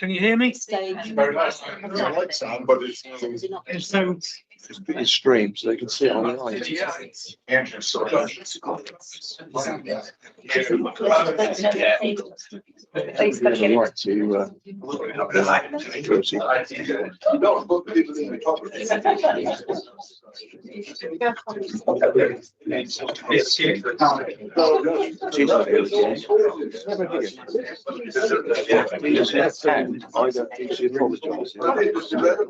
Can you hear me? Very nice. I like sound, but it's So, It's streamed so they can see it online. Andrew, so Right to controversy. no, but people in the public. And I don't think she apologises.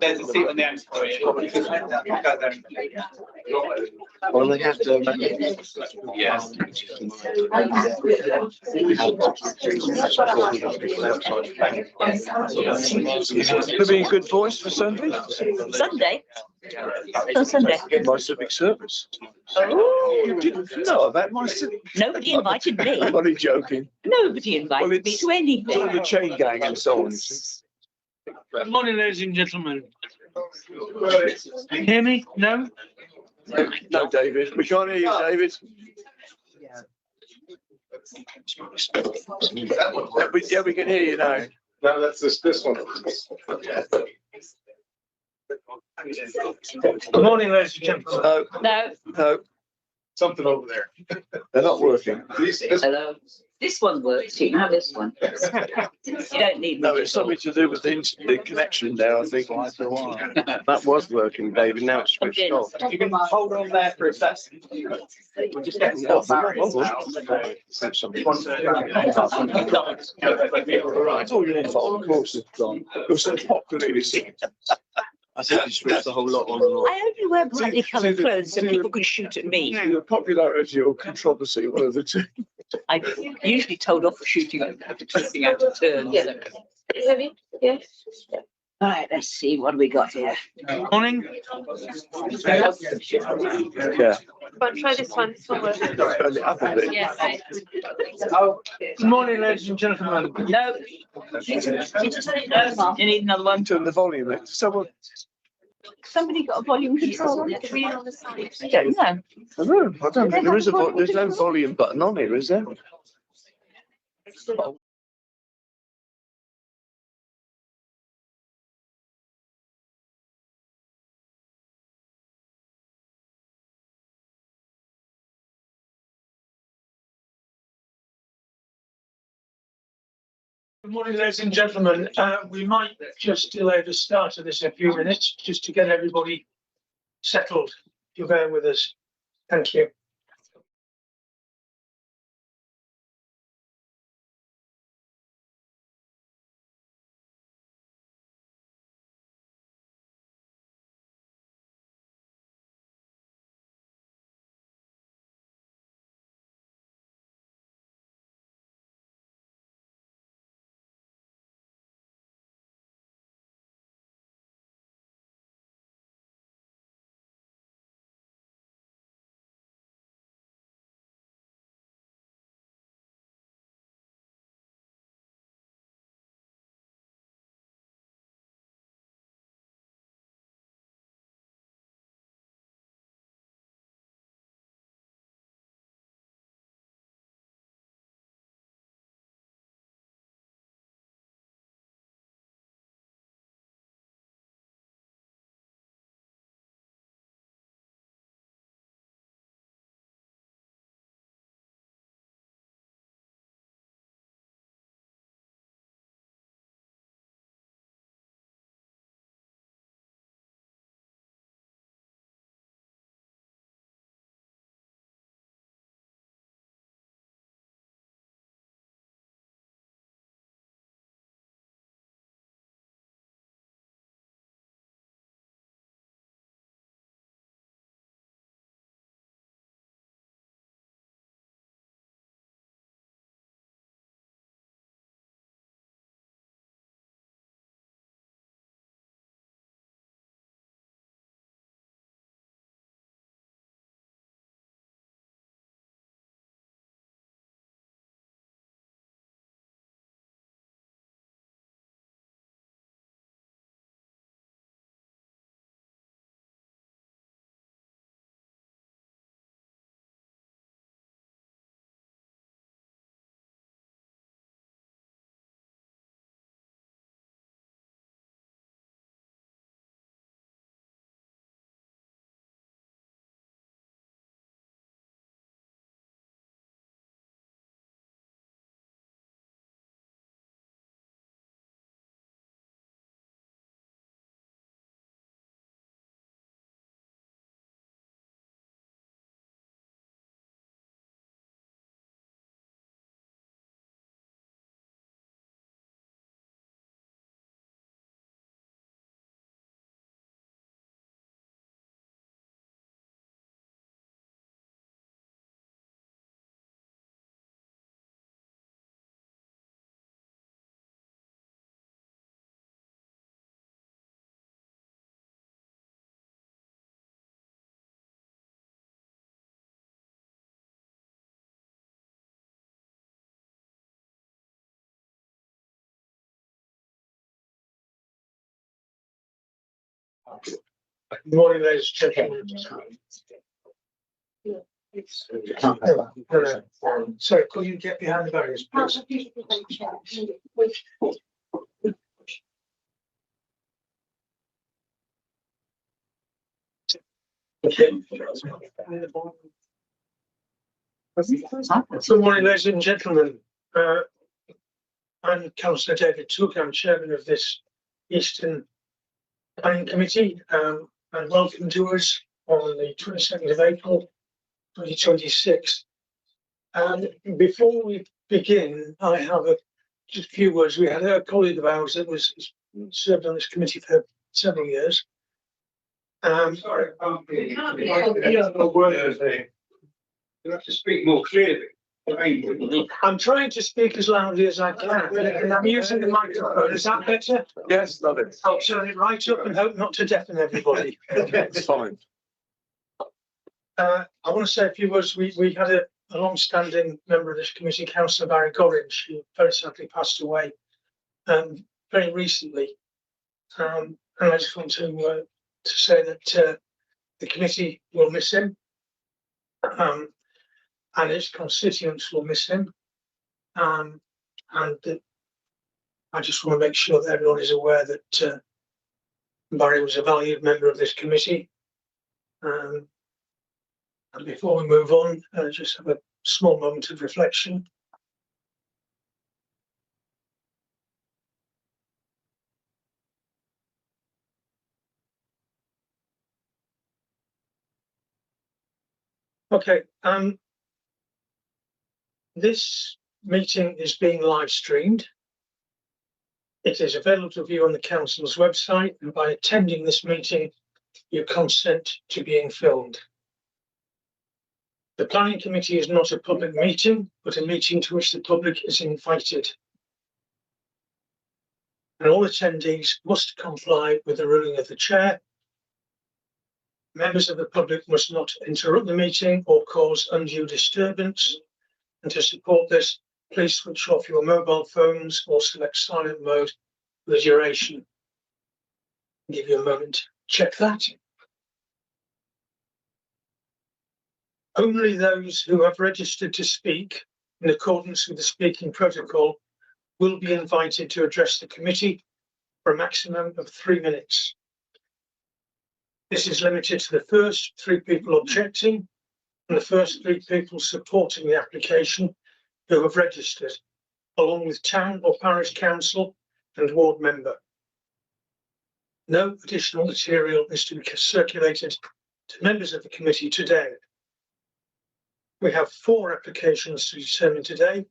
There's a seat on the end for you. Well, they have to. Yes. Could be a good voice for Sunday. Sunday? On Sunday. My civic service. Oh, You didn't know about my civic. nobody invited me. I'm only joking. Nobody invited me it's to anything. all the chain gang and so on. You see. good morning, ladies and gentlemen. Can you hear me? No? No, David. We can't hear you, David. Yeah, we can hear you now. No, that's this one. Good morning, ladies and gentlemen. No, No. no, Something over there. they're not working. Hello. This one works. You know this one. You don't need me. No, it's something to do with the connection there, I think. That was working, David. Now it's switched off. You can hold on there for a second. We're just getting Oh, barriers now. It's all your fault, of course. It's gone. You're so popular. I think you switched the whole lot on and off. I only wear brightly coloured clothes so people can shoot at me. The popularity or controversy, one of the two. I usually told off for shooting after shooting out of turn. Yeah. Yes. All right, let's see what we got here. Morning. Yeah. But try this one. This one works. Turn it up a bit. Yes. Good morning, ladies and gentlemen. No. You need another one. Turn the volume up. Someone. Somebody got a volume control on it? Read on the side. I don't know. I don't think there is there's no volume button on here, is there? Good morning, ladies and gentlemen. We might just delay the start of this a few minutes just to get everybody settled. If you're bearing with us. Thank you. Good morning, ladies and gentlemen. Sorry, could you get behind the barriers, please? Okay. Good morning, ladies and gentlemen. I'm Councillor David Took. I'm chairman of this Eastern Planning Committee, and welcome to us on the 22nd of April 2026. And before we begin, I have just a few words. We had a colleague of ours that was served on this committee for several years. Sorry, you have to speak more clearly. I'm trying to speak as loudly as I can, and I'm using the microphone. Is that better? Yes, love it. I'll turn it right up and hope not to deafen everybody. It's fine. I want to say a few words. We had a long-standing member of this committee, Councillor Barry Gorringe, who very sadly passed away very recently. And I just want to say that the committee will miss him. And his constituents will miss him. And I just want to make sure that everyone is aware that Barry was a valued member of this committee. And before we move on, just have a small moment of reflection. Okay, this meeting is being live streamed. It is available to view on the council's website, and by attending this meeting, you consent to being filmed. The planning committee is not a public meeting, but a meeting to which the public is invited. And all attendees must comply with the ruling of the chair. Members of the public must not interrupt the meeting or cause undue disturbance. And to support this, please switch off your mobile phones or select silent mode for the duration. I'll give you a moment to check that. Only those who have registered to speak in accordance with the speaking protocol will be invited to address the committee for a maximum of 3 minutes. This is limited to the first 3 people objecting and the first 3 people supporting the application who have registered, along with town or parish council and ward member. No additional material is to be circulated to members of the committee today. We have 4 applications to determine today.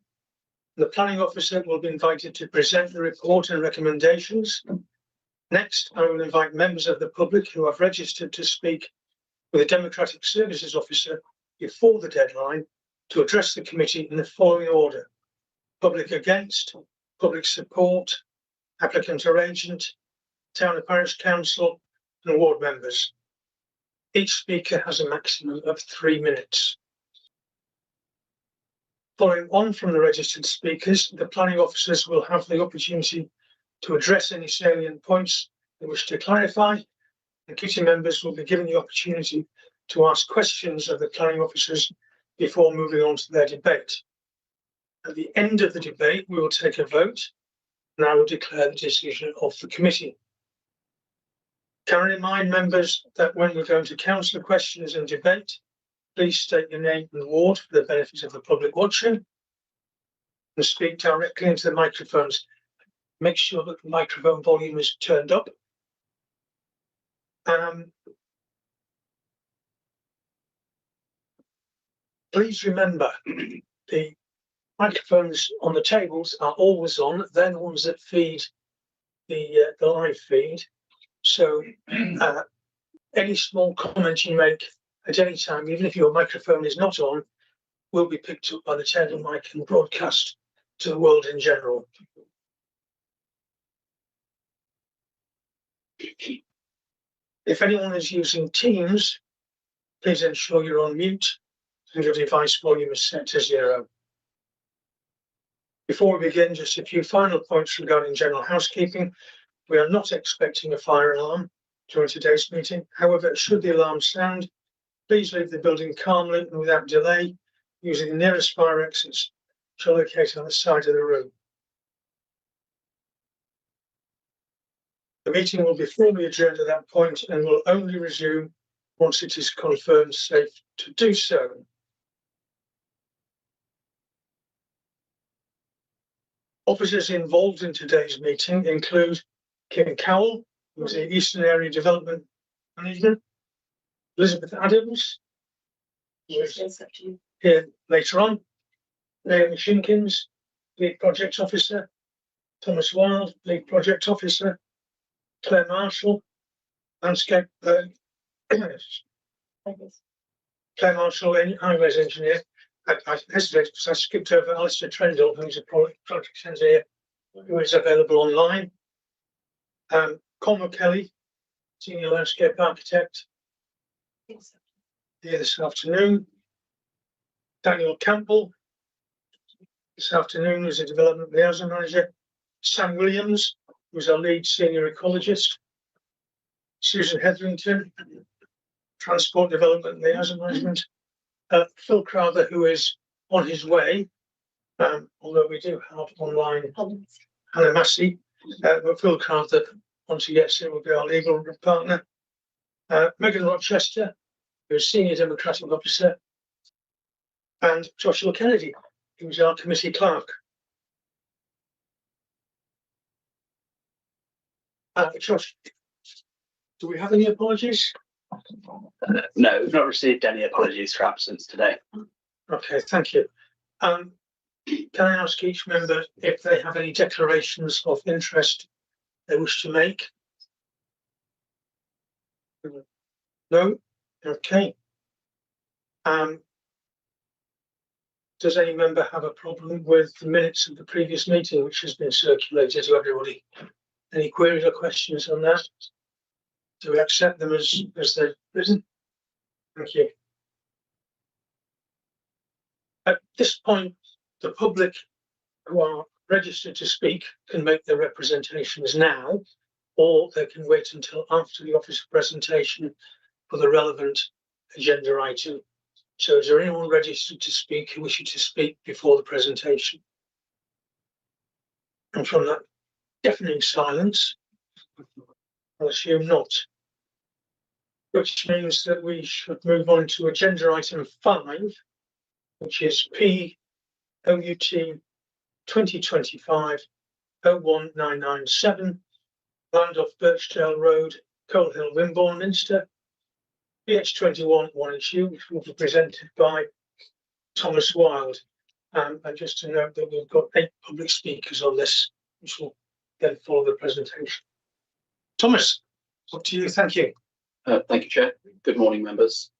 The planning officer will be invited to present the report and recommendations. Next, I will invite members of the public who have registered to speak with the Democratic Services Officer before the deadline to address the committee in the following order: public against, public support, applicant or agent, town and parish council, and ward members. Each speaker has a maximum of 3 minutes. Following on from the registered speakers, the planning officers will have the opportunity to address any salient points they wish to clarify, and committee members will be given the opportunity to ask questions of the planning officers before moving on to their debate. At the end of the debate, we will take a vote, and I will declare the decision of the committee. Bear in mind, members, that when we're going to councillor questions and debate, please state your name and ward for the benefit of the public watching, and speak directly into the microphones. Make sure that the microphone volume is turned up. Please remember, the microphones on the tables are always on. They're the ones that feed the live feed. So any small comment you make at any time, even if your microphone is not on, will be picked up by the table mic and broadcast to the world in general. If anyone is using Teams, please ensure you're on mute and your device volume is set to 0. Before we begin, just a few final points regarding general housekeeping. We are not expecting a fire alarm during today's meeting. However, should the alarm sound, please leave the building calmly and without delay, using the nearest fire exits, which are located on the side of the room. The meeting will be formally adjourned at that point and will only resume once it is confirmed safe to do so. Officers involved in today's meeting include Kim Cowell, who is the Eastern Area Development Manager, Elizabeth Adams, who is here later on, Naomi Shinkins, Lead Project Officer, Thomas Wild, Lead Project Officer, Claire Marshall, Landscape, Claire Marshall, Highways Engineer. I hesitated because I skipped over Alistair Trendle, who's a project engineer who is available online. Conor Kelly, Senior Landscape Architect, here this afternoon. Daniel Campbell, this afternoon, is a Development Liaison Manager. Sam Williams, who's our Lead Senior Ecologist. Susan Hetherington, Transport Development Liaison Management. Phil Crowther, who is on his way, although we do have online Hannah Massey, but Phil Crowther, once he gets here, will be our legal partner. Megan Rochester, who is Senior Democratic Officer, and Joshua Kennedy, who is our committee clerk. Josh, do we have any apologies? No, we've not received any apologies for absence today. Okay, thank you. Can I ask each member if they have any declarations of interest they wish to make? No? Okay. Does any member have a problem with the minutes of the previous meeting, which has been circulated to everybody? Any queries or questions on that? Do we accept them as they've written? Thank you. At this point, the public who are registered to speak can make their representations now, or they can wait until after the officer presentation for the relevant agenda item. So is there anyone registered to speak who wishes to speak before the presentation? And from that deafening silence, I'll assume not. Which means that we should move on to agenda item 5, which is POUT 2025-01997, land off Birchdale Road, Coal Hill, Wimborne, Minster, BH21 1HU, which will be presented by Thomas Wild. And just to note that we've got 8 public speakers on this, which will then follow the presentation. Thomas, up to you. Thank you. Thank you, Chair. Good morning, members.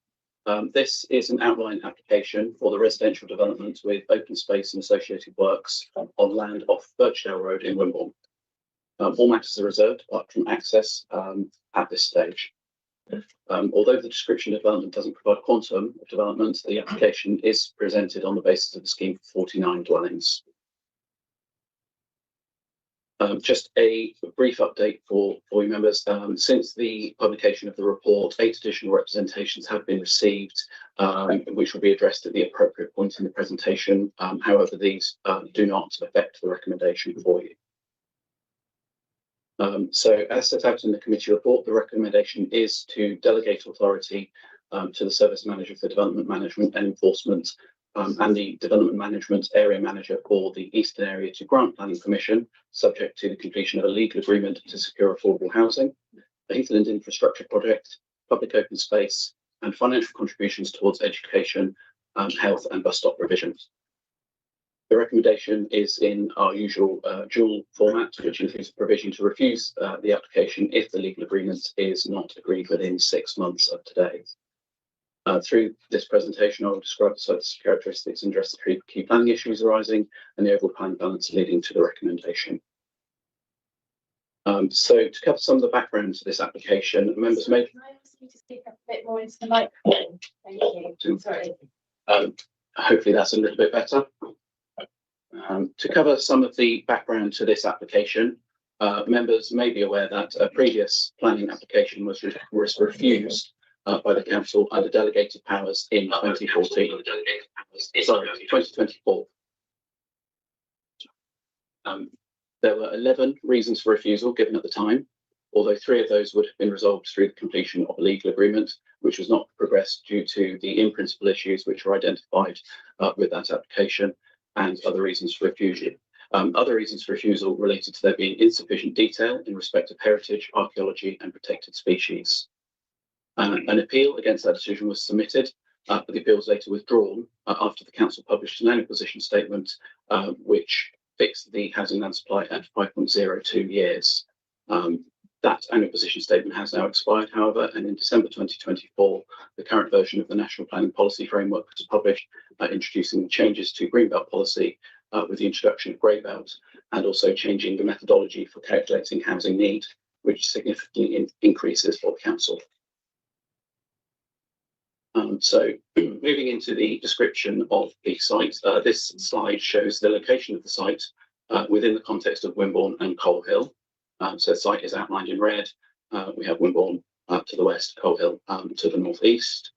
This is an outline application for the residential development with open space and associated works on land off Birchdale Road in Wimborne. All matters are reserved apart from access at this stage. Although the description of development doesn't provide quantum of development, the application is presented on the basis of a scheme for 49 dwellings. Just a brief update for you members. Since the publication of the report, 8 additional representations have been received, which will be addressed at the appropriate point in the presentation. However, these do not affect the recommendation for you. So as set out in the committee report, the recommendation is to delegate authority to the service manager for development management and enforcement and the development management area manager for the Eastern Area to grant planning permission, subject to the completion of a legal agreement to secure affordable housing, a heathland infrastructure project, public open space, and financial contributions towards education, health and bus stop revisions. The recommendation is in our usual dual format, which includes a provision to refuse the application if the legal agreement is not agreed within 6 months of today. Through this presentation, I will describe the site's characteristics and address the 3 key planning issues arising and the overall planning balance leading to the recommendation. So to cover some of the background to this application, members may... Can I ask you to speak a bit more into the microphone? Thank you. Sorry. Hopefully that's a little bit better. To cover some of the background to this application, Members may be aware that a previous planning application was refused by the council under delegated powers in 2014. Sorry, 2024. There were 11 reasons for refusal given at the time, although 3 of those would have been resolved through the completion of a legal agreement, which was not progressed due to the in-principle issues which were identified with that application, and other reasons for refusal. Other reasons for refusal related to there being insufficient detail in respect of heritage, archaeology, and protected species. An appeal against that decision was submitted, but the appeal was later withdrawn after the council published an annual position statement which fixed the housing land supply at 5.02 years. That annual position statement has now expired, however, and in December 2024, the current version of the National Planning Policy Framework was published, introducing changes to Greenbelt policy with the introduction of grey belt, and also changing the methodology for calculating housing need, which significantly increases for the council. So moving into the description of the site, this slide shows the location of the site within the context of Wimborne and Coal Hill. So the site is outlined in red. We have Wimborne to the west, Coal Hill to the northeast.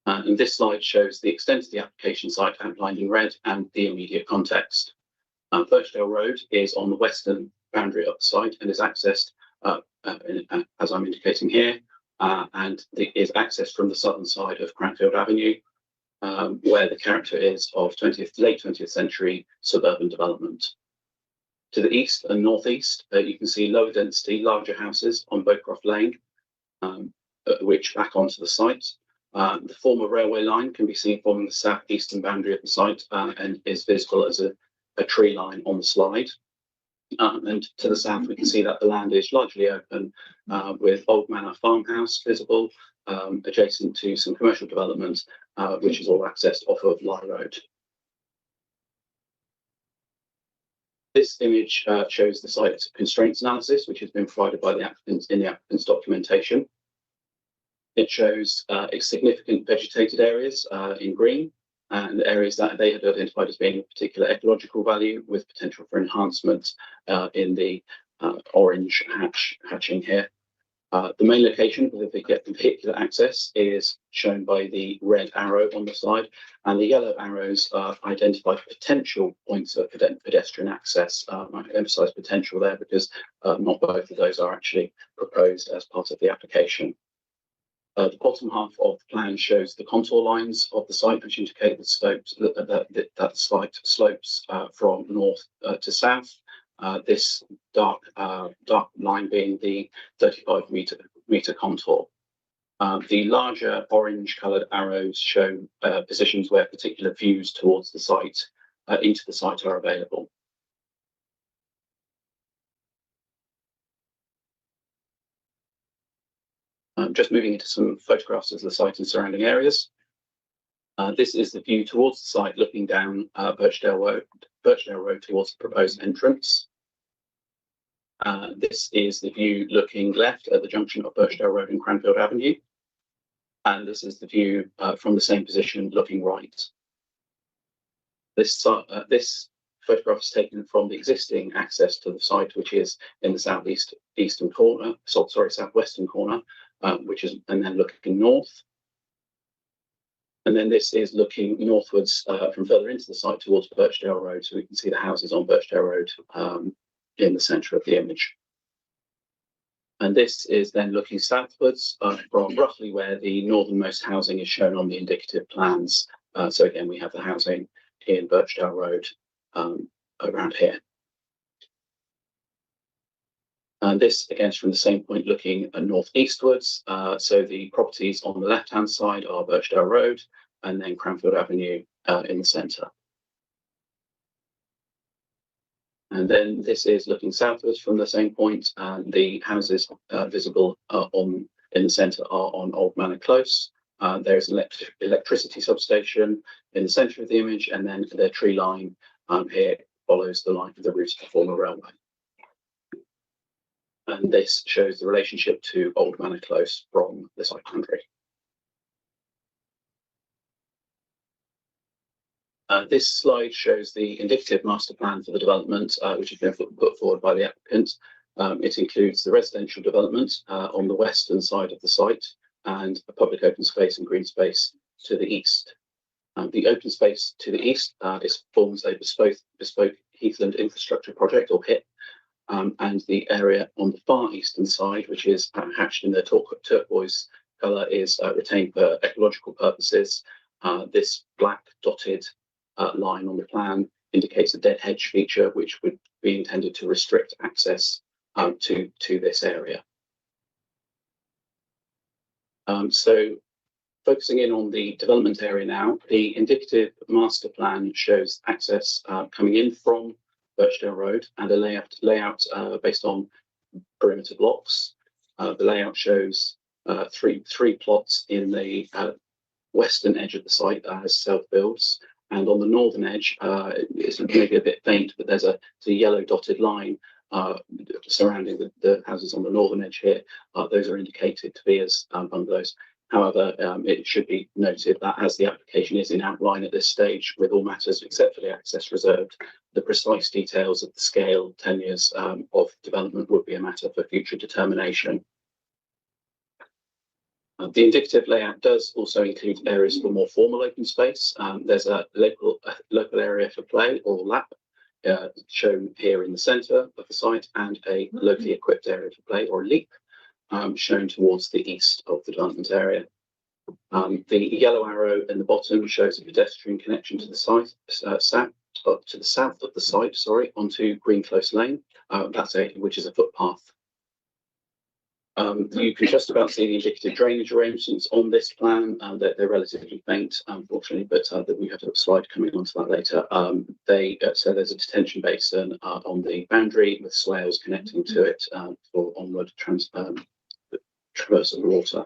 And this slide shows the extent of the application site outlined in red and the immediate context. Birchdale Road is on the western boundary of the site and is accessed, as I'm indicating here, and is accessed from the southern side of Cranfield Avenue, where the character is of late 20th century suburban development. To the east and northeast, you can see lower density, larger houses on Bowcroft Lane, which back onto the site. The former railway line can be seen forming the southeastern boundary of the site and is visible as a tree line on the slide. And to the south, we can see that the land is largely open with Old Manor Farmhouse visible, adjacent to some commercial development, which is all accessed off of Lye Road. This image shows the site constraints analysis, which has been provided by the applicants in the applicant's documentation. It shows significant vegetated areas in green, and areas that they had identified as being of particular ecological value with potential for enhancement in the orange hatching here. The main location with the vehicular access is shown by the red arrow on the slide, and the yellow arrows identify potential points of pedestrian access. I emphasise potential there because not both of those are actually proposed as part of the application. The bottom half of the plan shows the contour lines of the site, which indicate the slopes that site slopes from north to south. This dark line being the 35-meter contour. The larger orange-coloured arrows show positions where particular views towards the site, into the site, are available. Just moving into some photographs of the site and surrounding areas. This is the view towards the site, looking down Birchdale Road towards the proposed entrance. This is the view looking left at the junction of Birchdale Road and Cranfield Avenue. And this is the view from the same position looking right. This photograph is taken from the existing access to the site, which is in the southwestern corner, which is, and then looking north. And then this is looking northwards from further into the site towards Birchdale Road, so we can see the houses on Birchdale Road in the centre of the image. And this is then looking southwards from roughly where the northernmost housing is shown on the indicative plans. So again, we have the housing in Birchdale Road around here. And this again is from the same point looking northeastwards. So the properties on the left-hand side are Birchdale Road and then Cranfield Avenue in the centre. And then this is looking southwards from the same point, and the houses visible in the centre are on Old Manor Close. There's an electricity substation in the centre of the image, and then the tree line here follows the line of the route of the former railway. And this shows the relationship to Old Manor Close from the site boundary. This slide shows the indicative master plan for the development, which has been put forward by the applicant. It includes the residential development on the western side of the site and a public open space and green space to the east. The open space to the east forms a bespoke heathland infrastructure project, or HIP, and the area on the far eastern side, which is hatched in the turquoise colour, is retained for ecological purposes. This black dotted line on the plan indicates a dead hedge feature, which would be intended to restrict access to this area. So focusing in on the development area now, the indicative master plan shows access coming in from Birchdale Road and a layout based on perimeter blocks. The layout shows three plots in the western edge of the site as self-builds, and on the northern edge, it's maybe a bit faint, but there's a yellow dotted line surrounding the houses on the northern edge here. Those are indicated to be as bungalows. However, it should be noted that as the application is in outline at this stage, with all matters except for the access reserved, the precise details of the scale, tenures of development would be a matter for future determination. The indicative layout does also include areas for more formal open space. There's a local area for play, or LAP, shown here in the centre of the site, and a locally equipped area for play, or LEAP, shown towards the east of the development area. The yellow arrow in the bottom shows a pedestrian connection to the site, to the south of the site, onto Green Close Lane, which is a footpath. You can just about see the indicative drainage arrangements on this plan. They're relatively faint, unfortunately, but we have a slide coming onto that later. So there's a detention basin on the boundary with swales connecting to it for onward traversal of the water.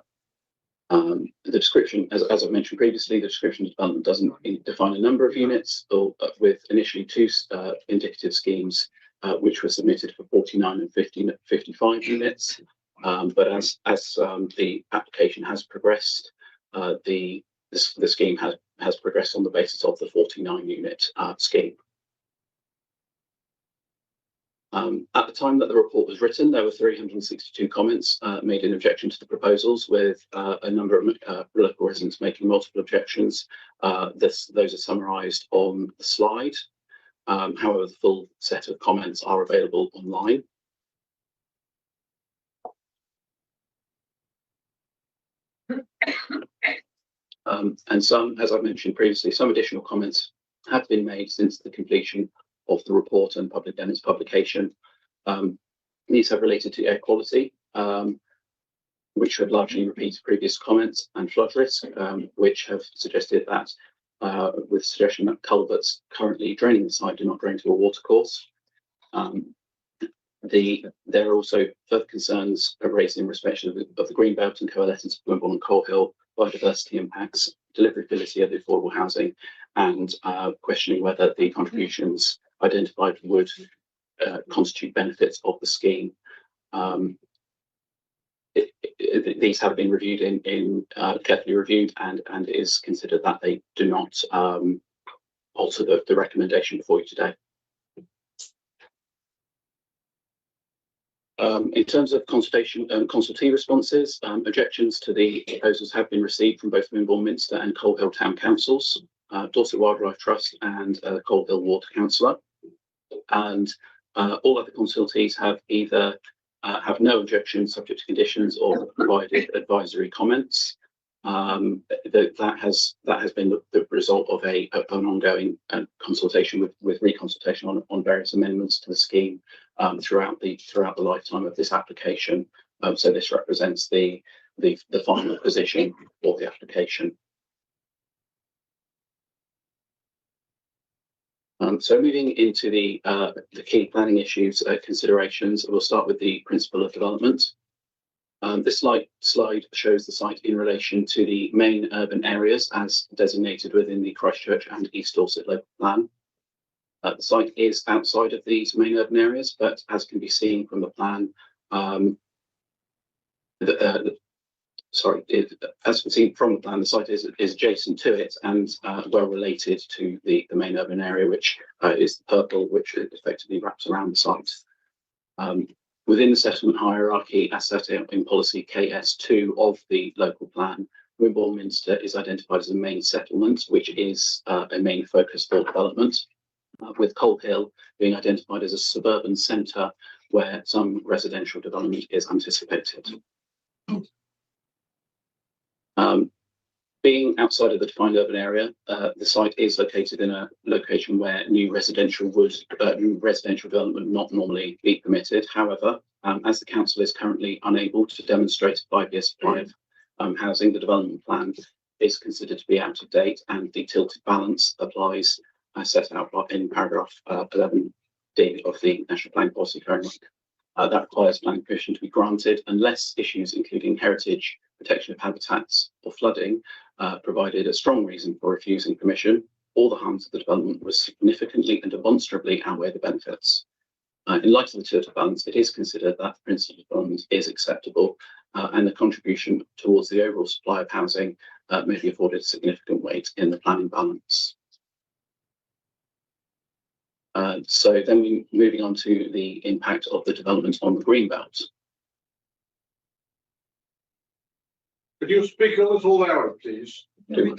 The description, as I've mentioned previously, the description of development doesn't define a number of units, with initially two indicative schemes, which were submitted for 49 and 55 units. But as the application has progressed, the scheme has progressed on the basis of the 49 unit scheme. At the time that the report was written, there were 362 comments made in objection to the proposals, with a number of local residents making multiple objections. Those are summarised on the slide. However, the full set of comments are available online. And some, as I've mentioned previously, some additional comments have been made since the completion of the report and its publication. These have related to air quality, which have largely repeated previous comments, and flood risk, which have suggested that, with suggestion that culverts currently draining the site do not drain to a watercourse. There are also further concerns raised in respect of the Greenbelt and coalescence of Wimborne and Coal Hill, biodiversity impacts, deliverability of the affordable housing, and questioning whether the contributions identified would constitute benefits of the scheme. These have been reviewed carefully reviewed, and it is considered that they do not alter the recommendation before you today. In terms of consultee responses, objections to the proposals have been received from both Wimborne Minster and Coal Hill Town Councils, Dorset Wildlife Trust, and Coal Hill Water Councillor. And all other consultees have either have no objections subject to conditions or provided advisory comments. That has been the result of an ongoing consultation with reconsultation on various amendments to the scheme throughout the lifetime of this application. So this represents the final position of the application. So moving into the key planning issues considerations, we'll start with the principle of development. This slide shows the site in relation to the main urban areas as designated within the Christchurch and East Dorset local plan. The site is outside of these main urban areas, but as can be seen from the plan, as we see from the plan, the site is adjacent to it and well related to the main urban area, which is the purple, which effectively wraps around the site. Within the settlement hierarchy, as set out in policy KS2 of the local plan, Wimborne Minster is identified as a main settlement, which is a main focus for development, with Coal Hill being identified as a suburban centre where some residential development is anticipated. Being outside of the defined urban area, the site is located in a location where new residential development would not normally be permitted. However, as the council is currently unable to demonstrate a 5-year supply of housing, the development plan is considered to be out of date, and the tilted balance applies as set out in paragraph 11D of the National Planning Policy Framework. That requires planning permission to be granted unless issues including heritage, protection of habitats or flooding provided a strong reason for refusing permission, or the harms of the development was significantly and demonstrably outweigh the benefits. In light of the tilted balance, it is considered that the principal development is acceptable and the contribution towards the overall supply of housing may be afforded significant weight in the planning balance. So then moving on to the impact of the development on the greenbelt. Could you speak a little louder, please? In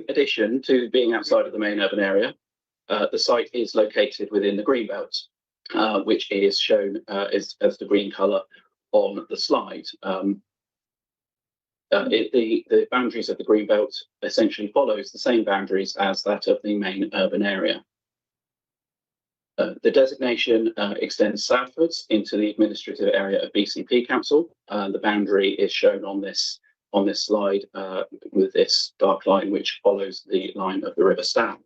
addition to being outside of the main urban area, the site is located within the greenbelt, which is shown as the green colour on the slide. The boundaries of the greenbelt essentially follows the same boundaries as that of the main urban area. The designation extends southwards into the administrative area of BCP Council. The boundary is shown on this slide with this dark line, which follows the line of the River Stour.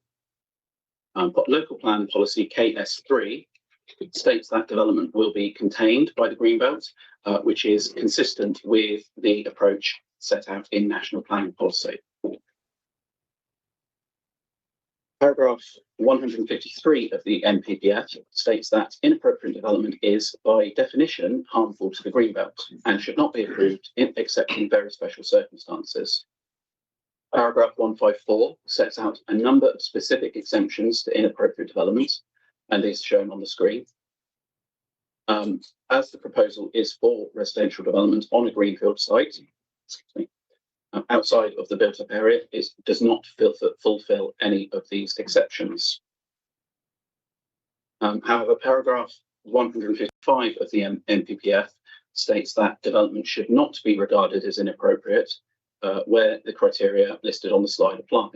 But local plan policy KS3 states that development will be contained by the greenbelt, which is consistent with the approach set out in national planning policy. Paragraph 153 of the NPPF states that inappropriate development is, by definition, harmful to the greenbelt and should not be approved except in very special circumstances. Paragraph 154 sets out a number of specific exemptions to inappropriate development, and these are shown on the screen. As the proposal is for residential development on a greenfield site, outside of the built-up area, it does not fulfill any of these exceptions. However, paragraph 155 of the NPPF states that development should not be regarded as inappropriate where the criteria listed on the slide apply.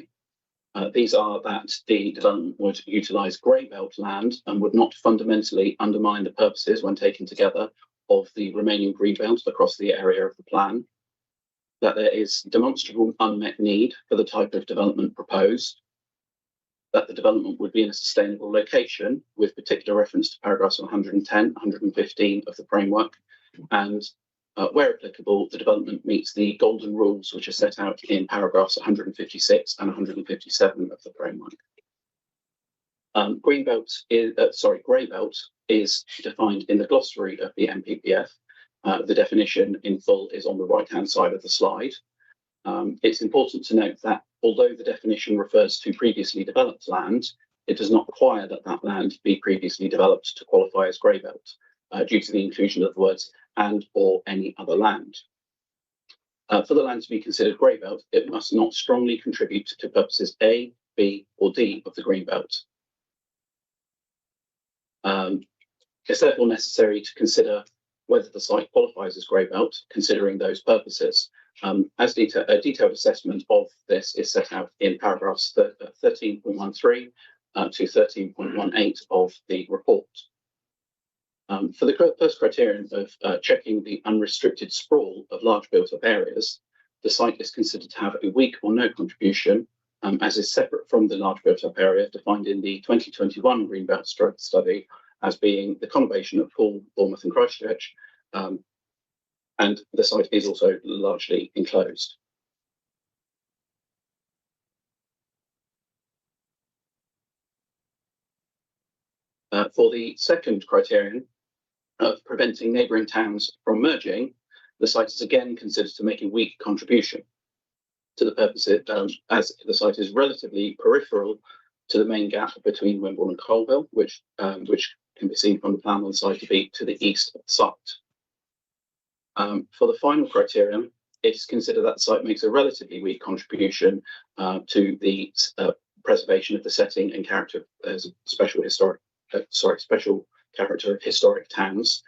These are that the development would utilise grey-belt land and would not fundamentally undermine the purposes, when taken together, of the remaining greenbelt across the area of the plan, that there is demonstrable unmet need for the type of development proposed, that the development would be in a sustainable location, with particular reference to paragraphs 110, 115 of the framework, and where applicable, the development meets the golden rules which are set out in paragraphs 156 and 157 of the framework. Grey-belt is defined in the glossary of the NPPF. The definition in full is on the right-hand side of the slide. It's important to note that although the definition refers to previously developed land, it does not require that that land be previously developed to qualify as grey-belt, due to the inclusion of the words and or any other land. For the land to be considered grey-belt, it must not strongly contribute to purposes A, B or D of the greenbelt. It's therefore necessary to consider whether the site qualifies as grey-belt, considering those purposes. A detailed assessment of this is set out in paragraphs 13.13 to 13.18 of the report. For the first criterion of checking the unrestricted sprawl of large built-up areas, the site is considered to have a weak or no contribution, as is separate from the large built-up area defined in the 2021 Greenbelt study as being the conurbation of Poole, Bournemouth and Christchurch, and the site is also largely enclosed. For the second criterion of preventing neighbouring towns from merging, the site is again considered to make a weak contribution to the purposes, as the site is relatively peripheral to the main gap between Wimborne and Colville, which can be seen from the plan on the site to be to the east of the site. For the final criterion, it is considered that the site makes a relatively weak contribution to the preservation of the setting and character as a special character of historic towns.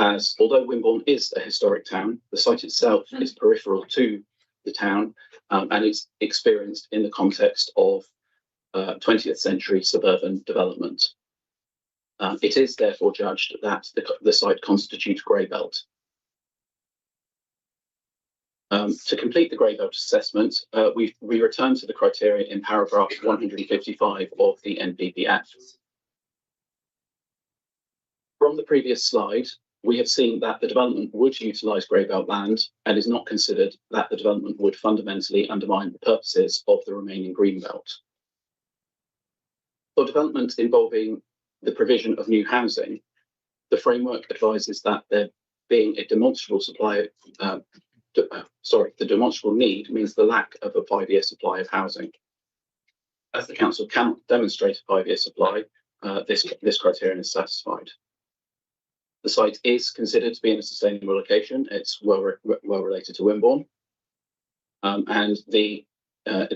As although Wimborne is a historic town, the site itself is peripheral to the town and it's experienced in the context of 20th century suburban development. It is therefore judged that the site constitutes grey belt. To complete the grey belt assessment, we return to the criteria in paragraph 155 of the NPPF. From the previous slide, we have seen that the development would utilise grey belt land and is not considered that the development would fundamentally undermine the purposes of the remaining green belt. For development involving the provision of new housing, the framework advises that there being a demonstrable the demonstrable need means the lack of a 5-year supply of housing. As the council cannot demonstrate a 5-year supply, this criterion is satisfied. The site is considered to be in a sustainable location. It's well related to Wimborne, and the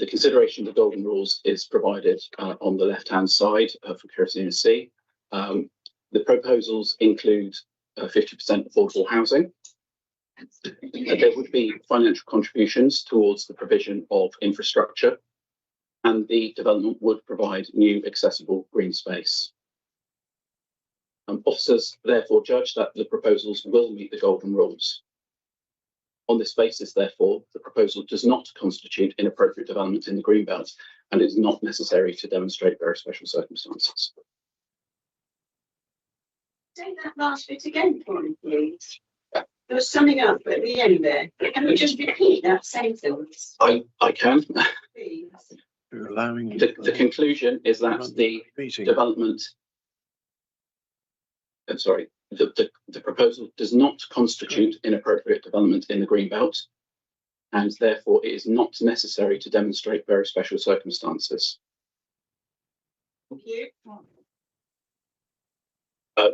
consideration of the golden rules is provided on the left-hand side for curiosity to see. The proposals include 50% affordable housing. There would be financial contributions towards the provision of infrastructure, and the development would provide new accessible green space. Officers therefore judge that the proposals will meet the golden rules. On this basis, therefore, the proposal does not constitute inappropriate development in the greenbelt and is not necessary to demonstrate very special circumstances. Say that last bit again for me, please. There was summing up at the end there. Can we just repeat that sentence? I can. Please. Allowing The conclusion is that the development, the proposal does not constitute inappropriate development in the greenbelt, and therefore it is not necessary to demonstrate very special circumstances. Thank you.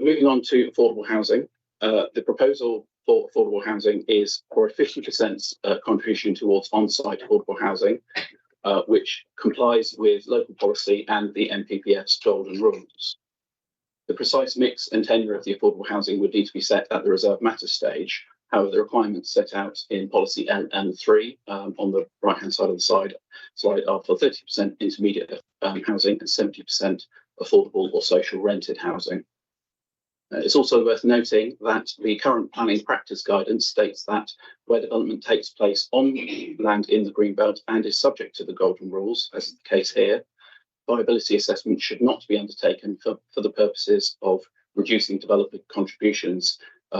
Moving on to affordable housing, the proposal for affordable housing is for a 50% contribution towards on-site affordable housing, which complies with local policy and the NPPF's golden rules. The precise mix and tenure of the affordable housing would need to be set at the reserve matter stage. However, the requirements set out in policy N3 on the right-hand side of the slide are for 30% intermediate housing and 70% affordable or social rented housing. It's also worth noting that the current planning practice guidance states that where development takes place on land in the greenbelt and is subject to the golden rules, as is the case here, viability assessment should not be undertaken for the purposes of reducing developer contributions,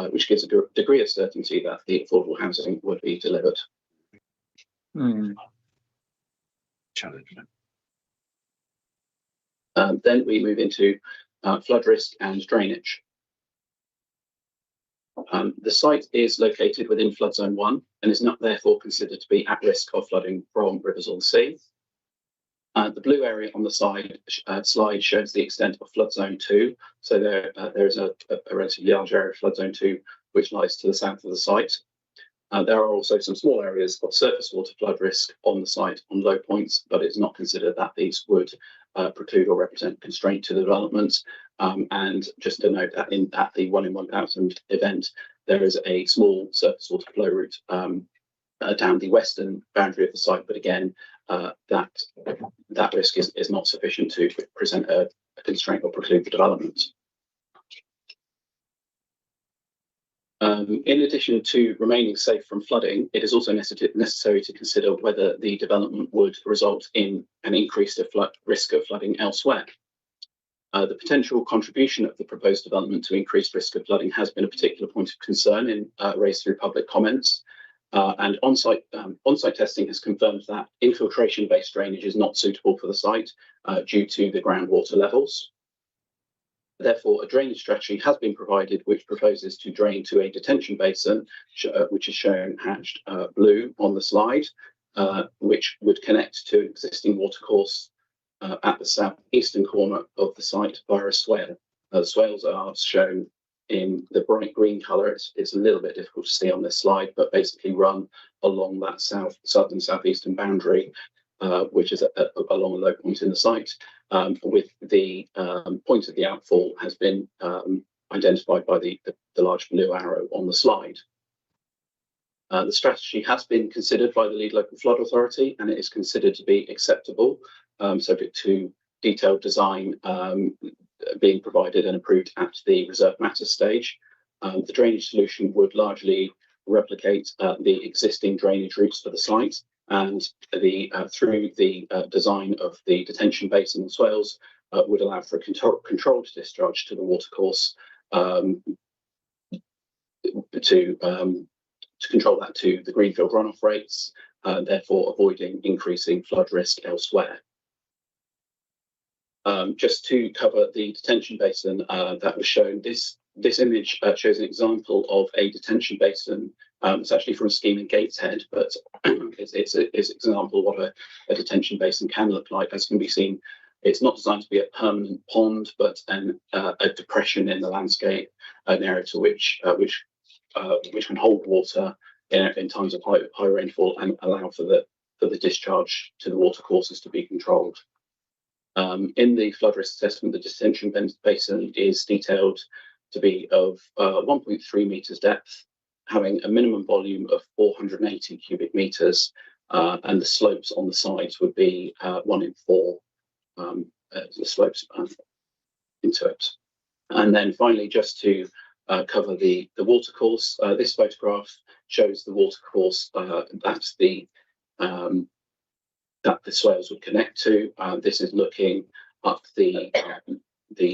which gives a degree of certainty that the affordable housing would be delivered. Challenge. Then we move into flood risk and drainage. The site is located within flood zone 1 and is not therefore considered to be at risk of flooding from rivers or the sea. The blue area on the slide shows the extent of flood zone 2. So there is a relatively large area of flood zone 2 which lies to the south of the site. There are also some small areas of surface water flood risk on the site on low points, but it's not considered that these would preclude or represent constraint to the development. And just to note that at the 1 in 1,000 event, there is a small surface water flow route down the western boundary of the site, but again, that risk is not sufficient to present a constraint or preclude the development. In addition to remaining safe from flooding, it is also necessary to consider whether the development would result in an increased risk of flooding elsewhere. The potential contribution of the proposed development to increased risk of flooding has been a particular point of concern raised through public comments. And on-site testing has confirmed that infiltration-based drainage is not suitable for the site due to the groundwater levels. Therefore, a drainage strategy has been provided which proposes to drain to a detention basin, which is shown hatched blue on the slide, which would connect to an existing watercourse at the southeastern corner of the site via a swale. The swales are shown in the bright green colour. It's a little bit difficult to see on this slide, but basically run along that southeastern boundary, which is along a low point in the site, with the point of the outfall has been identified by the large blue arrow on the slide. The strategy has been considered by the lead local flood authority, and it is considered to be acceptable, subject to detailed design being provided and approved at the reserve matter stage. The drainage solution would largely replicate the existing drainage routes for the site, and through the design of the detention basin and swales would allow for a controlled discharge to the watercourse to control that to the greenfield runoff rates, therefore avoiding increasing flood risk elsewhere. Just to cover the detention basin that was shown, this image shows an example of a detention basin. It's actually from a scheme in Gateshead, but it's an example of what a detention basin can look like. As can be seen, it's not designed to be a permanent pond, but a depression in the landscape, an area to which can hold water in times of high rainfall and allow for the discharge to the watercourses to be controlled. In the flood risk assessment, the detention basin is detailed to be of 1.3 metres depth, having a minimum volume of 480 cubic metres, and the slopes on the sides would be 1 in 4 the slopes into it. And then finally, just to cover the watercourse, this photograph shows the watercourse that the swales would connect to. This is looking up the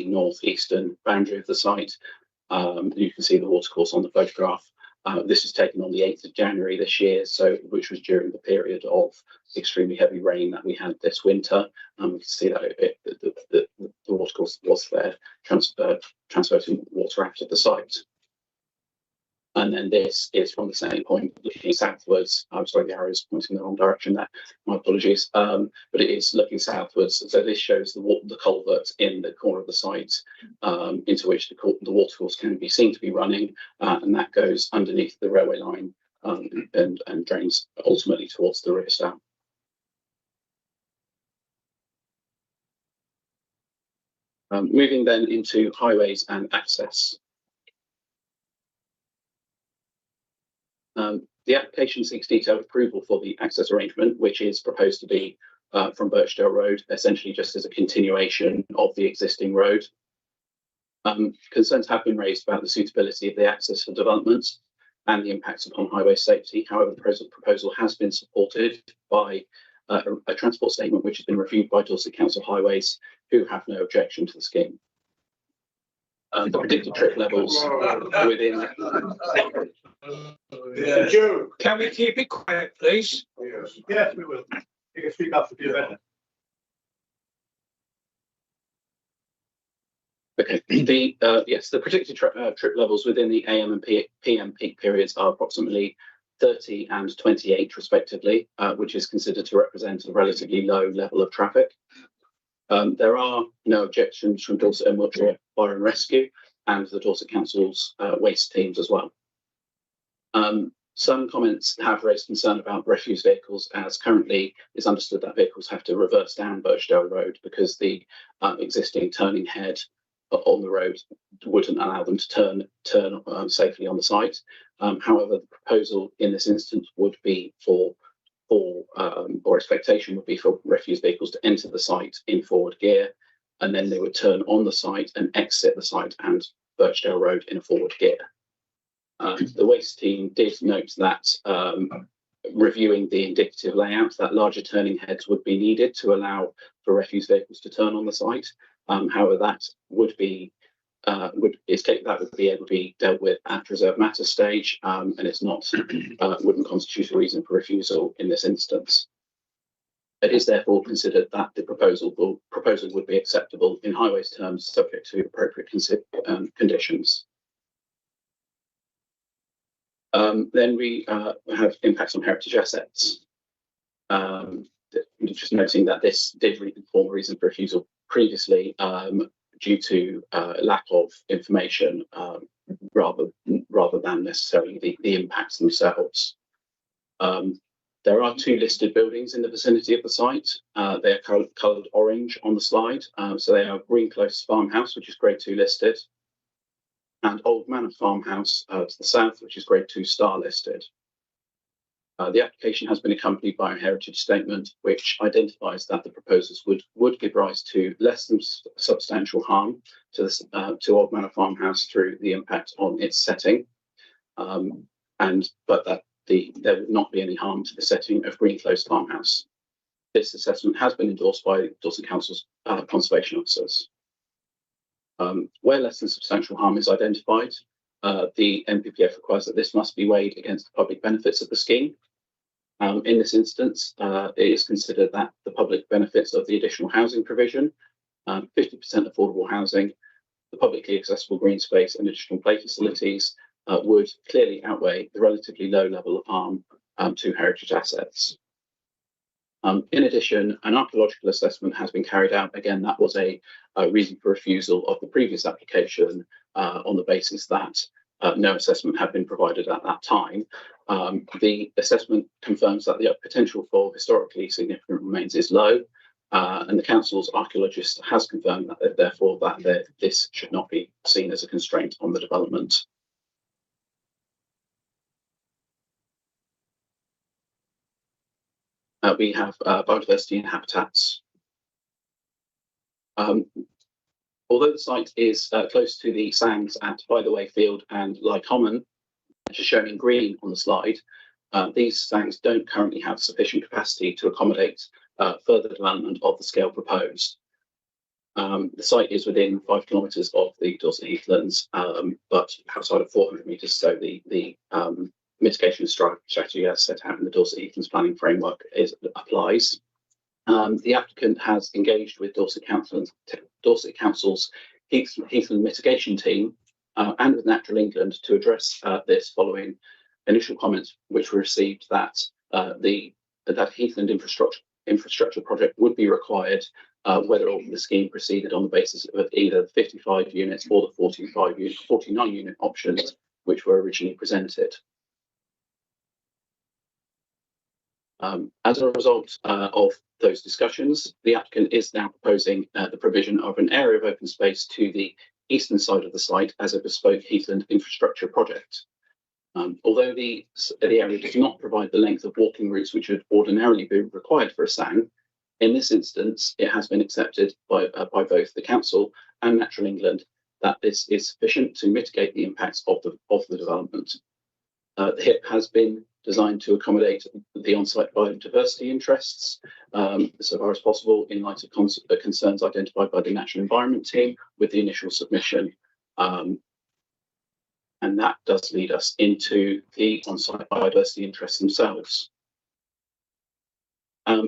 northeastern boundary of the site. You can see the watercourse on the photograph. This is taken on the 8th of January this year, which was during the period of extremely heavy rain that we had this winter. We can see that the watercourse was there, transferring water out of the site. And then this is from the same point looking southwards. I'm sorry, the arrow is pointing in the wrong direction there. My apologies. But it is looking southwards. So this shows the culvert in the corner of the site into which the watercourse can be seen to be running, and that goes underneath the railway line and drains ultimately towards the River Stour. Moving then into highways and access. The application seeks detailed approval for the access arrangement, which is proposed to be from Birchdale Road, essentially just as a continuation of the existing road. Concerns have been raised about the suitability of the access for development and the impacts upon highway safety. However, the present proposal has been supported by a transport statement which has been reviewed by Dorset Council Highways, who have no objection to the scheme. The predicted trip levels within... Joe. Can we keep it quiet, please? Yes. Yes, we will. You can speak up if you're better. Okay. The predicted trip levels within the AM and PM peak periods are approximately 30 and 28 respectively, which is considered to represent a relatively low level of traffic. There are no objections from Dorset and Wiltshire Fire and Rescue and the Dorset Council's waste teams as well. Some comments have raised concern about refuse vehicles, as currently it's understood that vehicles have to reverse down Birchdale Road because the existing turning head on the road wouldn't allow them to turn safely on the site. However, the proposal in this instance would be or expectation would be for refuse vehicles to enter the site in forward gear, and then they would turn on the site and exit the site and Birchdale Road in a forward gear. The waste team did note that reviewing the indicative layout, that larger turning heads would be needed to allow for refuse vehicles to turn on the site. However, that would be able to be dealt with at reserve matter stage, and it's not wouldn't constitute a reason for refusal in this instance. It is therefore considered that the proposal would be acceptable in highways terms, subject to appropriate conditions. Then we have impacts on heritage assets. Just noting that this did form a reason for refusal previously, due to lack of information, rather than necessarily the impacts themselves. There are 2 listed buildings in the vicinity of the site. They are coloured orange on the slide. So they are Green Close Farmhouse, which is Grade 2 listed, and Old Manor Farmhouse to the south, which is Grade 2 star listed. The application has been accompanied by a heritage statement, which identifies that the proposals would give rise to less than substantial harm to Old Manor Farmhouse through the impact on its setting, but that there would not be any harm to the setting of Green Close Farmhouse. This assessment has been endorsed by Dorset Council's conservation officers. Where less than substantial harm is identified, the NPPF requires that this must be weighed against the public benefits of the scheme. In this instance, it is considered that the public benefits of the additional housing provision, 50% affordable housing, the publicly accessible green space and additional play facilities would clearly outweigh the relatively low level of harm to heritage assets. In addition, an archaeological assessment has been carried out. Again, that was a reason for refusal of the previous application on the basis that no assessment had been provided at that time. The assessment confirms that the potential for historically significant remains is low, and the council's archaeologist has confirmed that therefore this should not be seen as a constraint on the development. We have biodiversity and habitats. Although the site is close to the sands at By the Way Field and Lie Common, which is shown in green on the slide, these sands don't currently have sufficient capacity to accommodate further development of the scale proposed. The site is within 5 kilometres of the Dorset Heathlands, but outside of 400 metres, so the mitigation strategy as set out in the Dorset Heathlands planning framework applies. The applicant has engaged with Dorset Council's Heathland mitigation team and with Natural England to address this following initial comments which were received that that Heathland infrastructure project would be required whether the scheme proceeded on the basis of either the 55 units or the 49 unit options which were originally presented. As a result of those discussions, the applicant is now proposing the provision of an area of open space to the eastern side of the site as a bespoke Heathland infrastructure project. Although the area does not provide the length of walking routes which would ordinarily be required for a SAN, in this instance, it has been accepted by both the council and Natural England that this is sufficient to mitigate the impacts of the development. The HIP has been designed to accommodate the on-site biodiversity interests so far as possible in light of concerns identified by the Natural Environment team with the initial submission. And that does lead us into the on-site biodiversity interests themselves.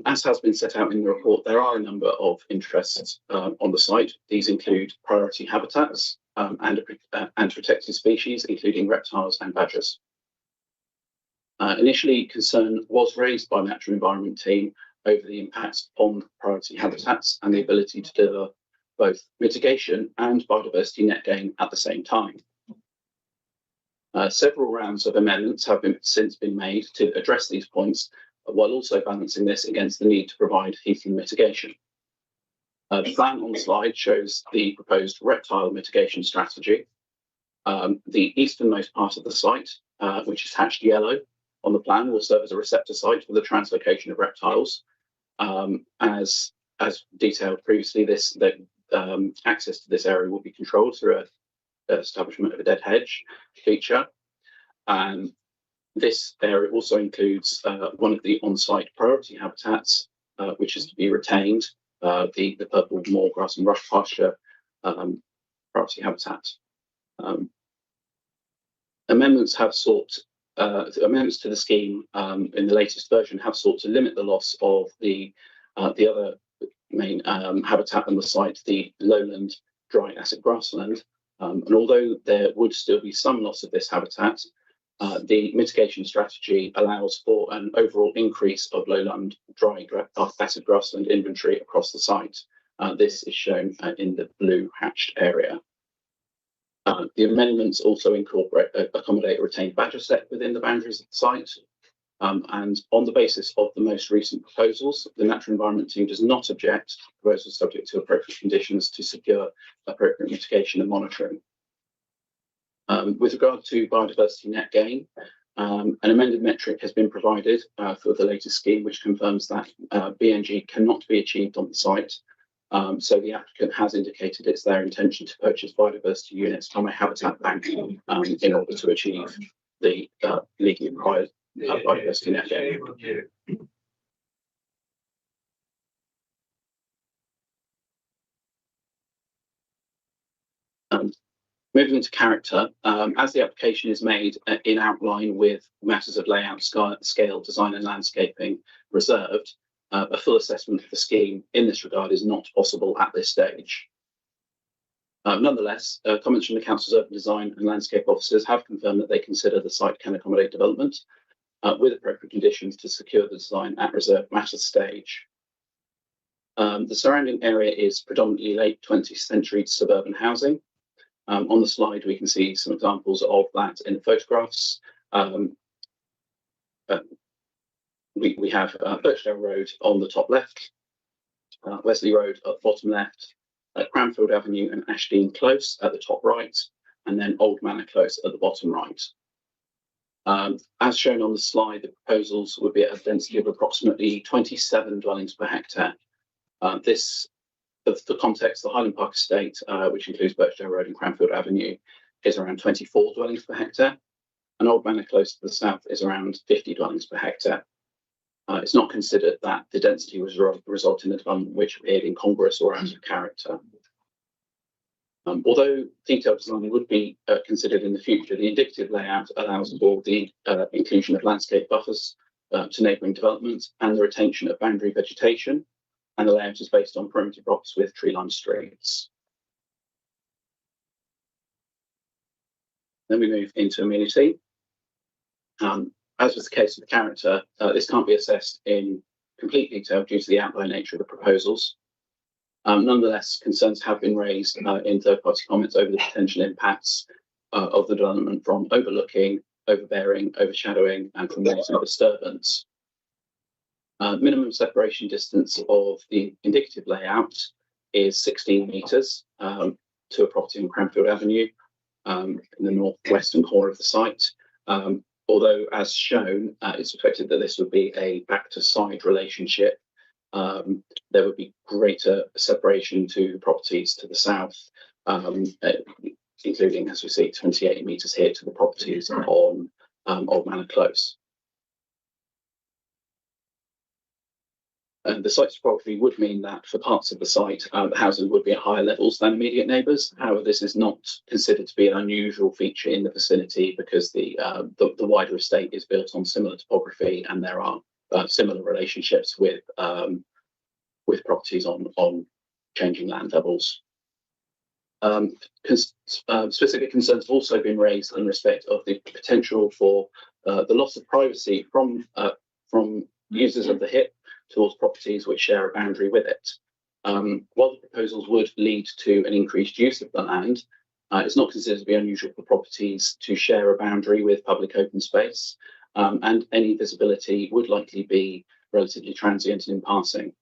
As has been set out in the report, there are a number of interests on the site. These include priority habitats and protected species, including reptiles and badgers. Initially, concern was raised by the Natural Environment team over the impacts on priority habitats and the ability to deliver both mitigation and biodiversity net gain at the same time. Several rounds of amendments have since been made to address these points, while also balancing this against the need to provide heathland mitigation. The plan on the slide shows the proposed reptile mitigation strategy. The easternmost part of the site, which is hatched yellow on the plan, will serve as a receptor site for the translocation of reptiles. As detailed previously, access to this area will be controlled through a establishment of a dead hedge feature. This area also includes one of the on-site priority habitats, which is to be retained, the purple moor grass and rush pasture priority habitat. Amendments to the scheme in the latest version have sought to limit the loss of the The other main habitat on the site, the lowland dry acid grassland, and although there would still be some loss of this habitat, the mitigation strategy allows for an overall increase of lowland dry acid grassland inventory across the site. This is shown in the blue hatched area. The amendments also accommodate a retained badger set within the boundaries of the site. And on the basis of the most recent proposals, the Natural Environment Team does not object to proposals subject to appropriate conditions to secure appropriate mitigation and monitoring. With regard to biodiversity net gain, an amended metric has been provided for the latest scheme, which confirms that BNG cannot be achieved on the site. So the applicant has indicated it's their intention to purchase biodiversity units from a habitat bank in order to achieve the legally required biodiversity net gain. Moving into character, as the application is made in outline with matters of layout, scale, design and landscaping reserved, a full assessment of the scheme in this regard is not possible at this stage. Nonetheless, comments from the Council's urban design and landscape officers have confirmed that they consider the site can accommodate development with appropriate conditions to secure the design at reserved matter stage. The surrounding area is predominantly late 20th century suburban housing. On the slide, we can see some examples of that in the photographs. We have Birchdale Road on the top left, Wesley Road at the bottom left, Cranfield Avenue and Ashdean Close at the top right, and then Old Manor Close at the bottom right. As shown on the slide, the proposals would be at a density of approximately 27 dwellings per hectare. For context, the Highland Park estate, which includes Birchdale Road and Cranfield Avenue, is around 24 dwellings per hectare, and Old Manor Close to the south is around 50 dwellings per hectare. It's not considered that the density was result in a development which appeared incongruous or out of character. Although detailed design would be considered in the future, the indicative layout allows for the inclusion of landscape buffers to neighbouring developments and the retention of boundary vegetation, and the layout is based on perimeter blocks with tree-lined streets. Then we move into amenity. As was the case with character, this can't be assessed in complete detail due to the outline nature of the proposals. Nonetheless, concerns have been raised in third-party comments over the potential impacts of the development from overlooking, overbearing, overshadowing, and from noise and disturbance. Minimum separation distance of the indicative layout is 16 metres to a property on Cranfield Avenue in the northwestern corner of the site. Although, as shown, it's expected that this would be a back-to-side relationship. There would be greater separation to properties to the south, including, as we see, 28 metres here to the properties on Old Manor Close. And the site's topography would mean that for parts of the site, the housing would be at higher levels than immediate neighbours. However, this is not considered to be an unusual feature in the vicinity because the wider estate is built on similar topography, and there are similar relationships with properties on changing land levels. Specific concerns have also been raised in respect of the potential for the loss of privacy from users of the HIP towards properties which share a boundary with it. While the proposals would lead to an increased use of the land, it's not considered to be unusual for properties to share a boundary with public open space, and any visibility would likely be relatively transient and in passing.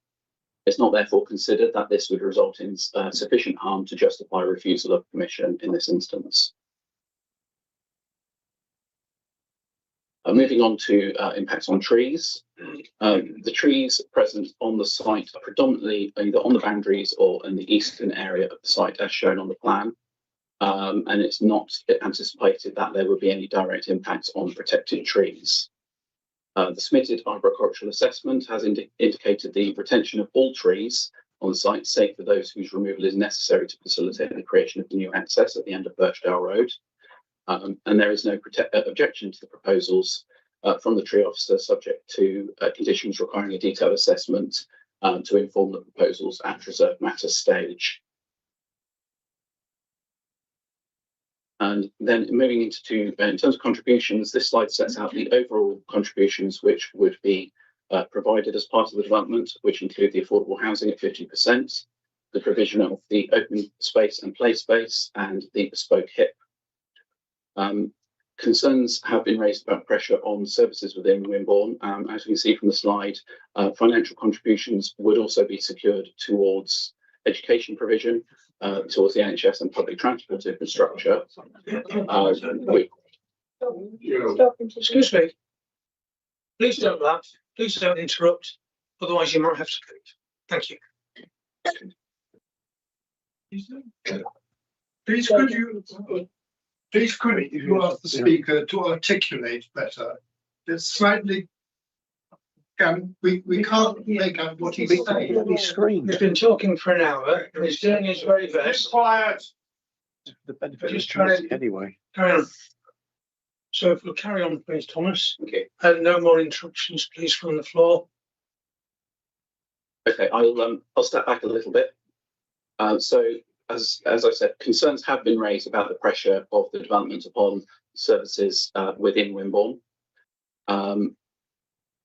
It's not therefore considered that this would result in sufficient harm to justify refusal of permission in this instance. Moving on to impacts on trees. The trees present on the site are predominantly either on the boundaries or in the eastern area of the site as shown on the plan. And it's not anticipated that there would be any direct impacts on protected trees. The submitted arboricultural assessment has indicated the retention of all trees on the site, save for those whose removal is necessary to facilitate the creation of the new access at the end of Birchdale Road. And there is no objection to the proposals from the tree officer, subject to conditions requiring a detailed assessment to inform the proposals at reserved matter stage. And then moving into in terms of contributions, this slide sets out the overall contributions which would be provided as part of the development, which include the affordable housing at 50%, the provision of the open space and play space, and the bespoke HIP. Concerns have been raised about pressure on services within Wimborne. As you can see from the slide, financial contributions would also be secured towards education provision, towards the NHS and public transport infrastructure. Excuse me. Please don't laugh. Please don't interrupt. Otherwise, you might have to leave. Thank you. Please could you ask the speaker to articulate better? It's slightly, we can't make out what he's saying. He's been talking for an hour and he's doing his very best. Quiet. The benefit Just of try choice anyway. Carry on. So if we'll carry on, please, Thomas. Okay. No more interruptions, please, from the floor. Okay, I'll step back a little bit. So as I said, concerns have been raised about the pressure of the development upon services within Wimborne. The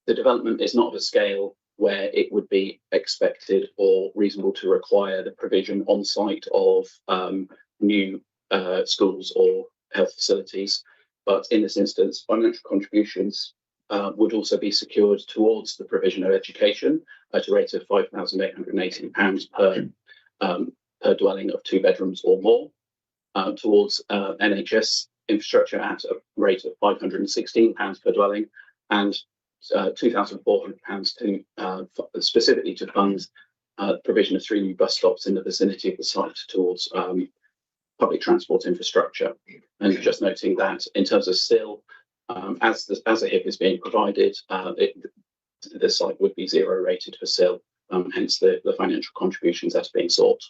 development is not of a scale where it would be expected or reasonable to require the provision on site of new schools or health facilities. But in this instance, financial contributions would also be secured towards the provision of education at a rate of £5,818 per dwelling of 2 bedrooms or more, towards NHS infrastructure at a rate of £516 per dwelling, and £2,400 to specifically to fund provision of 3 new bus stops in the vicinity of the site towards public transport infrastructure. And just noting that in terms of SIL, as a HIP is being provided, the site would be 0 rated for SIL, hence the financial contributions that are being sought.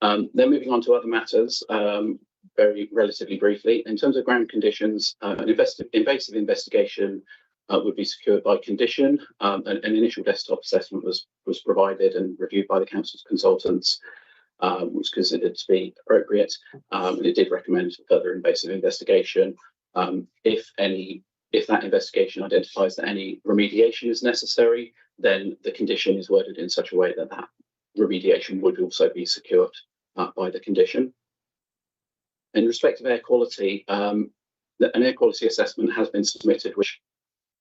Then moving on to other matters, very relatively briefly, in terms of ground conditions, an invasive investigation would be secured by condition. An initial desktop assessment was provided and reviewed by the council's consultants, which was considered to be appropriate. It did recommend further invasive investigation. If that investigation identifies that any remediation is necessary, then the condition is worded in such a way that that remediation would also be secured by the condition. In respect of air quality, an air quality assessment has been submitted, which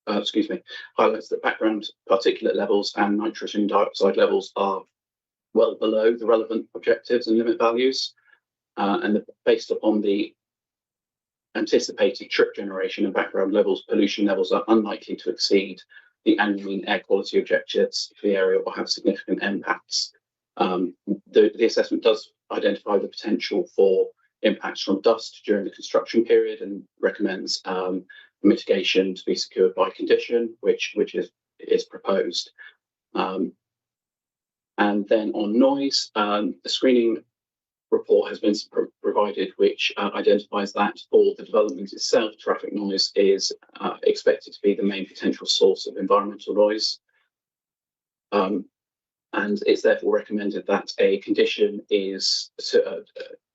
highlights that background particulate levels and nitrogen dioxide levels are well below the relevant objectives and limit values, and based upon the anticipated trip generation and background levels, pollution levels are unlikely to exceed the annual mean air quality objectives for the area or have significant impacts. The assessment does identify the potential for impacts from dust during the construction period and recommends mitigation to be secured by condition, which is proposed. And then on noise, the screening report has been provided, which identifies that for the development itself, traffic noise is expected to be the main potential source of environmental noise. And it's therefore recommended that a condition is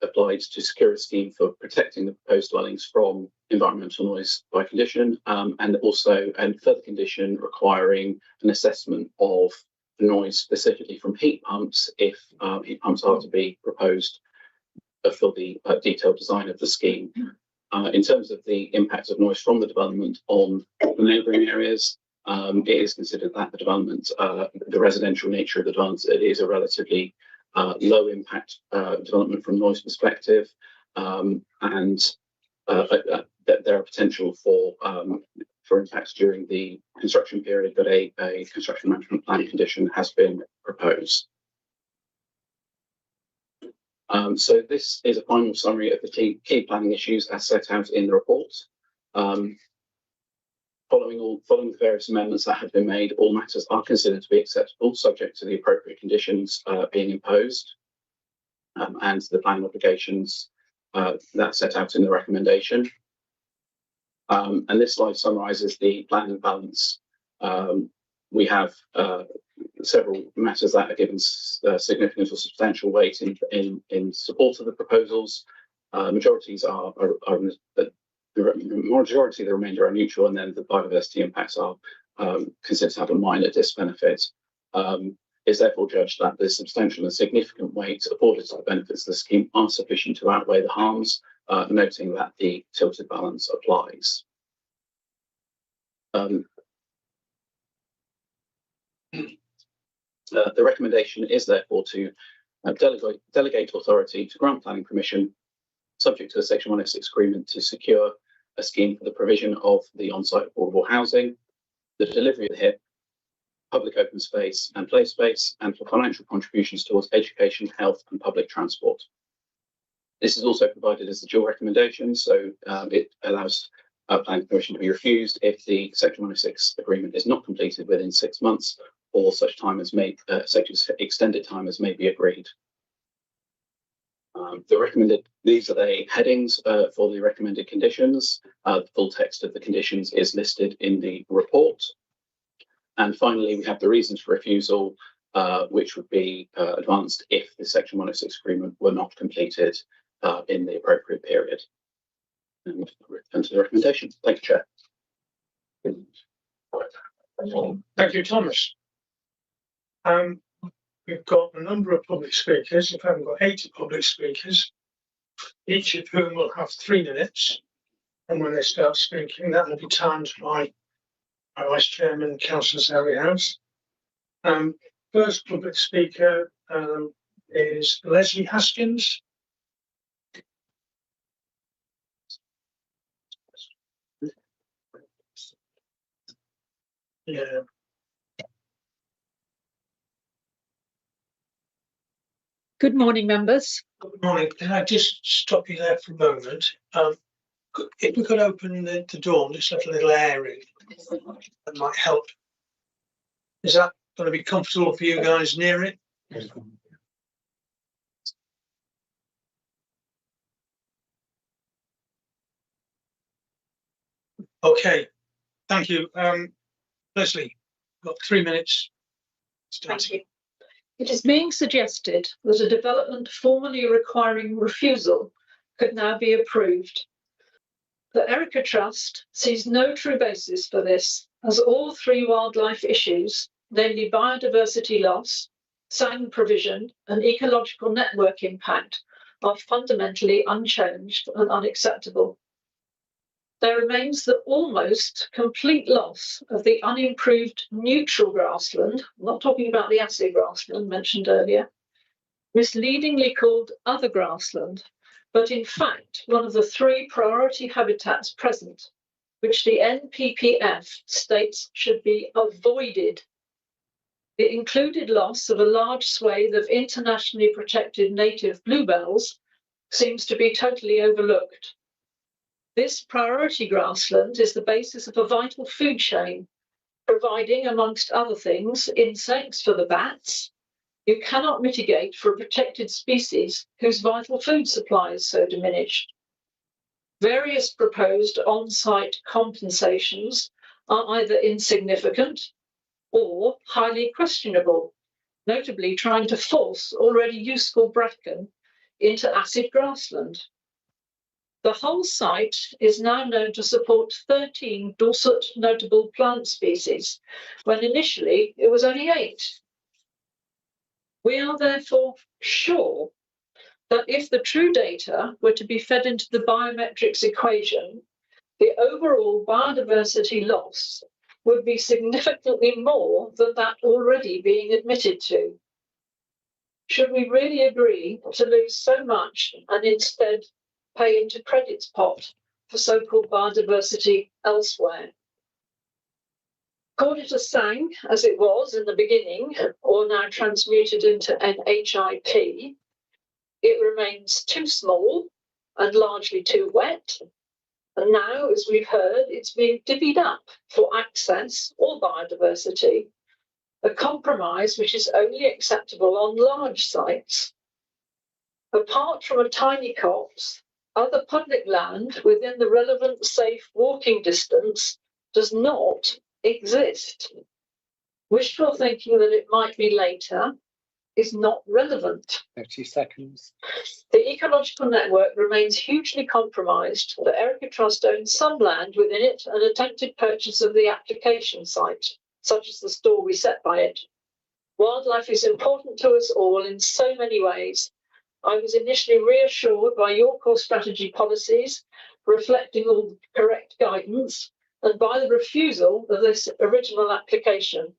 applied to secure a scheme for protecting the proposed dwellings from environmental noise by condition, and also a further condition requiring an assessment of noise specifically from heat pumps if heat pumps are to be proposed for the detailed design of the scheme. In terms of the impact of noise from the development on the neighbouring areas, it is considered that the development, the residential nature of the development, it is a relatively low impact development from noise perspective, and that there are potential for impacts during the construction period, but a construction management plan condition has been proposed. So this is a final summary of the key planning issues as set out in the report. Following the various amendments that have been made, all matters are considered to be acceptable, subject to the appropriate conditions being imposed, and the planning obligations that set out in the recommendation. And this slide summarises the planning balance We have several matters that are given significant or substantial weight in support of the proposals. Majorities the majority of the remainder are neutral, and then the biodiversity impacts are considered to have a minor disbenefit. Is therefore judged that the substantial and significant weight afforded to the benefits of the scheme are sufficient to outweigh the harms, noting that the tilted balance applies. The recommendation is therefore to delegate authority to grant planning permission, subject to a Section 106 agreement, to secure a scheme for the provision of the on-site affordable housing, the delivery of the HIP, public open space and play space, and for financial contributions towards education, health and public transport. This is also provided as a dual recommendation, so it allows planning permission to be refused if the Section 106 agreement is not completed within 6 months, or such time as such extended time as may be agreed. These are the headings for the recommended conditions. The full text of the conditions is listed in the report. And finally, we have the reasons for refusal, which would be advanced if the Section 106 agreement were not completed in the appropriate period. And return to the recommendation. Thank you, Chair. Thank you, Thomas. We've got a number of public speakers. In fact, we've got 80 public speakers, each of whom will have 3 minutes. And when they start speaking, that will be timed by our Vice Chairman, Councillor Sally House. First public speaker is Leslie Haskins. Yeah. Good morning, members. Good morning. Can I just stop you there for a moment? If we could open the door and just let a little air in, that might help. Is that going to be comfortable for you guys near it? Okay, thank you. Leslie, got 3 minutes. Thank you. It is being suggested that a development formally requiring refusal could now be approved. The Erica Trust sees no true basis for this, as all 3 wildlife issues, namely biodiversity loss, sound provision, and ecological network impact, are fundamentally unchanged and unacceptable. There remains the almost complete loss of the unimproved neutral grassland, I'm not talking about the acid grassland mentioned earlier, misleadingly called other grassland, but in fact one of the 3 priority habitats present, which the NPPF states should be avoided. The included loss of a large swathe of internationally protected native bluebells seems to be totally overlooked. This priority grassland is the basis of a vital food chain, providing, amongst other things, insects for the bats. You cannot mitigate for a protected species whose vital food supply is so diminished. Various proposed on-site compensations are either insignificant or highly questionable, notably trying to force already useful bracken into acid grassland. The whole site is now known to support 13 Dorset notable plant species, when initially it was only 8. We are therefore sure that if the true data were to be fed into the biometrics equation, the overall biodiversity loss would be significantly more than that already being admitted to. Should we really agree to lose so much and instead pay into credits pot for so-called biodiversity elsewhere? Call it a SANG, as it was in the beginning, or now transmuted into an HIP, it remains too small and largely too wet. And now, as we've heard, it's being divvied up for access or biodiversity, a compromise which is only acceptable on large sites. Apart from a tiny copse, other public land within the relevant safe walking distance does not exist. Wishful thinking that it might be later is not relevant. 30 seconds. The ecological network remains hugely compromised. The Erica Trust owns some land within it and attempted purchase of the application site, such as the store we set by it. Wildlife is important to us all in so many ways. I was initially reassured by your core strategy policies, reflecting all the correct guidance, and by the refusal of this original application.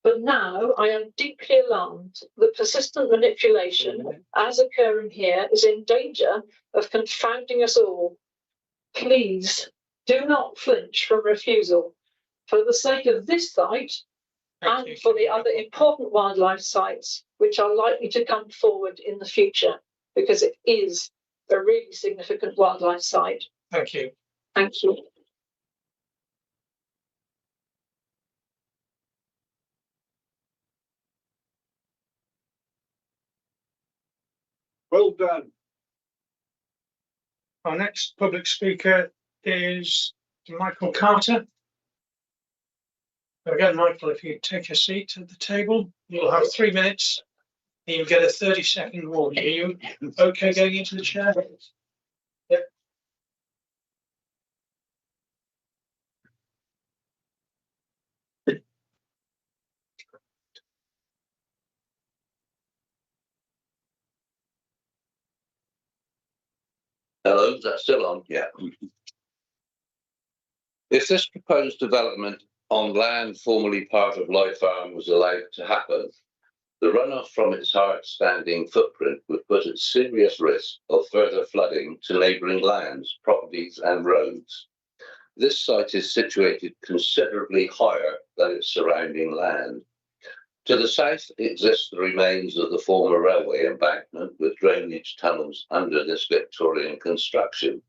But now I am deeply alarmed that persistent manipulation, as occurring here, is in danger of confounding us all. Please do not flinch from refusal for the sake of this site and for the other important wildlife sites which are likely to come forward in the future, because it is a really significant wildlife site. Thank you. Thank you. Well done. Our next public speaker is Michael Carter. Again, Michael, if you take a seat at the table, you'll have 3 minutes. You'll get a 30-second warning. Are you okay going into the chair? Yep. Hello, is that still on? Yeah. If this proposed development on land formerly part of Life Farm was allowed to happen, the runoff from its hard-standing footprint would put at serious risk of further flooding to neighbouring lands, properties and roads. This site is situated considerably higher than its surrounding land. To the south exist the remains of the former railway embankment with drainage tunnels under this Victorian construction.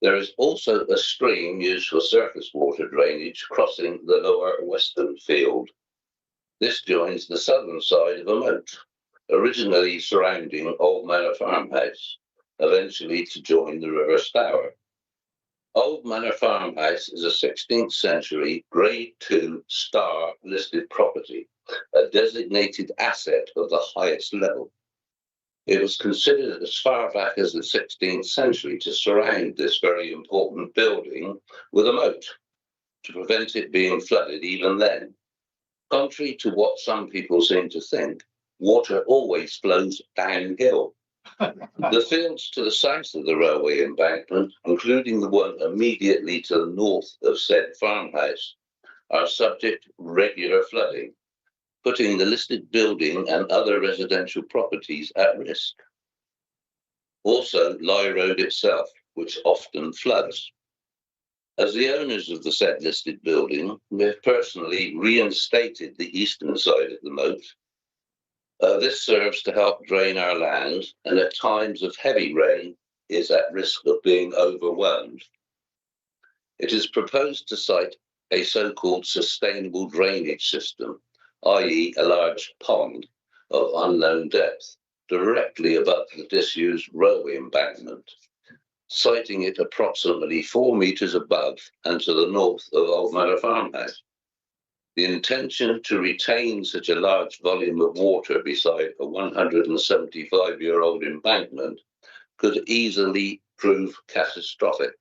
There is also a stream used for surface water drainage crossing the lower western field. This joins the southern side of a moat, originally surrounding Old Manor Farmhouse, eventually to join the River Stour. Old Manor Farmhouse is a 16th century Grade II star listed property, a designated asset of the highest level. It was considered as far back as the 16th century to surround this very important building with a moat to prevent it being flooded even then. Contrary to what some people seem to think, water always flows downhill. The fields to the south of the railway embankment, including the one immediately to the north of said farmhouse, are subject to regular flooding, putting the listed building and other residential properties at risk. Also, Lye Road itself, which often floods. As the owners of the said listed building, we have personally reinstated the eastern side of the moat. This serves to help drain our land, and at times of heavy rain is at risk of being overwhelmed. It is proposed to site a so-called sustainable drainage system, i.e. a large pond of unknown depth, directly above the disused railway embankment, siting it approximately 4 metres above and to the north of Old Manor Farmhouse. The intention to retain such a large volume of water beside a 175-year-old embankment could easily prove catastrophic.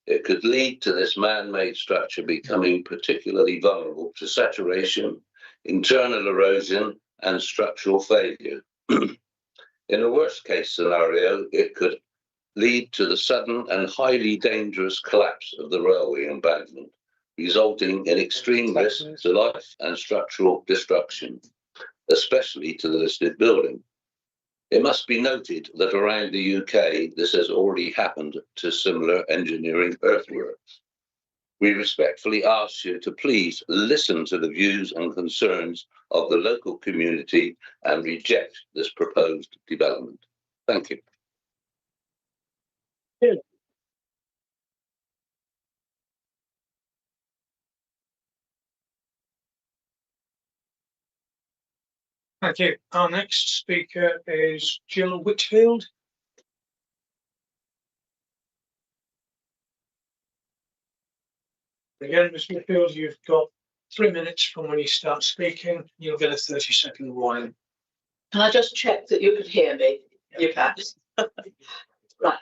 It could lead to this man-made structure becoming particularly vulnerable to saturation, internal erosion, and structural failure. In a worst-case scenario, it could lead to the sudden and highly dangerous collapse of the railway embankment, resulting in extreme risk to life and structural destruction, especially to the listed building. It must be noted that around the UK, this has already happened to similar engineering earthworks. We respectfully ask you to please listen to the views and concerns of the local community and reject this proposed development. Thank you. Thank you. Our next speaker is Jill Whitfield. Again, Ms. Whitfield, you've got 3 minutes from when you start speaking. You'll get a 30-second warning. Can I just check that you can hear me? You can. Right.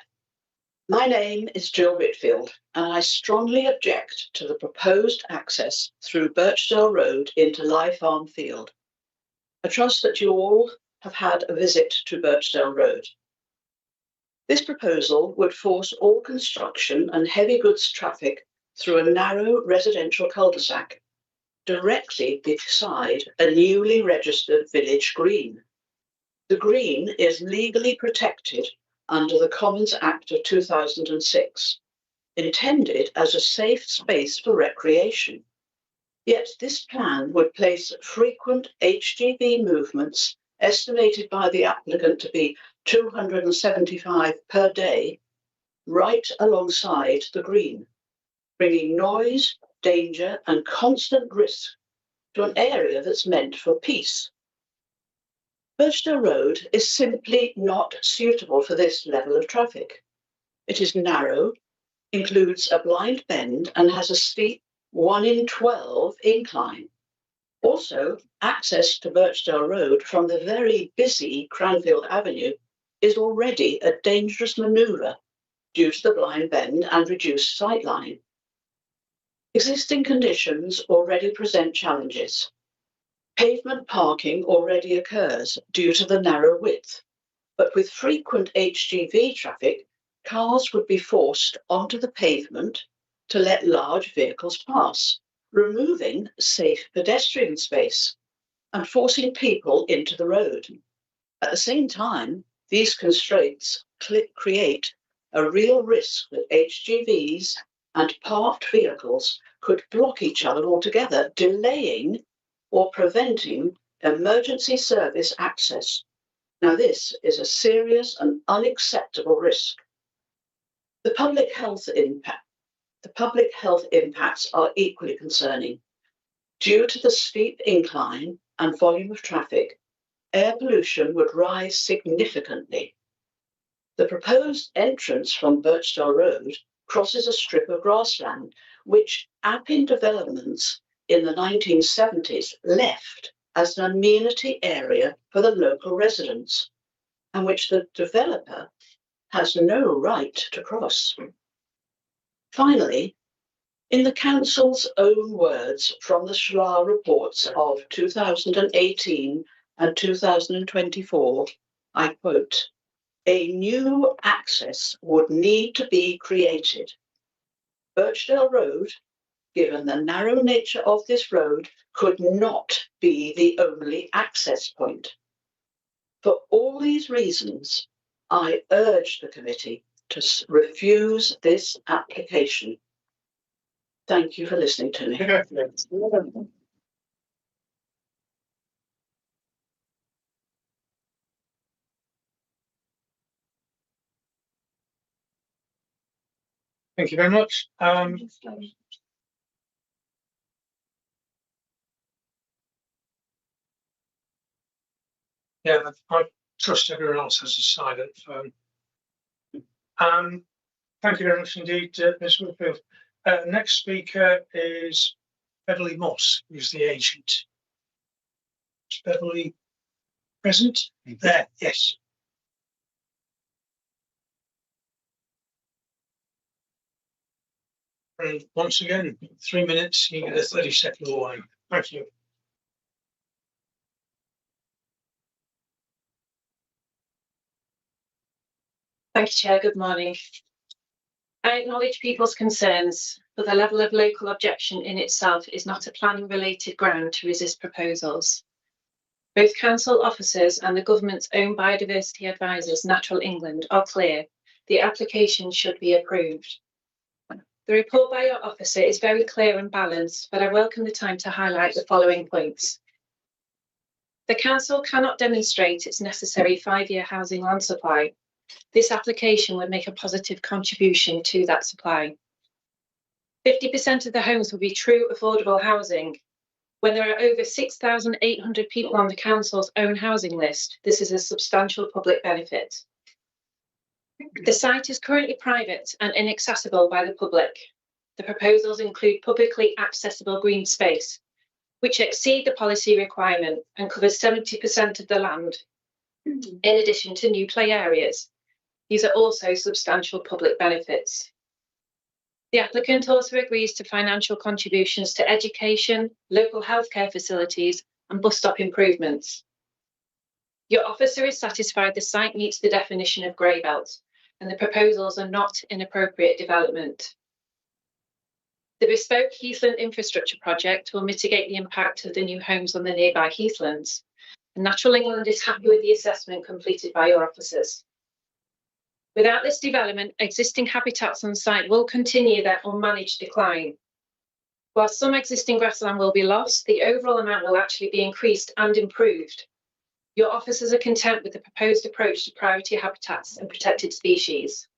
My name is Jill Whitfield, and I strongly object to the proposed access through Birchdale Road into Lye Farm Field. I trust that you all have had a visit to Birchdale Road. This proposal would force all construction and heavy goods traffic through a narrow residential cul-de-sac directly beside a newly registered village green. The green is legally protected under the Commons Act of 2006, intended as a safe space for recreation. Yet this plan would place frequent HGV movements, estimated by the applicant to be 275 per day, right alongside the green, bringing noise, danger and constant risk to an area that's meant for peace. Birchdale Road is simply not suitable for this level of traffic. It is narrow, includes a blind bend and has a steep 1 in 12 incline. Also, access to Birchdale Road from the very busy Cranfield Avenue is already a dangerous manoeuvre due to the blind bend and reduced sightline. Existing conditions already present challenges. Pavement parking already occurs due to the narrow width, but with frequent HGV traffic, cars would be forced onto the pavement to let large vehicles pass, removing safe pedestrian space and forcing people into the road. At the same time, these constraints create a real risk that HGVs and parked vehicles could block each other altogether, delaying or preventing emergency service access. Now, this is a serious and unacceptable risk. The public health impacts are equally concerning. Due to the steep incline and volume of traffic, air pollution would rise significantly. The proposed entrance from Birchdale Road crosses a strip of grassland, which Appin Developments in the 1970s left as an amenity area for the local residents, and which the developer has no right to cross. Finally, in the Council's own words from the SHLA reports of 2018 and 2024, I quote, "A new access would need to be created. Birchdale Road, given the narrow nature of this road, could not be the only access point. For all these reasons, I urge the committee to refuse this application." Thank you for listening to me. Thank you very much. Yeah, I trust everyone else has a silent phone. Thank you very much indeed, Ms. Whitfield. Next speaker is Beverly Moss, who's the agent. Is Beverly present? There, yes. And once again, 3 minutes, you get a 30-second warning. Thank you. Thank you, Chair. Good morning. I acknowledge people's concerns, but the level of local objection in itself is not a planning-related ground to resist proposals. Both council officers and the government's own biodiversity advisors, Natural England, are clear the application should be approved. The report by your officer is very clear and balanced, but I welcome the time to highlight the following points. The council cannot demonstrate its necessary 5-year housing land supply. This application would make a positive contribution to that supply. 50% of the homes will be true affordable housing. When there are over 6,800 people on the council's own housing list, this is a substantial public benefit. The site is currently private and inaccessible by the public. the proposals include publicly accessible green space, which exceed the policy requirement and covers 70% of the land, in addition to new play areas. These are also substantial public benefits. The applicant also agrees to financial contributions to education, local healthcare facilities, and bus stop improvements. Your officer is satisfied the site meets the definition of grey belt, and the proposals are not inappropriate development. The bespoke heathland infrastructure project will mitigate the impact of the new homes on the nearby heathlands, and Natural England is happy with the assessment completed by your officers. Without this development, existing habitats on site will continue their unmanaged decline. While some existing grassland will be lost, the overall amount will actually be increased and improved. Your officers are content with the proposed approach to priority habitats and protected species.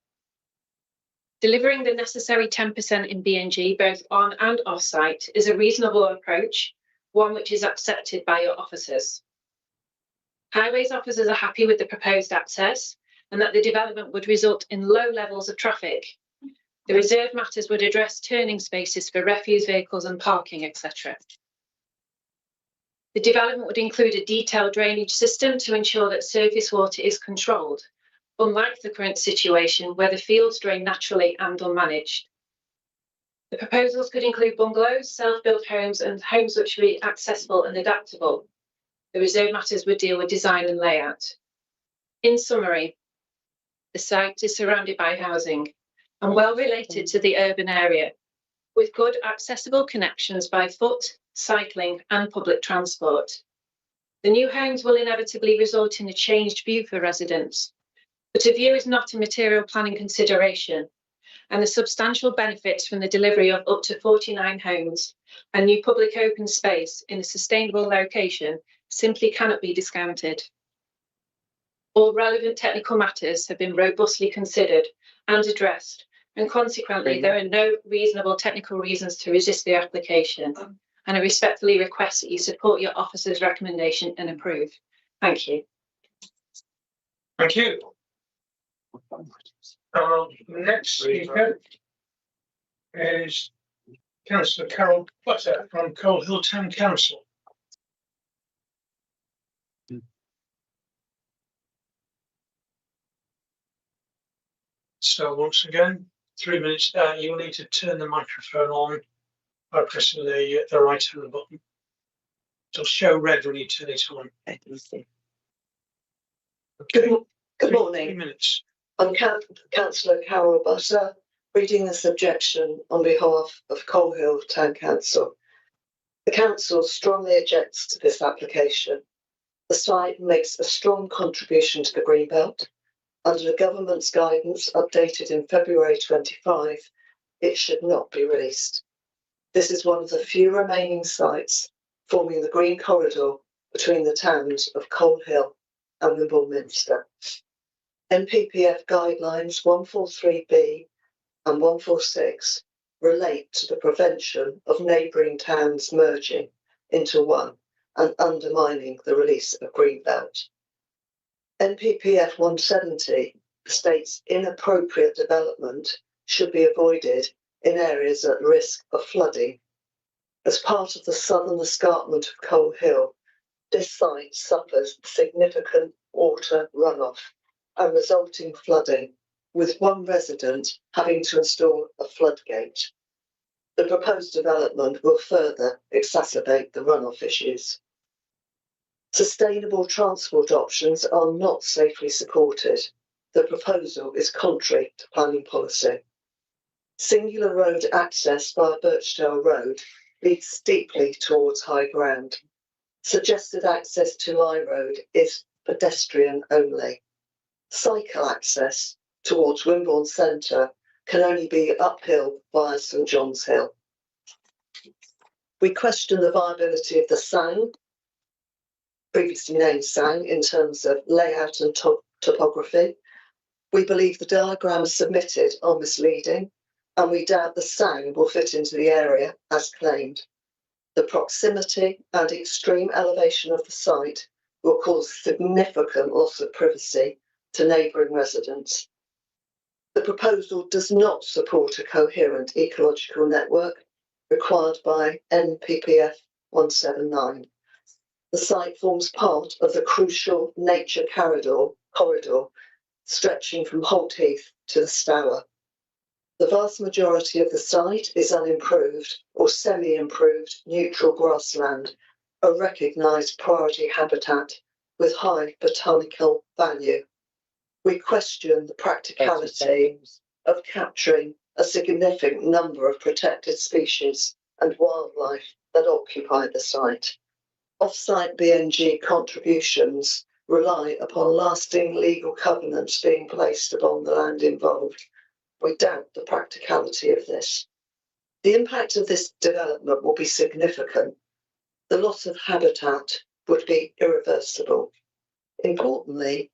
Delivering the necessary 10% in BNG, both on and off site, is a reasonable approach, one which is accepted by your officers. Highways officers are happy with the proposed access and that the development would result in low levels of traffic. The reserved matters would address turning spaces for refuse vehicles and parking, etc. The development would include a detailed drainage system to ensure that surface water is controlled, unlike the current situation where the fields drain naturally and unmanaged. The proposals could include bungalows, self-built homes, and homes which would be accessible and adaptable. The reserved matters would deal with design and layout. In summary, the site is surrounded by housing and well related to the urban area, with good accessible connections by foot, cycling, and public transport. The new homes will inevitably result in a changed view for residents, but a view is not a material planning consideration, and the substantial benefits from the delivery of up to 49 homes and new public open space in a sustainable location simply cannot be discounted. All relevant technical matters have been robustly considered and addressed, and consequently there are no reasonable technical reasons to resist the application, and I respectfully request that you support your officer's recommendation and approve. Thank you. Thank you. Our next speaker is Councillor Carol Butter from Coal Hill Town Council. So once again, 3 minutes. You'll need to turn the microphone on by pressing the right hand button. It'll show red when you turn it on. Good morning. 3 minutes. I'm Councillor Carol Butter, reading this objection on behalf of Coal Hill Town Council. The council strongly objects to this application. The site makes a strong contribution to the Greenbelt. Under the government's guidance updated in February 25, it should not be released. This is one of the few remaining sites forming the green corridor between the towns of Coal Hill and Wimborne Minster. NPPF guidelines 143B and 146 relate to the prevention of neighbouring towns merging into one and undermining the release of Greenbelt. NPPF 170 states inappropriate development should be avoided in areas at risk of flooding. As part of the southern escarpment of Coal Hill, this site suffers significant water runoff and resulting flooding, with one resident having to install a floodgate. The proposed development will further exacerbate the runoff issues. Sustainable transport options are not safely supported. The proposal is contrary to planning policy. Singular road access via Birchdale Road leads steeply towards high ground. Suggested access to Lye Road is pedestrian only. Cycle access towards Wimborne Centre can only be uphill via St John's Hill. We question the viability of the Sang, previously named Sang, in terms of layout and topography. We believe the diagrams submitted are misleading, and we doubt the Sang will fit into the area as claimed. The proximity and extreme elevation of the site will cause significant loss of privacy to neighbouring residents. The proposal does not support a coherent ecological network required by NPPF 179. The site forms part of the crucial nature corridor stretching from Holt Heath to the Stour. The vast majority of the site is unimproved or semi-improved neutral grassland, a recognised priority habitat with high botanical value. We question the practicality of capturing a significant number of protected species and wildlife that occupy the site. Off-site BNG contributions rely upon lasting legal covenants being placed upon the land involved. We doubt the practicality of this. The impact of this development will be significant. The loss of habitat would be irreversible. Importantly,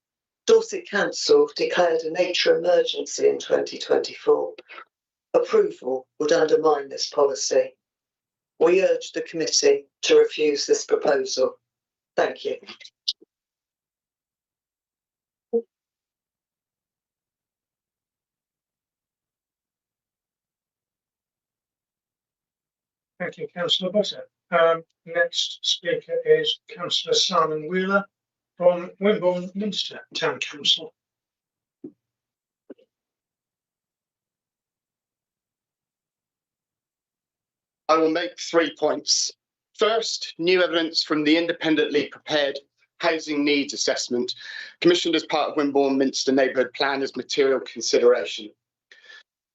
Dorset Council declared a nature emergency in 2024. Approval would undermine this policy. We urge the committee to refuse this proposal. Thank you. Thank you, Councillor Butter. Next speaker is Councillor Simon Wheeler from Wimborne Minster Town Council. I will make 3 points. First, new evidence from the independently prepared housing needs assessment commissioned as part of Wimborne Minster Neighbourhood Plan as material consideration.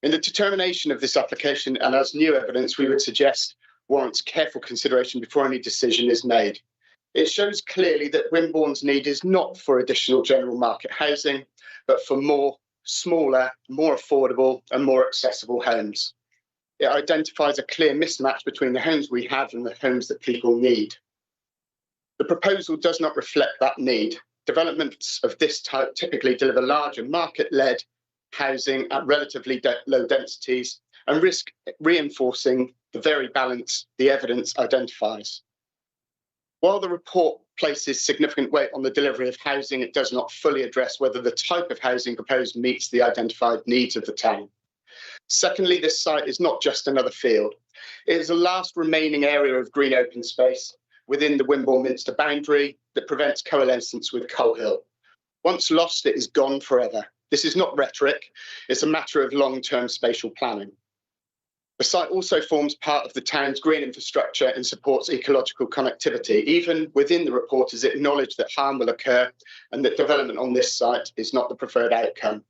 In the determination of this application and as new evidence, we would suggest warrants careful consideration before any decision is made. It shows clearly that Wimborne's need is not for additional general market housing, but for more smaller, more affordable and more accessible homes. It identifies a clear mismatch between the homes we have and the homes that people need. The proposal does not reflect that need. Developments of this type typically deliver larger market-led housing at relatively low densities and risk reinforcing the very balance the evidence identifies. While the report places significant weight on the delivery of housing, it does not fully address whether the type of housing proposed meets the identified needs of the town. Secondly, this site is not just another field. It is the last remaining area of green open space within the Wimborne Minster boundary that prevents coalescence with Coal Hill. Once lost, it is gone forever. This is not rhetoric, it's a matter of long-term spatial planning. The site also forms part of the town's green infrastructure and supports ecological connectivity. Even within the report is acknowledged that harm will occur and that development on this site is not the preferred outcome.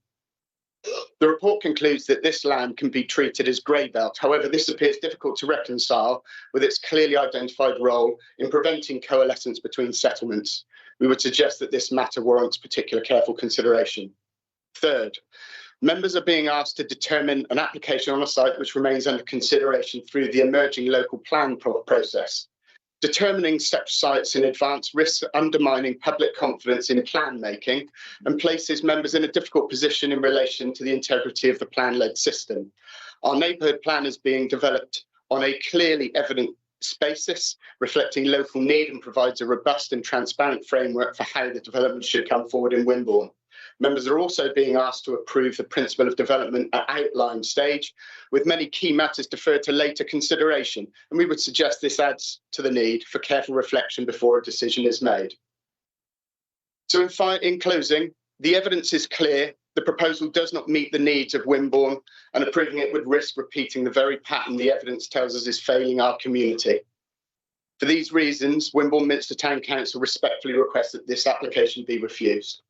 The report concludes that this land can be treated as grey belt. However, this appears difficult to reconcile with its clearly identified role in preventing coalescence between settlements. We would suggest that this matter warrants particular careful consideration. Third, members are being asked to determine an application on a site which remains under consideration through the emerging local plan process. Determining such sites in advance risks undermining public confidence in plan making and places members in a difficult position in relation to the integrity of the plan-led system. Our neighbourhood plan is being developed on a clearly evident basis, reflecting local need, and provides a robust and transparent framework for how the development should come forward in Wimborne. Members are also being asked to approve the principle of development at outline stage, with many key matters deferred to later consideration, and we would suggest this adds to the need for careful reflection before a decision is made. So in closing, the evidence is clear. The proposal does not meet the needs of Wimborne, and approving it would risk repeating the very pattern the evidence tells us is failing our community. For these reasons, Wimborne Minster Town Council respectfully requests that this application be refused.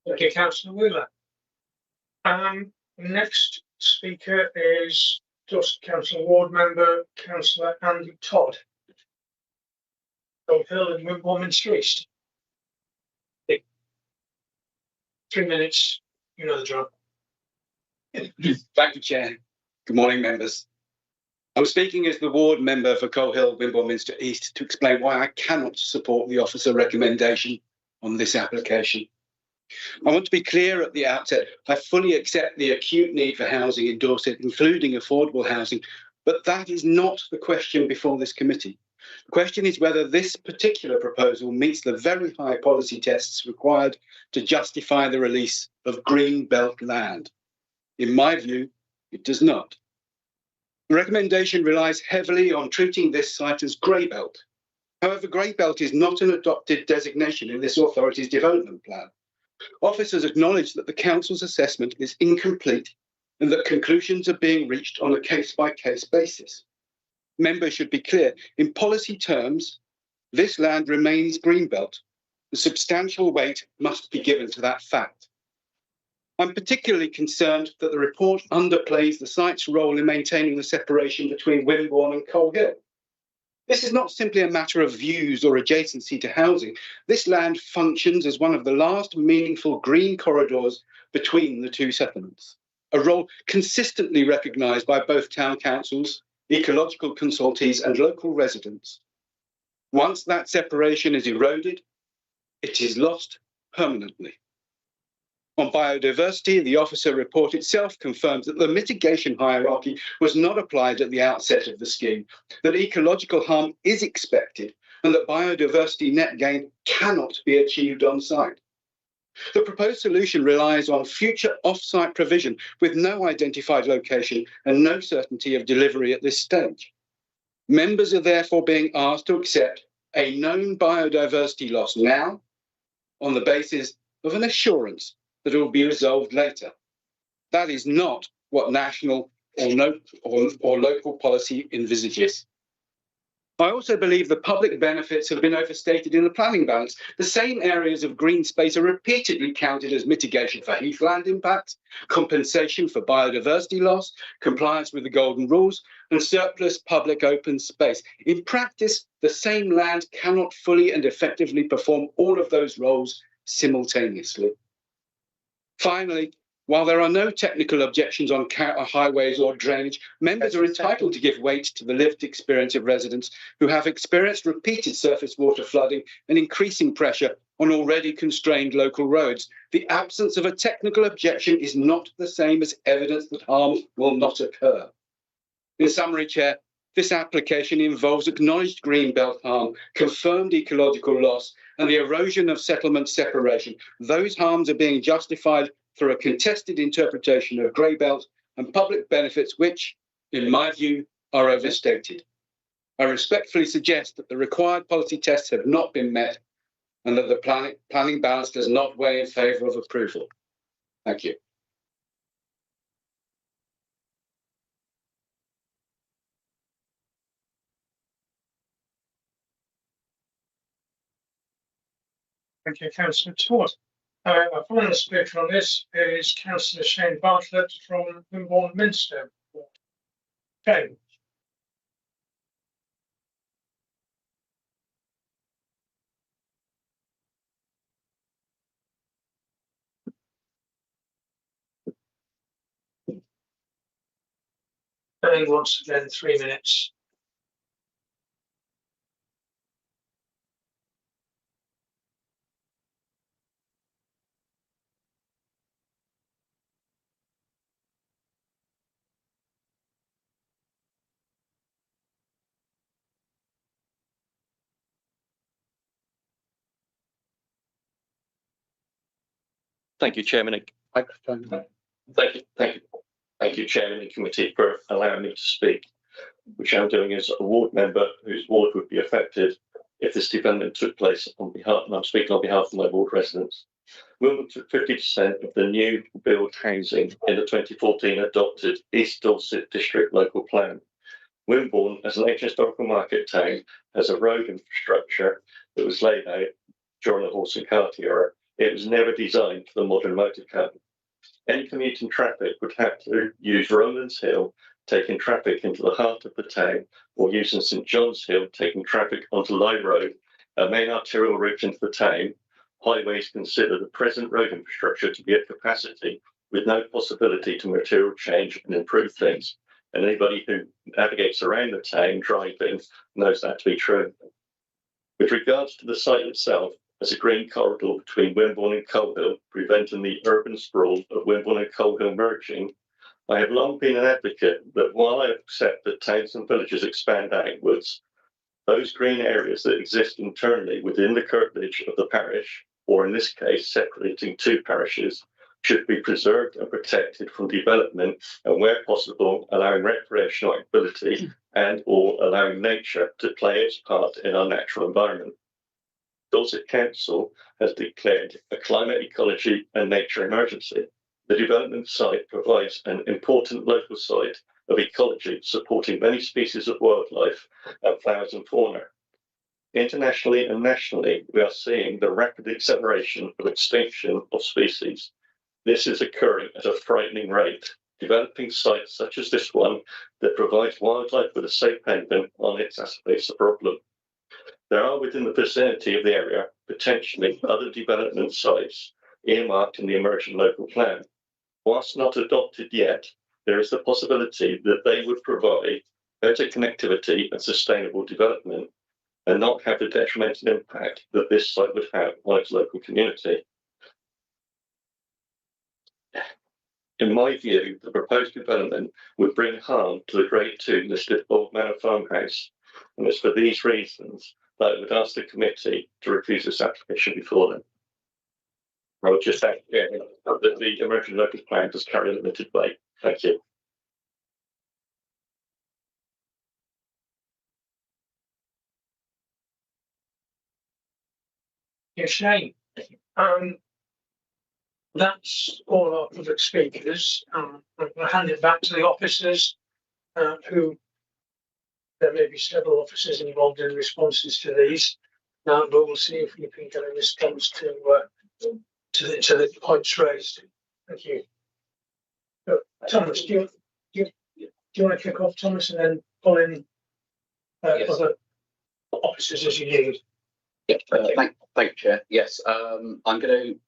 Thank you, Councillor Wheeler. Next speaker is Dorset Council Ward Member, Councillor Andy Todd. Coal Hill and Wimborne Minster East. 3 minutes, you know the drill. Thank you, Chair. Good morning, members. I'm speaking as the ward member for Coal Hill, Wimborne Minster East to explain why I cannot support the officer recommendation on this application. I want to be clear at the outset, I fully accept the acute need for housing in Dorset, including affordable housing, But that is not the question before this committee. The question is whether this particular proposal meets the very high policy tests required to justify the release of green belt land. In my view, it does not. The recommendation relies heavily on treating this site as grey belt. However, grey belt is not an adopted designation in this authority's development plan. Officers acknowledge that the council's assessment is incomplete and that conclusions are being reached on a case-by-case basis. Members should be clear, in policy terms, this land remains greenbelt. The substantial weight must be given to that fact. I'm particularly concerned that the report underplays the site's role in maintaining the separation between Wimborne and Coal Hill. This is not simply a matter of views or adjacency to housing. This land functions as one of the last meaningful green corridors between the two settlements, a role consistently recognised by both town councils, ecological consultees and local residents. Once that separation is eroded, it is lost permanently. On biodiversity, the officer report itself confirms that the mitigation hierarchy was not applied at the outset of the scheme, that ecological harm is expected, and that biodiversity net gain cannot be achieved on site. The proposed solution relies on future off-site provision with no identified location and no certainty of delivery at this stage. Members are therefore being asked to accept a known biodiversity loss now on the basis of an assurance that it will be resolved later. That is not what national or local policy envisages. I also believe the public benefits have been overstated in the planning balance. The same areas of green space are repeatedly counted as mitigation for heathland impacts, compensation for biodiversity loss, compliance with the golden rules, and surplus public open space. In practice, the same land cannot fully and effectively perform all of those roles simultaneously. Finally, while there are no technical objections on highways or drainage, members are entitled to give weight to the lived experience of residents who have experienced repeated surface water flooding and increasing pressure on already constrained local roads. The absence of a technical objection is not the same as evidence that harm will not occur. In summary, Chair, this application involves acknowledged greenbelt harm, confirmed ecological loss, and the erosion of settlement separation. Those harms are being justified through a contested interpretation of grey belt and public benefits which, in my view, are overstated. I respectfully suggest that the required policy tests have not been met and that the planning balance does not weigh in favour of approval. Thank you. Thank you, Councillor Todd. Our final speaker on this is Councillor Shane Bartlett from Wimborne Minster. Okay. And once again, 3 minutes. Thank you, Chairman. Thank you, Chairman and Committee, for allowing me to speak, which I'm doing as a ward member whose ward would be affected if this development took place on behalf, and I'm speaking on behalf of my ward residents. Wimborne took 50% of the new build housing in the 2014 adopted East Dorset District Local Plan. Wimborne, as an ancient historical market town, has a road infrastructure that was laid out during the horse and cart era. It was never designed for the modern motor car. Any commuting traffic would have to use Rowlands Hill, taking traffic into the heart of the town, or using St John's Hill, taking traffic onto Lye Road, a main arterial route into the town. Highways consider the present road infrastructure to be at capacity, with no possibility to material change and improve things. And anybody who navigates around the town driving knows that to be true. With regards to the site itself, as a green corridor between Wimborne and Coal Hill, preventing the urban sprawl of Wimborne and Coal Hill merging, I have long been an advocate that while I accept that towns and villages expand outwards, those green areas that exist internally within the curtilage of the parish, or in this case separating two parishes, should be preserved and protected from development, and where possible allowing recreational activity and or allowing nature to play its part in our natural environment. Dorset Council has declared a climate ecology and nature emergency. The development site provides an important local site of ecology supporting many species of wildlife and flowers and fauna. Internationally and nationally, we are seeing the rapid acceleration of extinction of species. This is occurring at a frightening rate. Developing sites such as this one that provides wildlife with a safe haven on it exacerbates the problem. There are within the vicinity of the area potentially other development sites earmarked in the emerging local plan. Whilst not adopted yet, there is the possibility that they would provide better connectivity and sustainable development and not have the detrimental impact that this site would have on its local community. In my view, the proposed development would bring harm to the Grade 2 listed Old Manor farmhouse, and it's for these reasons that I would ask the committee to refuse this application before them. I would just add that the emerging local plan does carry a limited weight. Thank you. Yeah, Shane. That's all our public speakers. I'm going to hand it back to the officers who there may be several officers involved in responses to these. But we'll see if we can get a response to the points raised. Thank you. Thomas, do you want to kick off, Thomas, and then pull in other officers as you need? Yeah, thank you, Chair. Yes, I'm going to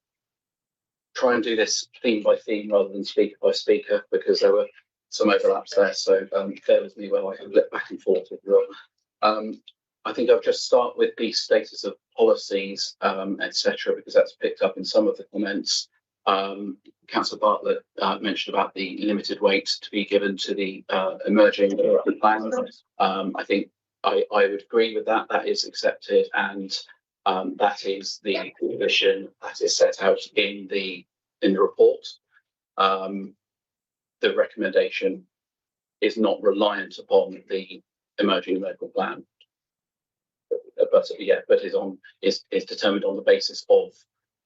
try and do this theme by theme rather than speaker by speaker because there were some overlaps there. So bear with me while I can flip back and forth if you will. I think I'll just start with the status of policies, etc., because that's picked up in some of the comments. Councillor Bartlett mentioned about the limited weight to be given to the emerging plan. I think I would agree with that. That is accepted, and that is the position that is set out in the report. The recommendation is not reliant upon the emerging local plan, but is determined on the basis of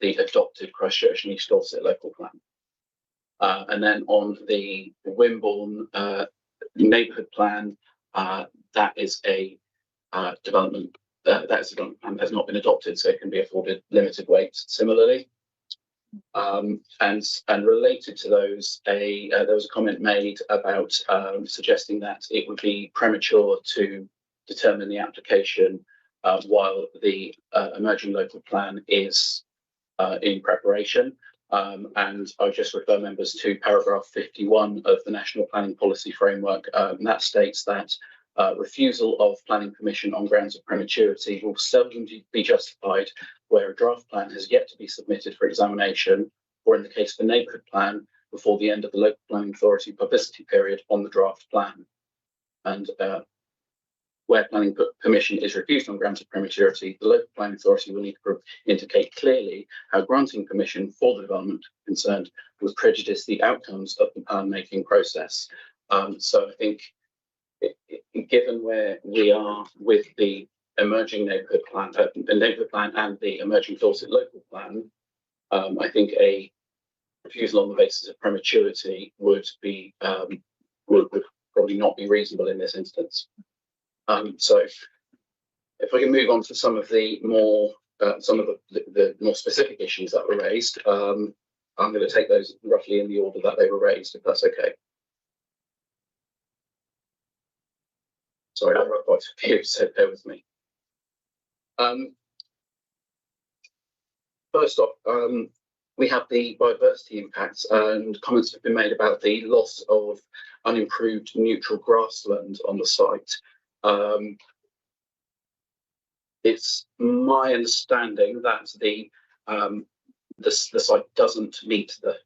the adopted Christchurch and East Dorset local plan. And then on the Wimborne neighbourhood plan, that is a development that has not been adopted, so it can be afforded limited weight similarly. And related to those, there was a comment made about suggesting that it would be premature to determine the application while the emerging local plan is in preparation. And I just refer members to paragraph 51 of the National Planning Policy Framework. And that states that refusal of planning permission on grounds of prematurity will seldom be justified where a draft plan has yet to be submitted for examination, or in the case of a neighbourhood plan, before the end of the local planning authority publicity period on the draft plan. And where planning permission is refused on grounds of prematurity, the local planning authority will need to indicate clearly how granting permission for the development concerned would prejudice the outcomes of the plan making process. So I think given where we are with the emerging neighbourhood plan, the neighbourhood plan and the emerging Dorset local plan, I think a refusal on the basis of prematurity would probably not be reasonable in this instance. So if I can move on to some of the more specific issues that were raised, I'm going to take those roughly in the order that they were raised, if that's okay. Sorry, I've got quite a few, so bear with me. First off, we have the biodiversity impacts, and comments have been made about the loss of unimproved neutral grassland on the site. It's my understanding that the site doesn't meet the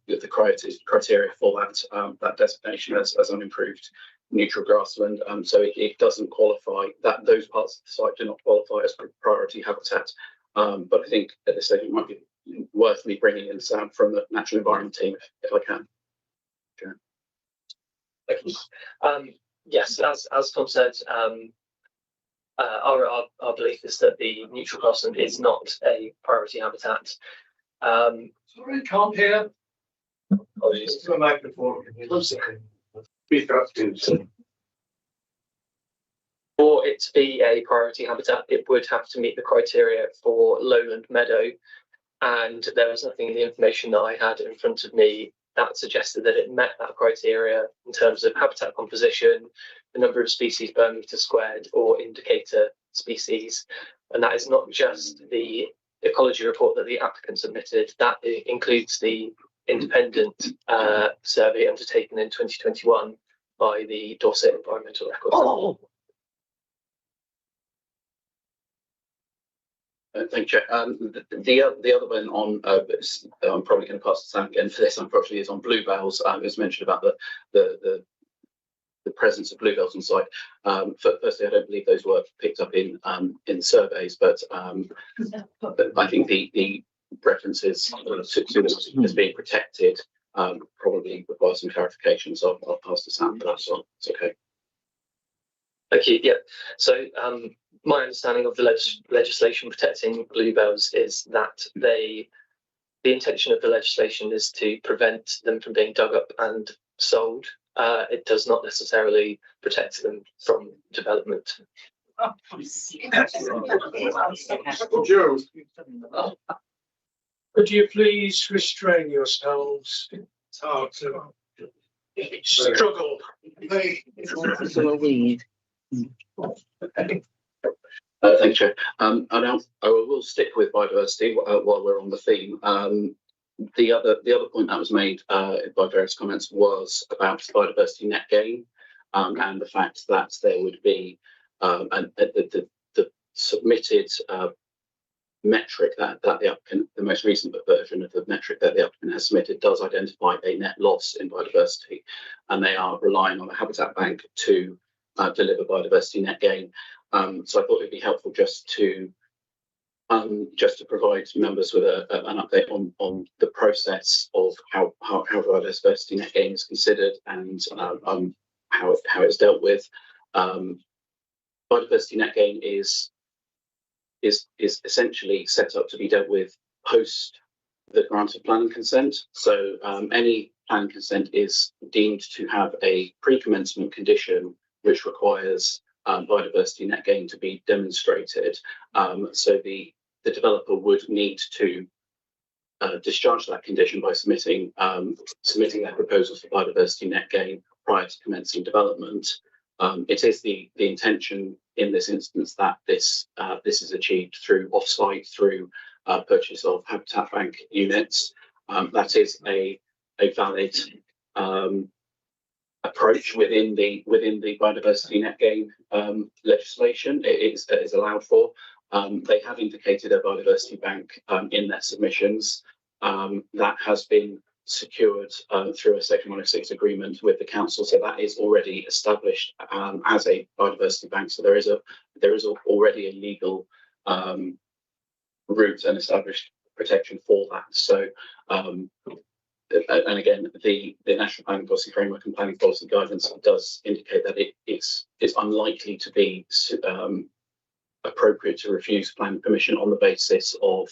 the criteria for that designation as unimproved neutral grassland. So it doesn't qualify, that those parts of the site do not qualify as priority habitat. But I think at this stage it might be worth me bringing in Sam from the Natural Environment team if I can. Sure. Thank you. Yes, as Tom said, our belief is that the neutral grassland is not a priority habitat. Sorry, can't hear. Apologies to the microphone. Speak up, please. For it to be a priority habitat, it would have to meet the criteria for lowland meadow, and there was nothing in the information that I had in front of me that suggested that it met that criteria in terms of habitat composition, the number of species per metre squared, or indicator species. And that is not just the ecology report that the applicant submitted, that includes the independent survey undertaken in 2021 by the Dorset Environmental Records. Thank you. The other one on, I'm probably going to pass to Sam again for this, unfortunately, is on bluebells. It was mentioned about the presence of bluebells on site. Firstly, I don't believe those were picked up in surveys, but I think the references to as being protected probably require some clarification. So I'll pass to Sam for that. So it's okay. Thank you. Yeah. So my understanding of the legislation protecting bluebells is that the intention of the legislation is to prevent them from being dug up and sold. It does not necessarily protect them from development. Joe. Could you please restrain yourselves? It's hard to struggle. Thank you. And I will stick with biodiversity while we're on the theme. The other point that was made by various comments was about biodiversity net gain, and the fact that there would be the submitted metric that the applicant, the most recent version of the metric that the applicant has submitted, does identify a net loss in biodiversity, and they are relying on the habitat bank to deliver biodiversity net gain. So I thought it'd be helpful just to provide members with an update on the process of how biodiversity net gain is considered and how it's dealt with. Biodiversity net gain is essentially set up to be dealt with post the grant of planning consent. So any planning consent is deemed to have a pre-commencement condition which requires biodiversity net gain to be demonstrated. So the developer would need to discharge that condition by submitting their proposals for biodiversity net gain prior to commencing development. It is the intention in this instance that this is achieved through off-site, through purchase of habitat bank units. That is a valid approach within the biodiversity net gain legislation. It is allowed for. They have indicated a biodiversity bank in their submissions. That has been secured through a Section 106 agreement with the council, so that is already established as a biodiversity bank. So there is already a legal route and established protection for that. So and again, the National Planning Policy Framework and Planning Policy Guidance does indicate that it's unlikely to be appropriate to refuse planning permission on the basis of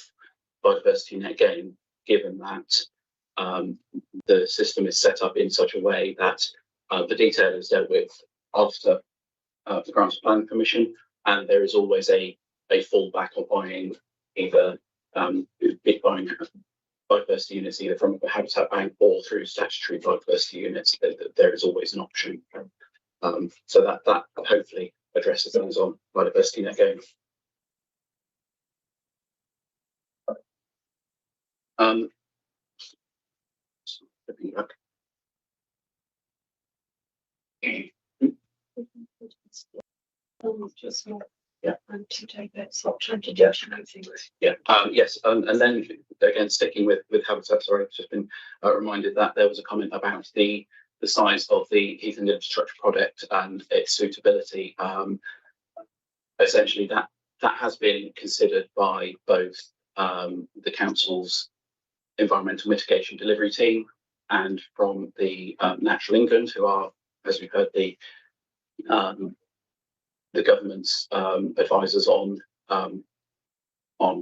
biodiversity net gain, given that the system is set up in such a way that the detail is dealt with after the grant of planning permission, and there is always a fallback of buying either buying biodiversity units either from a habitat bank or through statutory biodiversity units. There is always an option. So that hopefully addresses things on biodiversity net gain. Yeah. Yes, and then again, sticking with habitat, sorry, I've just been reminded that there was a comment about the size of the heath and infrastructure project and its suitability. Essentially, that has been considered by both the council's environmental mitigation delivery team and from the Natural England, who are, as we've heard, the government's advisors on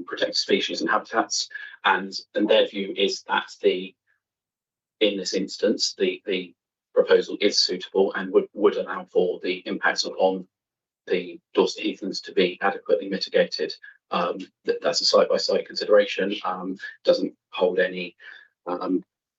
protected species and habitats, and their view is that in this instance the proposal is suitable and would allow for the impacts upon the Dorset heathlands to be adequately mitigated. That's a side-by-side consideration. Doesn't hold any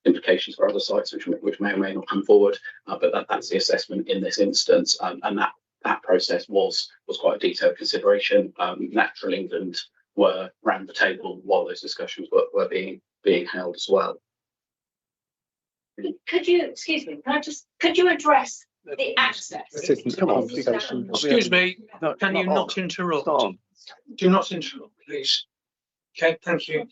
implications for other sites which may or may not come forward, but that's the assessment in this instance, and that process was quite a detailed consideration. Natural England were round the table while those discussions were being held as well. Could you, excuse me, could you address the access? Come on, Excuse me, can you not interrupt? Do not interrupt, please. Okay, thank you.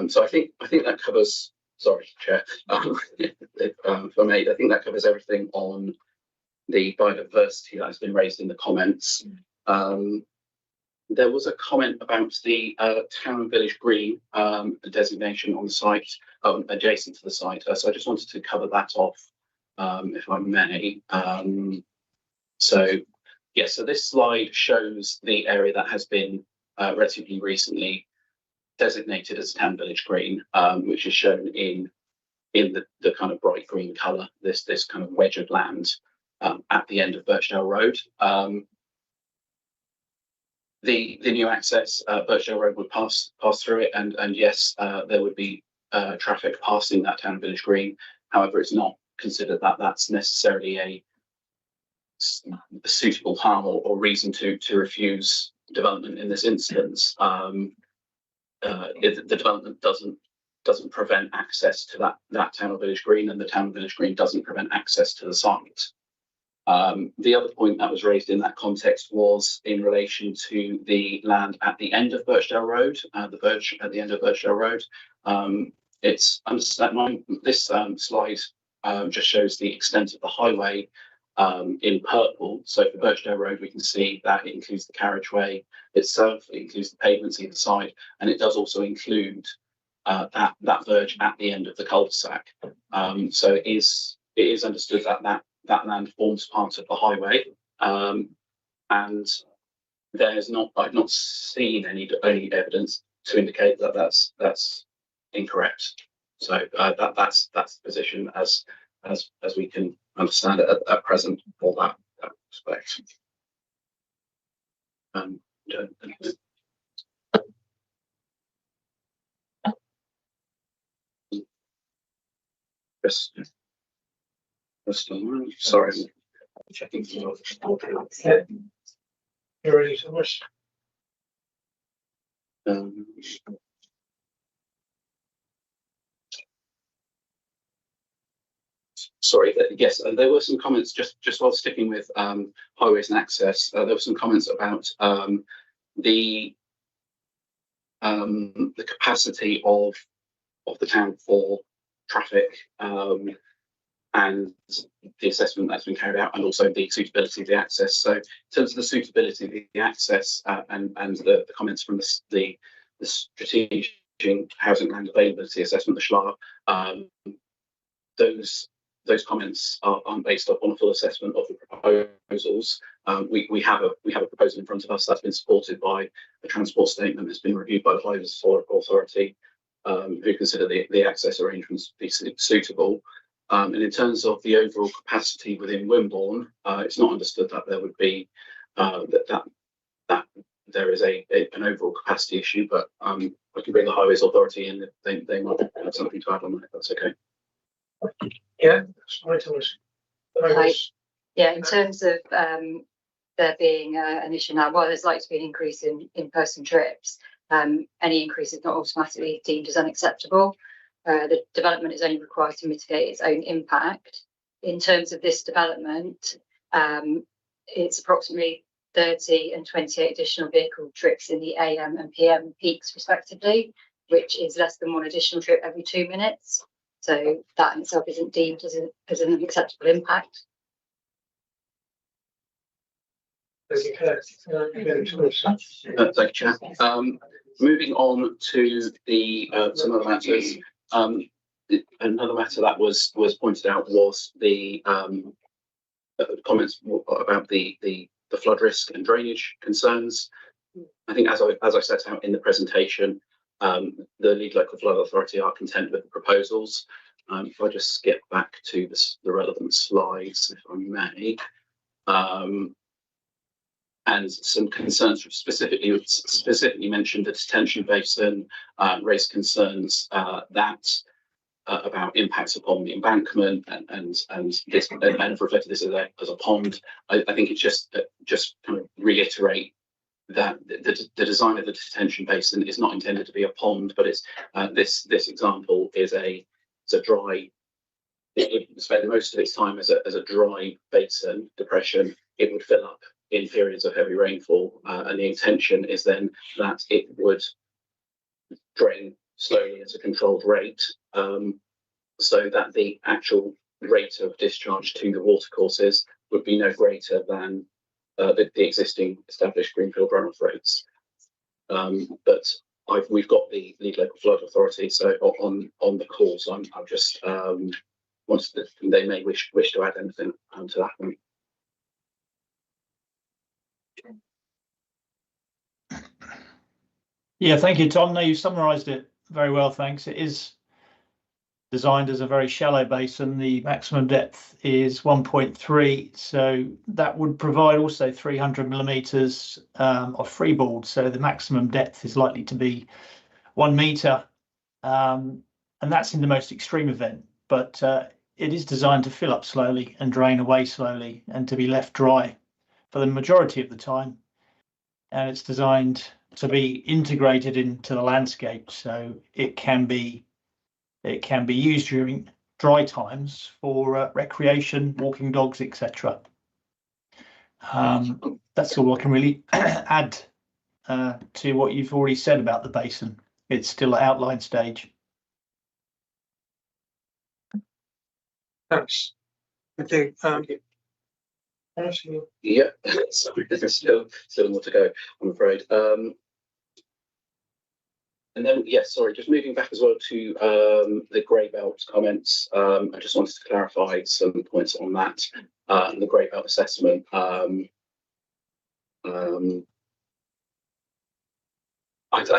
So I think that covers. Sorry, Chair. For me, I think that covers everything on the biodiversity that has been raised in the comments. There was a comment about the town and village green designation on the site, adjacent to the site. So I just wanted to cover that off, if I may. So this slide shows the area that has been relatively recently designated as town village green, which is shown in the kind of bright green colour. This kind of wedge of land at the end of Birchdale Road. The new access, Birchdale Road would pass through it, and yes, there would be traffic passing that town village green. However, it's not considered that that's necessarily a suitable harm or reason to refuse development in this instance. The development doesn't prevent access to that town or village green, and the town village green doesn't prevent access to the site. The other point that was raised in that context was in relation to the land at the end of Birchdale Road, the verge at the end of Birchdale Road. This slide just shows the extent of the highway in purple. So for Birchdale Road, we can see that it includes the carriageway itself, it includes the pavements either side, and it does also include that verge at the end of the cul-de-sac. So it is understood that land forms part of the highway, and I've not seen any evidence to indicate that that's incorrect. So that's the position as we can understand it at present for that respect. Sorry. Checking. Yeah. You're ready to wish. Sorry, yes, there were some comments just while sticking with highways and access. There were some comments about the capacity of the town for traffic and the assessment that's been carried out, and also the suitability of the access. So in terms of the suitability of the access and the comments from the strategic housing land availability assessment, the SHLA, those comments aren't based upon a full assessment of the proposals. We have a proposal in front of us that's been supported by a transport statement that's been reviewed by the Highways Authority, who consider the access arrangements to be suitable. And in terms of the overall capacity within Wimborne, it's not understood that there would be that there is an overall capacity issue, but I can bring the Highways Authority in if they might have something to add on that, if that's okay. Yeah, that's right. Yeah, in terms of there being an issue now, while there's likely to be an increase in in-person trips, any increase is not automatically deemed as unacceptable. The development is only required to mitigate its own impact. In terms of this development, it's approximately 30 and 28 additional vehicle trips in the AM and PM peaks respectively, which is less than one additional trip every 2 minutes. So that in itself isn't deemed as an acceptable impact. Thank you, Chair. Moving on to the some other matters. Another matter that was pointed out was the comments about the flood risk and drainage concerns. I think as I set out in the presentation, the Lead Local Flood Authority are content with the proposals. If I just skip back to the relevant slides, if I may. And some concerns specifically mentioned the detention basin, raised concerns that about impacts upon the embankment and reflected this as a pond. I think it's just kind of reiterate that the design of the detention basin is not intended to be a pond, but it's this example is a dry. It spent most of its time as a dry basin depression. It would fill up in periods of heavy rainfall, and the intention is then that it would drain slowly at a controlled rate, so that the actual rate of discharge to the watercourses would be no greater than the existing established greenfield runoff rates. But we've got the Lead Local Flood Authority so on the call, so I'm just they may wish to add anything to that one. Yeah, thank you, Tom. No, you summarised it very well, thanks. It is designed as a very shallow basin. The maximum depth is 1.3, so that would provide also 300 millimetres of freeboard. So the maximum depth is likely to be 1 metre, and that's in the most extreme event. But it is designed to fill up slowly and drain away slowly and to be left dry for the majority of the time. And it's designed to be integrated into the landscape, so it can be used during dry times for recreation, walking dogs, etc. That's all I can really add to what you've already said about the basin. It's still at outline stage. Thanks. Okay. Yeah, sorry, there's still more to go, I'm afraid. And then, yes, sorry, just moving back as well to the grey belt comments. I just wanted to clarify some points on that, the grey belt assessment. I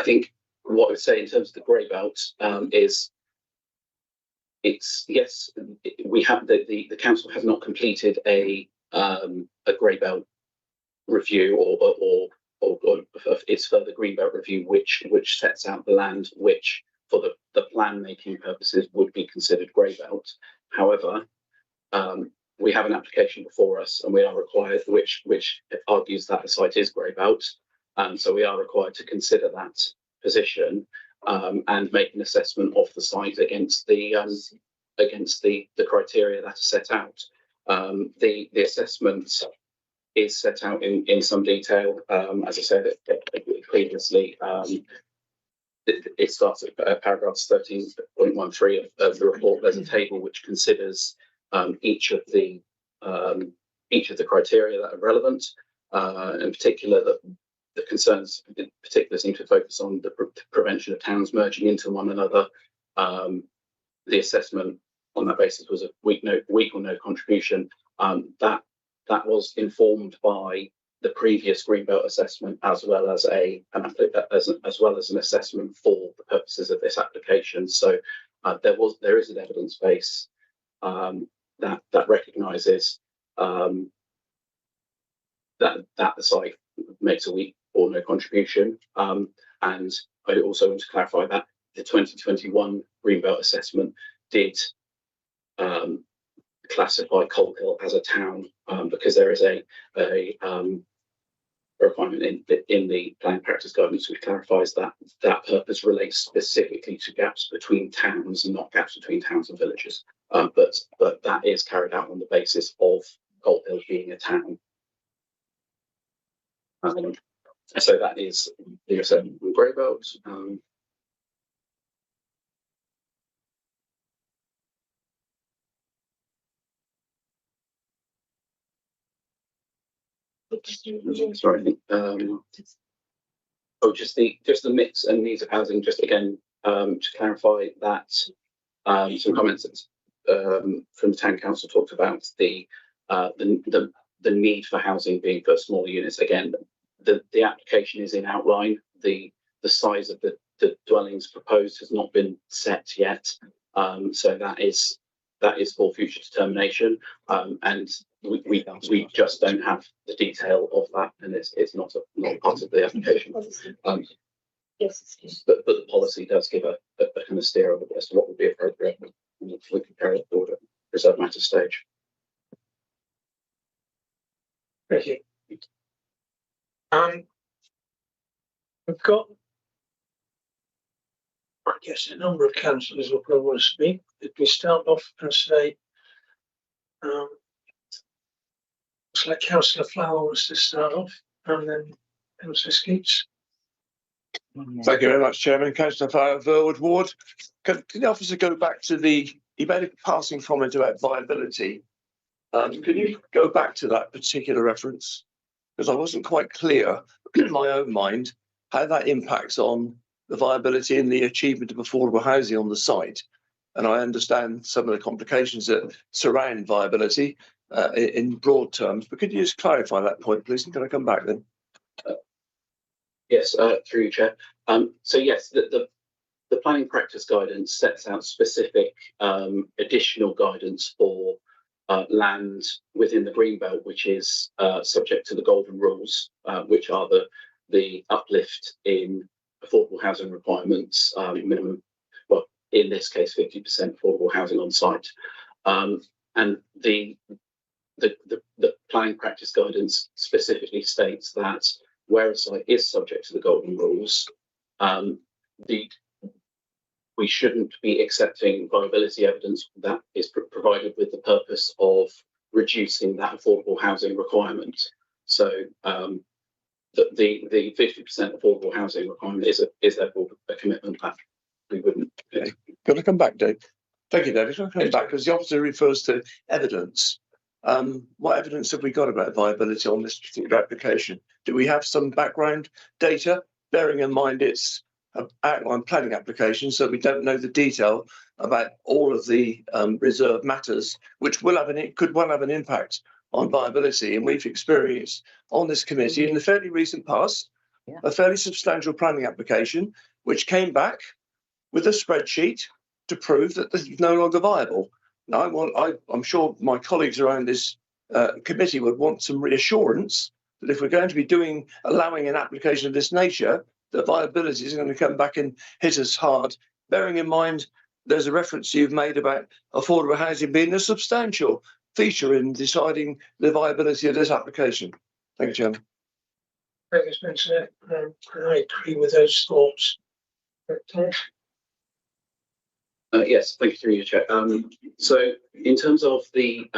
think what I would say in terms of the grey belt is yes, we have the council has not completed a grey belt review or its further greenbelt review, which sets out the land which, for the plan making purposes, would be considered grey belt. However, we have an application before us, and we are required, which argues that the site is grey belt, so we are required to consider that position and make an assessment of the site against the criteria that are set out. The assessment is set out in some detail. As I said previously, it starts at paragraphs 13.13 of the report. There's a table which considers each of the criteria that are relevant. In particular, the concerns in particular seem to focus on the prevention of towns merging into one another. The assessment on that basis was a weak or no contribution. That was informed by the previous greenbelt assessment, as well as an assessment for the purposes of this application. So there is an evidence base that recognises that the site makes a weak or no contribution. And I also want to clarify that the 2021 greenbelt assessment did classify Coal Hill as a town because there is a requirement in the planning practice guidance which clarifies that purpose relates specifically to gaps between towns and not gaps between towns and villages. But that is carried out on the basis of Coal Hill being a town. So that is the assessment from Greybolt. Sorry. Just the mix and needs of housing. Just again, to clarify that some comments that, from the town council talked about the need for housing being for smaller units. Again, the application is in outline. The size of the dwellings proposed has not been set yet. So that is for future determination. And we just don't have the detail of that, and it's not part of the application. Yes. But the policy does give a kind of steer of as to what would be appropriate if we compare it to the reserved matter stage. Thank you. We've got, I guess, a number of councillors will probably want to speak. If we start off and say, looks like Councillor Flower wants to start off, and then Councillor Skeets. Thank you very much, Chairman. Councillor Flower, Verwood Ward. Can the officer go back to he made a passing comment about viability. Can you go back to that particular reference? Because I wasn't quite clear in my own mind how that impacts on the viability and the achievement of affordable housing on the site. And I understand some of the complications that surround viability in broad terms, but could you just clarify that point, please? And can I come back then? Yes, through you, Chair. So yes, the planning practice guidance sets out specific additional guidance for land within the Greenbelt, which is subject to the golden rules, which are the uplift in affordable housing requirements, minimum, well, in this case, 50% affordable housing on site. And the planning practice guidance specifically states that where a site is subject to the golden rules, we shouldn't be accepting viability evidence that is provided with the purpose of reducing that affordable housing requirement. So the 50% affordable housing requirement is therefore a commitment that we wouldn't. Okay. Can I come back, Dave? Thank you, David. Can I come back because the officer refers to evidence. What evidence have we got about viability on this particular application? Do we have some background data, bearing in mind it's an outline planning application, so we don't know the detail about all of the reserved matters, which could well have an impact on viability. And we've experienced on this committee in the fairly recent past a fairly substantial planning application, which came back with a spreadsheet to prove that this is no longer viable. Now, I'm sure my colleagues around this committee would want some reassurance that if we're going to be allowing an application of this nature, the viability is going to come back and hit us hard. Bearing in mind, there's a reference you've made about affordable housing being a substantial feature in deciding the viability of this application. Thank you, Chairman. Thank you, Spencer. I agree with those thoughts. Yes, thank you, through you, Chair. So in terms of the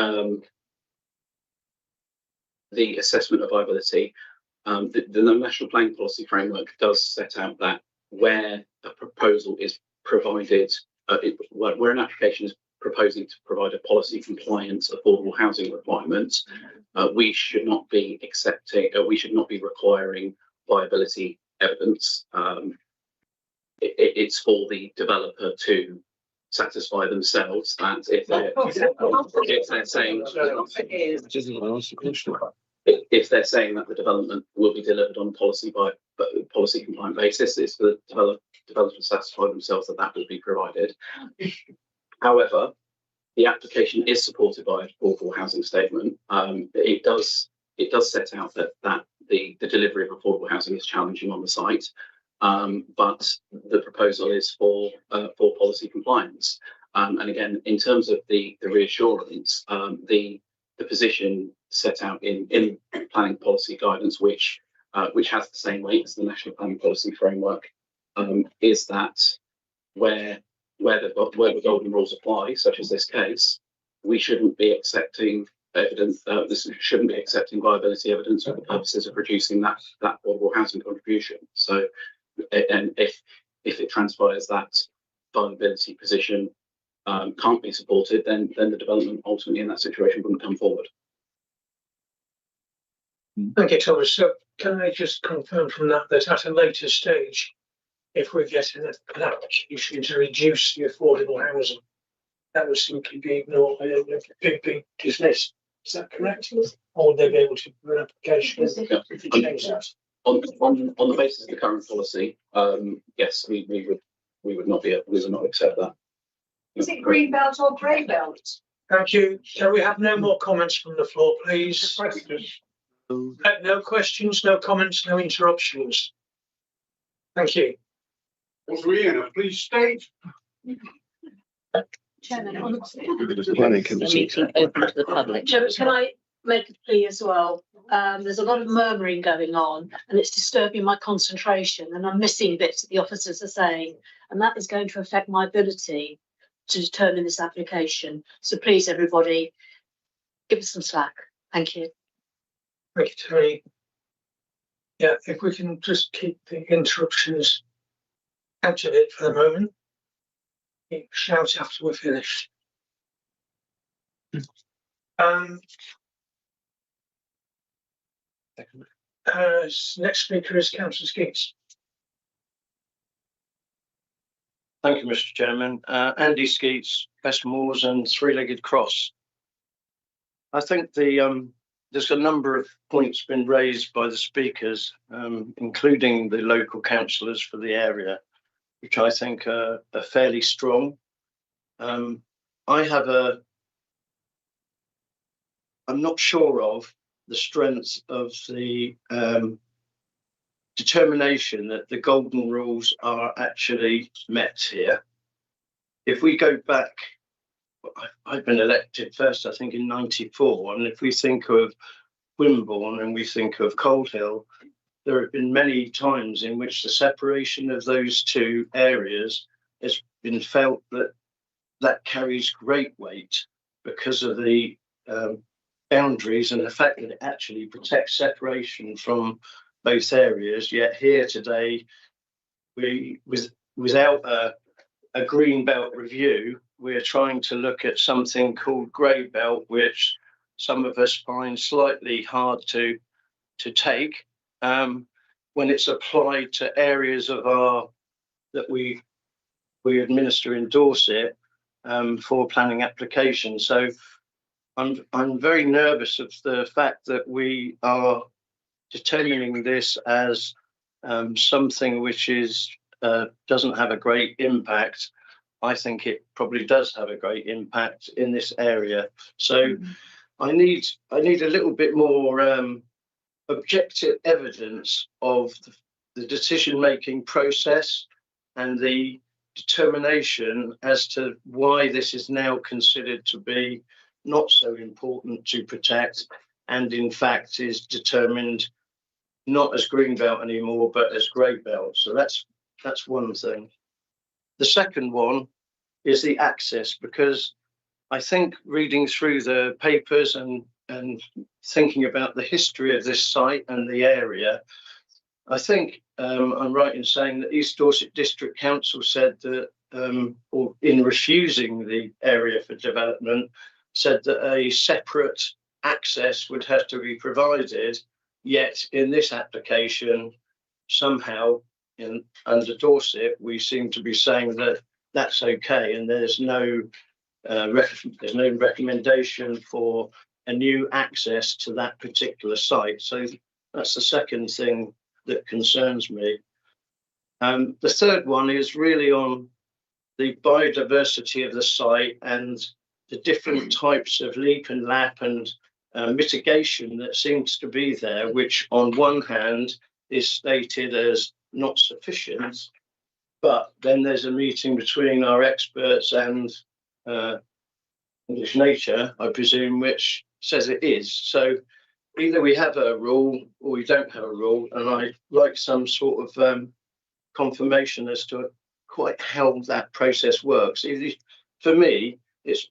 assessment of viability, the National Planning Policy Framework does set out that where a proposal is provided, where an application is proposing to provide a policy compliant affordable housing requirement, we should not be requiring viability evidence. It's for the developer to satisfy themselves that if they're saying that the development will be delivered on policy compliant basis, it's for the developer to satisfy themselves that will be provided. However, the application is supported by an affordable housing statement. It does set out that the delivery of affordable housing is challenging on the site, but the proposal is for policy compliance. And again, in terms of the reassurance, the position set out in planning policy guidance, which has the same weight as the National Planning Policy Framework, is that where the golden rules apply, such as this case, we shouldn't be accepting evidence. This shouldn't be accepting viability evidence for the purposes of reducing that affordable housing contribution. So, and if it transpires that viability position can't be supported, then the development ultimately in that situation wouldn't come forward. Thank you, Thomas. So can I just confirm from that at a later stage, if we're getting an application to reduce the affordable housing, that would simply be ignored, be dismissed? Is that correct? Or would they be able to do an application to change that? On the basis of the current policy, yes, we would not accept that. Is it green belt or grey belt? Thank you. Can we have no more comments from the floor, please? No questions, no comments, no interruptions. Thank you. Rhianna, please state. Chairman, Planning committee. Meeting open to the public. Chairman, can I make a plea as well? There's a lot of murmuring going on and it's disturbing my concentration and I'm missing bits that the officers are saying, and that is going to affect my ability to determine this application. So please, everybody, give us some slack. Thank you. Thank you, Terry. Yeah, if we can just keep the interruptions out of it for the moment. Shout after we're finished. Next speaker is Councillor Skeets. Thank you, Mr. Chairman. Andy Skeets, Best Moors and Three-Legged Cross. I think there's a number of points been raised by the speakers, including the local councillors for the area, which I think are fairly strong. I'm not sure of the strength of the determination that the golden rules are actually met here. If we go back, I've been elected first, I think, in '94, and if we think of Wimborne and we think of Cold Hill, there have been many times in which the separation of those two areas has been felt that carries great weight because of the boundaries and the fact that it actually protects separation from both areas. Yet here today, without a green belt review, we're trying to look at something called grey belt, which some of us find slightly hard to take when it's applied to areas of that we administer in Dorset for planning applications. So I'm very nervous of the fact that we are determining this as something which doesn't have a great impact. I think it probably does have a great impact in this area. So I need a little bit more objective evidence of the decision-making process and the determination as to why this is now considered to be not so important to protect, and in fact is determined not as green belt anymore, but as grey belt. So that's one thing. The second one is the access, because I think reading through the papers and thinking about the history of this site and the area, I think I'm right in saying that East Dorset District Council said that, or in refusing the area for development, said that a separate access would have to be provided. Yet in this application, somehow under Dorset, we seem to be saying that that's okay, and there's no recommendation for a new access to that particular site. So that's the second thing that concerns me. The third one is really on the biodiversity of the site and the different types of leap and lap and mitigation that seems to be there, which on one hand is stated as not sufficient, but then there's a meeting between our experts and English Nature, I presume, which says it is. So either we have a rule or we don't have a rule, and I'd like some sort of confirmation as to quite how that process works. For me, it's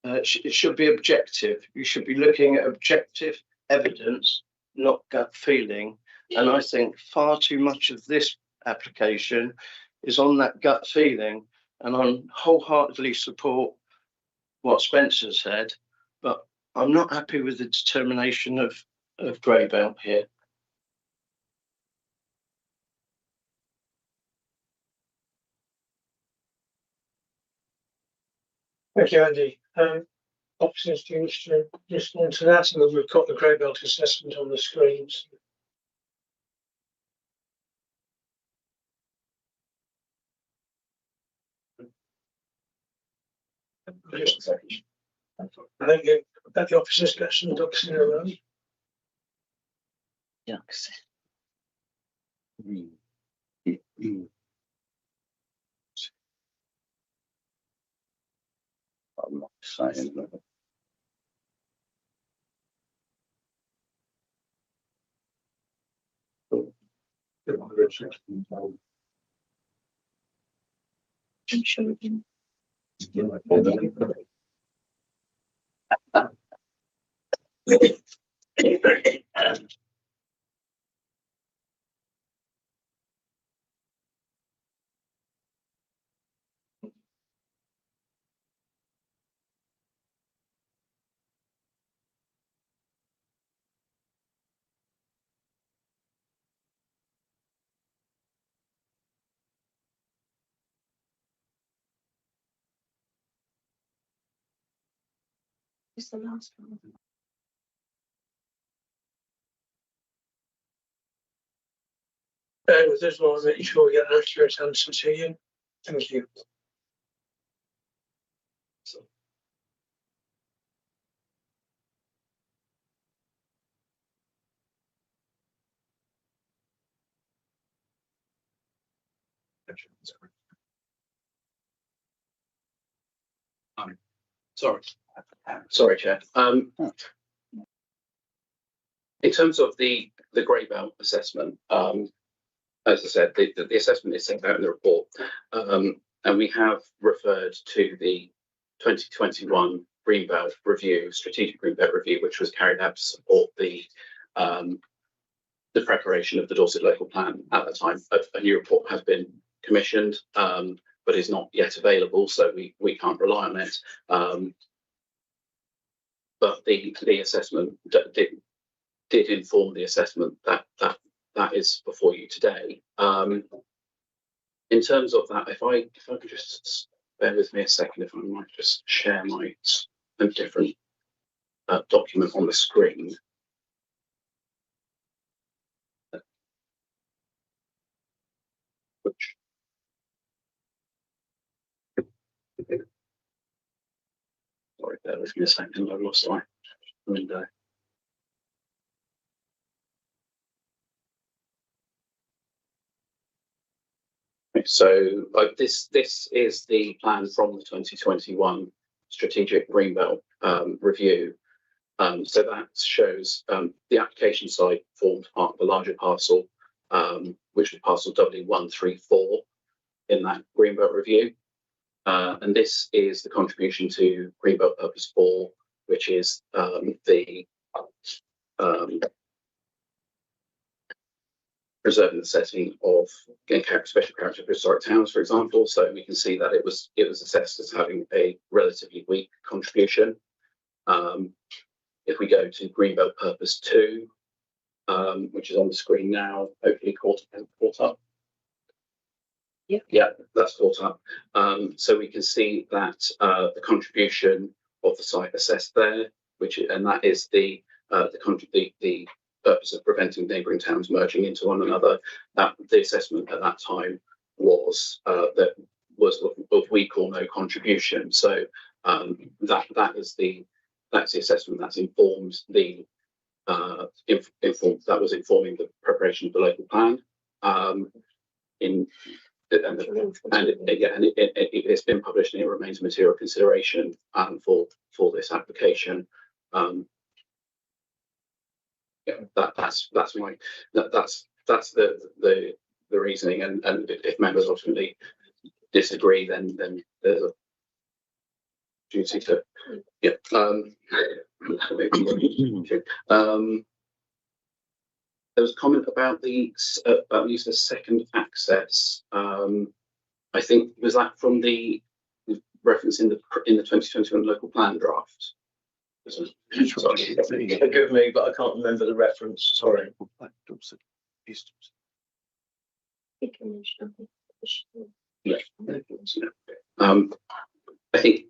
it should be objective. You should be looking at objective evidence, not gut feeling. And I think far too much of this application is on that gut feeling. And I wholeheartedly support what Spencer said, but I'm not happy with the determination of grey belt here. Thank you, Andy. Officers, do you wish to respond to that? And we've got the grey belt assessment on the screens. Just a second. I think that the officers' question, ducks in a row. Ducks. I'm not saying that. It's the last one. With this one, make sure we get an accurate answer to you. Thank you. Sorry, Chair. In terms of the grey belt assessment, as I said, the assessment is set out in the report, and we have referred to the 2021 Greenbelt Review, Strategic Greenbelt Review, which was carried out to support the preparation of the Dorset Local Plan at the time. A new report has been commissioned, but is not yet available, so we can't rely on it. But the assessment did inform the assessment that is before you today. In terms of that, if I could just bear with me a second, if I might just share my different document on the screen. Which sorry, bear with me a second, I lost my window. So this is the plan from the 2021 Strategic Greenbelt Review. So that shows the application site formed part of a larger parcel, which was parcel W134 in that Greenbelt Review. And this is the contribution to Greenbelt Purpose 4, which is the preserving the setting of special character for historic towns, for example. So we can see that it was assessed as having a relatively weak contribution. If we go to Greenbelt Purpose 2, which is on the screen now, hopefully caught up. Yeah, that's caught up. So we can see that the contribution of the site assessed there, and that is the purpose of preventing neighbouring towns merging into one another. That the assessment at that time was that was of weak or no contribution. So that's the assessment that's informed the that was informing the preparation of the local plan. It's been published and it remains a material consideration for this application. Yeah, that's the reasoning, and if members ultimately disagree, then there's opportunity to, yeah. There was a comment about the use of second access. I think was that from the reference in the 2021 local plan draft. Sorry, forgive me, but I can't remember the reference. Sorry. Yeah. I think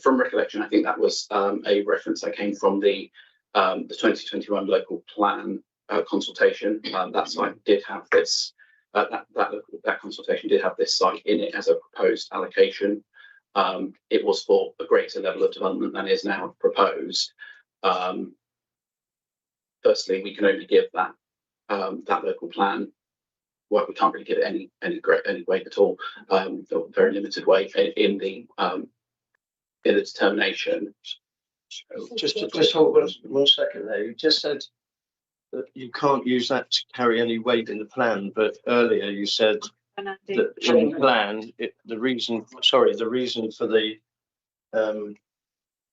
from recollection, I think that was a reference that came from the 2021 local plan consultation. That site did have this. That consultation did have this site in it as a proposed allocation. It was for a greater level of development than is now proposed. Firstly, we can only give that local plan. Well, we can't really give it any weight at all. Very limited weight in the determination. Just hold on 1 second there. You just said that you can't use that to carry any weight in the plan, but earlier you said that in the plan, the reason for the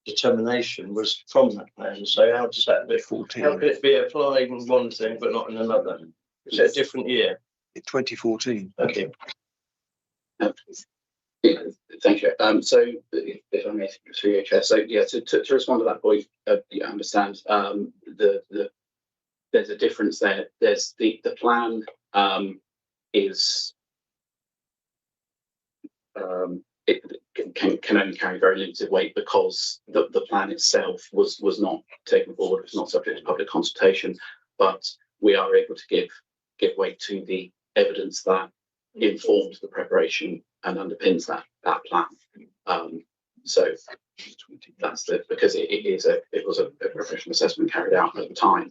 determination was from that plan. So how does that be? How could it be applied in one thing but not in another? Is it a different year? 2014. Okay. Thank you. So if I may, through your chair. So yeah, to respond to that point, you understand there's a difference there. There's the plan is it can only carry very limited weight because the plan itself was not taken forward, was not subject to public consultation, but we are able to give weight to the evidence that informs the preparation and underpins that plan. So that's because it was a professional assessment carried out at the time.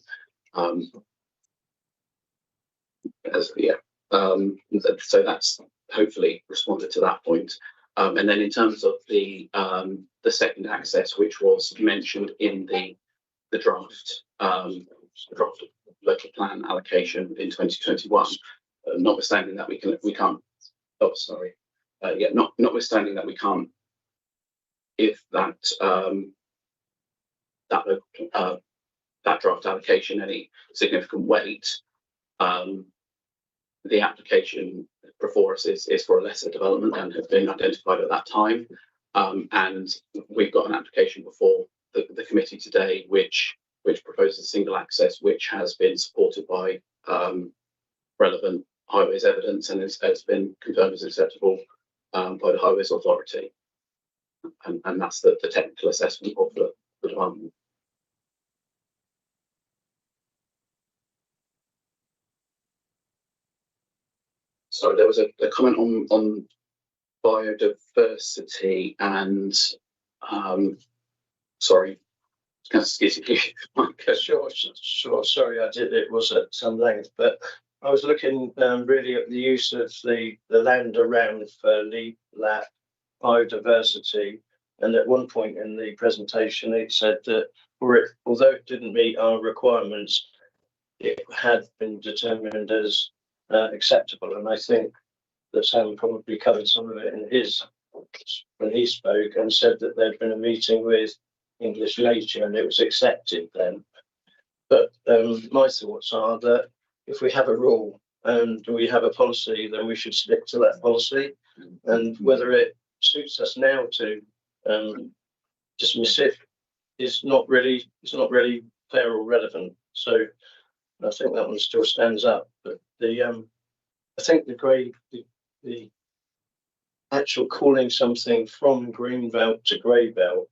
So that's hopefully responded to that point. And then in terms of the second access, which was mentioned in the draft local plan allocation in 2021, notwithstanding that we can't. Oh, sorry. Notwithstanding that we can't give that draft allocation any significant weight. The application before us is for a lesser development and has been identified at that time. And we've got an application before the committee today, which proposes single access, which has been supported by relevant highways evidence and has been confirmed as acceptable by the Highways Authority. And that's the technical assessment of the development. So there was a comment on biodiversity and sorry, Sure. Sorry, it was at some length, but I was looking really at the use of the land around for LEAP biodiversity, and at one point in the presentation it said that although it didn't meet our requirements, it had been determined as acceptable, and I think that Sam probably covered some of it when he spoke and said that there'd been a meeting with English Nature and it was accepted then. But my thoughts are that if we have a rule and we have a policy, then we should stick to that policy, and whether it suits us now to dismiss it is not really fair or relevant. So I think that one still stands up. But I think the actual calling something from green belt to grey belt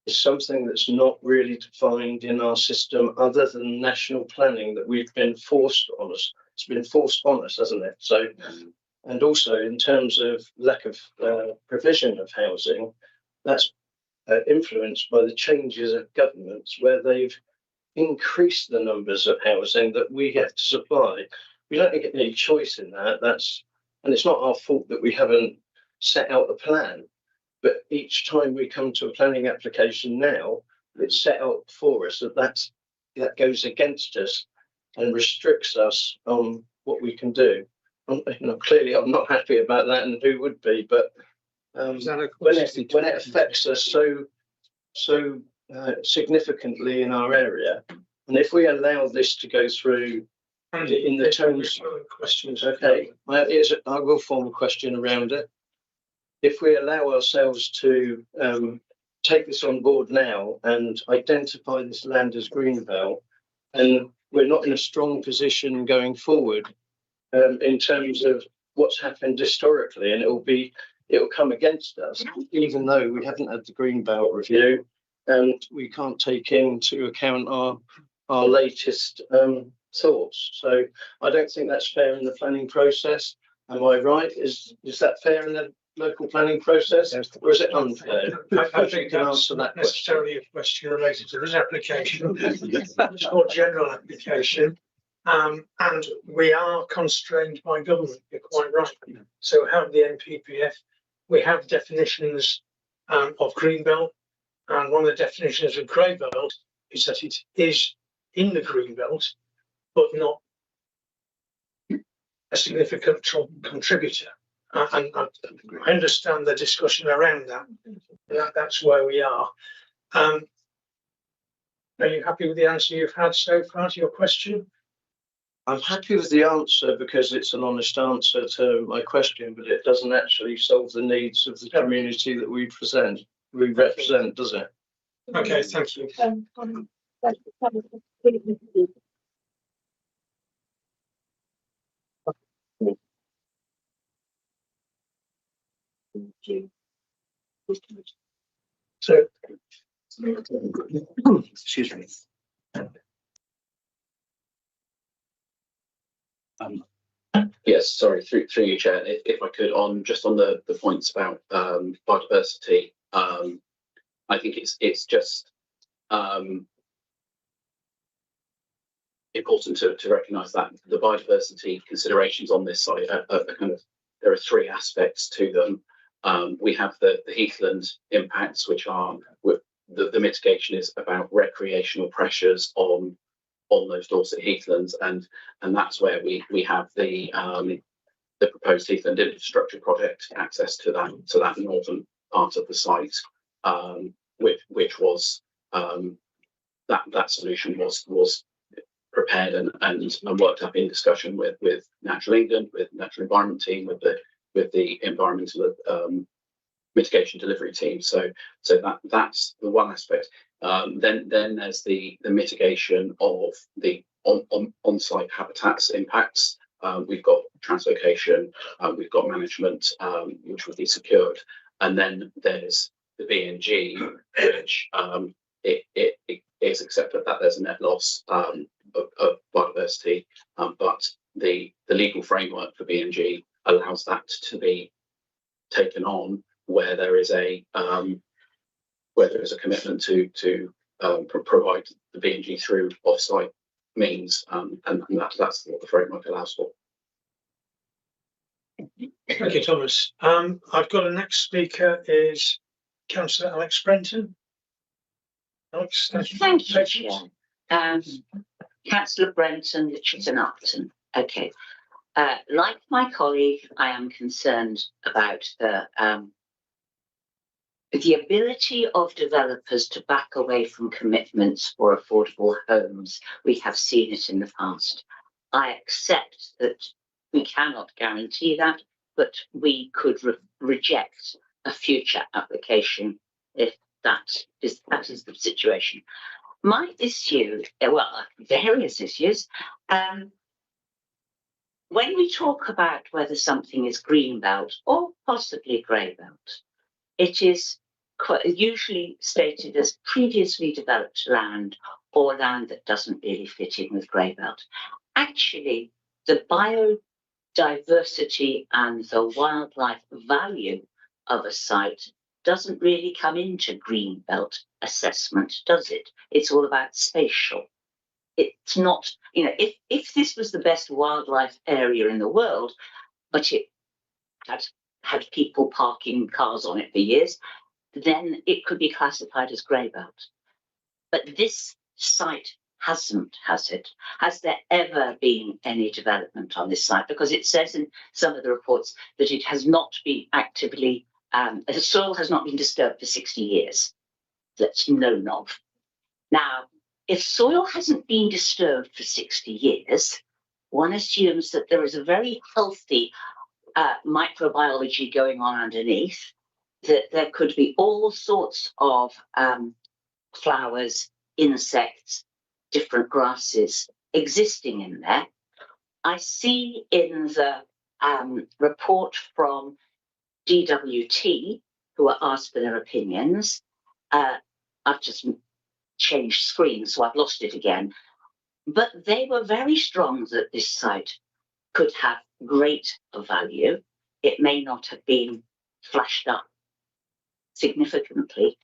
is something that's not really defined in our system other than national planning that we've been forced on us. It's been forced on us, hasn't it? So, and also in terms of lack of provision of housing, that's influenced by the changes of governments where they've increased the numbers of housing that we have to supply. We don't get any choice in that. And it's not our fault that we haven't set out a plan. But each time we come to a planning application now, it's set out for us that goes against us and restricts us on what we can do. Clearly, I'm not happy about that, and who would be? But when it affects us so significantly in our area. And if we allow this to go through in the terms questions, okay, I will form a question around it. If we allow ourselves to take this on board now and identify this land as greenbelt, and we're not in a strong position going forward in terms of what's happened historically, and it'll come against us, even though we haven't had the greenbelt review, and we can't take into account our latest thoughts. So I don't think that's fair in the planning process. Am I right? Is that fair in the local planning process, or is it unfair? I think that's not necessarily a question related to this application. It's more general application. And we are constrained by government, you're quite right. So we have the NPPF, we have definitions of greenbelt, and one of the definitions of grey-belt is that it is in the greenbelt, but not a significant contributor. And I understand the discussion around that. That's where we are. Are you happy with the answer you've had so far to your question? I'm happy with the answer because it's an honest answer to my question, but it doesn't actually solve the needs of the community that we represent, does it? Okay, thank you. So, excuse me. Yes, sorry, through you, Chair. If I could, on the points about biodiversity, I think it's just important to recognise that the biodiversity considerations on this site are there are three aspects to them. We have the heathland impacts, which are the mitigation is about recreational pressures on those Dorset heathlands, and that's where we have the proposed heathland infrastructure project access to that northern part of the site, which was that solution was prepared and worked up in discussion with Natural England, with Natural Environment team, with the environmental mitigation delivery team. So that's the one aspect. Then there's the mitigation of the on-site habitats impacts. We've got translocation, we've got management, which would be secured, and then there's the B&G, which it is accepted that there's a net loss of biodiversity, but the legal framework for B&G allows that to be taken on where there is a commitment to provide the B&G through off-site means, and that's what the framework allows for. Thank you, Thomas. I've got a next speaker is Councillor Alex Brenton. Alex, thank you, Chair. Councillor Brenton, Richardson Upton. Okay. Like my colleague, I am concerned about the ability of developers to back away from commitments for affordable homes. We have seen it in the past. I accept that we cannot guarantee that, but we could reject a future application if that is the situation. My issue, well, various issues. When we talk about whether something is greenbelt or possibly greybelt, it is usually stated as previously developed land or land that doesn't really fit in with greybelt. Actually, the biodiversity and the wildlife value of a site doesn't really come into greenbelt assessment, does it? It's all about spatial. It's not, if this was the best wildlife area in the world, but it had people parking cars on it for years, then it could be classified as greybelt. But this site hasn't, has it? Has there ever been any development on this site? Because it says in some of the reports that it has not been actively the soil has not been disturbed for 60 years. That's known of. Now, if soil hasn't been disturbed for 60 years, one assumes that there is a very healthy microbiology going on underneath, that there could be all sorts of flowers, insects, different grasses existing in there. I see in the report from DWT, who are asked for their opinions, I've just changed screens, so I've lost it again. But they were very strong that this site could have great value. It may not have been flashed up significantly,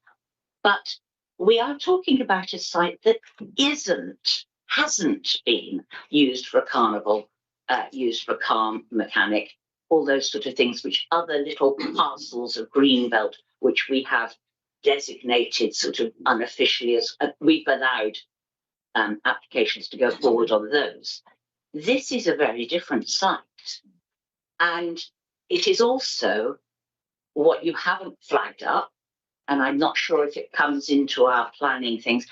but we are talking about a site that hasn't been used for a carnival, used for a car mechanic, all those sort of things, which other little parcels of greenbelt, which we have designated sort of unofficially as we've allowed applications to go forward on those. This is a very different site. And it is also what you haven't flagged up, and I'm not sure if it comes into our planning things.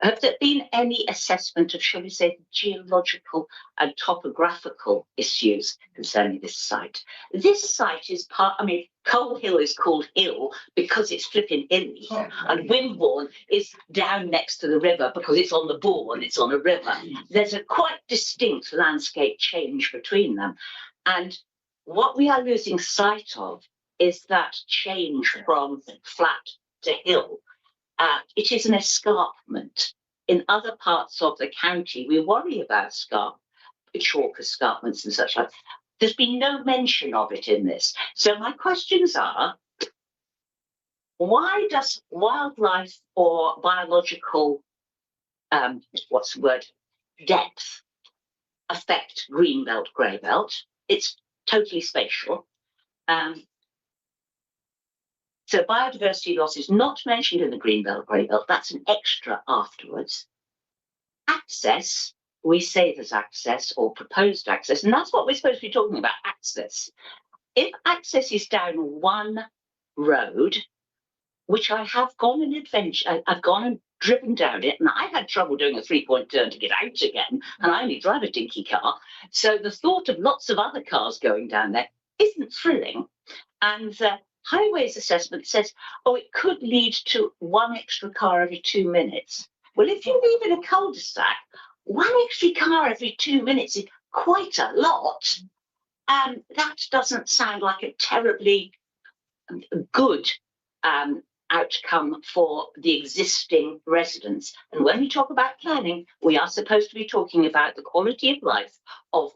Have there been any assessment of, shall we say, geological and topographical issues concerning this site? This site is Coal Hill is called Hill because it's flipping hilly, and Wimborne is down next to the river because it's on the Bourne, it's on a river. There's a quite distinct landscape change between them. And what we are losing sight of is that change from flat to hill. It is an escarpment. In other parts of the county, we worry about chalk escarpments and such like. There's been no mention of it in this. So my questions are, why does wildlife or biological, depth affect greenbelt, greybelt? It's totally spatial. So biodiversity loss is not mentioned in the greenbelt, greybelt. That's an extra afterwards. Access, we say there's access or proposed access, and that's what we're supposed to be talking about, access. If access is down one road, which I have gone and I've gone and driven down it, and I had trouble doing a three-point turn to get out again, and I only drive a dinky car. So the thought of lots of other cars going down there isn't thrilling. And the highways assessment says, oh, it could lead to one extra car every 2 minutes. Well, if you live in a cul-de-sac, one extra car every 2 minutes is quite a lot. That doesn't sound like a terribly good outcome for the existing residents. And when we talk about planning, we are supposed to be talking about the quality of life of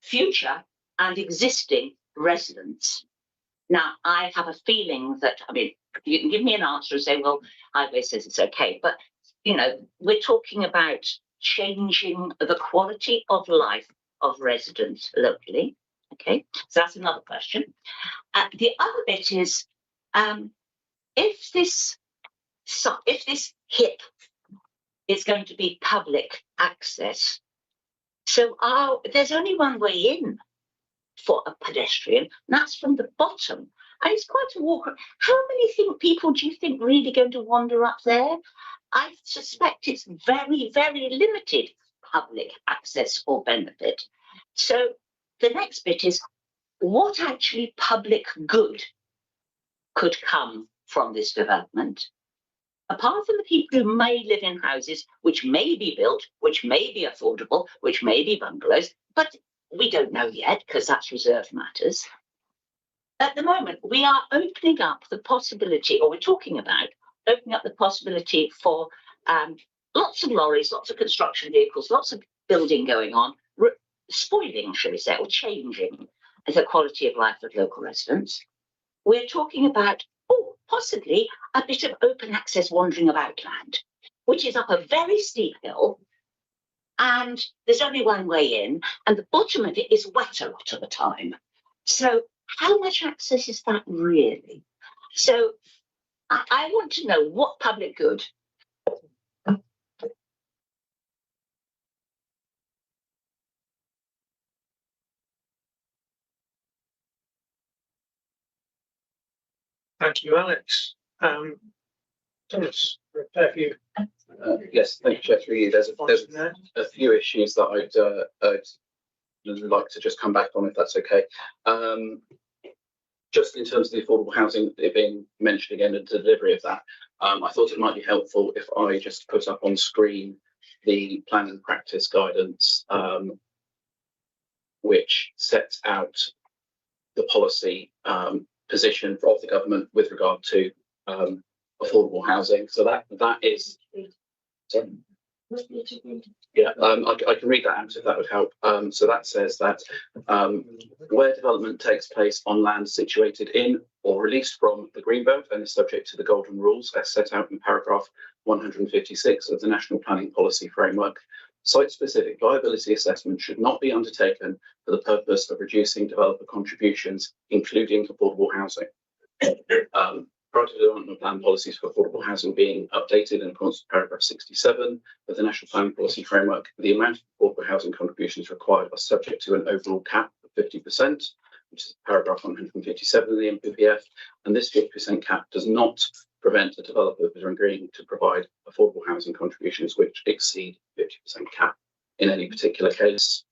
future and existing residents. Now, I have a feeling that, you can give me an answer and say, well, highway says it's okay, but, we're talking about changing the quality of life of residents locally. Okay, so that's another question. The other bit is, if this HIP is going to be public access, so there's only one way in for a pedestrian, and that's from the bottom. And it's quite a walk. How many people do you think really going to wander up there? I suspect it's very, very limited public access or benefit. So the next bit is, what actually public good could come from this development? Apart from the people who may live in houses which may be built, which may be affordable, which may be bungalows, but we don't know yet because that's reserved matters. At the moment, we are opening up the possibility, or we're talking about opening up the possibility for lots of lorries, lots of construction vehicles, lots of building going on, spoiling, shall we say, or changing the quality of life of local residents. We're talking about, possibly a bit of open access wandering about land, which is up a very steep hill, and there's only one way in, and the bottom of it is wet a lot of the time. So how much access is that really? So I want to know what public good Thank you, Alex. Thomas, have you? Yes, thank you, Chair. Through you. There's a few issues that I'd like to just come back on, if that's okay. Just in terms of the affordable housing, it being mentioned again, and delivery of that, I thought it might be helpful if I just put up on screen the plan and practice guidance, which sets out the policy position of the government with regard to affordable housing. So that is. Sorry. Yeah, I can read that out if that would help. So that says that where development takes place on land situated in or released from the Greenbelt and is subject to the golden rules as set out in paragraph 156 of the National Planning Policy Framework, site-specific viability assessment should not be undertaken for the purpose of reducing developer contributions, including affordable housing. Prior to development plan policies for affordable housing being updated in accordance with paragraph 67 of the National Planning Policy Framework, the amount of affordable housing contributions required are subject to an overall cap of 50%, which is paragraph 157 of the NPPF, and this 50% cap does not prevent the developer from agreeing to provide affordable housing contributions which exceed 50% cap in any particular case.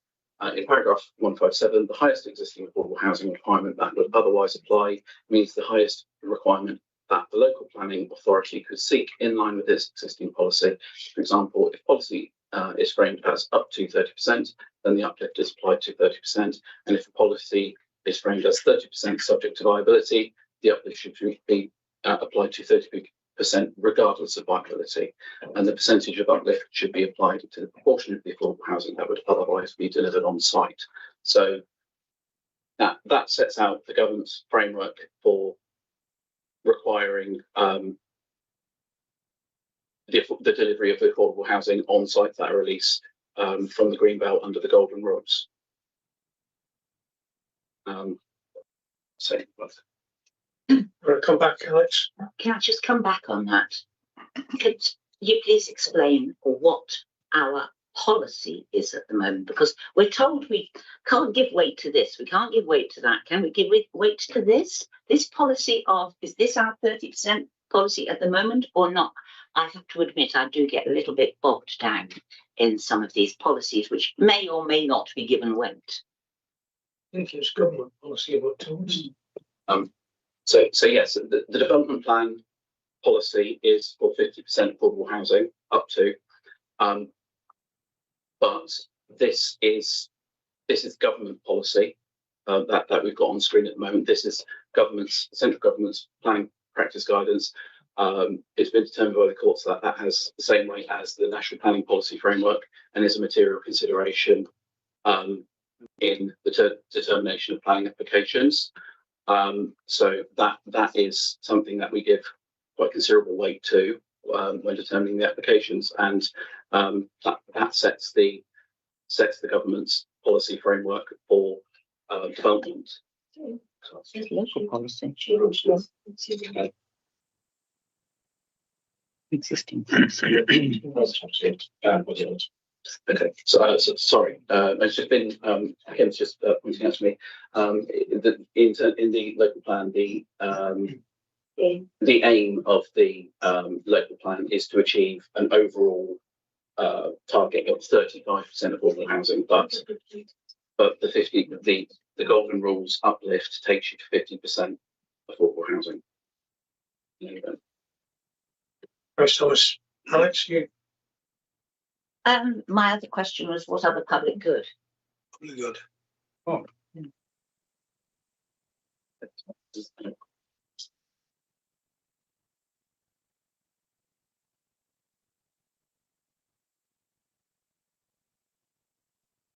In paragraph 157, the highest existing affordable housing requirement that would otherwise apply means the highest requirement that the local planning authority could seek in line with its existing policy. For example, if policy is framed as up to 30%, then the uplift is applied to 30%. And if the policy is framed as 30% subject to viability, the uplift should be applied to 30% regardless of viability. And the percentage of uplift should be applied to the proportion of the affordable housing that would otherwise be delivered on site. So that sets out the government's framework for requiring the delivery of the affordable housing on sites that are released from the Greenbelt under the golden rules. Come back, Alex. Can I just come back on that? Could you please explain what our policy is at the moment? Because we're told we can't give weight to this, we can't give weight to that. Can we give weight to this? This policy is this our 30% policy at the moment or not? I have to admit I do get a little bit bogged down in some of these policies which may or may not be given weight. I think it's government policy about tools. So yes, the development plan policy is for 50% affordable housing up to, but this is government policy that we've got on screen at the moment. This is central government's planning practice guidance. It's been determined by the courts that has the same weight as the National Planning Policy Framework and is a material consideration in the determination of planning applications. So that is something that we give quite considerable weight to when determining the applications, and that sets the government's policy framework for development. Local policy. Existing policy. Okay, so sorry, it's just been again, it's just pointing out to me that in the local plan, the aim of the local plan is to achieve an overall target of 35% affordable housing, but the golden rules uplift takes you to 50% affordable housing. Thanks, Thomas. Alex, you. My other question was, what other public good? Public good. Oh.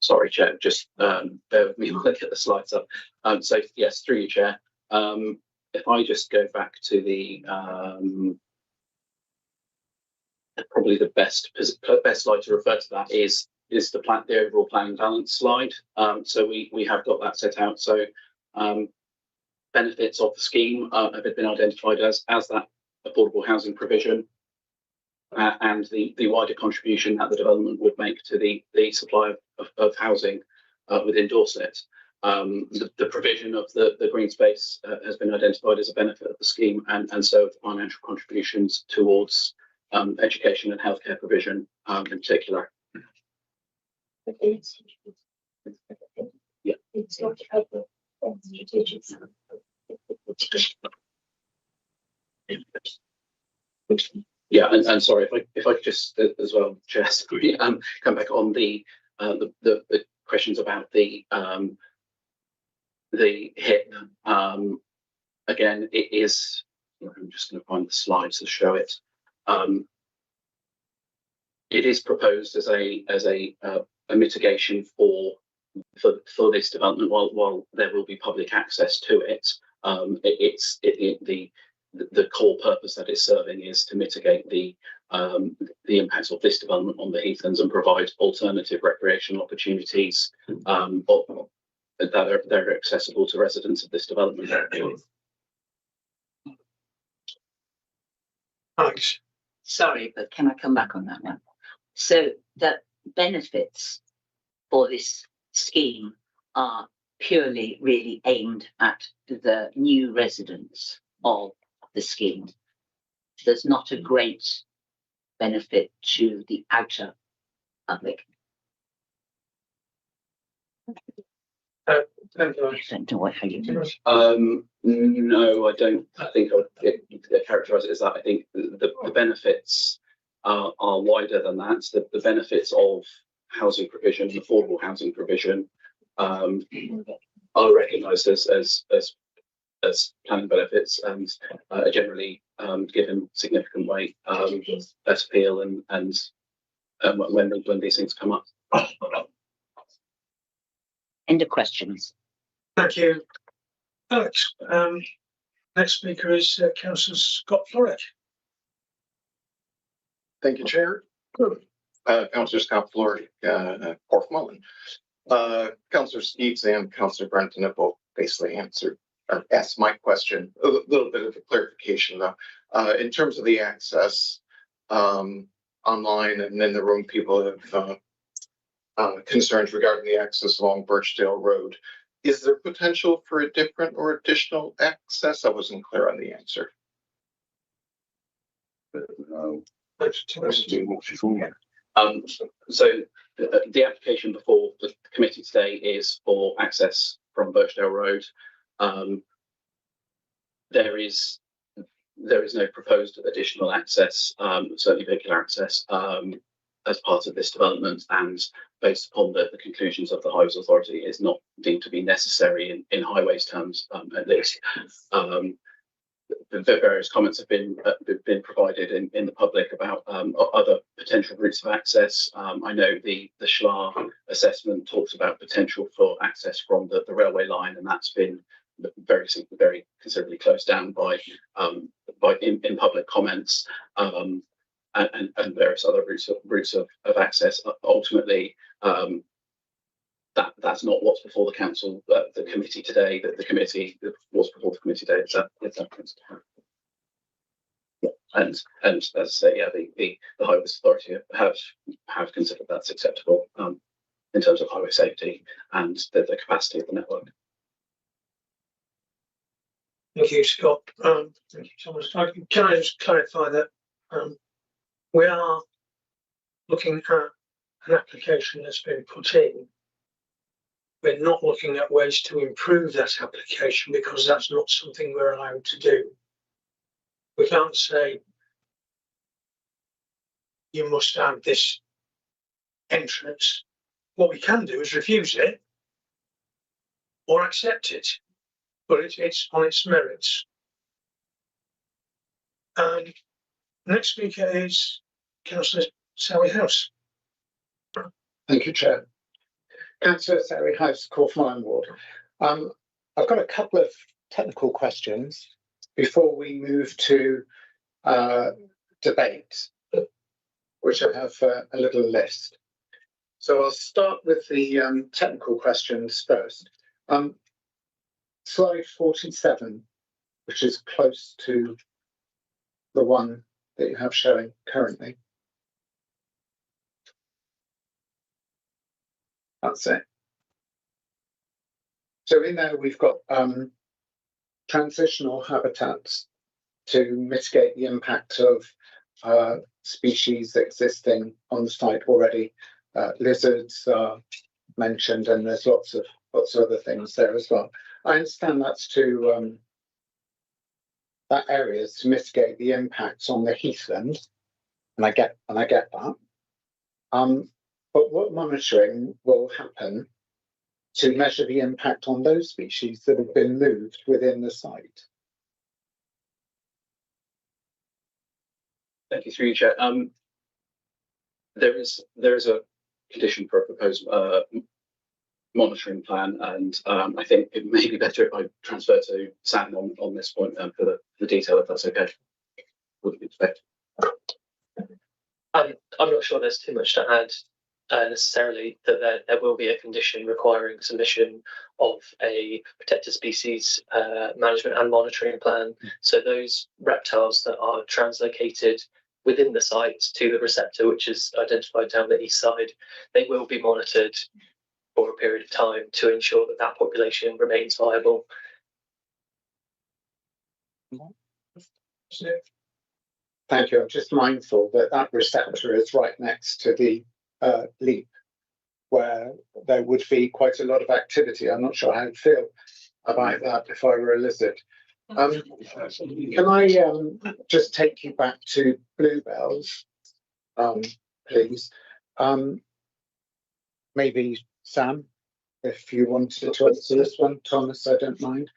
Sorry, Chair, just bear with me, look at the slides up. So yes, through you, Chair. If I just go back to the probably the best slide to refer to that is the overall planning balance slide. So we have got that set out. So benefits of the scheme have been identified as that affordable housing provision and the wider contribution that the development would make to the supply of housing within Dorset. The provision of the green space has been identified as a benefit of the scheme, and so the financial contributions towards education and healthcare provision in particular. Yeah. Yeah, and sorry if I could just as well, Chair, sorry, come back on the questions about the HIP. Again, it is. I'm just going to find the slides to show it. It is proposed as a mitigation for this development. While there will be public access to it, the core purpose that it's serving is to mitigate the impacts of this development on the heathlands and provide alternative recreational opportunities that are accessible to residents of this development. Alex. Sorry, but can I come back on that one? So the benefits for this scheme are purely really aimed at the new residents of the scheme. There's not a great benefit to the outer public. I don't know how you do it. No, I don't. I think I would characterise it as that. I think the benefits are wider than that. The benefits of housing provision, affordable housing provision, are recognised as planning benefits and are generally given significant weight, less appeal, and when these things come up. End of questions. Thank you, Alex. Next speaker is Councillor Scott Florrick. Thank you, Chair. Councillor Scott Florrick, Porthmullen. Councillor Skeets and Councillor Brenton have both basically answered or asked my question. A little bit of a clarification though. In terms of the access online and in the room, people have concerns regarding the access along Birchdale Road. Is there potential for a different or additional access? I wasn't clear on the answer. So the application before the committee today is for access from Birchdale Road. There is no proposed additional access, certainly vehicular access, as part of this development, and based upon the conclusions of the Highways Authority, is not deemed to be necessary in highways terms, at least. The various comments have been provided in the public about other potential routes of access. I know the SHLA assessment talks about potential for access from the railway line, and that's been very considerably closed down by in public comments. And various other routes of access. Ultimately, that's not what's before the council, the committee today. That the committee what's before the committee today. And as I say, yeah, the Highways Authority have considered that's acceptable in terms of highway safety and the capacity of the network. Thank you, Scott. Thank you, Thomas. Can I just clarify that we are looking at an application that's been put in. We're not looking at ways to improve that application because that's not something we're allowed to do. We can't say you must have this entrance. What we can do is refuse it or accept it, but it's on its merits. And next speaker is Councillor Sally House. Thank you, Chair. Councillor Sally House, Porthmullen Ward. I've got a couple of technical questions before we move to debate, which I have a little list. So I'll start with the technical questions first. Slide 47, which is close to the one that you have showing currently. That's it. So in there, we've got transitional habitats to mitigate the impact of species existing on the site already. Lizards are mentioned, and there's lots of other things there as well. I understand that's to that area is to mitigate the impacts on the heathland, and I get that. But what monitoring will happen to measure the impact on those species that have been moved within the site? Thank you, through you, Chair. There is a condition for a proposed monitoring plan, and I think it may be better if I transfer to Sam on this point for the detail, if that's okay. Would be expected. I'm not sure there's too much to add necessarily, that there will be a condition requiring submission of a protected species management and monitoring plan. So those reptiles that are translocated within the site to the receptor, which is identified down the east side, they will be monitored for a period of time to ensure that that population remains viable. Thank you. I'm just mindful that that receptor is right next to the leap, where there would be quite a lot of activity. I'm not sure how I'd feel about that if I were a lizard. Can I just take you back to bluebells, please? Maybe Sam, if you wanted to answer this one. Thomas, I don't mind.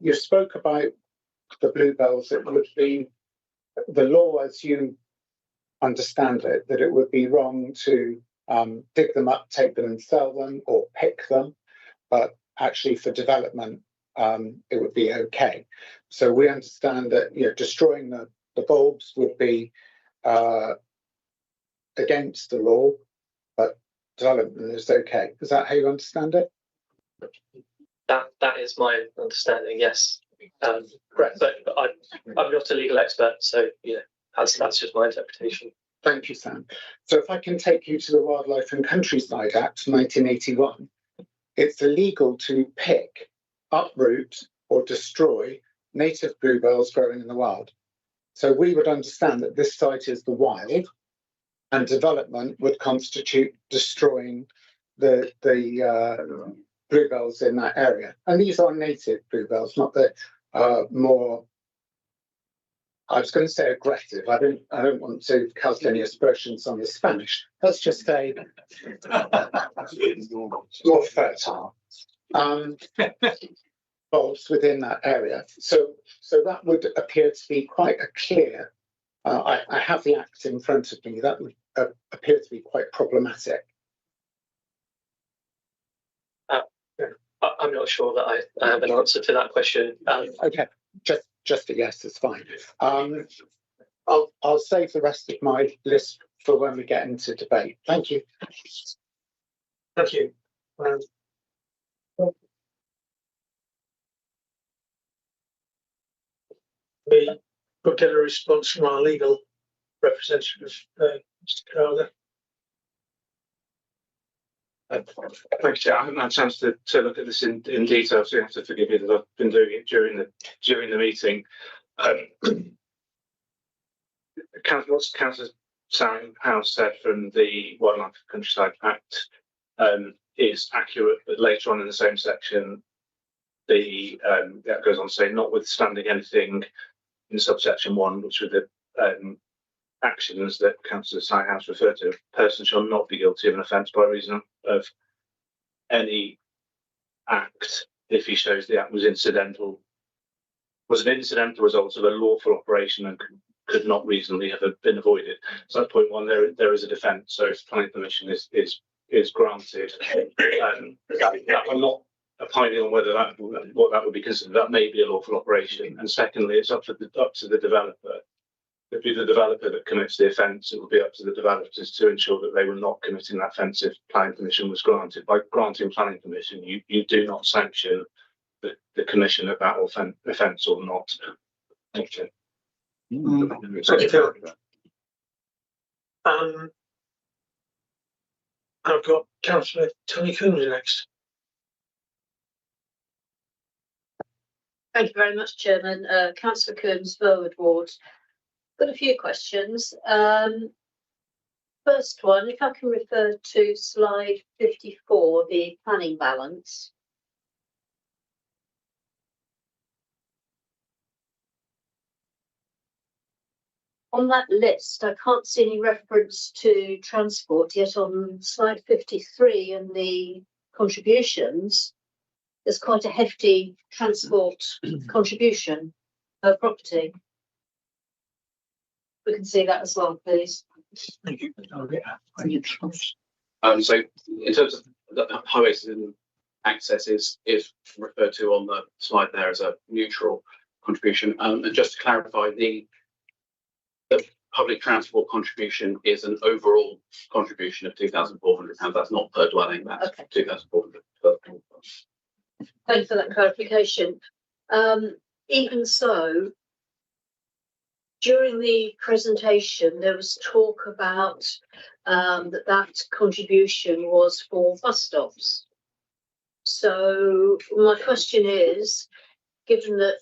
You spoke about the bluebells. It would be the law, as you understand it, that it would be wrong to dig them up, take them and sell them, or pick them, but actually for development it would be okay. So we understand that, you know, destroying the bulbs would be against the law, but development is okay. Is that how you understand it? That is my understanding, yes. But I'm not a legal expert, so that's just my interpretation. Thank you, Sam. So if I can take you to the Wildlife and Countryside Act 1981, it's illegal to pick, uproot or destroy native bluebells growing in the wild. So we would understand that this site is the wild, and development would constitute destroying the bluebells in that area. And these are native bluebells, not the more, I was going to say aggressive. I don't want to cast any aspersions on the Spanish. Let's just say more fertile bulbs within that area. So that would appear to be quite a clear. I have the act in front of me. That would appear to be quite problematic. I'm not sure that I have an answer to that question. Okay, just a yes is fine. I'll save the rest of my list for when we get into debate. Thank you. Thank you. We could get a response from our legal representative, Mr. Crowther. Thanks, Chair. I haven't had a chance to look at this in detail, so you have to forgive me that I've been doing it during the meeting. What Councillor Sarah House said from the Wildlife and Countryside Act is accurate, but later on in the same section, that goes on to say, notwithstanding anything in subsection 1, which were the actions that Councillor House referred to, a person shall not be guilty of an offence by reason of any act if he shows the act was an incidental result of a lawful operation and could not reasonably have been avoided. So at point 1, there is a defence. So if planning permission is granted, I'm not opining on whether what that would be considered. That may be a lawful operation. And secondly, it's up to the developer. If it be the developer that commits the offence, it will be up to the developers to ensure that they were not committing that offence if planning permission was granted. By granting planning permission, you do not sanction the commission of that offence or not. Thank you. I've got Councillor Tony Coombs next. Thank you very much, Chairman. Councillor Coombs, Burwood Ward. Got a few questions. First one, if I can refer to slide 54, the planning balance. On that list, I can't see any reference to transport, yet on slide 53 and the contributions, there's quite a hefty transport contribution per property. We can see that as well, please. Thank you. So in terms of the highways and access is referred to on the slide there as a neutral contribution. And just to clarify, the public transport contribution is an overall contribution of £2,400. That's not per dwelling, that's okay. 2,400 per dwelling. Thanks for that clarification. Even so, during the presentation, there was talk about that contribution was for bus stops. So my question is, given that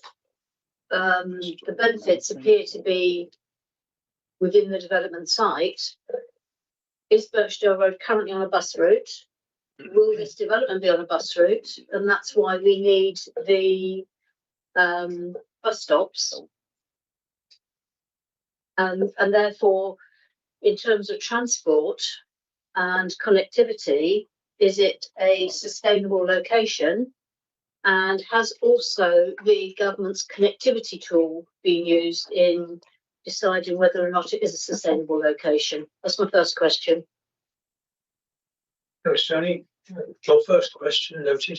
the benefits appear to be within the development site, is Birchdale Road currently on a bus route? Will this development be on a bus route? And that's why we need the bus stops. And therefore, in terms of transport and connectivity, is it a sustainable location? And has also the government's connectivity tool been used in deciding whether or not it is a sustainable location? That's my first question. Thanks, Tony. Your first question noted.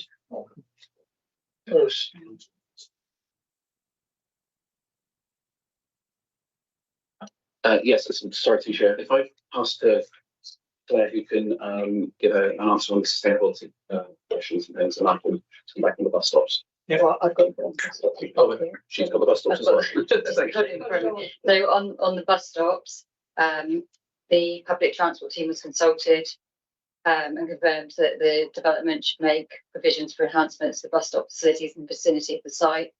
Yes, sorry to share. If I ask Claire, who can give an answer on the sustainability questions and things, and I can come back on the bus stops. Yeah, well, I've got the bus stops. Oh, she's got the bus stops as well. So on the bus stops, the public transport team was consulted and confirmed that the development should make provisions for enhancements to bus stop facilities in the vicinity of the site.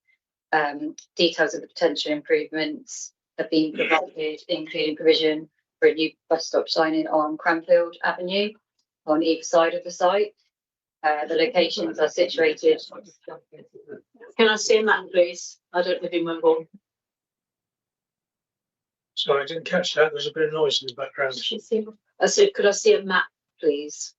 Details of the potential improvements have been provided, including provision for a new bus stop signing on Cranfield Avenue on either side of the site. The locations are situated. Can I see a map, please? I don't live in Wimborne. Sorry, I didn't catch that. There's a bit of noise in the background. I said, could I see a map, please?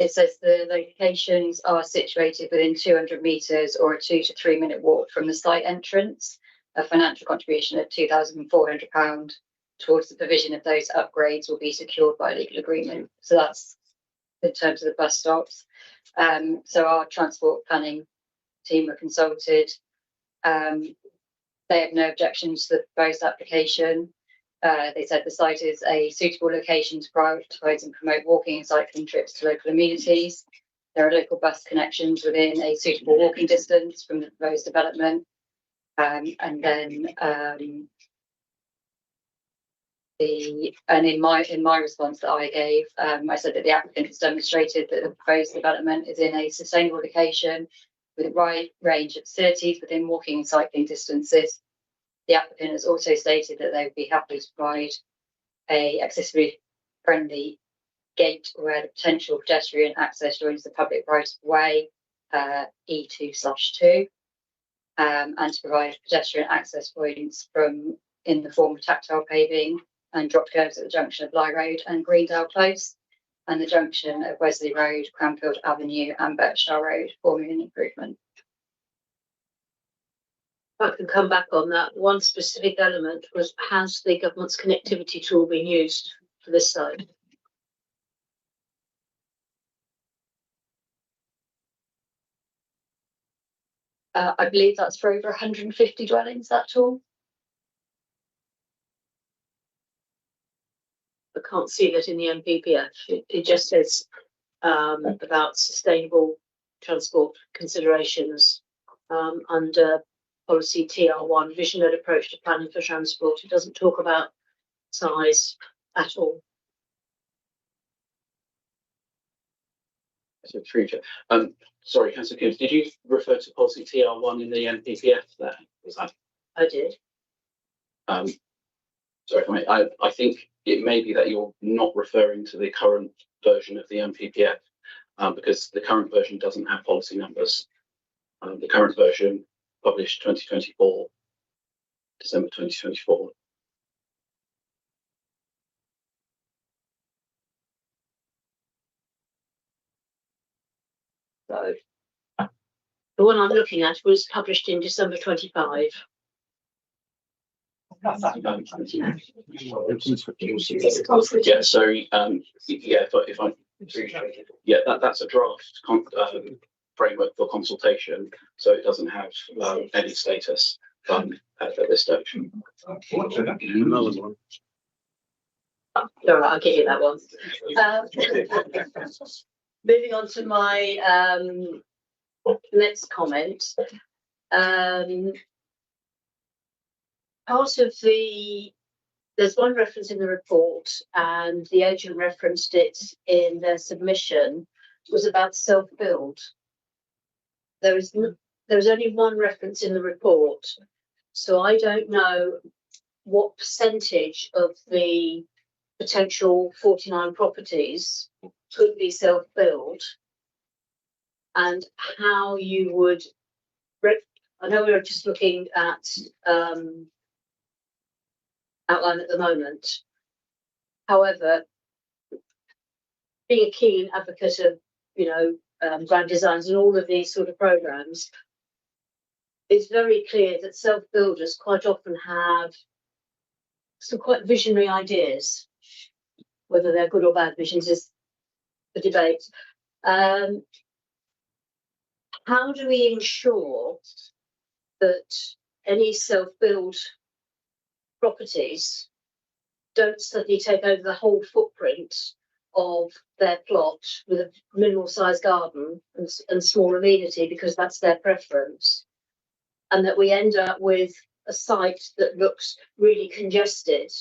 It says the locations are situated within 200 metres or a 2 to 3 minute walk from the site entrance. A financial contribution of £2,400 towards the provision of those upgrades will be secured by legal agreement. So that's in terms of the bus stops. So our transport planning team were consulted. They have no objections to the proposed application. They said the site is a suitable location to prioritise and promote walking and cycling trips to local amenities. There are local bus connections within a suitable walking distance from the proposed development. And in my response that I gave, I said that the applicant has demonstrated that the proposed development is in a sustainable location with a wide range of facilities within walking and cycling distances. The applicant has also stated that they would be happy to provide a accessibility friendly gate where the potential pedestrian access joins the public right of way E2/2, and to provide pedestrian access points in the form of tactile paving and drop curbs at the junction of Lye Road and Greendale Close, and the junction of Wesley Road, Cranfield Avenue and Birchdale Road, forming an improvement. I can come back on that. One specific element was, has the government's connectivity tool been used for this site? I believe that's for over 150 dwellings, that tool. I can't see that in the MPPF. It just says about sustainable transport considerations under policy TR1, vision-led approach to planning for transport. It doesn't talk about size at all. So through to, sorry, Councillor Coombs, did you refer to policy TR1 in the NPPF there? Was that? I did. Sorry, I think it may be that you're not referring to the current version of the NPPF, because the current version doesn't have policy numbers. The current version published 2024, December 2024. So the one I'm looking at was published in December 25. Yeah, so that's a draft framework for consultation, so it doesn't have any status at this stage. Another one. All right, I'll give you that one. Moving on to my next comment. Part of there's one reference in the report, and the agent referenced it in their submission, was about self-build. There was only one reference in the report, so I don't know what percentage of the potential 49 properties could be self-build, and how you would. I know we're just looking at outline at the moment. However, being a keen advocate of grand designs and all of these sort of programs, it's very clear that self-builders quite often have some quite visionary ideas. Whether they're good or bad visions is the debate. How do we ensure that any self-build properties don't suddenly take over the whole footprint of their plot with a minimal sized garden and small amenity because that's their preference, and that we end up with a site that looks really congested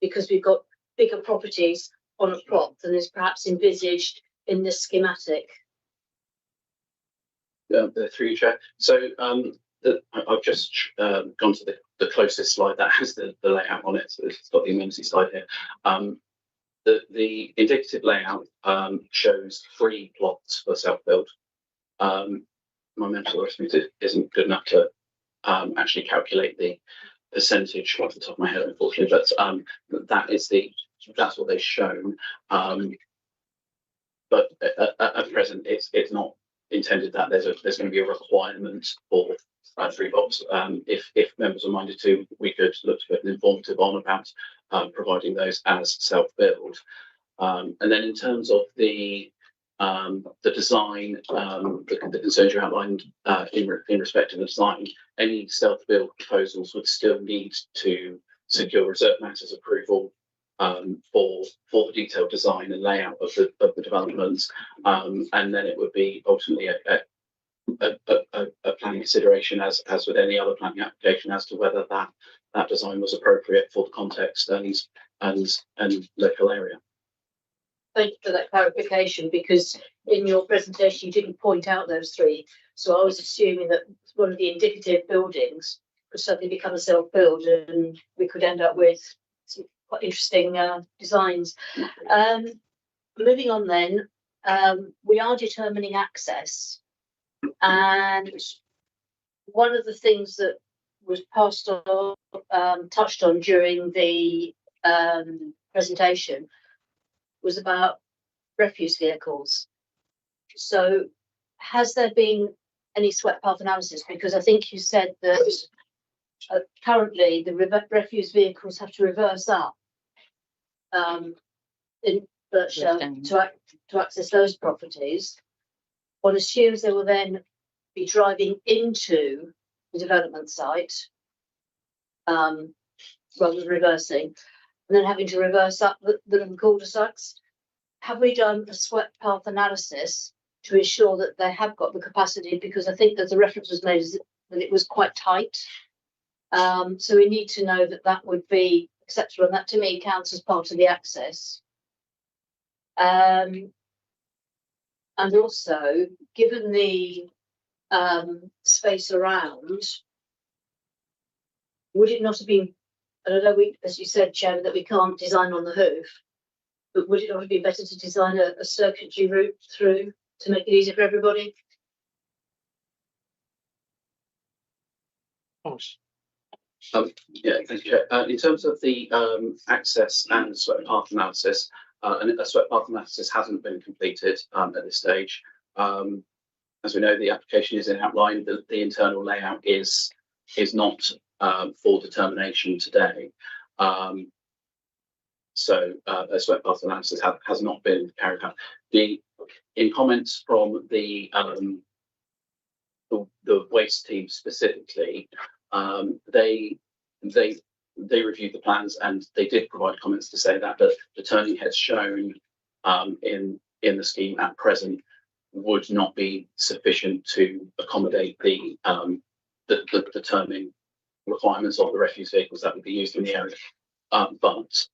because we've got bigger properties on a plot than is perhaps envisaged in this schematic? The three chair. So I've just gone to the closest slide that has the layout on it. So it's got the amenity slide here. The indicative layout shows 3 plots for self-build. My mental arithmetic isn't good enough to actually calculate the percentage off the top of my head, unfortunately, but that's what they've shown. But at present, it's not intended that there's going to be a requirement for 3 plots. If members are minded to, we could look to put an informative on about providing those as self-build. And then in terms of the design, the concerns you outlined in respect to the design, any self-build proposals would still need to secure reserve matters approval for the detailed design and layout of the developments, and then it would be ultimately a planning consideration as with any other planning application as to whether that design was appropriate for the context and local area. Thank you for that clarification, because in your presentation you didn't point out those 3, so I was assuming that one of the indicative buildings could suddenly become a self-build and we could end up with some quite interesting designs. Moving on then, we are determining access, and one of the things that was passed on, touched on during the presentation was about refuse vehicles. So has there been any swept path analysis? Because I think you said that currently the refuse vehicles have to reverse up to access those properties. One assumes they will then be driving into the development site rather than reversing, and then having to reverse up the little cul-de-sacs. Have we done a swept path analysis to ensure that they have got the capacity? Because I think that the reference was made that it was quite tight. So we need to know that would be acceptable, and that to me counts as part of the access. And also, given the space around, would it not have been, I don't know, as you said, Chairman, that we can't design on the hoof, but would it not have been better to design a circuitry route through to make it easier for everybody? Yeah, thank you, Chair. In terms of the access and swept path analysis, and a swept path analysis hasn't been completed at this stage. As we know, the application is in outline. The internal layout is not for determination today. So a swept path analysis has not been carried out. In comments from the waste team specifically, they reviewed the plans and they did provide comments to say that the turning heads shown in the scheme at present would not be sufficient to accommodate the turning requirements of the refuse vehicles that would be used in the area. But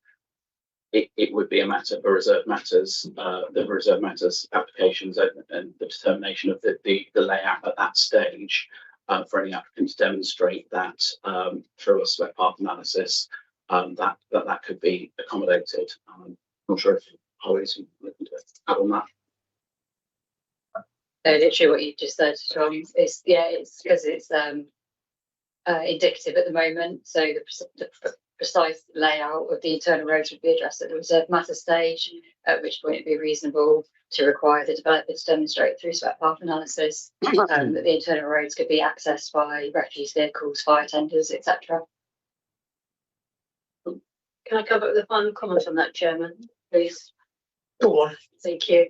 it would be a matter for reserve matters, the reserve matters applications and the determination of the layout at that stage for any applicant to demonstrate that through a swept path analysis that could be accommodated. I'm not sure if Holly's looking to add on that. Literally what you just said, Tom, is it's because it's indicative at the moment. So the precise layout of the internal roads would be addressed at the reserve matter stage, at which point it'd be reasonable to require the developer to demonstrate through swept path analysis that the internal roads could be accessed by refuse vehicles, fire tenders, etc. Can I cover the final comment on that, Chairman, please? Go on. Thank you.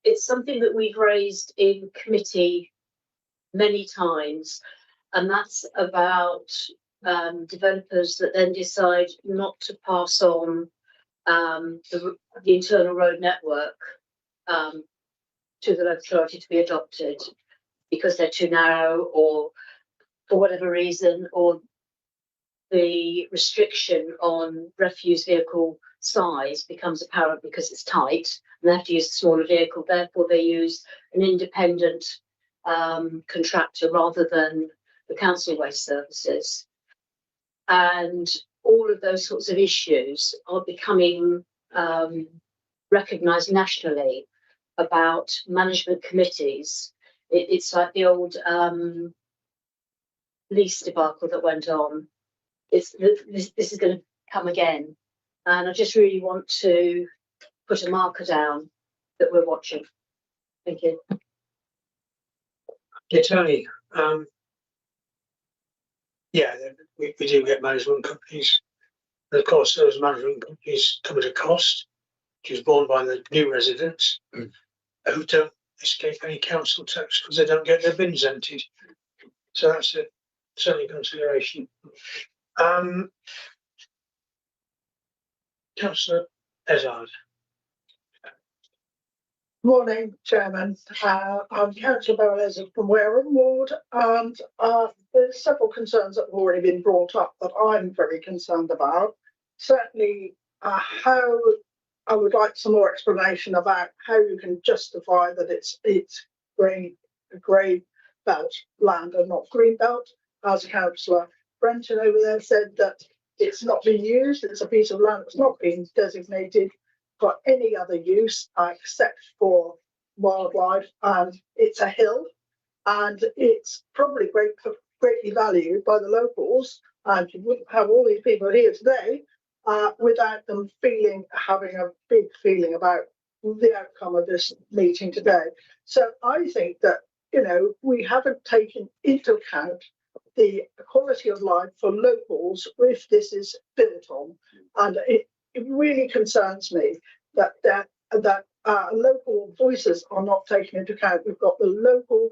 It's something that we've raised in committee many times, and that's about developers that then decide not to pass on the internal road network to the local authority to be adopted because they're too narrow or for whatever reason, or the restriction on refuse vehicle size becomes apparent because it's tight and they have to use a smaller vehicle. Therefore, they use an independent contractor rather than the council waste services. And all of those sorts of issues are becoming recognised nationally about management committees. It's like the old lease debacle that went on. This is going to come again. And I just really want to put a marker down that we're watching. Thank you. Yeah, Tony. Yeah, we do get management companies. And of course, those management companies come at a cost, which is borne by the new residents who don't escape any council tax because they don't get their bins emptied. So that's a certainly consideration. Councillor Ezard. Morning, Chairman. I'm Councillor Beryl from Wareham Ward, and there's several concerns that have already been brought up that I'm very concerned about. Certainly, how I would like some more explanation about how you can justify that it's grey belt land and not green belt. As Councillor Brenton over there said that it's not been used, it's a piece of land that's not been designated for any other use except for wildlife, and it's a hill and it's probably greatly valued by the locals, and you wouldn't have all these people here today without them having a big feeling about the outcome of this meeting today. So I think that, we haven't taken into account the quality of life for locals if this is built on, and it really concerns me that local voices are not taken into account. We've got the local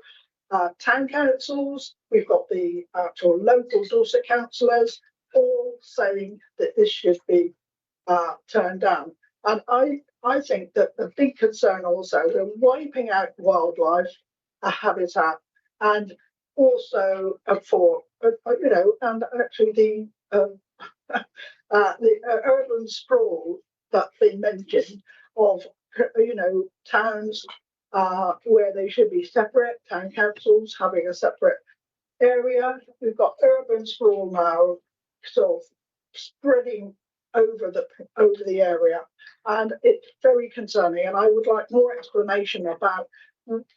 town councils, we've got the actual local Dorset councillors all saying that this should be turned down. And I think that the big concern also, we're wiping out wildlife habitat, and also for and actually the urban sprawl that's been mentioned of towns where they should be separate, town councils having a separate area. We've got urban sprawl now, sort of spreading over the area, and it's very concerning. And I would like more explanation about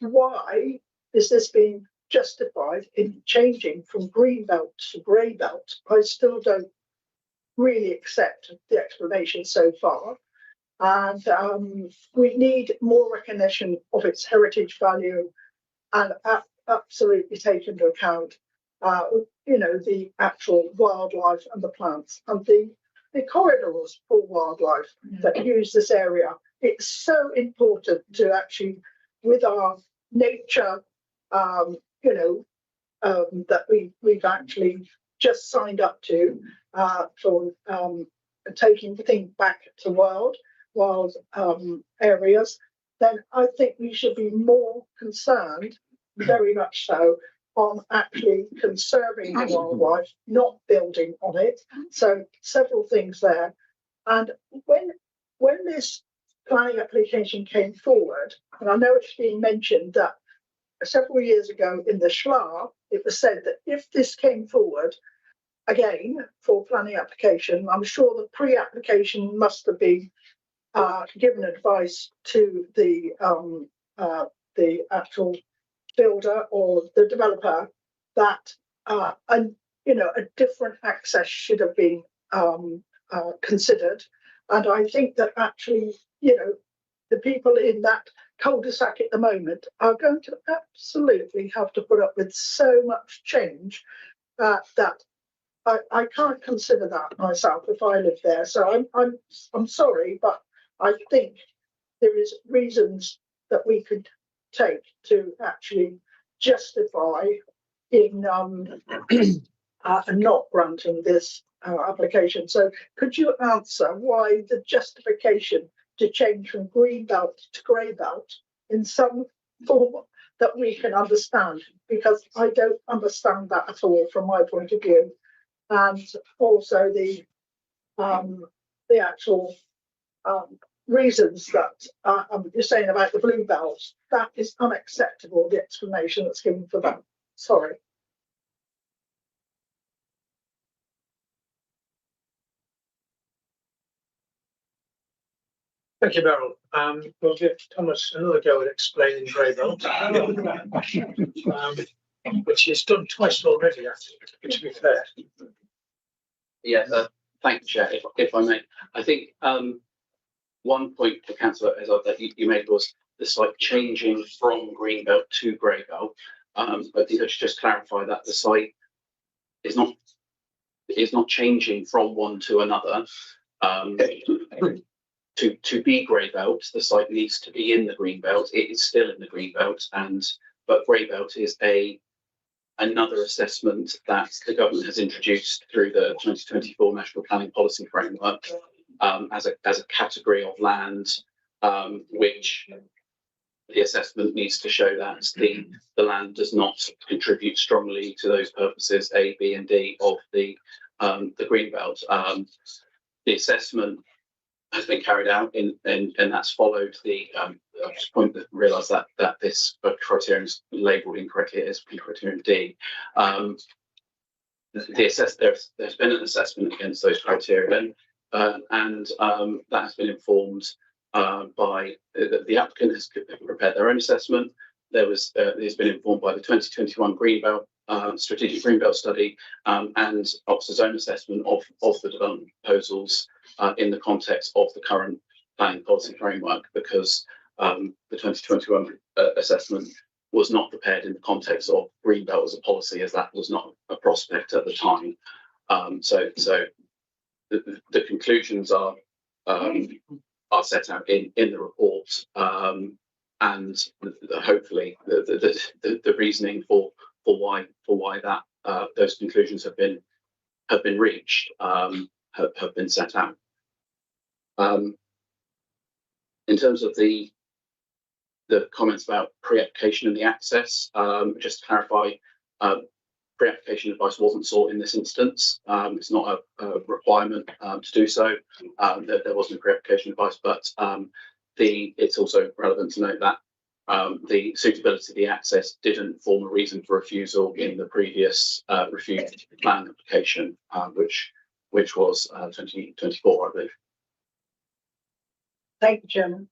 why is this being justified in changing from green belt to grey belt. I still don't really accept the explanation so far, and we need more recognition of its heritage value and absolutely take into account the actual wildlife and the plants and the corridors for wildlife that use this area. It's so important to actually, with our nature, that we've actually just signed up to for taking things back to wild areas, then I think we should be more concerned, very much so, on actually conserving the wildlife, not building on it. So several things there. And when this planning application came forward, and I know it's been mentioned that several years ago in the SHLA, it was said that if this came forward again for planning application, I'm sure the pre-application must have been given advice to the actual builder or the developer that a different access should have been considered. And I think that actually, the people in that cul-de-sac at the moment are going to absolutely have to put up with so much change that I can't consider that myself if I live there. So I'm sorry, but I think there is reasons that we could take to actually justify in not granting this application. So could you answer why the justification to change from green belt to grey belt in some form that we can understand? Because I don't understand that at all from my point of view. And also the actual reasons that you're saying about the blue belts, that is unacceptable, the explanation that's given for that. Sorry. Thank you, Beryl. We'll give Thomas another go at explaining grey belt, which he's done twice already, I think, to be fair. Yeah, thank you, Chair. If I may, I think one point for Councillor Ezard that you made was the site changing from green belt to grey belt. I think I should just clarify that the site is not changing from one to another. To be grey belt, the site needs to be in the green belt. It is still in the green belt, but grey belt is another assessment that the government has introduced through the 2024 National Planning Policy Framework as a category of land, which the assessment needs to show that the land does not contribute strongly to those purposes A, B, and D of the green belt. The assessment has been carried out and that's followed the I just realised that this criterion is labelled incorrectly as criterion D. There's been an assessment against those criteria, and that has been informed by the applicant has prepared their own assessment. It's been informed by the 2021 Greenbelt strategic Greenbelt study and Oxford's own assessment of the development proposals in the context of the current planning policy framework, because the 2021 assessment was not prepared in the context of Greenbelt as a policy, as that was not a prospect at the time. So the conclusions are set out in the report, and hopefully the reasoning for why that those conclusions have been reached have been set out. In terms of the comments about pre-application and the access, just to clarify, pre-application advice wasn't sought in this instance. It's not a requirement to do so. There wasn't pre-application advice, but It's also relevant to note that the suitability of the access didn't form a reason for refusal in the previous refused plan application, which was 2024, I believe. Thank you, Chairman.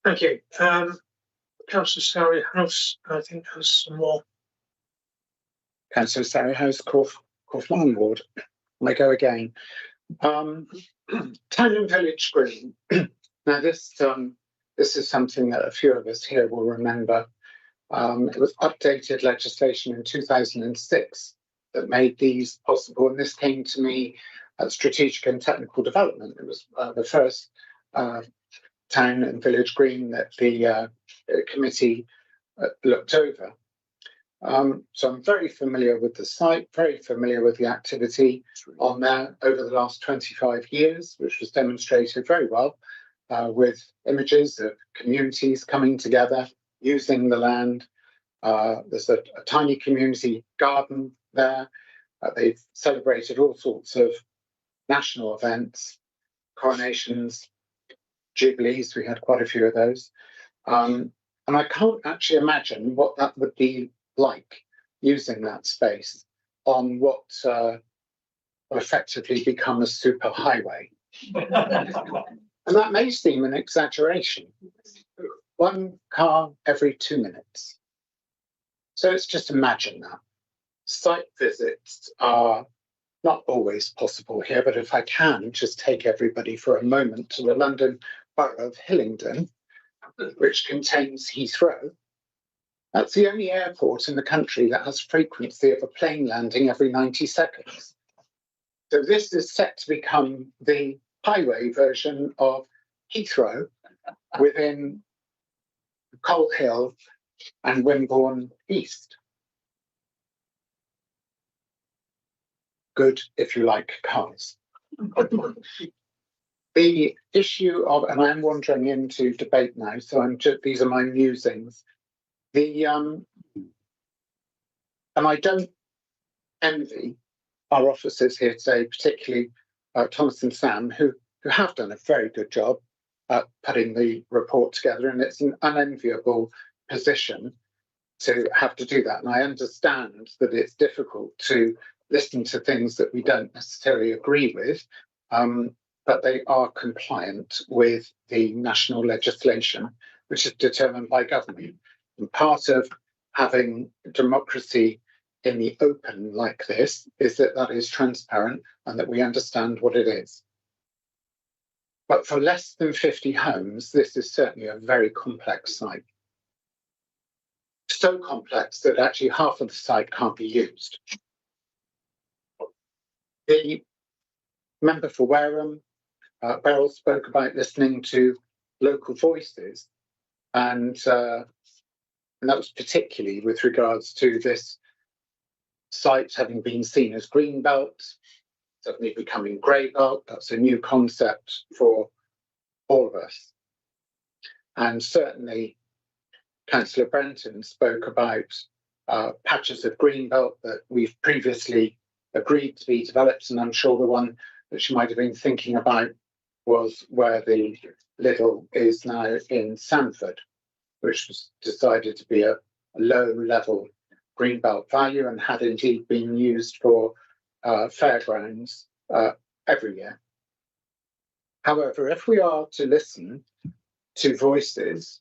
Thank you. Councillor Sari House, I think, has some more. Councillor Sari House, Corflawn Ward. I go again. Town and Village Green. Now this is something that a few of us here will remember. It was updated legislation in 2006 that made these possible, and this came to me at Strategic and Technical Development. It was the first town and village green that the committee looked over. So I'm very familiar with the site, very familiar with the activity on there over the last 25 years, which was demonstrated very well with images of communities coming together, using the land. There's a tiny community garden there. They've celebrated all sorts of national events, coronations, jubilees. We had quite a few of those. And I can't actually imagine what that would be like using that space on what will effectively become a super highway. And that may seem an exaggeration. 1 car every 2 minutes. So let's just imagine that. Site visits are not always possible here, but if I can just take everybody for a moment to the London Borough of Hillingdon, which contains Heathrow. That's the only airport in the country that has frequency of a plane landing every 90 seconds. So this is set to become the highway version of Heathrow within Coal Hill and Wimborne East. Good if you like cars. The issue of, and I'm wandering into debate now, so these are my musings. And I don't envy our officers here today, particularly Thomas and Sam, who have done a very good job at putting the report together, and it's an unenviable position to have to do that. And I understand that it's difficult to listen to things that we don't necessarily agree with, but they are compliant with the national legislation, which is determined by government. And part of having democracy in the open like this is that that is transparent and that we understand what it is. But for less than 50 homes, this is certainly a very complex site. So complex that actually half of the site can't be used. The member for Wareham, Beryl, spoke about listening to local voices, and that was particularly with regards to this site having been seen as green belt, suddenly becoming grey belt. That's a new concept for all of us. And certainly Councillor Brenton spoke about patches of green belt that we've previously agreed to be developed, and I'm sure the one that she might have been thinking about was where the Lidl is now in Sanford, which was decided to be a low-level greenbelt value and had indeed been used for fairgrounds every year. However, if we are to listen to voices,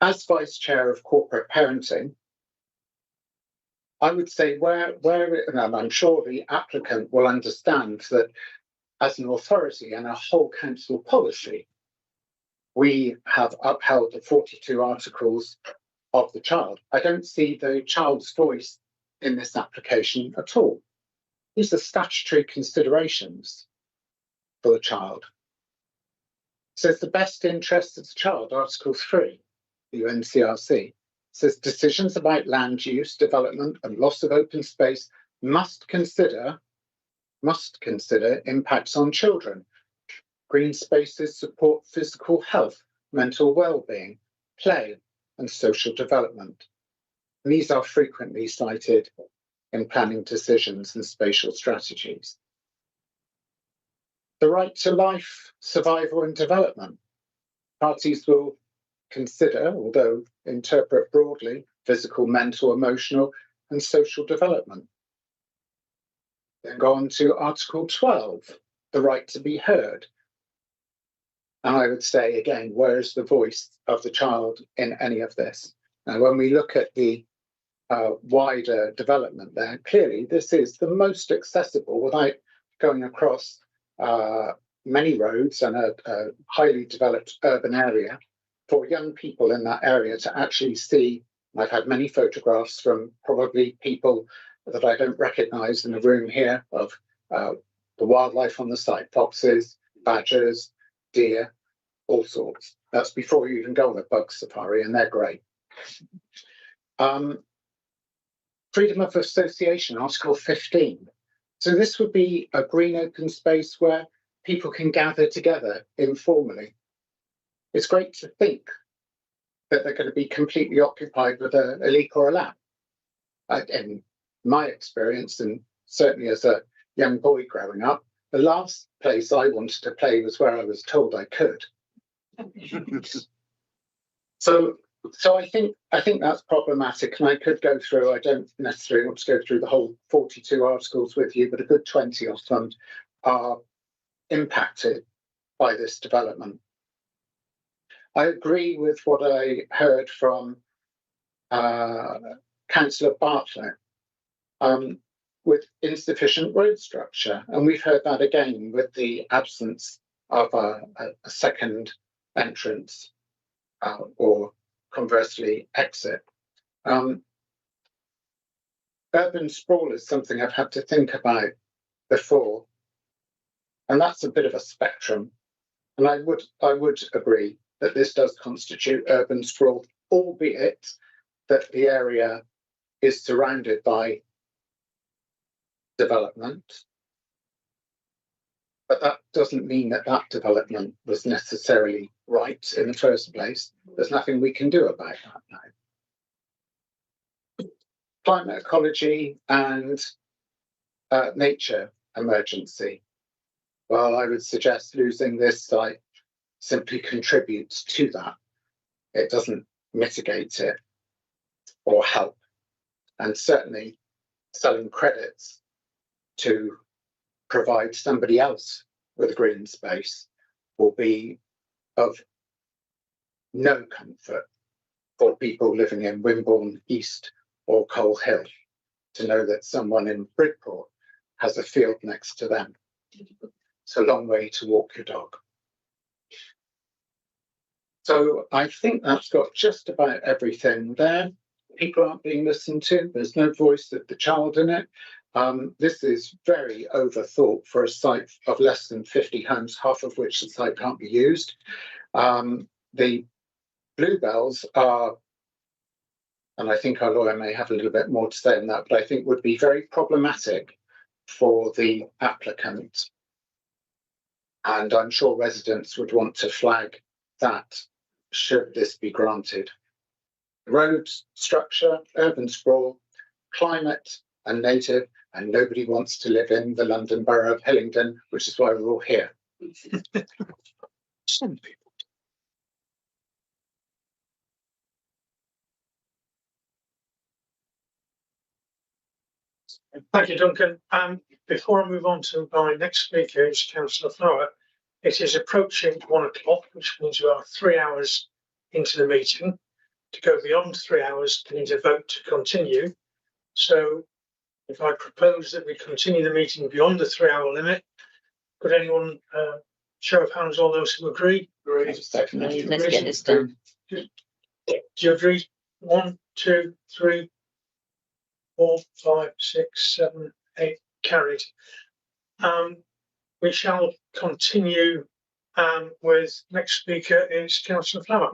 as Vice Chair of Corporate Parenting, I would say and I'm sure the applicant will understand that as an authority and a whole council policy, we have upheld the 42 articles of the child. I don't see the child's voice in this application at all. These are statutory considerations for the child. So it's the best interest of the child, Article 3, the UNCRC. Says decisions about land use, development and loss of open space must consider impacts on children. Green spaces support physical health, mental well-being, play and social development. And these are frequently cited in planning decisions and spatial strategies. The right to life, survival and development. Parties will consider, although interpret broadly, physical, mental, emotional and social development. Then go on to Article 12, the right to be heard. And I would say again, where is the voice of the child in any of this? Now, when we look at the wider development there, clearly this is the most accessible without going across many roads and a highly developed urban area for young people in that area to actually see. I've had many photographs from probably people that I don't recognise in the room here of the wildlife on the site, foxes, badgers, deer, all sorts. That's before you even go on a bug safari, and they're great. Freedom of association, Article 15. So this would be a green open space where people can gather together informally. It's great to think that they're going to be completely occupied with a leek or a lamb. In my experience, and certainly as a young boy growing up, the last place I wanted to play was where I was told I could. So I think that's problematic, and I could go through. I don't necessarily want to go through the whole 42 articles with you, but a good 20 of them are impacted by this development. I agree with what I heard from Councillor Bartlett with insufficient road structure, and we've heard that again with the absence of a second entrance or conversely exit. Urban sprawl is something I've had to think about before, and that's a bit of a spectrum. And I would agree that this does constitute urban sprawl, albeit that the area is surrounded by development. But that doesn't mean that that development was necessarily right in the first place. There's nothing we can do about that now. Climate ecology and nature emergency. Well, I would suggest losing this site simply contributes to that. It doesn't mitigate it or help. And certainly selling credits to provide somebody else with a green space will be of no comfort for people living in Wimborne East or Coal Hill to know that someone in Bridport has a field next to them. It's a long way to walk your dog. So I think that's got just about everything there. People aren't being listened to. There's no voice of the child in it. This is very overthought for a site of less than 50 homes, half of which the site can't be used. The bluebells are, and I think our lawyer may have a little bit more to say on that, but I think would be very problematic for the applicant. And I'm sure residents would want to flag that should this be granted. Road structure, urban sprawl, climate and native, and nobody wants to live in the London Borough of Hillingdon, which is why we're all here. Some people. Thank you, Duncan. Before I move on to my next speaker, who's Councillor Flower, it is approaching 1 o'clock, which means we are 3 hours into the meeting. To go beyond 3 hours, we need a vote to continue. So if I propose that we continue the meeting beyond the 3 hour limit, could anyone show of hands all those who agree? Let's get this done. Do you agree? 1, 2, 3, 4, 5, 6, 7, 8, carried. We shall continue with next speaker is Councillor Flower.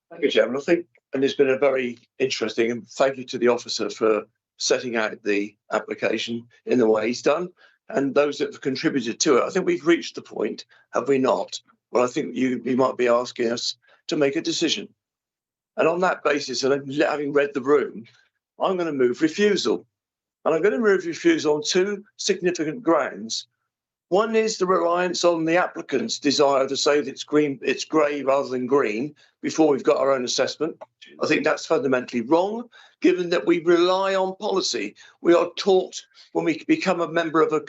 Thank you, Chairman. I think, and it's been a very interesting, and thank you to the officer for setting out the application in the way he's done, and those that have contributed to it. I think we've reached the point, have we not? Well, I think you might be asking us to make a decision. And on that basis, and having read the room, I'm going to move refusal. And I'm going to move refusal on two significant grounds. One is the reliance on the applicant's desire to say that it's grey rather than green before we've got our own assessment. I think that's fundamentally wrong, given that we rely on policy. We are taught when we become a member of a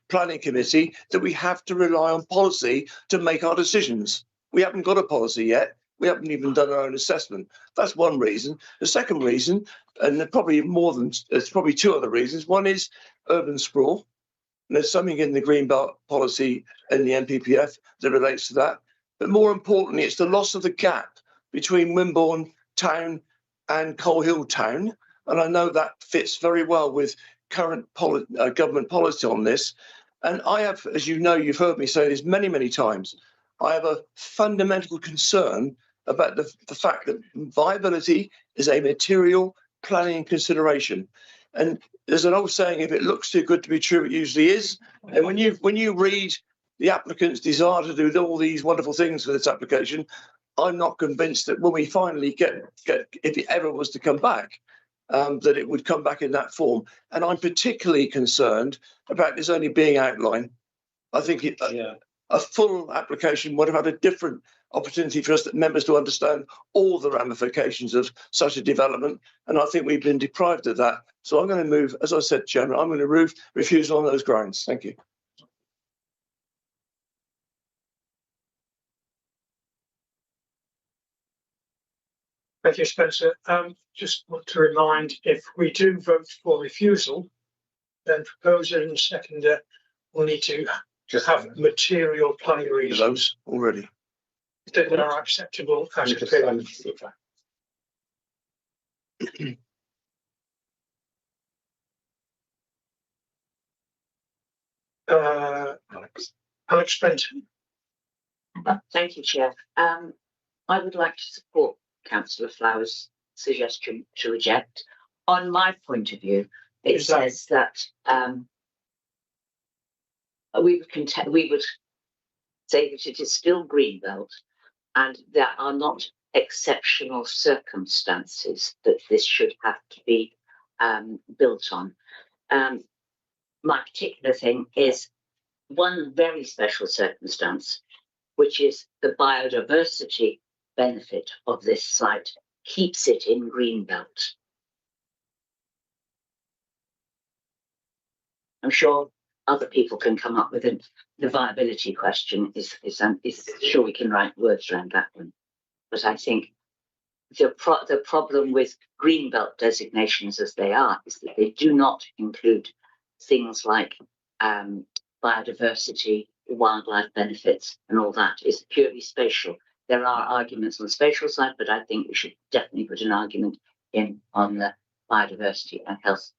planning committee that we have to rely on policy to make our decisions. We haven't got a policy yet. We haven't even done our own assessment. That's one reason. The second reason, and there's probably two other reasons. One is urban sprawl. There's something in the Greenbelt policy and the NPPF that relates to that. But more importantly, it's the loss of the gap between Wimborne Town and Coal Hill Town. And I know that fits very well with current government policy on this. And I have, as you know, you've heard me say this many, many times, I have a fundamental concern about the fact that viability is a material planning consideration. And there's an old saying, if it looks too good to be true, it usually is. And when you read the applicant's desire to do all these wonderful things for this application, I'm not convinced that when we finally get if it ever was to come back, that it would come back in that form. And I'm particularly concerned about this only being outlined. I think a full application would have had a different opportunity for us members to understand all the ramifications of such a development. And I think we've been deprived of that. So I'm going to move, as I said, Chairman, I'm going to refuse on those grounds. Thank you. Thank you, Spencer. Just want to remind, if we do vote for refusal, then proposer and seconder will need to have material planning reasons already that are acceptable as a period. Alex Benton. Thank you, Chair. I would like to support Councillor Flower's suggestion to reject. On my point of view, it says that we would say that it is still Greenbelt and there are not exceptional circumstances that this should have to be built on. My particular thing is one very special circumstance, which is the biodiversity benefit of this site keeps it in Greenbelt. I'm sure other people can come up with it. The viability question is sure we can write words around that one. But I think the problem with Greenbelt designations as they are is that they do not include things like biodiversity, wildlife benefits and all that. It's purely spatial. There are arguments on the spatial side, but I think we should definitely put an argument in on the biodiversity and health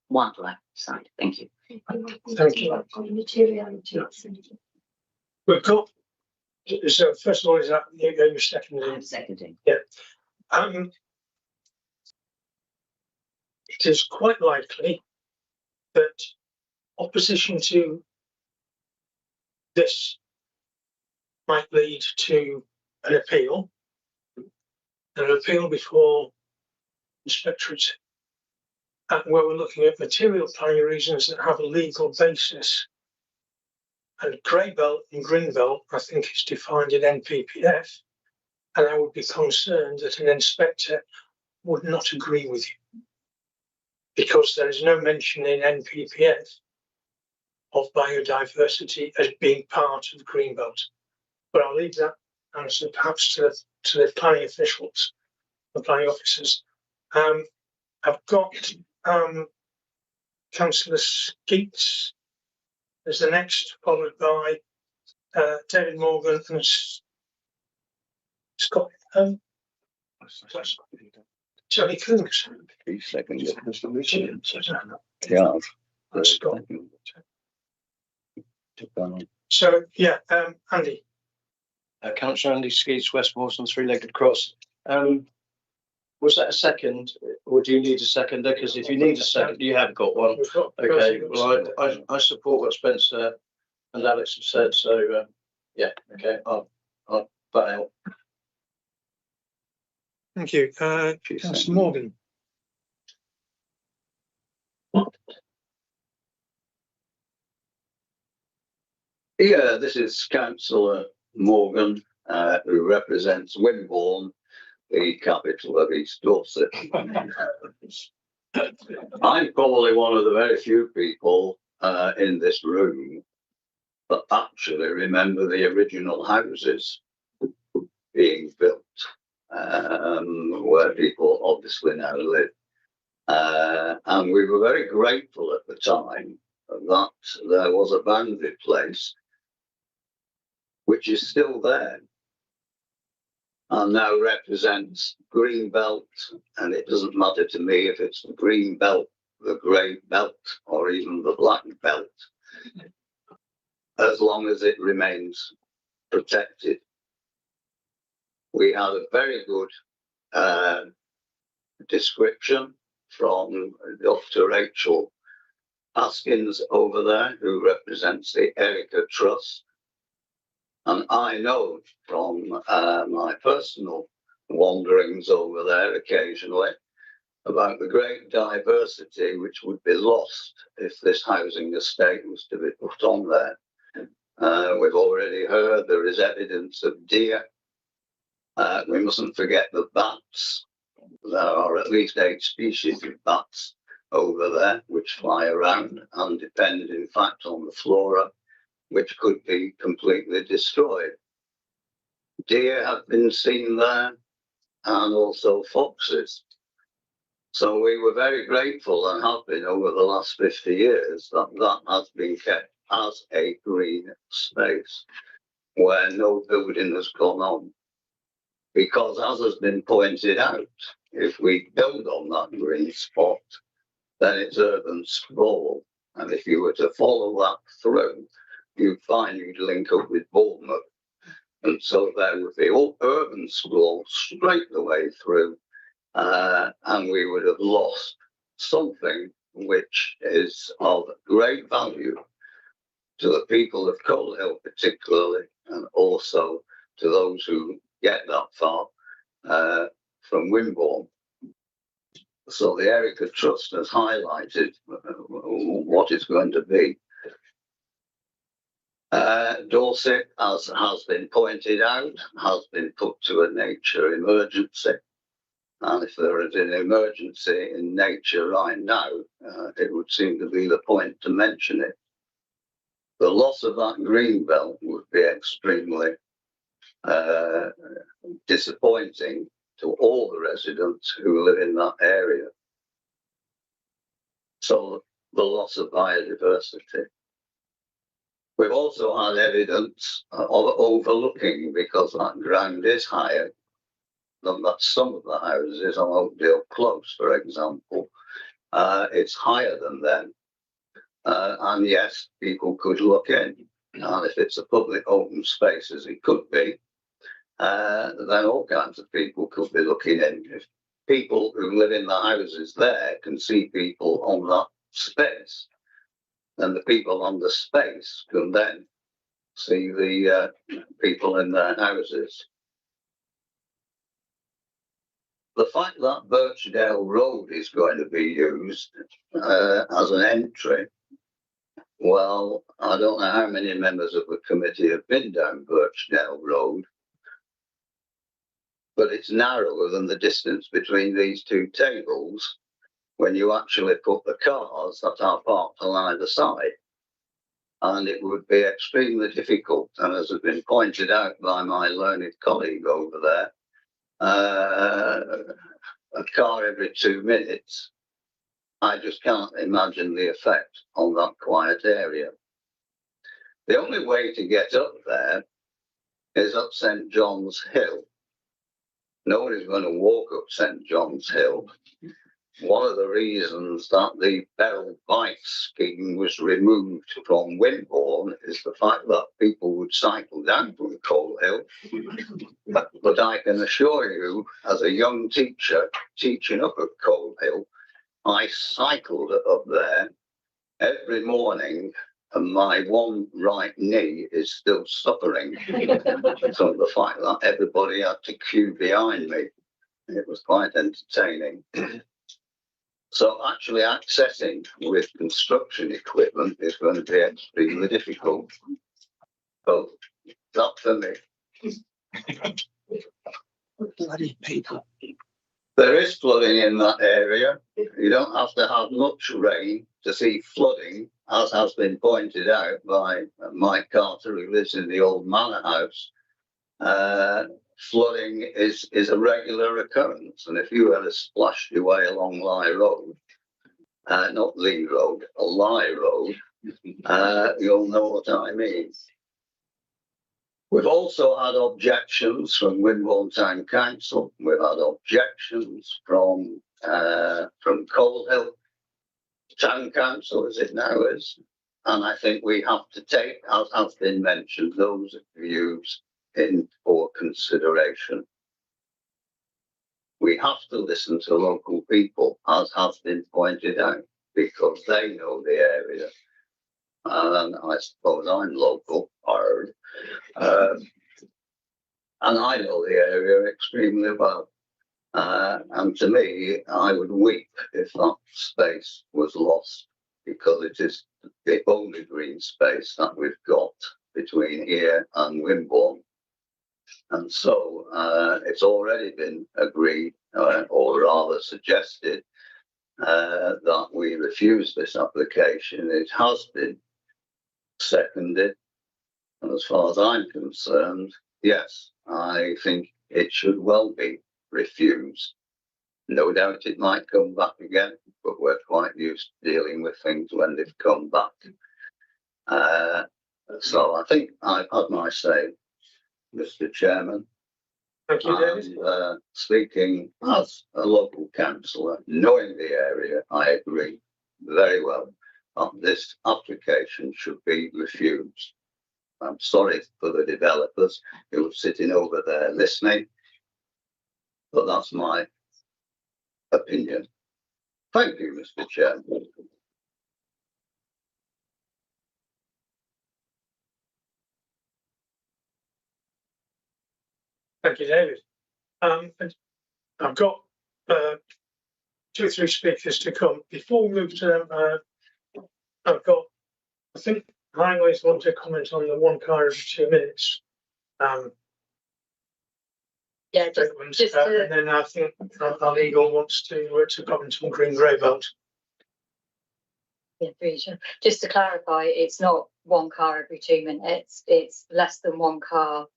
wildlife side. Thank you. Thank you. We've got, so first of all, is that you're seconding? I'm seconding. Yeah. It is quite likely that opposition to this might lead to an appeal before inspectorate, where we're looking at material planning reasons that have a legal basis. And grey belt and green belt, I think, is defined in NPPF, and I would be concerned that an inspector would not agree with you, because there is no mention in NPPF of biodiversity as being part of the green belt. But I'll leave that answer perhaps to the planning officials, the planning officers. I've got Councillor Skeets as the next, followed by David Morgan and Scott Johnny Coombs. So yeah, Andy. Councillor Andy Skeets, West Mawson, three-legged cross. Was that a second, or do you need a seconder? Because if you need a second, you have got one. Okay, well, I support what Spencer and Alex have said, so yeah, okay, I'll butt out. Thank you. Councillor Morgan. Yeah, this is Councillor Morgan, who represents Wimborne, the capital of East Dorset. I'm probably one of the very few people in this room that actually remember the original houses being built, where people obviously now live. And we were very grateful at the time that there was a boundary place which is still there and now represents green belt, and it doesn't matter to me if it's the green belt, the grey belt, or even the black belt, as long as it remains protected. We had a very good description from Dr. Rachel Haskins over there, who represents the Erica Trust. And I know from my personal wanderings over there occasionally about the great diversity which would be lost if this housing estate was to be put on there. We've already heard there is evidence of deer. We mustn't forget the bats. There are at least 8 species of bats over there which fly around and depend in fact on the flora, which could be completely destroyed. Deer have been seen there and also foxes. So we were very grateful and have been over the last 50 years that that has been kept as a green space where no building has gone on. Because as has been pointed out, if we build on that green spot, then it's urban sprawl. And if you were to follow that through, you'd find you'd link up with Bournemouth. And so there would be all urban sprawl straight the way through. And we would have lost something which is of great value to the people of Coal Hill particularly, and also to those who get that far from Wimborne. So the Erica Trust has highlighted what it's going to be. Dorset, as has been pointed out, has been put to a nature emergency. And if there is an emergency in nature right now, it would seem to be the point to mention it. The loss of that green belt would be extremely disappointing to all the residents who live in that area. So the loss of biodiversity. We've also had evidence of overlooking, because that ground is higher than that some of the houses on Oakdale Close, for example. It's higher than them. And yes, people could look in. And if it's a public open space, as it could be, then all kinds of people could be looking in. If people who live in the houses there can see people on that space, then the people on the space can then see the people in their houses. The fact that Birchdale Road is going to be used as an entry, well, I don't know how many members of the committee have been down Birchdale Road, but it's narrower than the distance between these two tables when you actually put the cars that are parked on either side. And it would be extremely difficult, and as has been pointed out by my learned colleague over there, a car every 2 minutes, I just can't imagine the effect on that quiet area. The only way to get up there is up St. John's Hill. Nobody's going to walk up St. John's Hill. One of the reasons that the Bell Bike scheme was removed from Wimborne is the fact that people would cycle down from Coal Hill. But I can assure you, as a young teacher teaching up at Coal Hill, I cycled up there every morning, and my one right knee is still suffering from the fact that everybody had to queue behind me. It was quite entertaining. So actually accessing with construction equipment is going to be extremely difficult. So, not for me. Bloody people. There is flooding in that area. You don't have to have much rain to see flooding, as has been pointed out by Mike Carter, who lives in the old manor house. Flooding is a regular occurrence, and if you ever splashed your way along Lye Road, not Lee Road, a Lye Road, you'll know what I mean. We've also had objections from Wimborne Town Council. We've had objections from Coal Hill Town Council, as it now is. And I think we have to take, as has been mentioned, those views in for consideration. We have to listen to local people, as has been pointed out, because they know the area. And I suppose I'm local, and I know the area extremely well. And to me, I would weep if that space was lost, because it is the only green space that we've got between here and Wimborne. And so it's already been agreed, or rather suggested, that we refuse this application. It has been seconded. And as far as I'm concerned, yes, I think it should well be refused. No doubt it might come back again, but we're quite used to dealing with things when they've come back. So I think I've had my say, Mr. Chairman. Thank you, David. Speaking as a local councillor, knowing the area, I agree very well that this application should be refused. I'm sorry for the developers who are sitting over there listening, but that's my opinion. Thank you, Mr. Chairman. Thank you, David. I've got 2 or 3 speakers to come. Before we move to them, I think Highways want to comment on the 1 car every 2 minutes. Yeah, just and then I think our legal wants to comment on green grey belt. Yeah, pretty sure. Just to clarify, it's not 1 car every 2 minutes. It's less than 1 car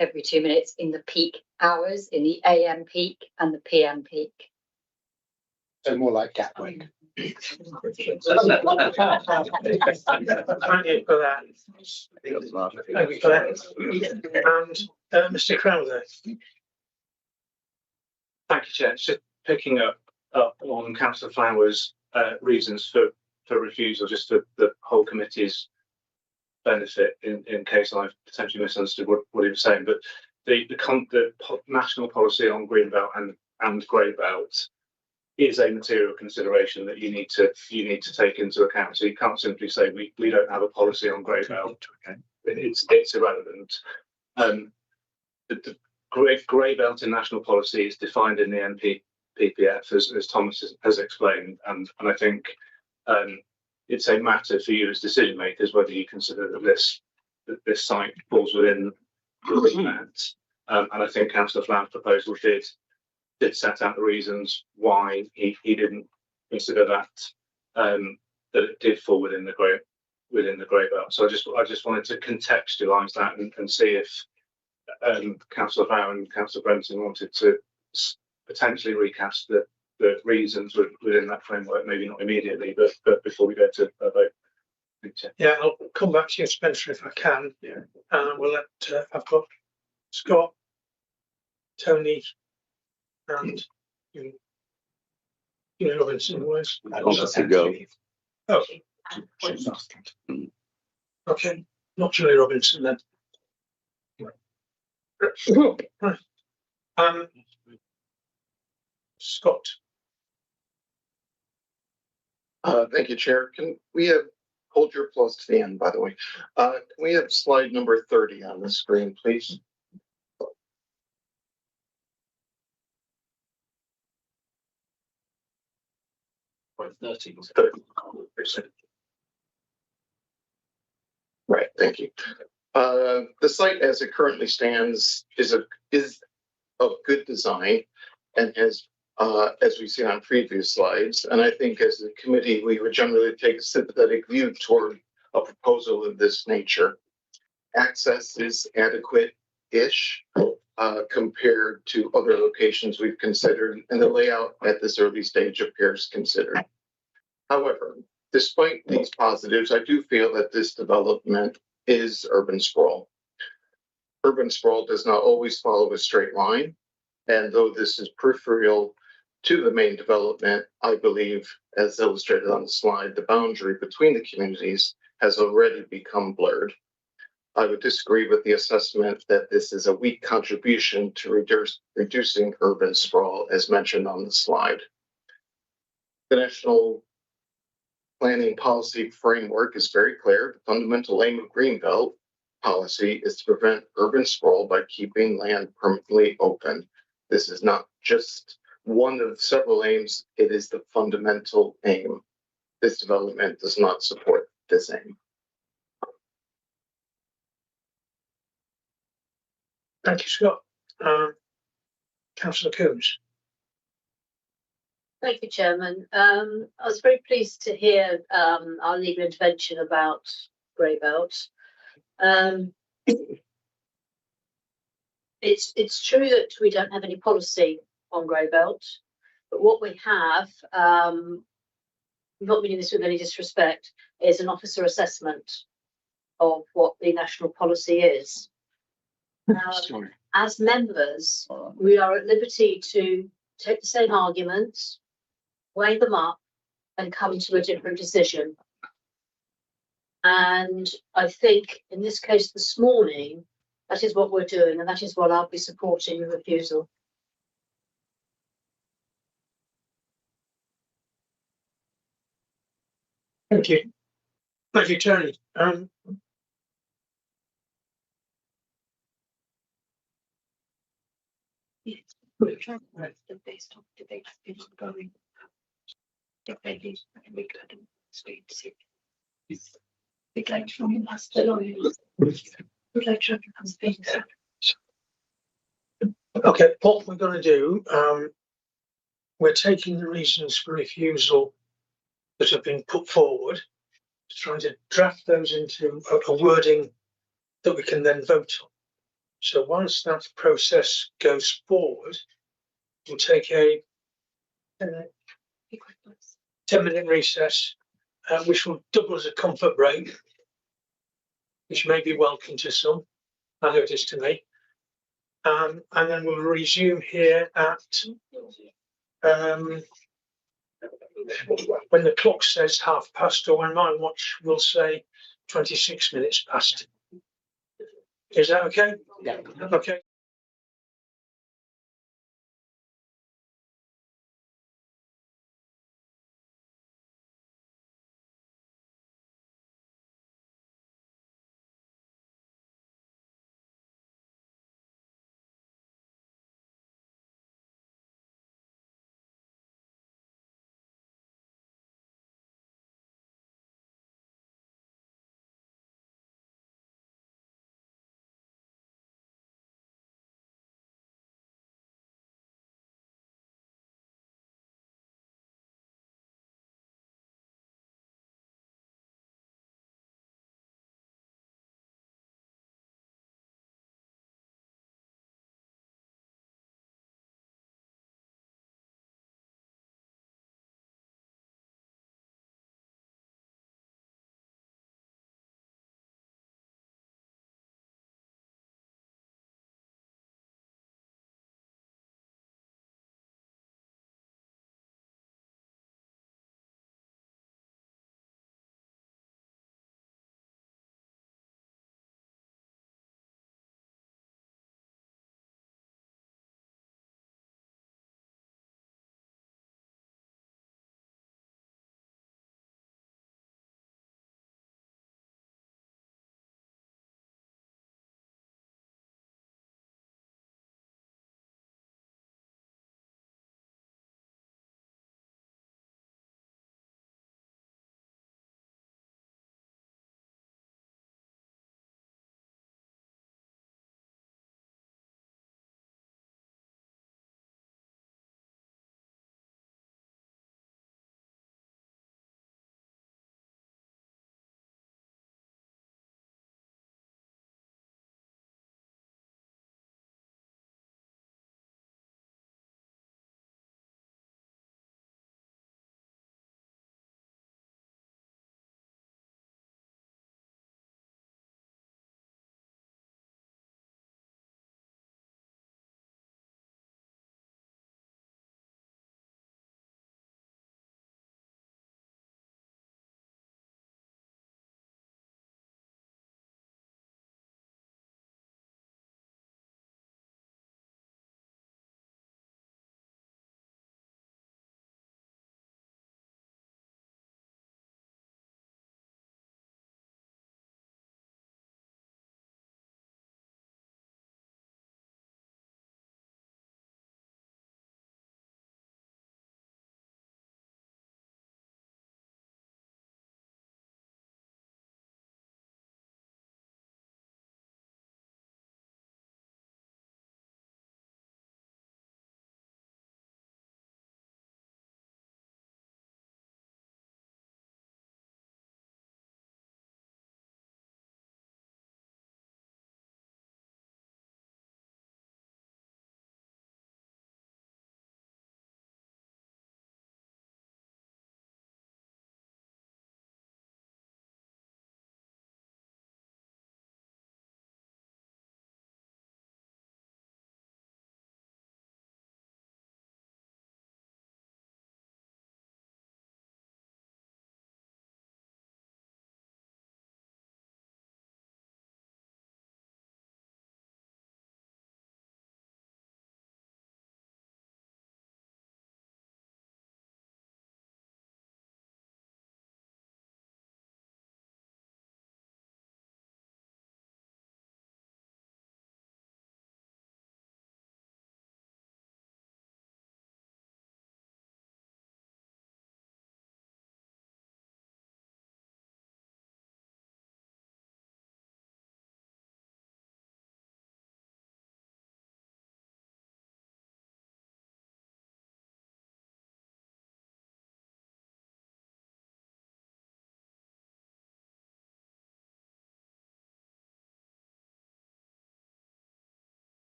every 2 minutes in the peak hours, in the AM peak and the PM peak. So more like Gatwick. Thank you for that. Thank you for that. And Mr. Crowther. Thank you, Chair. Just picking up on Councillor Flower's reasons for refusal, just for the whole committee's benefit, in case I've potentially misunderstood what he was saying. But the national policy on green belt and grey belt is a material consideration that you need to take into account. So you can't simply say we don't have a policy on grey belt. It's irrelevant. The grey belt in national policy is defined in the NPPF, as Thomas has explained, and I think it's a matter for you as decision makers whether you consider that this site falls within that. And I think Councillor Flower's proposal did set out the reasons why he didn't consider that it did fall within the grey belt. So I just wanted to contextualise that and see if Councillor Flower and Councillor Brenton wanted to potentially recast the reasons within that framework, maybe not immediately, but before we go to a vote. Yeah, I'll come back to you, Spencer, if I can. Yeah. We'll let I've got Scott, Tony, and you Robinson was. To go. Oh, okay, not Julie Robinson then. Scott. Thank you, Chair. Can we hold your applause to the end, by the way? Can we have slide number 30 on the screen, please? Or 30. Right, thank you. The site as it currently stands is of good design and has, as we've seen on previous slides, and I think as a committee, we would generally take a sympathetic view toward a proposal of this nature. Access is adequate-ish compared to other locations we've considered, and the layout at this early stage appears considered. However, despite these positives, I do feel that this development is urban sprawl. Urban sprawl does not always follow a straight line, and though this is peripheral to the main development, I believe, as illustrated on the slide, the boundary between the communities has already become blurred. I would disagree with the assessment that this is a weak contribution to reducing urban sprawl, as mentioned on the slide. The National Planning Policy Framework is very clear. The fundamental aim of Greenbelt policy is to prevent urban sprawl by keeping land permanently open. This is not just one of several aims, it is the fundamental aim. This development does not support this aim. Thank you, Scott. Councillor Coombs. Thank you, Chairman. I was very pleased to hear our legal intervention about Greybelt. It's true that we don't have any policy on Greybelt, but what we have, not meaning this with any disrespect, is an officer assessment of what the national policy is. As members, we are at liberty to take the same arguments, weigh them up, and come to a different decision. And I think in this case this morning, that is what we're doing, and that is what I'll be supporting the refusal. Thank you. Thank you, Tony. Based on debate ongoing. We could speak to big lecture from the master lawyers. Big lecture from speak. Okay, what we're going to do, we're taking the reasons for refusal that have been put forward, trying to draft those into a wording that we can then vote on. So once that process goes forward, we'll take a 10-minute recess, which will double as a comfort break, which may be welcome to some. I know it is to me. And then we'll resume here at when the clock says past, or when my watch will say 26 minutes past. Is that okay? Yeah. Okay.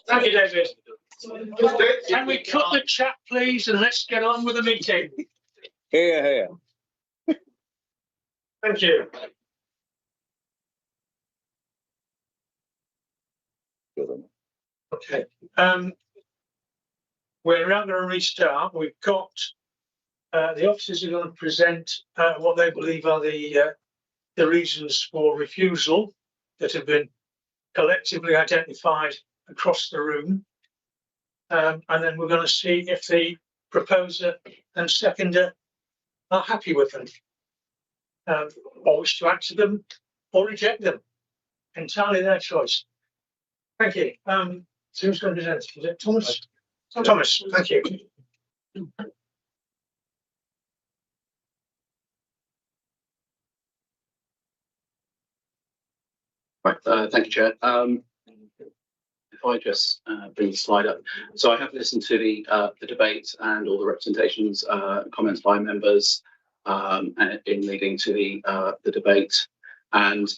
Thank you, David. Can we cut the chat, please, and let's get on with the meeting? Here. Thank you. Okay. We're now going to restart. We've got the officers are going to present what they believe are the reasons for refusal that have been collectively identified across the room. And then we're going to see if the proposer and seconder are happy with them, or wish to add to them or reject them. Entirely their choice. Thank you. So who's going to present? Is it Thomas? Thomas, thank you. Right, thank you, Chair. If I just bring the slide up. So I have listened to the debate and all the representations, comments by members in leading to the debate. And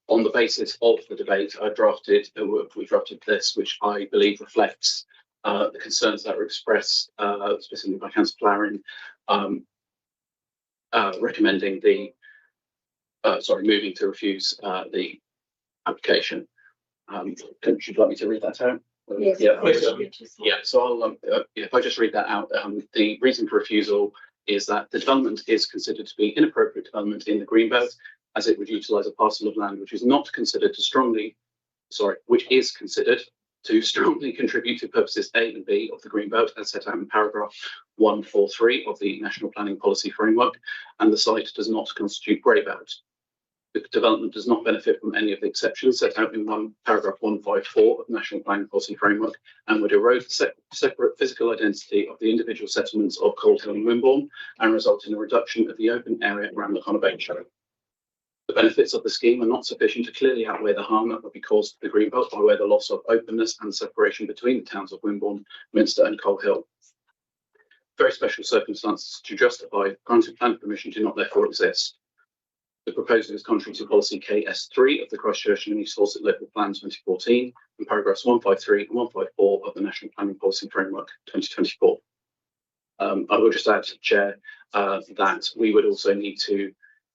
on the basis of the debate, we drafted this, which I believe reflects the concerns that were expressed specifically by Councillor Flowering, recommending moving to refuse the application. Would you like me to read that out? Yes. Yeah. So I'll, if I just read that out, the reason for refusal is that the development is considered to be inappropriate development in the greenbelt, as it would utilise a parcel of land which is considered to strongly contribute to purposes A and B of the greenbelt, as set out in paragraph 143 of the National Planning Policy Framework, and the site does not constitute greybelt. The development does not benefit from any of the exceptions set out in paragraph 154 of the National Planning Policy Framework, and would erode the separate physical identity of the individual settlements of Cold Hill and Wimborne, and result in a reduction of the open area around the conurbation. The benefits of the scheme are not sufficient to clearly outweigh the harm that would be caused to the greenbelt by way of the loss of openness and separation between the towns of Wimborne, Minster and Cold Hill. Very special circumstances to justify granting planning permission do not therefore exist. The proposal is contrary to policy KS3 of the Christchurch and East Dorset Local Plan 2014 and paragraphs 153 and 154 of the National Planning Policy Framework 2024. I will just add, Chair, that we would also need to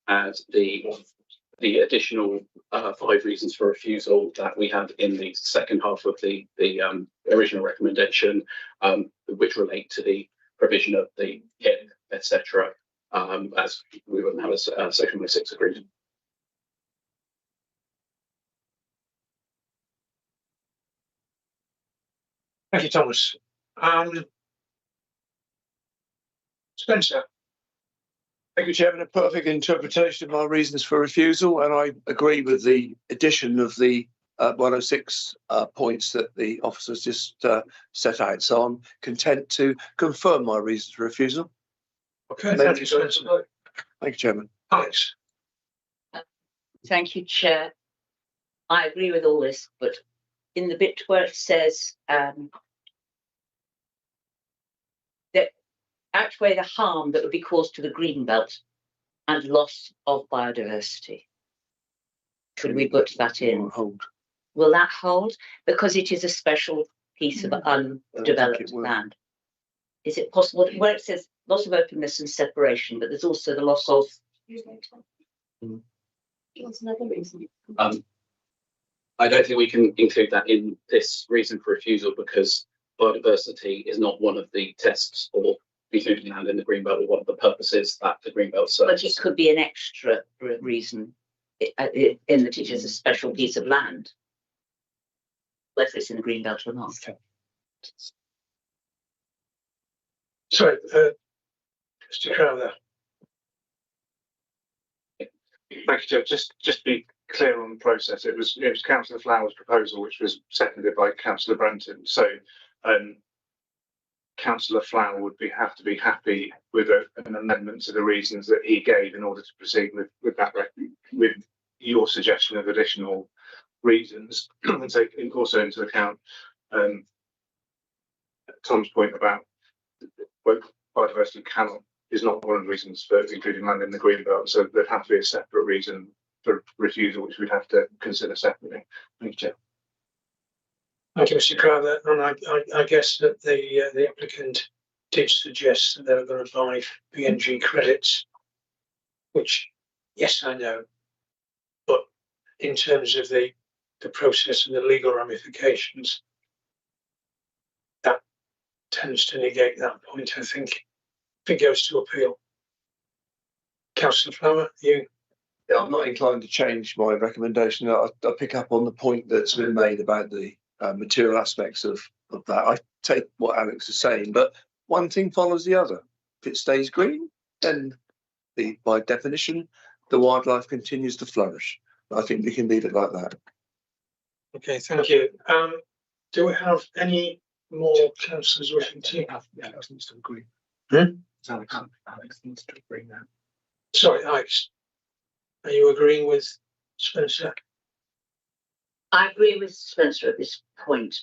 add the additional 5 reasons for refusal that we had in the second half of the original recommendation, which relate to the provision of the HIP, etc. As we wouldn't have a section 6 agreement. Thank you, Thomas. Spencer. Thank you, Chairman. A perfect interpretation of my reasons for refusal, and I agree with the addition of the 106 points that the officers just set out. So I'm content to confirm my reasons for refusal. Okay, thank you, Spencer. Thank you, Chairman. Alex. Thank you, Chair. I agree with all this, but in the bit where it says that outweigh the harm that would be caused to the greenbelt and loss of biodiversity. Should we put that in? Hold. Will that hold? Because it is a special piece of undeveloped land. Is it possible, where it says loss of openness and separation, but there's also the loss of... I don't think we can include that in this reason for refusal because biodiversity is not one of the tests for including land in the greenbelt or one of the purposes that the greenbelt serves. But it could be an extra reason in that it is a special piece of land, whether it's in the greenbelt or not. Okay. Sorry, Mr. Crowther. Thank you, Chair. Just to be clear on the process, it was Councillor Flower's proposal, which was seconded by Councillor Brenton. So Councillor Flower would have to be happy with an amendment to the reasons that he gave in order to proceed with your suggestion of additional reasons, and take also into account Tom's point about biodiversity is not one of the reasons for including land in the greenbelt. So there'd have to be a separate reason for refusal, which we'd have to consider separately. Thank you, Chair. Thank you, Mr. Crowther. And I guess that the applicant did suggest that they were going to buy PNG credits, which, yes, I know, but in terms of the process and the legal ramifications, that tends to negate that point, I think, if it goes to appeal. Councillor Flower, you? Yeah, I'm not inclined to change my recommendation. I pick up on the point that's been made about the material aspects of that. I take what Alex is saying, but one thing follows the other. If it stays green, then by definition, the wildlife continues to flourish. I think we can leave it like that. Okay, thank you. Do we have any more councillors wishing to? Alex needs to agree. Alex needs to agree now. Sorry, Alex. Are you agreeing with Spencer? I agree with Spencer at this point.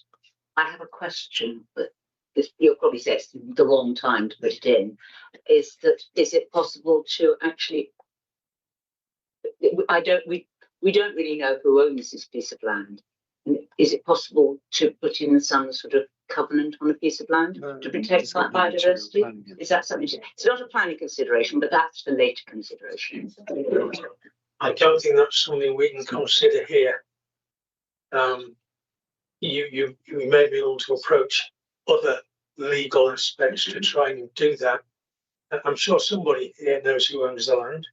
I have a question, but you'll probably say it's the wrong time to put it in. Is it possible to actually? We don't really know who owns this piece of land. Is it possible to put in some sort of covenant on a piece of land to protect biodiversity? Is that something? It's not a planning consideration, but that's for later consideration. I don't think that's something we can consider here. You may be able to approach other legal aspects to try and do that. I'm sure somebody here knows who owns the land.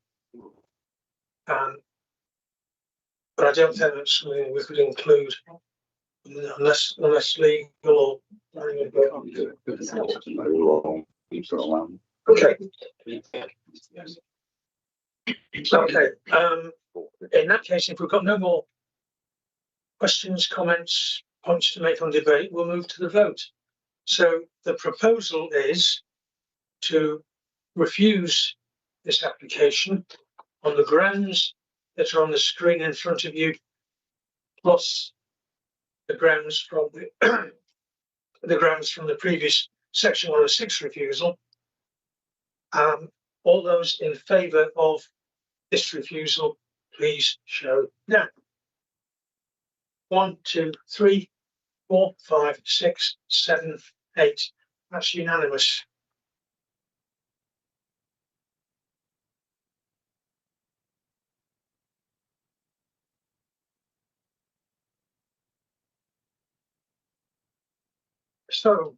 But I don't think that's something we could include unless legal or planning. Okay. Okay. In that case, if we've got no more questions, comments, points to make on debate, we'll move to the vote. So the proposal is to refuse this application on the grounds that are on the screen in front of you, plus the grounds from the grounds from the previous section 106 refusal. All those in favour of this refusal, please show now. 1, 2, 3, 4, 5, 6, 7, 8. That's unanimous. So,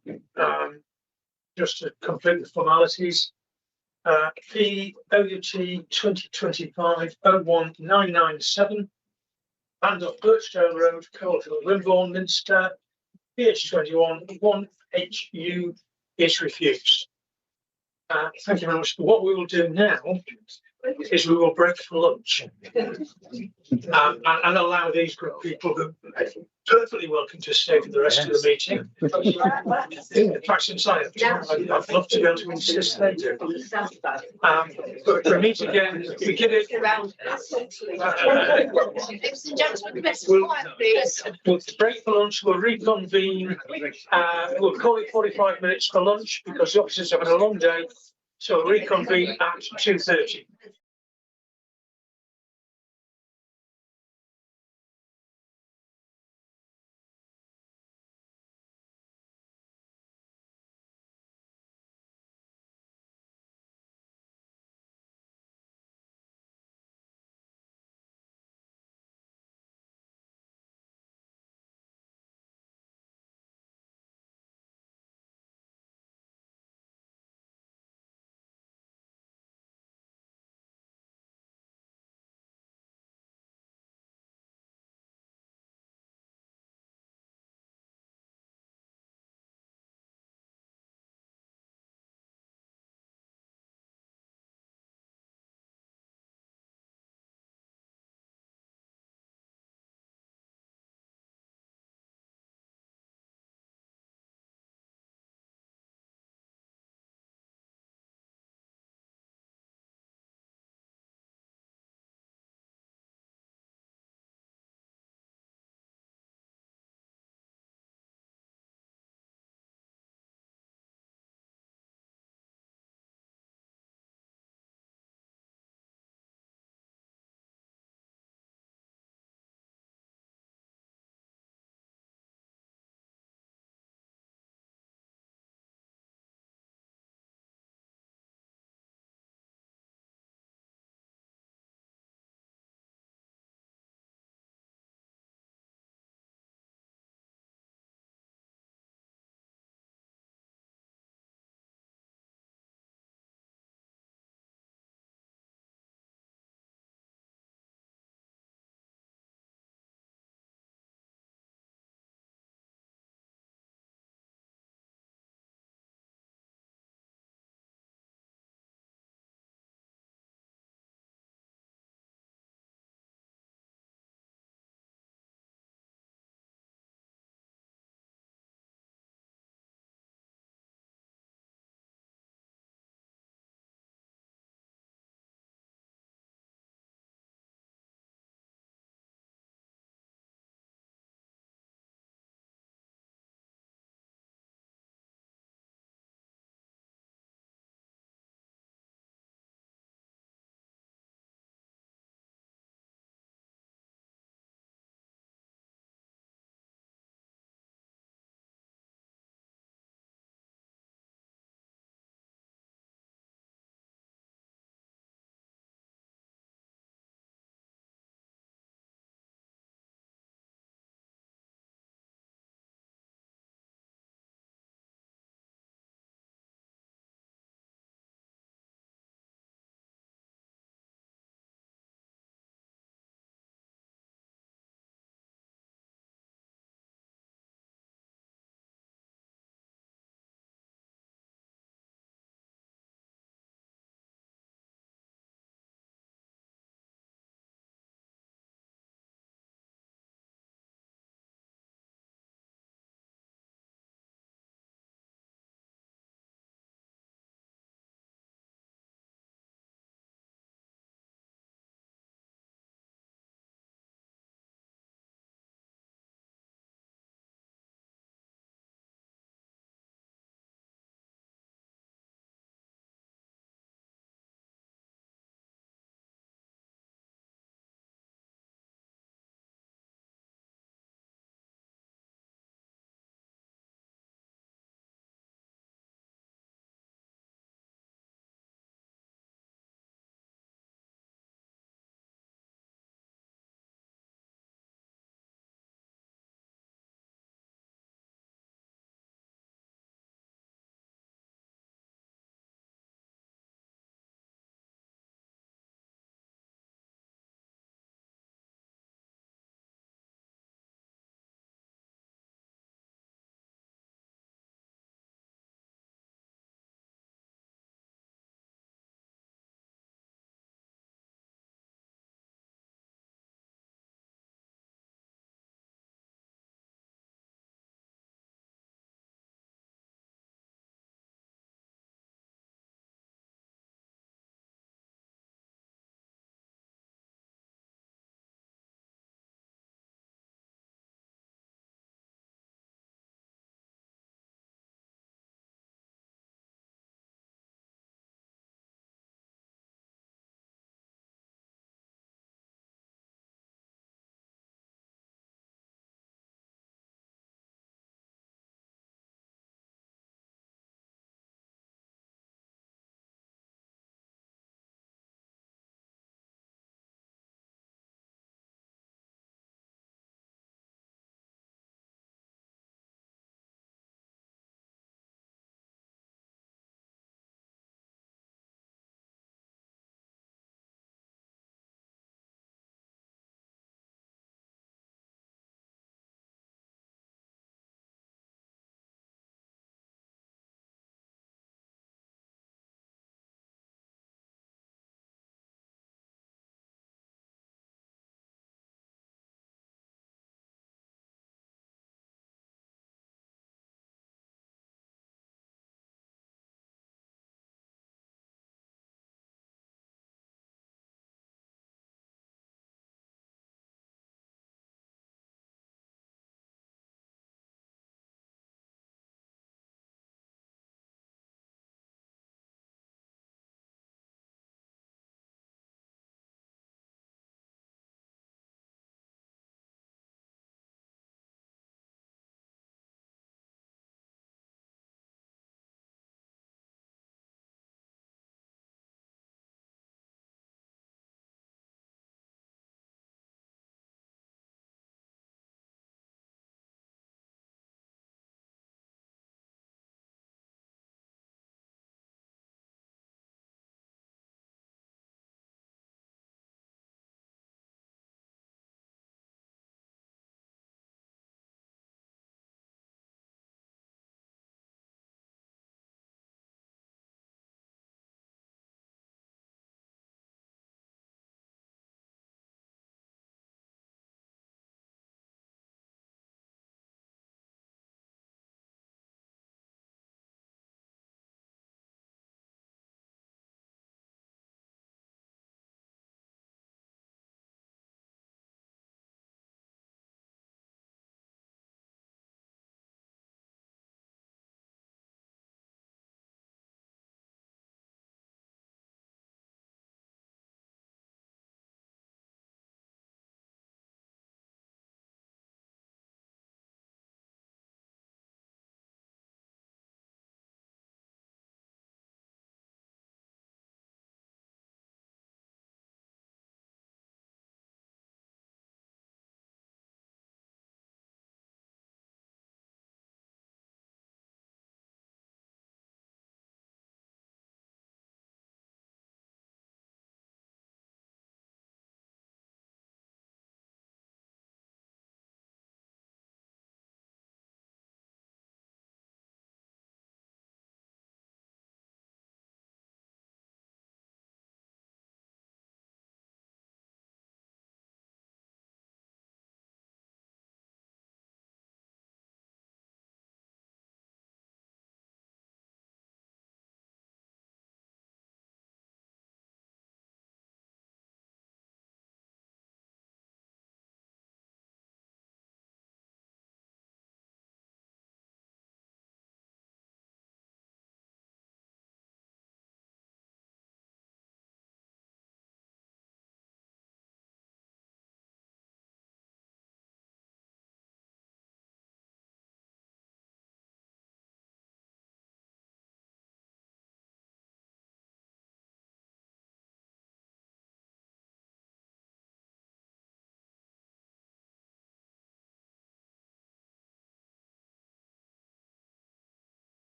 just to complete the formalities, POUT 2025-01997, land off Birchstone Road, Coalfield, Wimborne, Minster, PH21 1HU is refused. Thank you very much. What we will do now is we will break for lunch and allow these group of people who are perfectly welcome to stay for the rest of the meeting. In fact, since I'd love to be able to insist they do. But we meet again, we give it. We'll break for lunch, we'll reconvene. We'll call it 45 minutes for lunch because the officers have had a long day. So we'll reconvene at 2:30.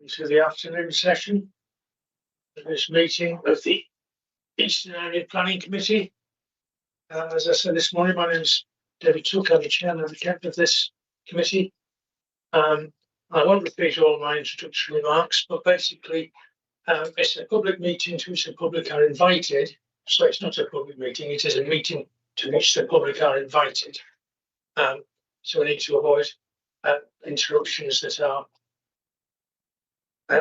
to the afternoon session of this meeting of the Eastern Area Planning Committee. As I said this morning, my name is David Took. I'm the chairman of this committee. I won't repeat all my introductory remarks, but basically it's a public meeting to which the public are invited. So it's not a public meeting, it is a meeting to which the public are invited. So we need to avoid interruptions that are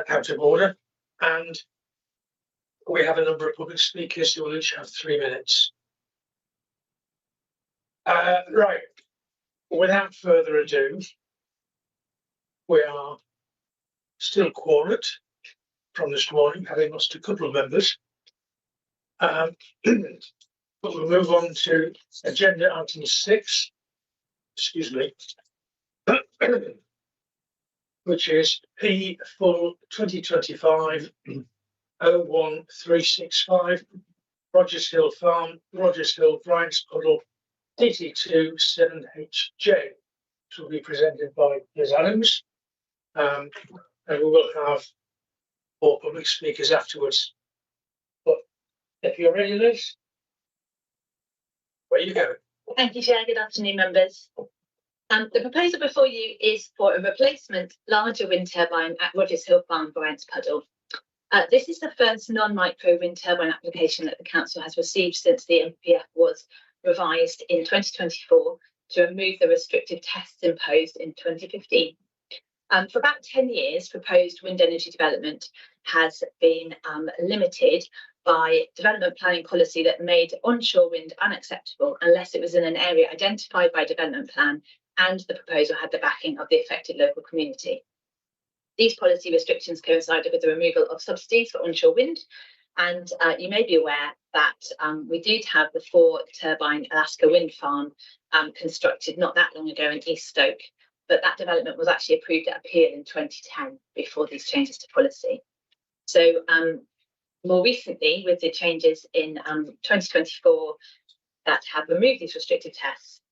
out of order. And we have a number of public speakers who will each have 3 minutes. Right, without further ado, we are still quorate from this morning, having lost a couple of members. But we'll move on to agenda item 6, excuse me, which is P full 2025 01365 Rogers Hill Farm, Rogers Hill, Bryant's Puddle, DT2 7HJ, which will be presented by Liz Adams. And we will have 4 public speakers afterwards. But if you're ready, Liz, where you go? Thank you, Chair. Good afternoon, members. The proposal before you is for a replacement larger wind turbine at Rogers Hill Farm, Bryant's Puddle. This is the first non-micro wind turbine application that the council has received since the MPF was revised in 2024 to remove the restrictive tests imposed in 2015. For about 10 years, proposed wind energy development has been limited by development planning policy that made onshore wind unacceptable unless it was in an area identified by development plan and the proposal had the backing of the affected local community. These policy restrictions coincided with the removal of subsidies for onshore wind, and you may be aware that we did have the 4-turbine Alaska wind farm constructed not that long ago in East Stoke, but that development was actually approved at appeal in 2010 before these changes to policy. So more recently, with the changes in 2024 that have removed these restrictive tests,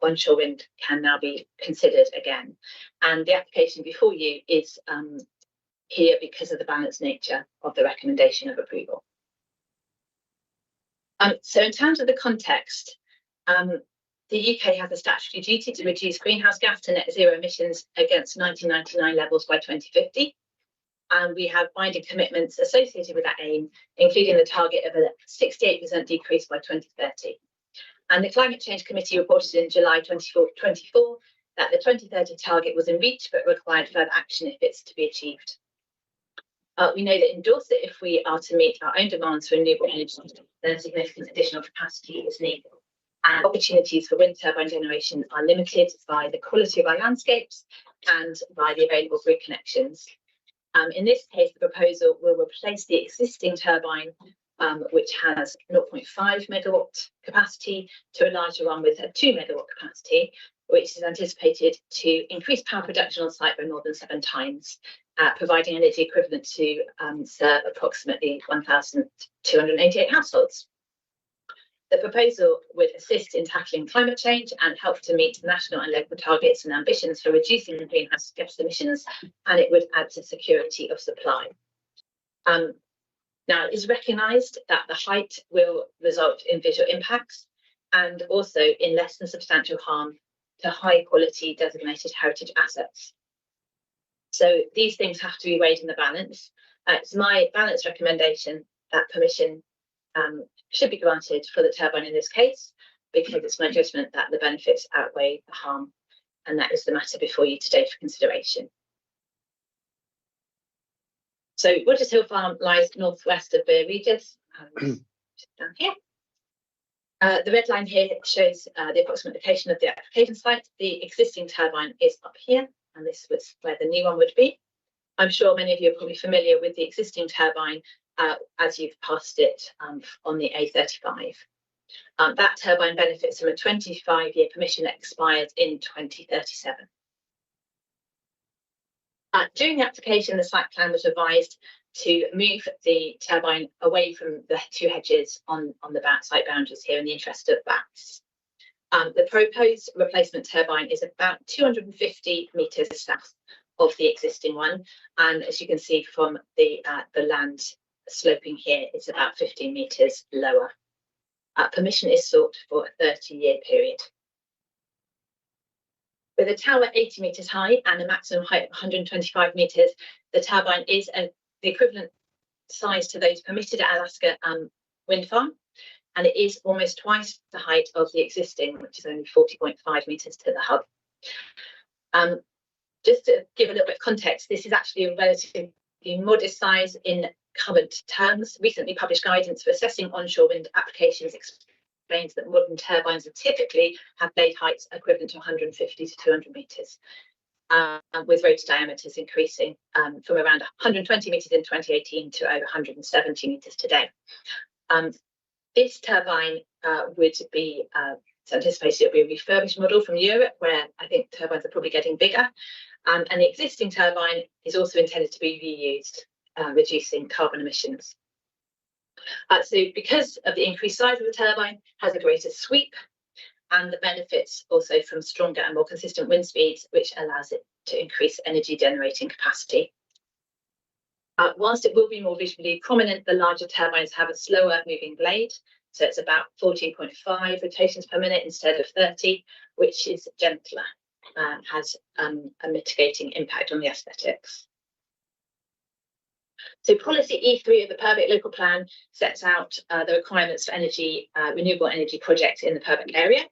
onshore wind can now be considered again. And the application before you is here because of the balanced nature of the recommendation of approval. So in terms of the context, the UK has a statutory duty to reduce greenhouse gas to net zero emissions against 1999 levels by 2050. And we have binding commitments associated with that aim, including the target of a 68% decrease by 2030. And the Climate Change Committee reported in July 2024 that the 2030 target was in reach, but required further action if it's to be achieved. We know that in Dorset, if we are to meet our own demands for renewable energy, then significant additional capacity is needed. And opportunities for wind turbine generation are limited by the quality of our landscapes and by the available grid connections. In this case, the proposal will replace the existing turbine, which has 0.5 megawatt capacity, to a larger one with a 2 megawatt capacity, which is anticipated to increase power production on site by more than 7 times, providing energy equivalent to serve approximately 1,288 households. The proposal would assist in tackling climate change and help to meet national and local targets and ambitions for reducing greenhouse gas emissions, and it would add to security of supply. Now, it is recognised that the height will result in visual impacts and also in less than substantial harm to high quality designated heritage assets. So these things have to be weighed in the balance. It's my balanced recommendation that permission should be granted for the turbine in this case, because it's my judgment that the benefits outweigh the harm, and that is the matter before you today for consideration. So Rogers Hill Farm lies northwest of Beer Regis, down here. The red line here shows the approximate location of the application site. The existing turbine is up here, and this was where the new one would be. I'm sure many of you are probably familiar with the existing turbine as you've passed it on the A35. That turbine benefits from a 25-year permission that expires in 2037. During the application, the site plan was revised to move the turbine away from the 2 hedges on the site boundaries here in the interest of bats. The proposed replacement turbine is about 250 metres south of the existing one. And as you can see from the land sloping here, it's about 15 metres lower. Permission is sought for a 30-year period. With a tower 80 metres high and a maximum height of 125 metres, the turbine is the equivalent size to those permitted at Alaska wind farm, and it is almost twice the height of the existing, which is only 40.5 metres to the hub. Just to give a little bit of context, this is actually a relatively modest size in current terms. Recently published guidance for assessing onshore wind applications explains that modern turbines typically have blade heights equivalent to 150 to 200 metres, with rotor diameters increasing from around 120 metres in 2018 to over 170 metres today. This turbine would be anticipated to be a refurbished model from Europe, where I think turbines are probably getting bigger. And the existing turbine is also intended to be reused, reducing carbon emissions. So because of the increased size of the turbine, has a greater sweep, and the benefits also from stronger and more consistent wind speeds, which allows it to increase energy generating capacity. Whilst it will be more visually prominent, the larger turbines have a slower moving blade, so it's about 14.5 rotations per minute instead of 30, which is gentler, has a mitigating impact on the aesthetics. So policy E3 of the Purbeck local plan sets out the requirements for renewable energy projects in the Purbeck area,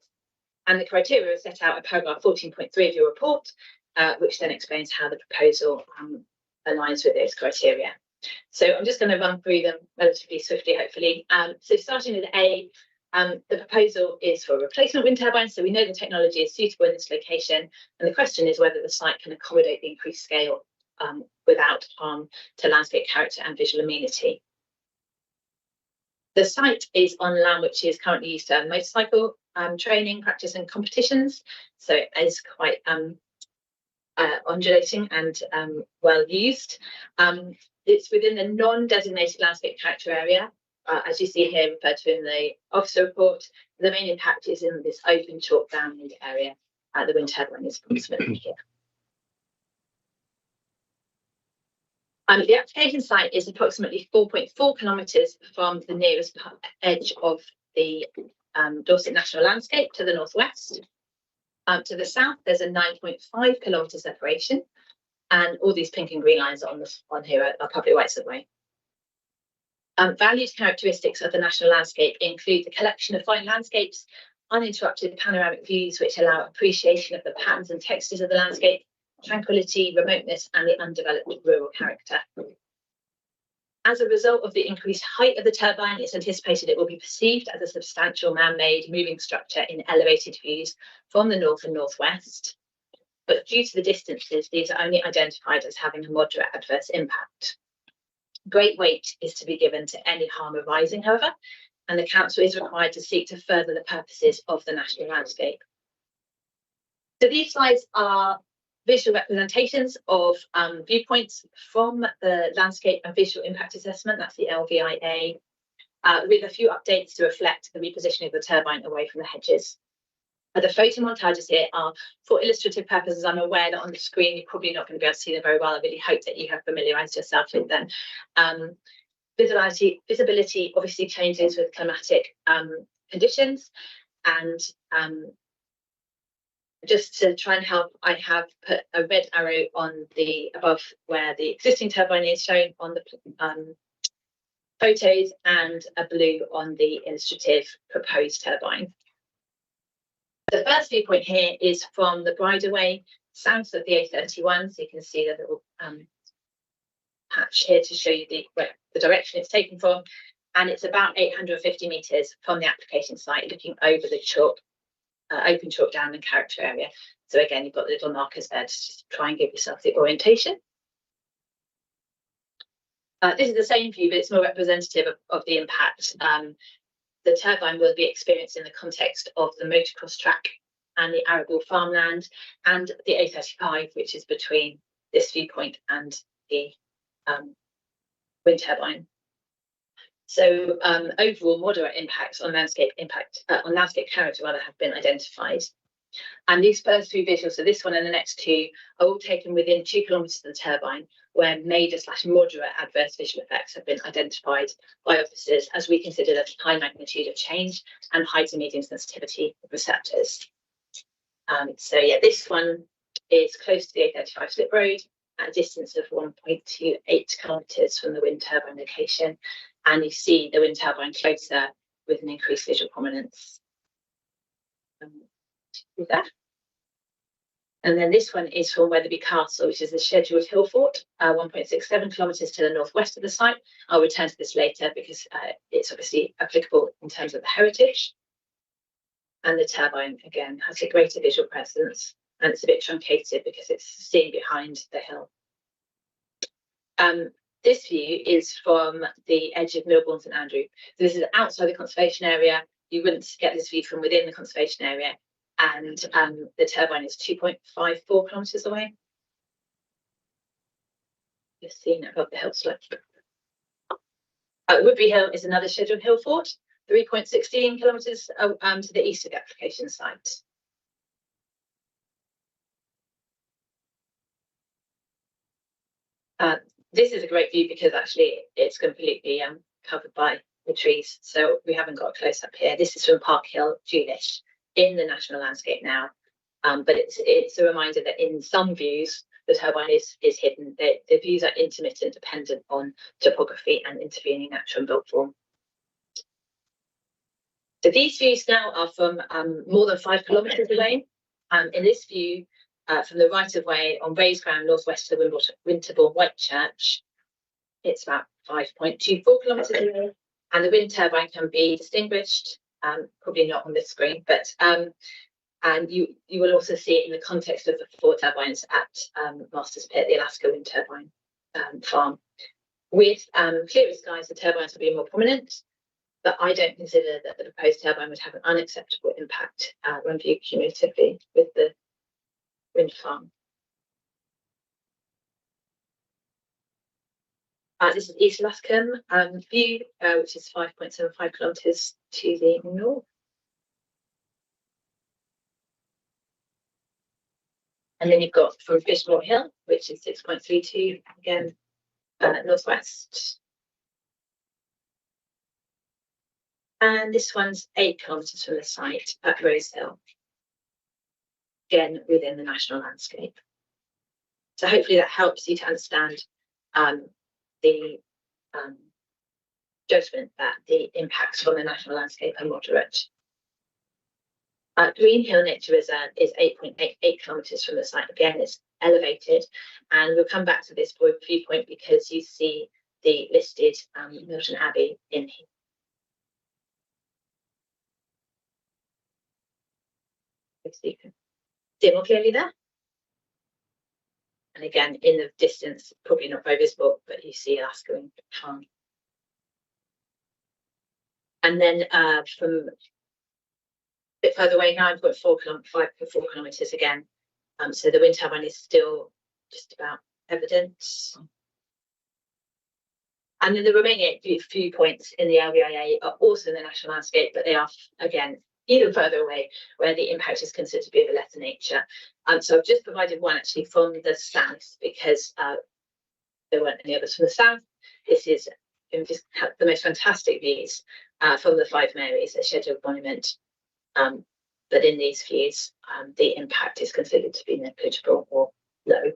and the criteria are set out in paragraph 14.3 of your report, which then explains how the proposal aligns with those criteria. So I'm just going to run through them relatively swiftly, hopefully. So starting with A, the proposal is for replacement wind turbines. So we know the technology is suitable in this location, and the question is whether the site can accommodate the increased scale without harm to landscape character and visual amenity. The site is on land which is currently used for motorcycle training, practice and competitions. So it is quite undulating and well used. It's within the non-designated landscape character area, as you see here referred to in the officer report. The main impact is in this open chalk downwind area. The wind turbine is approximately here. The application site is approximately 4.4 kilometres from the nearest edge of the Dorset National Landscape to the northwest. To the south, there's a 9.5 kilometre separation, and all these pink and green lines on here are public rights of way. Valued characteristics of the national landscape include the collection of fine landscapes, uninterrupted panoramic views which allow appreciation of the patterns and textures of the landscape, tranquility, remoteness, and the undeveloped rural character. As a result of the increased height of the turbine, it's anticipated it will be perceived as a substantial man-made moving structure in elevated views from the north and northwest. But due to the distances, these are only identified as having a moderate adverse impact. Great weight is to be given to any harm arising, however, and the council is required to seek to further the purposes of the national landscape. So these slides are visual representations of viewpoints from the Landscape and Visual Impact Assessment, that's the LVIA, with a few updates to reflect the repositioning of the turbine away from the hedges. The photo montages here are for illustrative purposes. I'm aware that on the screen you're probably not going to be able to see them very well. I really hope that you have familiarised yourself with them. Visibility obviously changes with climatic conditions, and just to try and help, I have put a red arrow on the above where the existing turbine is shown on the photos, and a blue on the illustrative proposed turbine. The first viewpoint here is from the bridleway south of the A31, so you can see the little patch here to show you the direction it's taken from, and it's about 850 metres from the application site, looking over the chalk, open chalk down and character area. So again, you've got the little markers there to just try and give yourself the orientation. This is the same view, but it's more representative of the impact. The turbine will be experienced in the context of the motocross track and the arable farmland, and the A35, which is between this viewpoint and the wind turbine. So overall, moderate impacts on landscape character have been identified. And these first three visuals, so this one and the next two, are all taken within 2 kilometres of the turbine, where major/moderate adverse visual effects have been identified by officers as we consider the high magnitude of change and high to medium sensitivity of receptors. So yeah, this one is close to the A35 slip road at a distance of 1.28 kilometres from the wind turbine location. And you see the wind turbine closer with an increased visual prominence. With that. And then this one is from Wetherby Castle, which is the scheduled hill fort, 1.67 kilometres to the northwest of the site. I'll return to this later because it's obviously applicable in terms of the heritage. And the turbine, again, has a greater visual presence, and it's a bit truncated because it's seen behind the hill. This view is from the edge of Milbourne St Andrew. So this is outside the conservation area. You wouldn't get this view from within the conservation area. And the turbine is 2.54 kilometres away. You're seeing it above the hill slope. Woodbury Hill is another scheduled hill fort, 3.16 kilometres to the east of the application site. This is a great view because actually it's completely covered by the trees, so we haven't got a close up here. This is from Park Hill, Dewlish, in the national landscape now, but it's a reminder that in some views the turbine is hidden. The views are intermittent, dependent on topography and intervening natural and built form. So these views now are from more than 5 kilometres away. In this view, from the right of way on raised ground northwest of Winterbourne Whitechurch, it's about 5.24 kilometres away, and the wind turbine can be distinguished. Probably not on this screen, but and you will also see it in the context of the 4 turbines at Masters Pit, the Alaska wind turbine farm. With clearer skies, the turbines will be more prominent, but I don't consider that the proposed turbine would have an unacceptable impact when viewed cumulatively with the wind farm. This is East Lascombe view, which is 5.75 kilometres to the north. And then you've got from Fishmore Hill, which is 6.32, again, northwest. And this one's 8 kilometres from the site at Rose Hill, again, within the national landscape. So hopefully that helps you to understand the judgment that the impacts on the national landscape are moderate. Green Hill Nature Reserve is 8.88 kilometres from the site. Again, it's elevated, and we'll come back to this viewpoint because you see the listed Milton Abbey in here. So you can see it more clearly there. And again, in the distance, probably not very visible, but you see Alaska and Farm. And then from a bit further away, 9.4 kilometres again. So the wind turbine is still just about evident. And then the remaining 8 viewpoints in the LVIA are also in the national landscape, but they are, again, even further away, where the impact is considered to be of a lesser nature. So I've just provided one actually from the south because there weren't any others from the south. This is just the most fantastic views from the Five Marys, a scheduled monument. But in these views, the impact is considered to be negligible or low.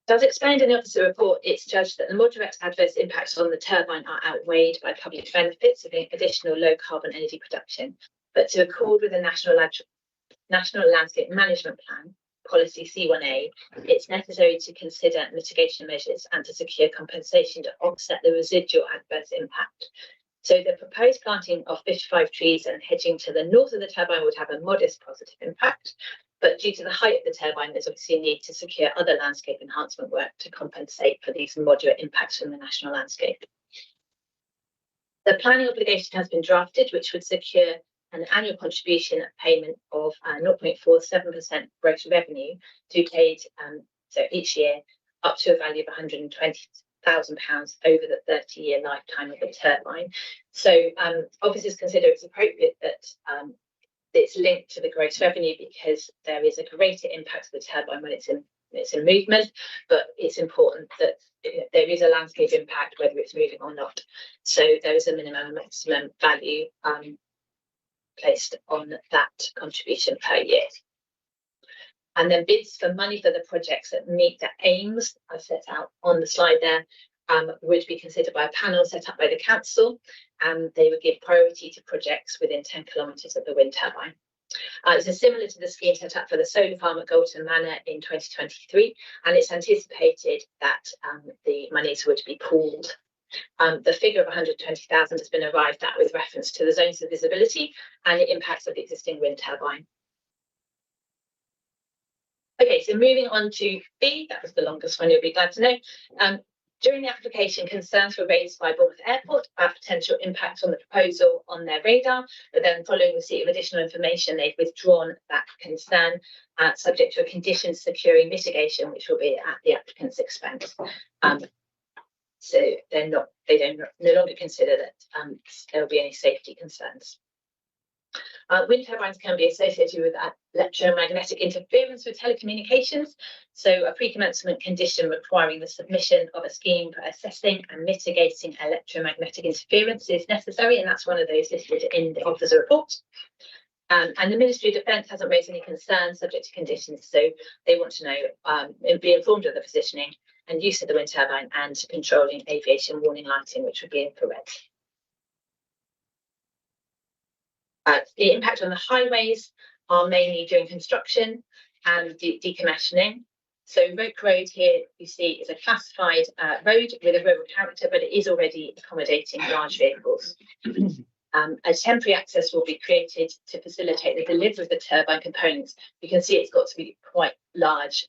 So as explained in the officer report, it's judged that the moderate adverse impacts on the turbine are outweighed by public benefits of additional low carbon energy production. But to accord with the National Landscape Management Plan, policy C1A, it's necessary to consider mitigation measures and to secure compensation to offset the residual adverse impact. So the proposed planting of 55 trees and hedging to the north of the turbine would have a modest positive impact. But due to the height of the turbine, there's obviously a need to secure other landscape enhancement work to compensate for these moderate impacts from the national landscape. The planning obligation has been drafted, which would secure an annual contribution payment of 0.47% gross revenue to be paid so each year up to a value of over the 30-year lifetime of the turbine. So officers consider it's appropriate that it's linked to the gross revenue because there is a greater impact of the turbine when it's in movement, but it's important that there is a landscape impact whether it's moving or not. So there is a minimum and maximum value placed on that contribution per year. And then bids for money for the projects that meet the aims I set out on the slide there would be considered by a panel set up by the council, and they would give priority to projects within 10 kilometres of the wind turbine. This is similar to the scheme set up for the solar farm at Golden Manor in 2023, and it's anticipated that the monies would be pooled. The figure of 120,000 has been arrived at with reference to the zones of visibility and the impacts of the existing wind turbine. Okay, so moving on to B, that was the longest one, you'll be glad to know. During the application, concerns were raised by Bournemouth Airport about potential impacts on the proposal on their radar, but then following receipt of additional information, they've withdrawn that concern, subject to a condition securing mitigation, which will be at the applicant's expense. So they no longer consider that there will be any safety concerns. Wind turbines can be associated with electromagnetic interference with telecommunications. So a pre-commencement condition requiring the submission of a scheme for assessing and mitigating electromagnetic interference is necessary, and that's one of those listed in the officer report. And the Ministry of Defence hasn't raised any concerns subject to conditions, so they want to know, be informed of the positioning and use of the wind turbine and controlling aviation warning lighting, which would be infrared. The impact on the highways are mainly during construction and decommissioning. So Roke Road here you see is a classified road with a rural character, but it is already accommodating large vehicles. A temporary access will be created to facilitate the delivery of the turbine components. You can see it's got to be quite large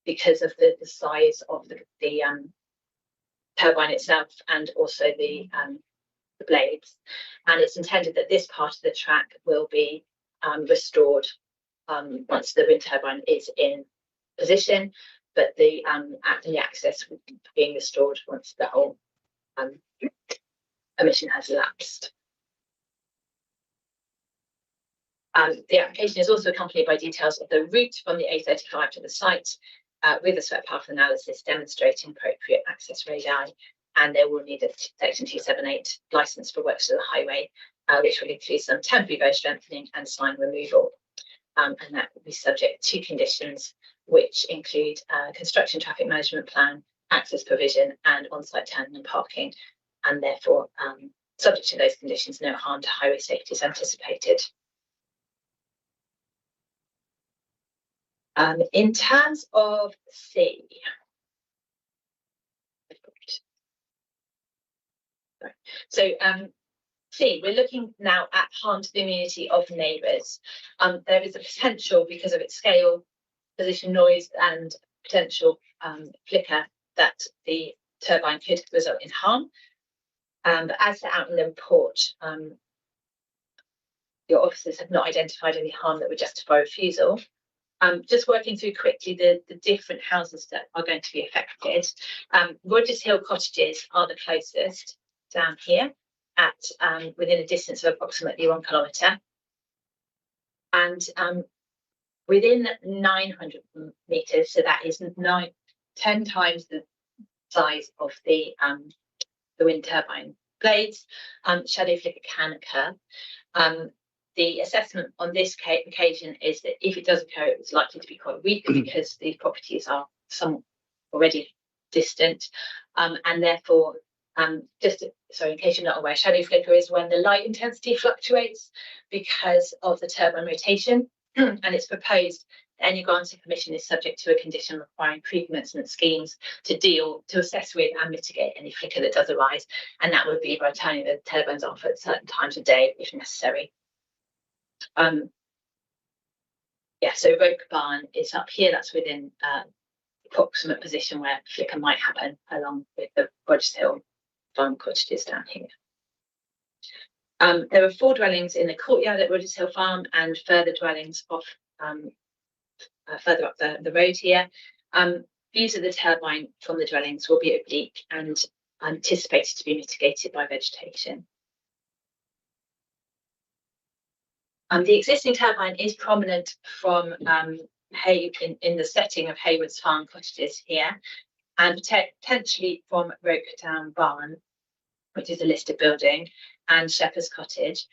because of the size of the turbine itself and also the blades, and it's intended that this part of the track will be restored once the wind turbine is in position, but the access being restored once the whole emission has elapsed. The application is also accompanied by details of the route from the A35 to the site with a swept path analysis demonstrating appropriate access radii, and they will need a Section 278 licence for works to the highway, which will include some temporary road strengthening and sign removal. And that will be subject to conditions which include construction traffic management plan, access provision and on-site turning and parking, and therefore subject to those conditions, no harm to highway safety is anticipated. In terms of C, so C, we're looking now at harm to the immunity of neighbours. There is a potential, because of its scale, position, noise and potential flicker, that the turbine could result in harm. But as set out in the report, your officers have not identified any harm that would justify refusal. Just working through quickly the different houses that are going to be affected. Rogers Hill cottages are the closest, down here at within a distance of approximately 1 kilometre, and within 900 metres, so that is 10 times the size of the wind turbine blades, shadow flicker can occur. The assessment on this occasion is that if it does occur, it's likely to be quite weak because the properties are somewhat already distant, and therefore, so in case you're not aware, shadow flicker is when the light intensity fluctuates because of the turbine rotation, and it's proposed that any granted permission is subject to a condition requiring pre-commencement schemes to assess with and mitigate any flicker that does arise, and that would be by turning the turbines off at certain times of day if necessary. So Roke Barn is up here, that's within approximate position where flicker might happen, along with the Rogers Hill farm cottages down here. There are 4 dwellings in the courtyard at Rogers Hill Farm and further dwellings off further up the road here. views of the turbine from the dwellings will be oblique and anticipated to be mitigated by vegetation. The existing turbine is prominent from in the setting of Haywards Farm cottages here, and potentially from Rokedown Barn, which is a listed building, and Shepherd's Cottage.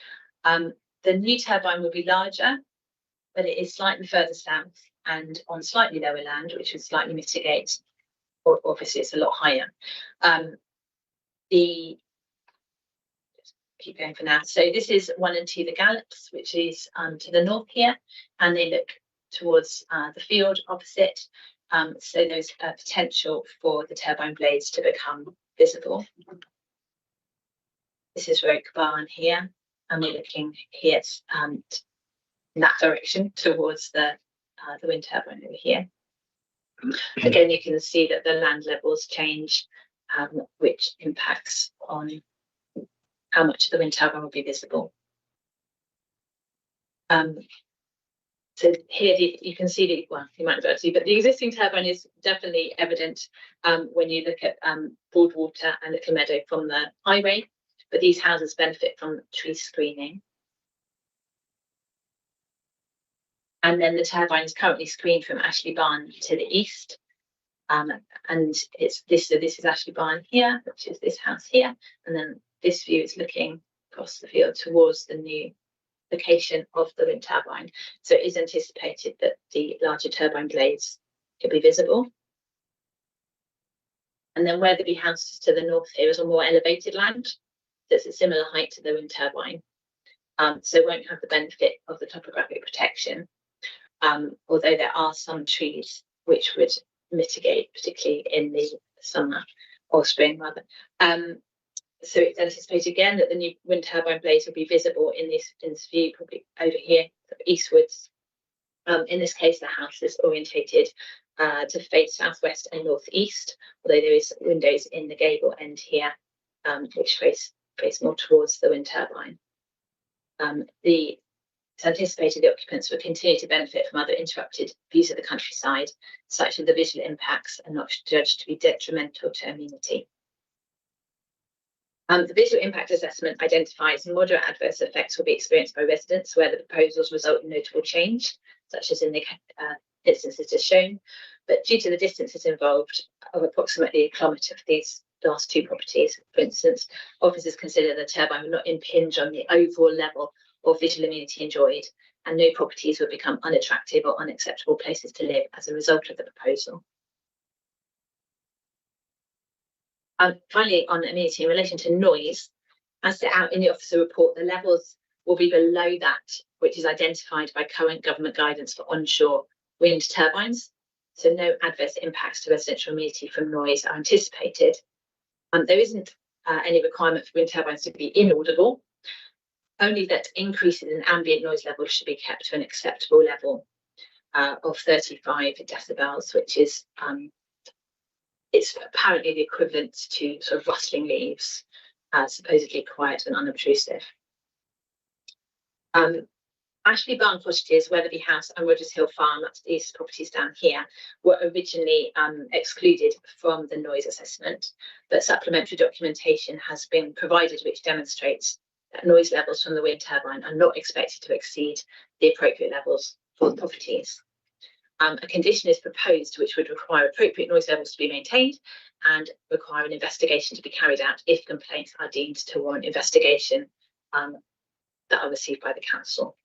The new turbine will be larger, but it is slightly further south and on slightly lower land, which would slightly mitigate, or obviously it's a lot higher. Keep going for now. So this is 1 and 2 the Gallops, which is to the north here, and they look towards the field opposite. So there's a potential for the turbine blades to become visible. This is Roke Barn here, and we're looking here in that direction towards the wind turbine over here. Again, you can see that the land levels change, which impacts on how much of the wind turbine will be visible. So here you can see the, well, you might not be able to see, but the existing turbine is definitely evident when you look at Broadwater and Little Meadow from the highway, but these houses benefit from tree screening. And then the turbine is currently screened from Ashley Barn to the east. And it's this, so this is Ashley Barn here, which is this house here. And then this view is looking across the field towards the new location of the wind turbine. So it is anticipated that the larger turbine blades could be visible. And then Weatherby House to the north here is on more elevated land. So it's a similar height to the wind turbine. So it won't have the benefit of the topographic protection. Although there are some trees which would mitigate, particularly in the summer or spring rather. So it's anticipated again that the new wind turbine blades will be visible in this view, probably over here, eastwards. In this case, the house is orientated to face southwest and northeast, although there is windows in the gable end here, which face more towards the wind turbine. It's anticipated the occupants will continue to benefit from other interrupted views of the countryside, such that the visual impacts are not judged to be detrimental to amenity. The visual impact assessment identifies moderate adverse effects will be experienced by residents where the proposals result in notable change, such as in the instances just shown. But due to the distances involved of approximately 1 kilometre for these last 2 properties, for instance, officers consider the turbine will not impinge on the overall level or visual amenity enjoyed, and no properties will become unattractive or unacceptable places to live as a result of the proposal. Finally, on amenity in relation to noise, as set out in the officer report, the levels will be below that which is identified by current government guidance for onshore wind turbines. So no adverse impacts to residential amenity from noise are anticipated. There isn't any requirement for wind turbines to be inaudible, only that increases in ambient noise levels should be kept to an acceptable level of 35 decibels, which is it's apparently the equivalent to sort of rustling leaves, supposedly quiet and unobtrusive. Ashley Barn cottages, Weatherby House and Rogers Hill Farm, that's these properties down here, were originally excluded from the noise assessment, but supplementary documentation has been provided which demonstrates that noise levels from the wind turbine are not expected to exceed the appropriate levels for the properties. A condition is proposed which would require appropriate noise levels to be maintained and require an investigation to be carried out if complaints are deemed to warrant investigation that are received by the council.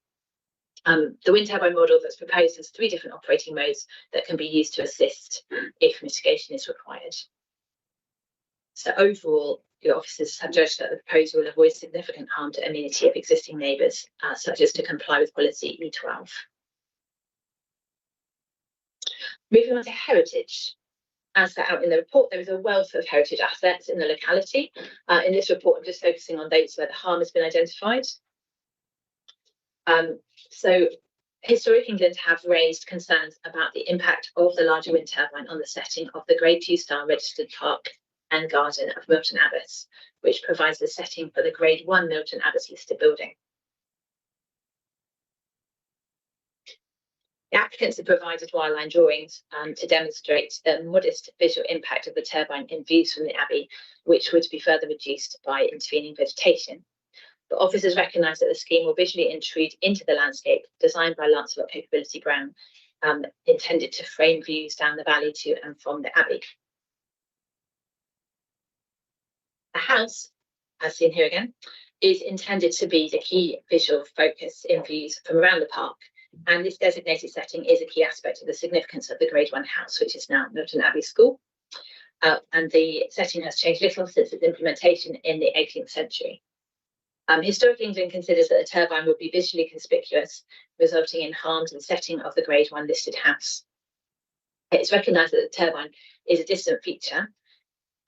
The wind turbine model that's proposed has 3 different operating modes that can be used to assist if mitigation is required. So overall, the officers have judged that the proposal will avoid significant harm to amenity of existing neighbours, such as to comply with policy E12. Moving on to heritage. As set out in the report, there is a wealth of heritage assets in the locality. In this report, I'm just focusing on those where the harm has been identified. So Historic England have raised concerns about the impact of the larger wind turbine on the setting of the Grade 2-star registered park and garden of Milton Abbas, which provides the setting for the Grade 1 Milton Abbas listed building. The applicants have provided wireline drawings to demonstrate the modest visual impact of the turbine in views from the Abbey, which would be further reduced by intervening vegetation. But officers recognise that the scheme will visually intrude into the landscape designed by Lancelot Capability Brown, intended to frame views down the valley to and from the Abbey. The house, as seen here again, is intended to be the key visual focus in views from around the park, and this designated setting is a key aspect of the significance of the Grade 1 house, which is now Milton Abbey School, and the setting has changed little since its implementation in the 18th century. Historic England considers that the turbine would be visually conspicuous, resulting in harm to the setting of the Grade 1 listed house. It's recognised that the turbine is a distant feature,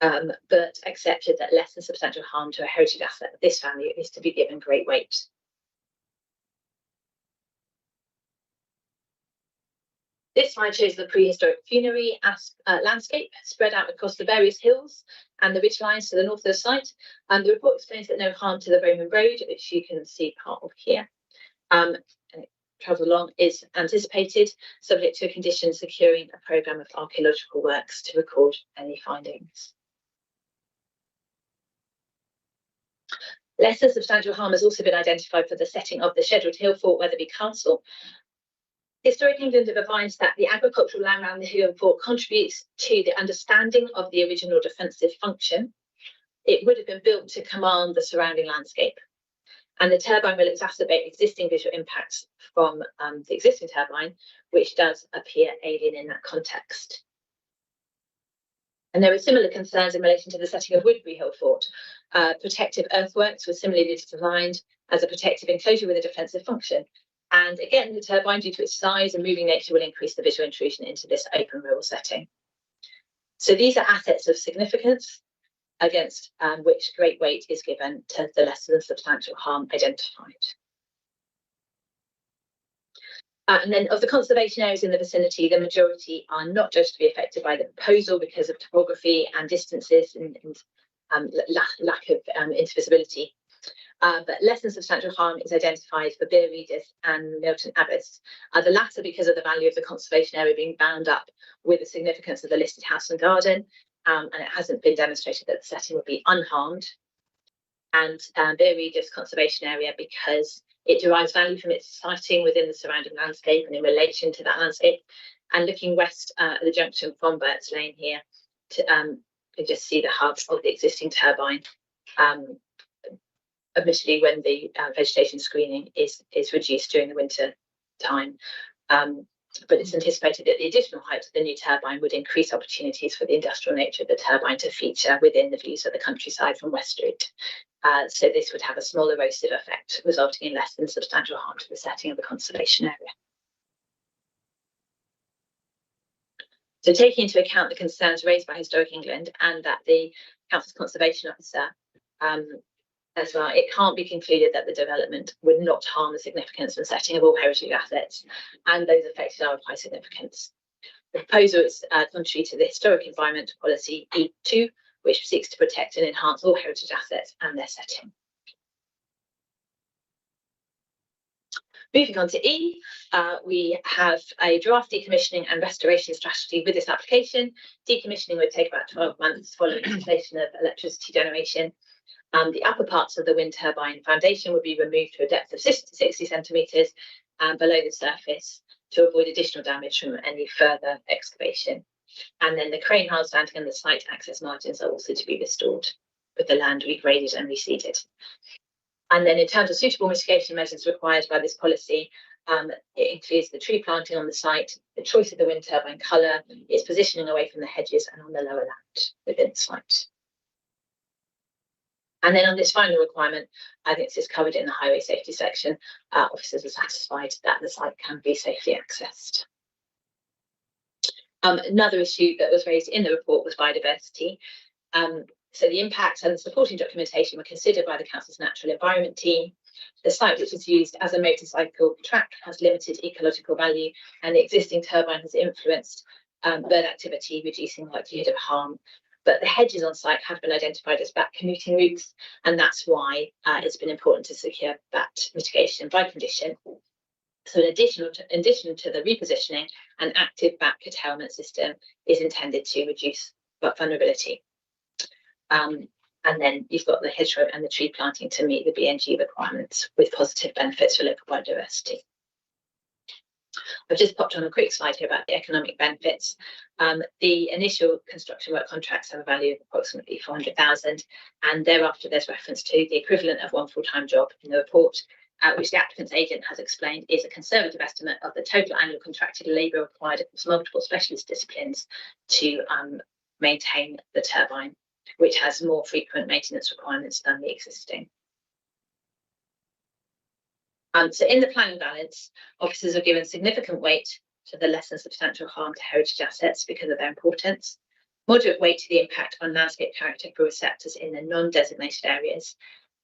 but accepted that less than substantial harm to a heritage asset of this value is to be given great weight. This slide shows the prehistoric funerary landscape spread out across the various hills and the ridge lines to the north of the site. And the report explains that no harm to the Roman road, which you can see part of here, and travel along, is anticipated, subject to a condition securing a programme of archaeological works to record any findings. Less than substantial harm has also been identified for the setting of the scheduled hill fort Wetherby Castle. Historic England have advised that the agricultural land around the hill fort contributes to the understanding of the original defensive function. It would have been built to command the surrounding landscape, and the turbine will exacerbate existing visual impacts from the existing turbine, which does appear alien in that context. And there were similar concerns in relation to the setting of Woodbury Hill Fort. Protective earthworks were similarly designed as a protective enclosure with a defensive function. And again, the turbine, due to its size and moving nature, will increase the visual intrusion into this open rural setting. So these are assets of significance against which great weight is given to the less than substantial harm identified. And then of the conservation areas in the vicinity, the majority are not judged to be affected by the proposal because of topography and distances and lack of intervisibility. But less than substantial harm is identified for Beer Reeders and Milton Abbas, the latter because of the value of the conservation area being bound up with the significance of the listed house and garden, and it hasn't been demonstrated that the setting would be unharmed. And Beer Reeders Conservation Area because it derives value from its siting within the surrounding landscape and in relation to that landscape. And looking west at the junction from Burt's Lane here, you can just see the hub of the existing turbine. Admittedly, when the vegetation screening is reduced during the winter time, but it's anticipated that the additional height of the new turbine would increase opportunities for the industrial nature of the turbine to feature within the views of the countryside from West Street. So this would have a small erosive effect, resulting in less than substantial harm to the setting of the conservation area. So taking into account the concerns raised by Historic England and that the Council's Conservation Officer as well, it can't be concluded that the development would not harm the significance and setting of all heritage assets, and those affected are of high significance. The proposal is contrary to the Historic Environment Policy E2, which seeks to protect and enhance all heritage assets and their setting. Moving on to E, we have a draft decommissioning and restoration strategy with this application. Decommissioning would take about 12 months following cessation of electricity generation. The upper parts of the wind turbine foundation would be removed to a depth of 60 centimetres below the surface to avoid additional damage from any further excavation. And then the crane hard standing and the site access margins are also to be restored, with the land regraded and reseeded. And then in terms of suitable mitigation measures required by this policy, it includes the tree planting on the site, the choice of the wind turbine colour, its positioning away from the hedges and on the lower land within the site. And then on this final requirement, I think this is covered in the highway safety section. Officers are satisfied that the site can be safely accessed. Another issue that was raised in the report was biodiversity. So the impacts and the supporting documentation were considered by the Council's Natural Environment team. The site, which is used as a motorcycle track, has limited ecological value, and the existing turbine has influenced bird activity, reducing likelihood of harm. But the hedges on site have been identified as back commuting routes, and that's why it's been important to secure that mitigation by condition. So in addition to the repositioning, an active back curtailment system is intended to reduce vulnerability. And then you've got the hedgerow and the tree planting to meet the BNG requirements with positive benefits for local biodiversity. I've just popped on a quick slide here about the economic benefits. The initial construction work contracts have a value of approximately 400,000, and thereafter there's reference to the equivalent of one full-time job in the report, which the applicant's agent has explained is a conservative estimate of the total annual contracted labour required across multiple specialist disciplines to maintain the turbine, which has more frequent maintenance requirements than the existing. So in the planning balance, officers are given significant weight to the less than substantial harm to heritage assets because of their importance, moderate weight to the impact on landscape character for receptors in the non-designated areas,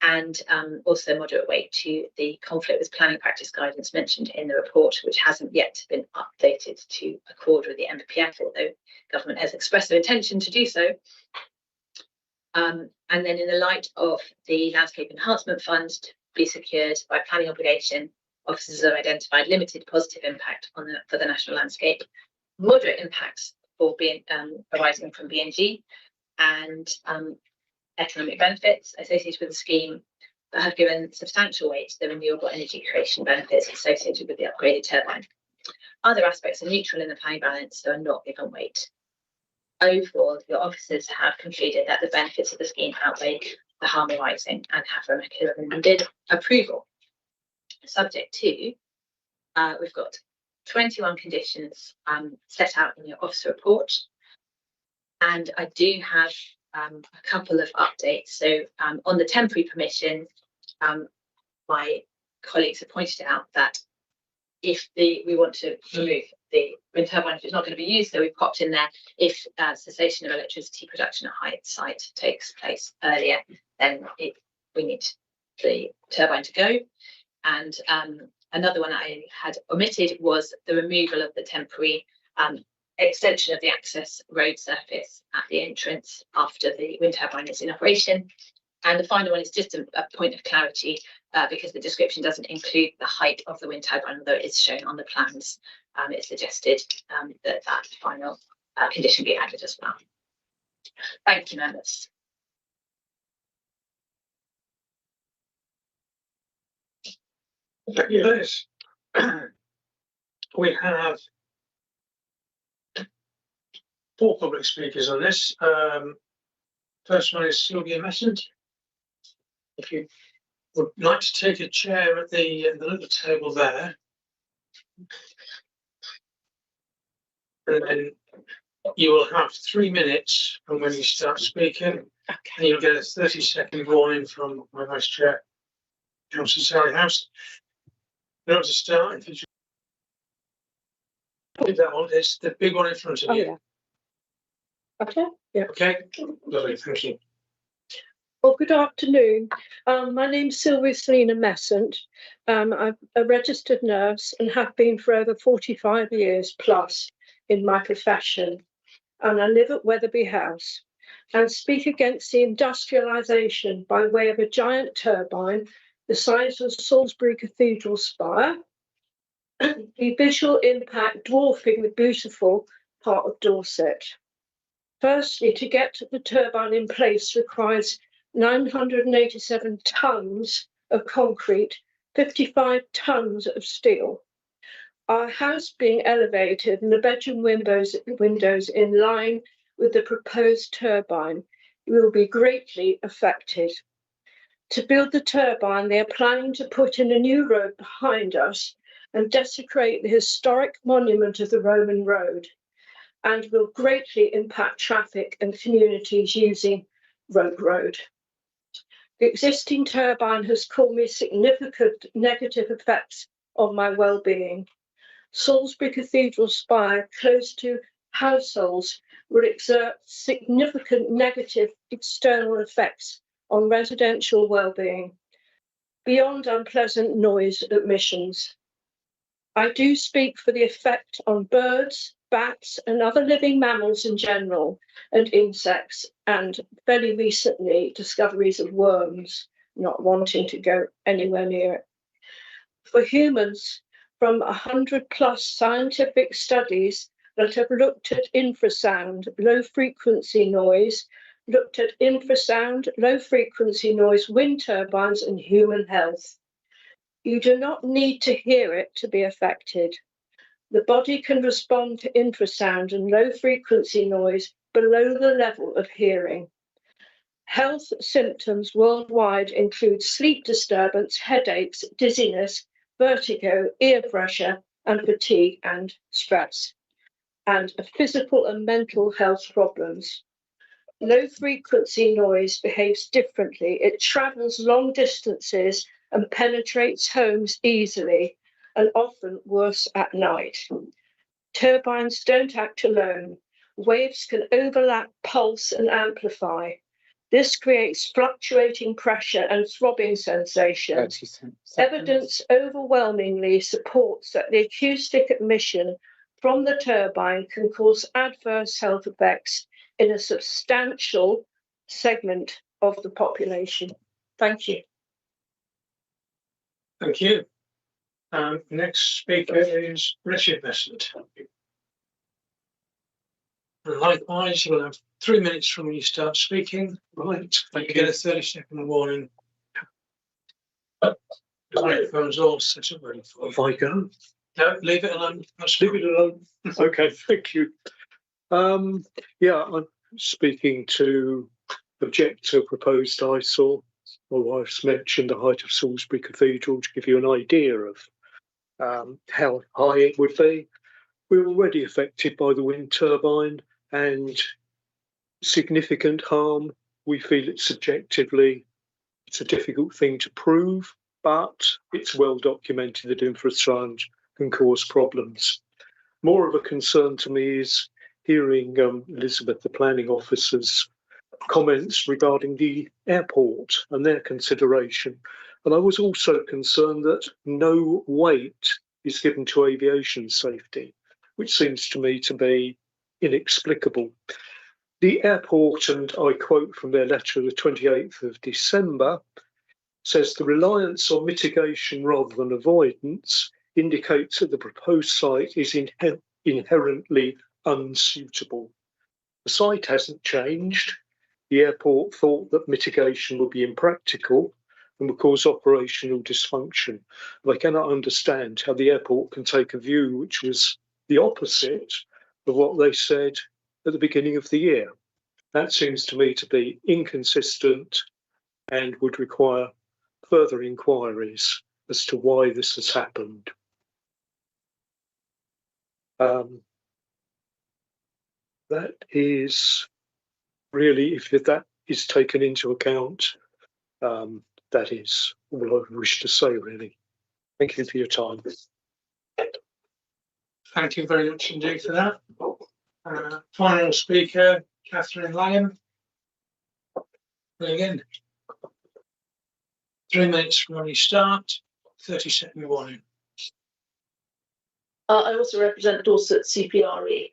and also moderate weight to the conflict with planning practice guidance mentioned in the report, which hasn't yet been updated to accord with the MPPF, although government has expressed their intention to do so. And then in the light of the landscape enhancement fund to be secured by planning obligation, officers have identified limited positive impact for the national landscape, moderate impacts for arising from BNG, and economic benefits associated with the scheme that have given substantial weight to the renewable energy creation benefits associated with the upgraded turbine. Other aspects are neutral in the planning balance, so are not given weight. Overall, your officers have concluded that the benefits of the scheme outweigh the harm arising and have recommended approval. Subject to, we've got 21 conditions set out in your officer report, and I do have a couple of updates. So on the temporary permission, my colleagues have pointed out that if we want to remove the wind turbine if it's not going to be used, so we've popped in there if cessation of electricity production at height site takes place earlier, then we need the turbine to go. And another one I had omitted was the removal of the temporary extension of the access road surface at the entrance after the wind turbine is in operation. And the final one is just a point of clarity because the description doesn't include the height of the wind turbine, although it is shown on the plans. It's suggested that final condition be added as well. Thank you, members. Thank you, Liz. We have 4 public speakers on this. First one is Sylvia Messent. If you would like to take a chair at the little table there. And then you will have 3 minutes from when you start speaking. Okay. And you'll get a 30-second warning from my Vice Chair, Councillor Sally House. You know to start. If you should that one, it's the big one in front of you. Yeah. Okay. Yeah. Okay. Lovely. Thank you. Well, good afternoon. My name's Sylvia Selina Messent. I'm a registered nurse and have been for over 45 years plus in my profession. And I live at Wetherby House and speak against the industrialisation by way of a giant turbine the size of Salisbury Cathedral spire, the visual impact dwarfing the beautiful part of Dorset. Firstly, to get the turbine in place requires 987 tonnes of concrete, 55 tonnes of steel. Our house being elevated and the bedroom windows in line with the proposed turbine will be greatly affected. To build the turbine, they are planning to put in a new road behind us and desecrate the historic monument of the Roman road, and will greatly impact traffic and communities using Rope Road. The existing turbine has caused me significant negative effects on my well-being. Salisbury Cathedral spire close to households will exert significant negative external effects on residential well-being, beyond unpleasant noise emissions. I do speak for the effect on birds, bats and other living mammals in general, and insects, and very recently discoveries of worms, not wanting to go anywhere near it. For humans, from 100+ scientific studies that have looked at infrasound, low frequency noise, wind turbines and human health. You do not need to hear it to be affected. The body can respond to infrasound and low frequency noise below the level of hearing. Health symptoms worldwide include sleep disturbance, headaches, dizziness, vertigo, ear pressure, and fatigue and stress, and physical and mental health problems. Low frequency noise behaves differently. It travels long distances and penetrates homes easily, and often worse at night. Turbines don't act alone. Waves can overlap, pulse, and amplify. This creates fluctuating pressure and throbbing sensations. Evidence overwhelmingly supports that the acoustic emission from the turbine can cause adverse health effects in a substantial segment of the population. Thank you. Thank you. Next speaker is Richard Besant. And likewise, you'll have 3 minutes from when you start speaking. Right. You get a 30-second warning. The microphone's all set up ready for you. If I go? No, leave it alone. Leave it alone. Okay, thank you. Yeah, I'm speaking to object to a proposed eyesore. My wife's mentioned the height of Salisbury Cathedral to give you an idea of how high it would be. We're already affected by the wind turbine, and significant harm, we feel it subjectively. It's a difficult thing to prove, but it's well documented that infrasound can cause problems. More of a concern to me is hearing Elizabeth, the planning officer's comments regarding the airport and their consideration. And I was also concerned that no weight is given to aviation safety, which seems to me to be inexplicable. The airport, and I quote from their letter of the 28th of December, says the reliance on mitigation rather than avoidance indicates that the proposed site is inherently unsuitable. The site hasn't changed. The airport thought that mitigation would be impractical and would cause operational dysfunction. I cannot understand how the airport can take a view which was the opposite of what they said at the beginning of the year. That seems to me to be inconsistent and would require further inquiries as to why this has happened. That is really, if that is taken into account, that is all I wish to say, really. Thank you for your time. Thank you very much indeed for that. Final speaker, Catherine Langham. Again, 3 minutes from when you start, 30-second warning. I also represent Dorset CPRE.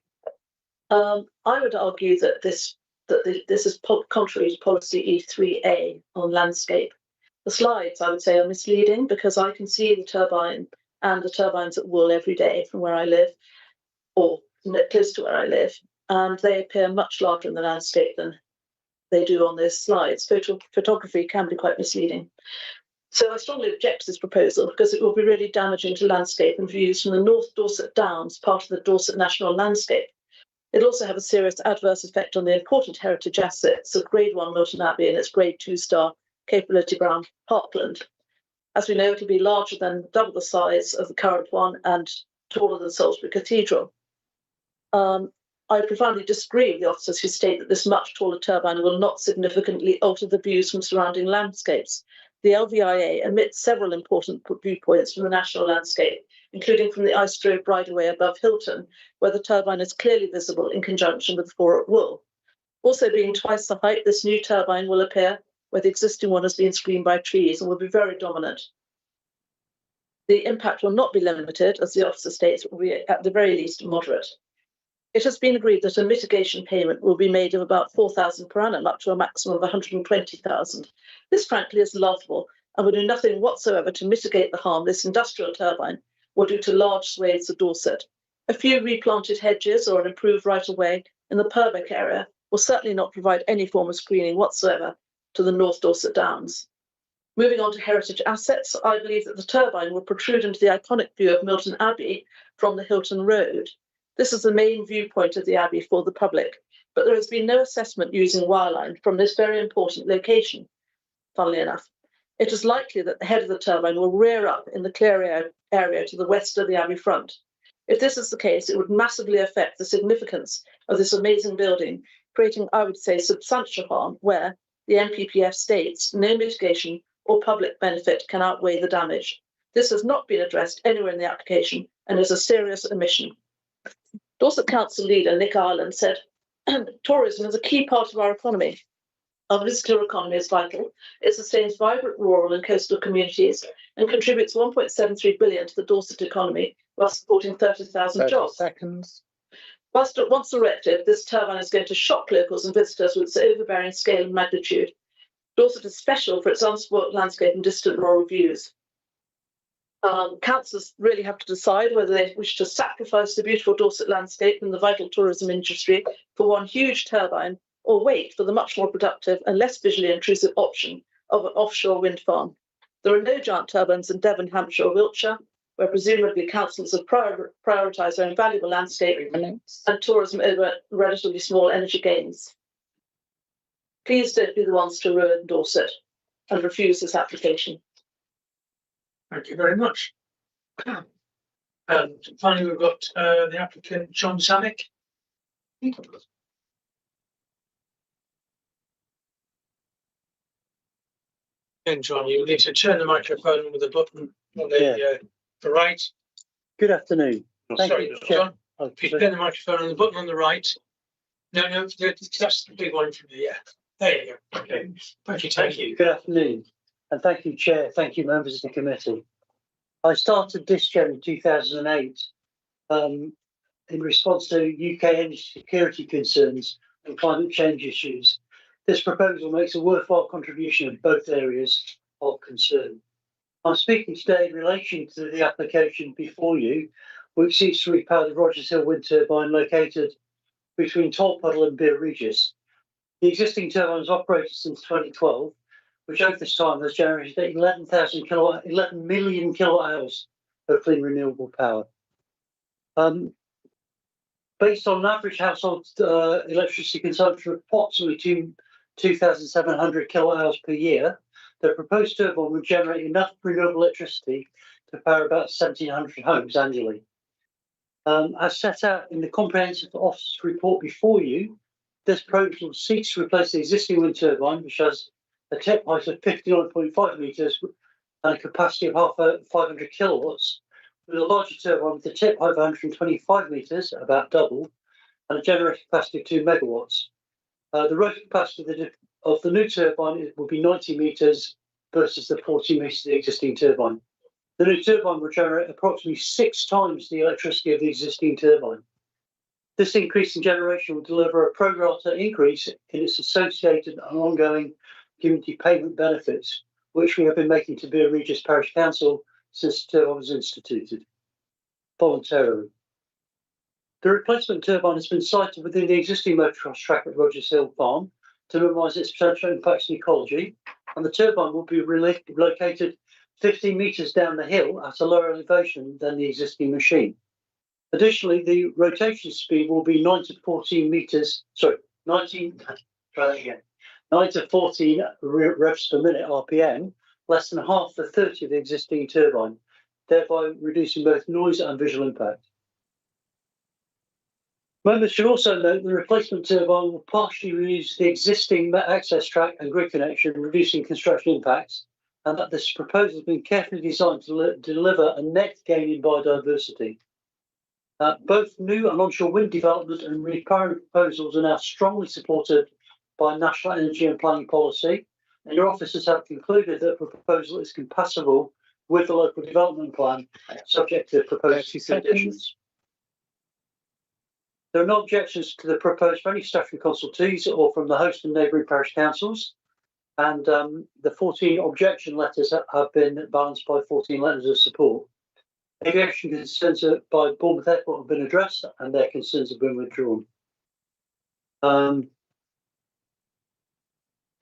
I would argue that this is contrary to policy E3A on landscape. The slides, I would say, are misleading because I can see the turbine and the turbines at Wool every day from where I live, or close to where I live, and they appear much larger in the landscape than they do on those slides. Photography can be quite misleading. So I strongly object to this proposal because it will be really damaging to landscape and views from the North Dorset Downs, part of the Dorset National Landscape. It'll also have a serious adverse effect on the important heritage assets of Grade 1 Milton Abbey and its Grade 2 star Capability Brown Parkland. As we know, it'll be larger than double the size of the current one and taller than Salisbury Cathedral. I profoundly disagree with the officers who state that this much taller turbine will not significantly alter the views from surrounding landscapes. The LVIA emits several important viewpoints from the national landscape, including from the Ice Grove Bridleway above Hilton, where the turbine is clearly visible in conjunction with the four at Wool. Also being twice the height, this new turbine will appear where the existing one has been screened by trees and will be very dominant. The impact will not be limited, as the officer states, it will be at the very least moderate. It has been agreed that a mitigation payment will be made of about £4,000 per annum, up to a maximum of £120,000. This, frankly, is laughable and will do nothing whatsoever to mitigate the harm this industrial turbine, or due to large swathes of Dorset. A few replanted hedges or an improved right-of-way in the Purbeck area will certainly not provide any form of screening whatsoever to the North Dorset Downs. Moving on to heritage assets, I believe that the turbine will protrude into the iconic view of Milton Abbey from the Hilton Road. This is the main viewpoint of the Abbey for the public, but there has been no assessment using wireline from this very important location, funnily enough. It is likely that the head of the turbine will rear up in the clear area to the west of the Abbey front. If this is the case, it would massively affect the significance of this amazing building, creating, I would say, substantial harm where the NPPF states no mitigation or public benefit can outweigh the damage. This has not been addressed anywhere in the application and is a serious omission. Dorset Council leader Nick Ireland said, tourism is a key part of our economy. Our visitor economy is vital. It sustains vibrant rural and coastal communities and contributes 1.73 billion to the Dorset economy while supporting 30,000 jobs. Once erected, this turbine is going to shock locals and visitors with its overbearing scale and magnitude. Dorset is special for its unspoilt landscape and distant rural views. Councillors really have to decide whether they wish to sacrifice the beautiful Dorset landscape and the vital tourism industry for one huge turbine, or wait for the much more productive and less visually intrusive option of an offshore wind farm. There are no giant turbines in Devon, Hampshire or Wiltshire, where presumably councils have prioritised their invaluable landscape and tourism over relatively small energy gains. Please don't be the ones to ruin Dorset and refuse this application. Thank you very much. And finally, we've got the applicant, John Samick. And John, you need to turn the microphone with the button on the right. Good afternoon. Sorry, John. If you turn the microphone on the button on the right. No, that's the big one from the there you go. Okay. Thank you. Good afternoon. And thank you, Chair. Thank you, members of the committee. I started this chair in 2008 in response to UK energy security concerns and climate change issues. This proposal makes a worthwhile contribution in both areas of concern. I'm speaking today in relation to the application before you, which seeks to repower the Rogers Hill wind turbine located between Tolpuddle and Beer Regis. The existing turbine has operated since 2012, which over this time has generated 11 million kilowatt hours of clean renewable power. Based on an average household electricity consumption of approximately 2,700 kilowatt hours per year, the proposed turbine would generate enough renewable electricity to power about 1,700 homes annually. As set out in the comprehensive office report before you, this proposal seeks to replace the existing wind turbine, which has a tip height of 59.5 metres and a capacity of 500 kilowatts, with a larger turbine with a tip height of 125 metres, about double, and a generating capacity of 2 megawatts. The rotor capacity of the new turbine will be 90 metres versus the 40 metres of the existing turbine. The new turbine will generate approximately 6 times the electricity of the existing turbine. This increase in generation will deliver a pro rata increase in its associated and ongoing community payment benefits, which we have been making to Beer Regis Parish Council since the turbine was instituted voluntarily. The replacement turbine has been sited within the existing motocross track at Rogers Hill Farm to minimise its potential impacts on ecology, and the turbine will be located 15 metres down the hill at a lower elevation than the existing machine. Additionally, the rotation speed will be 9 to 14 revs per minute RPM, less than half the 30 of the existing turbine, thereby reducing both noise and visual impact. Members should also note the replacement turbine will partially reuse the existing access track and grid connection, reducing construction impacts, and that this proposal has been carefully designed to deliver a net gain in biodiversity. Both new and onshore wind development and repowering proposals are now strongly supported by national energy and planning policy, and your officers have concluded that the proposal is compatible with the local development plan, subject to the proposed conditions. There are no objections to the proposed from any statutory consultees or from the host and neighbouring parish councils, and the 14 objection letters have been balanced by 14 letters of support. Aviation concerns by Bournemouth Airport have been addressed and their concerns have been withdrawn.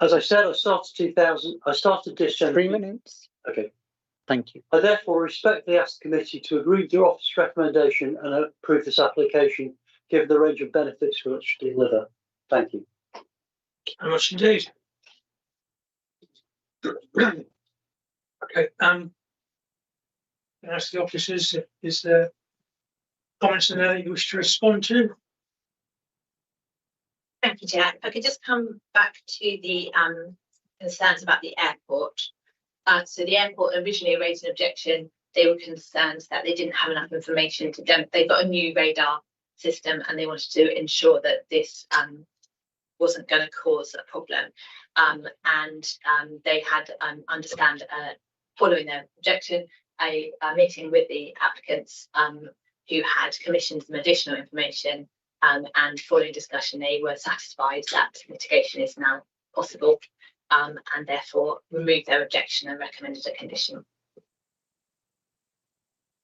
As I said, I started this. 3 minutes. Okay. Thank you. I therefore respectfully ask the committee to agree with your office recommendation and approve this application, given the range of benefits which to deliver. Thank you. Very much indeed. Okay, can I ask the officers, is there comments in there that you wish to respond to? Thank you, Jack. If I could just come back to the concerns about the airport. So the airport originally raised an objection. They were concerned that they didn't have enough information to them. They've got a new radar system and they wanted to ensure that this wasn't going to cause a problem. They had understand following their objection, a meeting with the applicants who had commissioned some additional information, and following discussion, they were satisfied that mitigation is now possible, and therefore removed their objection and recommended a condition.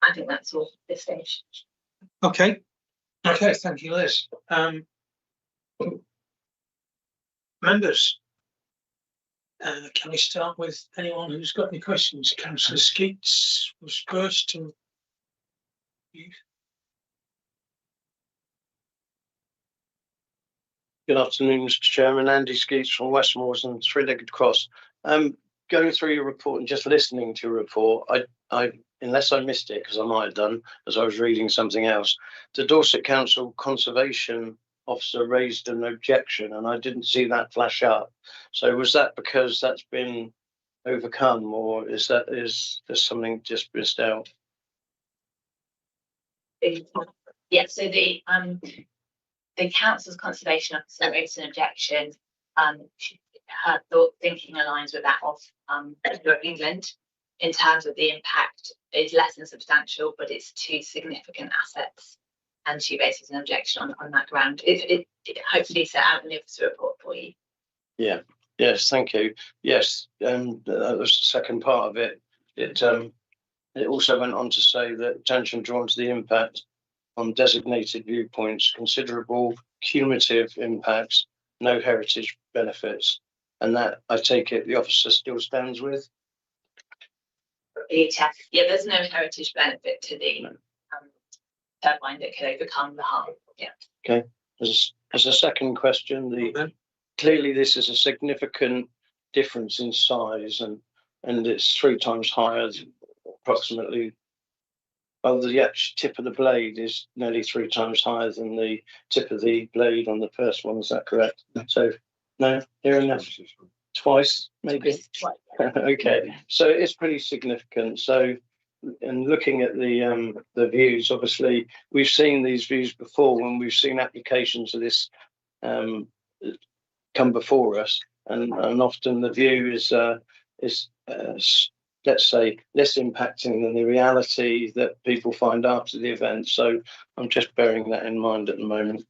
I think that's all at this stage. Okay. Okay, thank you, Liz. Members, can we start with anyone who's got any questions? Councillor Skeets was first. And you. Good afternoon, Mr. Chairman. Andy Skeets from Westmoreland and Three-Legged Cross. Going through your report and just listening to your report, I unless I missed it, because I might have done, as I was reading something else, the Dorset Council Conservation Officer raised an objection, and I didn't see that flash up. So was that because that's been overcome, or is there something just missed out? Yeah. So the council's conservation officer raised an objection. Her thinking aligns with that of England in terms of the impact is less than substantial, but it's two significant assets. And she raises an objection on that ground. It hopefully set out in the officer report for you. Yeah. Yes. Thank you. Yes. And that was the second part of it. It also went on to say that attention drawn to the impact on designated viewpoints, considerable cumulative impacts, no heritage benefits, and that I take it the officer still stands with. Yeah, there's no heritage benefit to the turbine that could overcome the harm. Yeah. Okay. As a second question, clearly this is a significant difference in size, and it's 3 times higher, approximately. Well, the actual tip of the blade is nearly 3 times higher than the tip of the blade on the first one. Is that correct? So, no, here and there. Twice, maybe. Twice. Okay, so it's pretty significant. So, and looking at the views, obviously, we've seen these views before when we've seen applications of this come before us, and often the view is let's say less impacting than the reality that people find after the event. So I'm just bearing that in mind at the moment.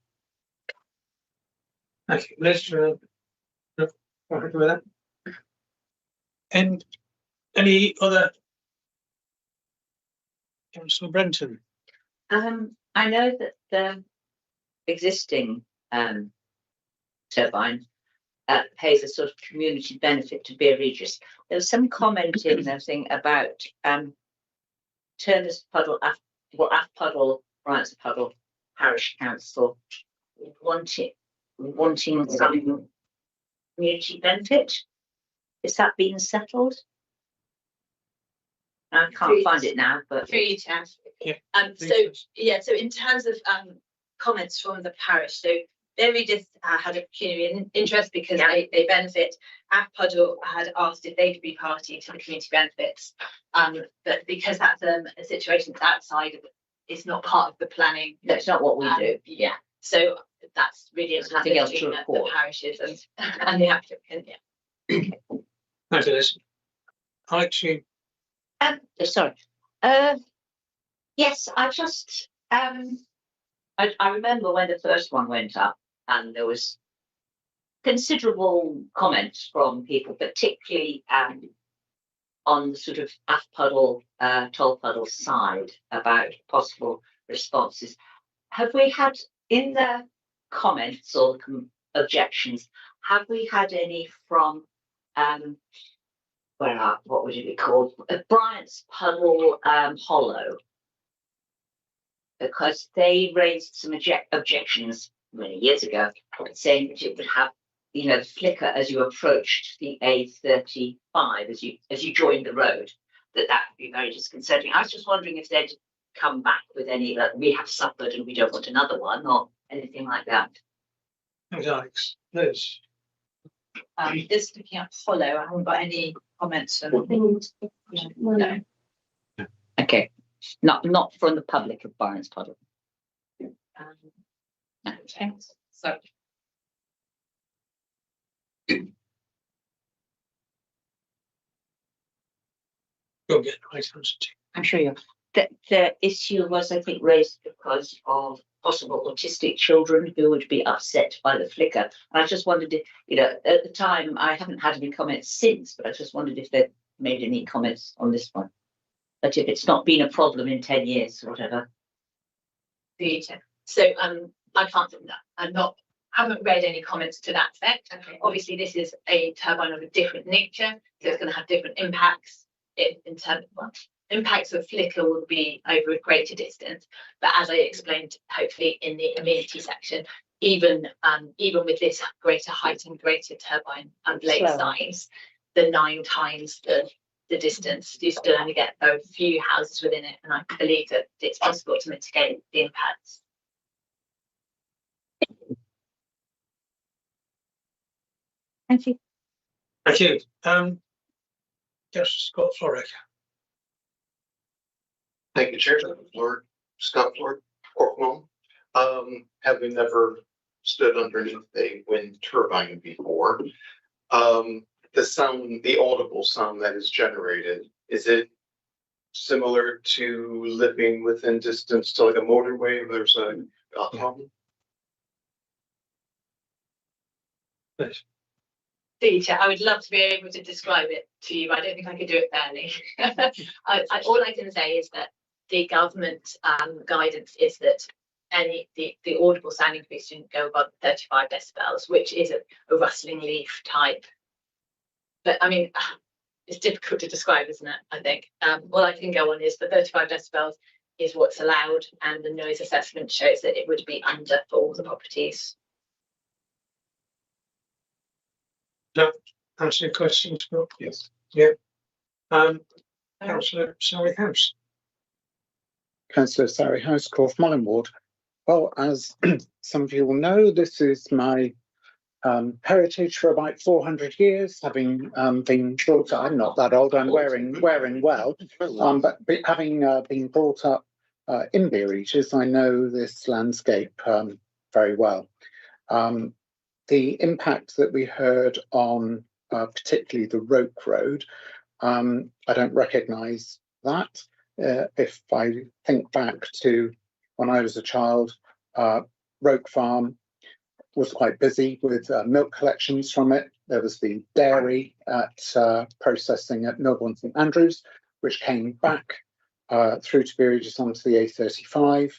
Thank you, Liz. Happy with that. And any other? Councillor Brenton. I know that the existing turbine pays a sort of community benefit to Beer Regis. There was some comment in there thing about Turner's Puddle, Puddle, Bryant's Puddle Parish Council wanting some community benefit. Is that being settled? I can't find it now, but through you, Chair. Yeah. So in terms of comments from the parish, so they really just had a pecuniary interest because they benefit. Puddle had asked if they could be party to the community benefits, but because that's a situation that's outside of it, it's not part of the planning. That's not what we do. Yeah. So that's really nothing else to between report. the parishes and the applicant. Yeah. Thank you, Liz. Alex, sorry. Yes, I just I remember when the first one went up, and there was considerable comments from people, particularly on the sort of Puddle, Toll Puddle side about possible responses. Have we had in the comments or objections, have we had any from what would it be called? Bryant's Puddle Hollow? Because they raised some objections many years ago, saying that it would have, the flicker as you approached the A35, as you joined the road, that would be very disconcerting. I was just wondering if they'd come back with any, like, we have suffered and we don't want another one, or anything like that. Thanks, Alex. Liz. Just looking at Hollow, I haven't got any comments. No. Okay, not from the public of Bryant's Puddle. Okay. So. Go get items. I'm sure you. The issue was, I think, raised because of possible autistic children who would be upset by the flicker. And I just wondered if, at the time, I haven't had any comments since, but I just wondered if they'd made any comments on this one. But if it's not been a problem in 10 years or whatever. So I can't do that. Haven't read any comments to that effect. Okay. Obviously, this is a turbine of a different nature, so it's going to have different impacts in terms of impacts of flicker will be over a greater distance. But as I explained, hopefully in the amenity section, even with this greater height and greater turbine and blade size, the 9 times the distance, you still only get a few houses within it, and I believe that it's possible to mitigate the impacts. Thank you. Thank you. Just Scott Florrick. Thank you, Chair. Scott Florrick, Corknell. Having never stood underneath a wind turbine before, the sound, the audible sound that is generated, is it similar to living within distance to like a motorway if there's a hum? Yes. Teacher, I would love to be able to describe it to you, but I don't think I could do it fairly. All I can say is that the government guidance is that the audible sound increase shouldn't go above 35 decibels, which is a rustling leaf type. But I mean, it's difficult to describe, isn't it? I think all I can go on is the 35 decibels is what's allowed, and the noise assessment shows that it would be under for all the properties. That answer your question, Scott? Yes. Yeah. Councillor Sally House. Councillor Sally House, Corfmullen Ward. Well, as some of you will know, this is my heritage for about 400 years, having been brought up. I'm not that old. I'm wearing well, but having been brought up in Beer Regis, I know this landscape very well. The impact that we heard on particularly the Roke Road, I don't recognise that. If I think back to when I was a child, Roke Farm was quite busy with milk collections from it. There was the dairy at processing at Millbourne St Andrews, which came back through to Beer Regis onto the A35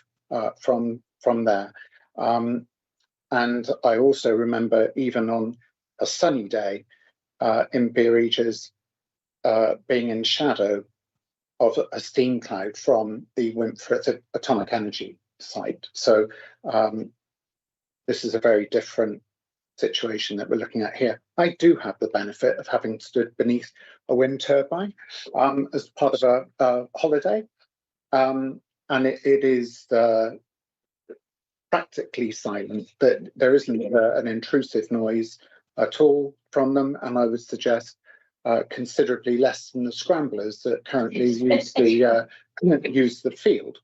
from there. And I also remember, even on a sunny day in Beer Regis, being in shadow of a steam cloud from the Wentworth Atomic Energy site. So this is a very different situation that we're looking at here. I do have the benefit of having stood beneath a wind turbine as part of a holiday, and it is practically silent. That there isn't an intrusive noise at all from them, and I would suggest considerably less than the scramblers that currently use the field.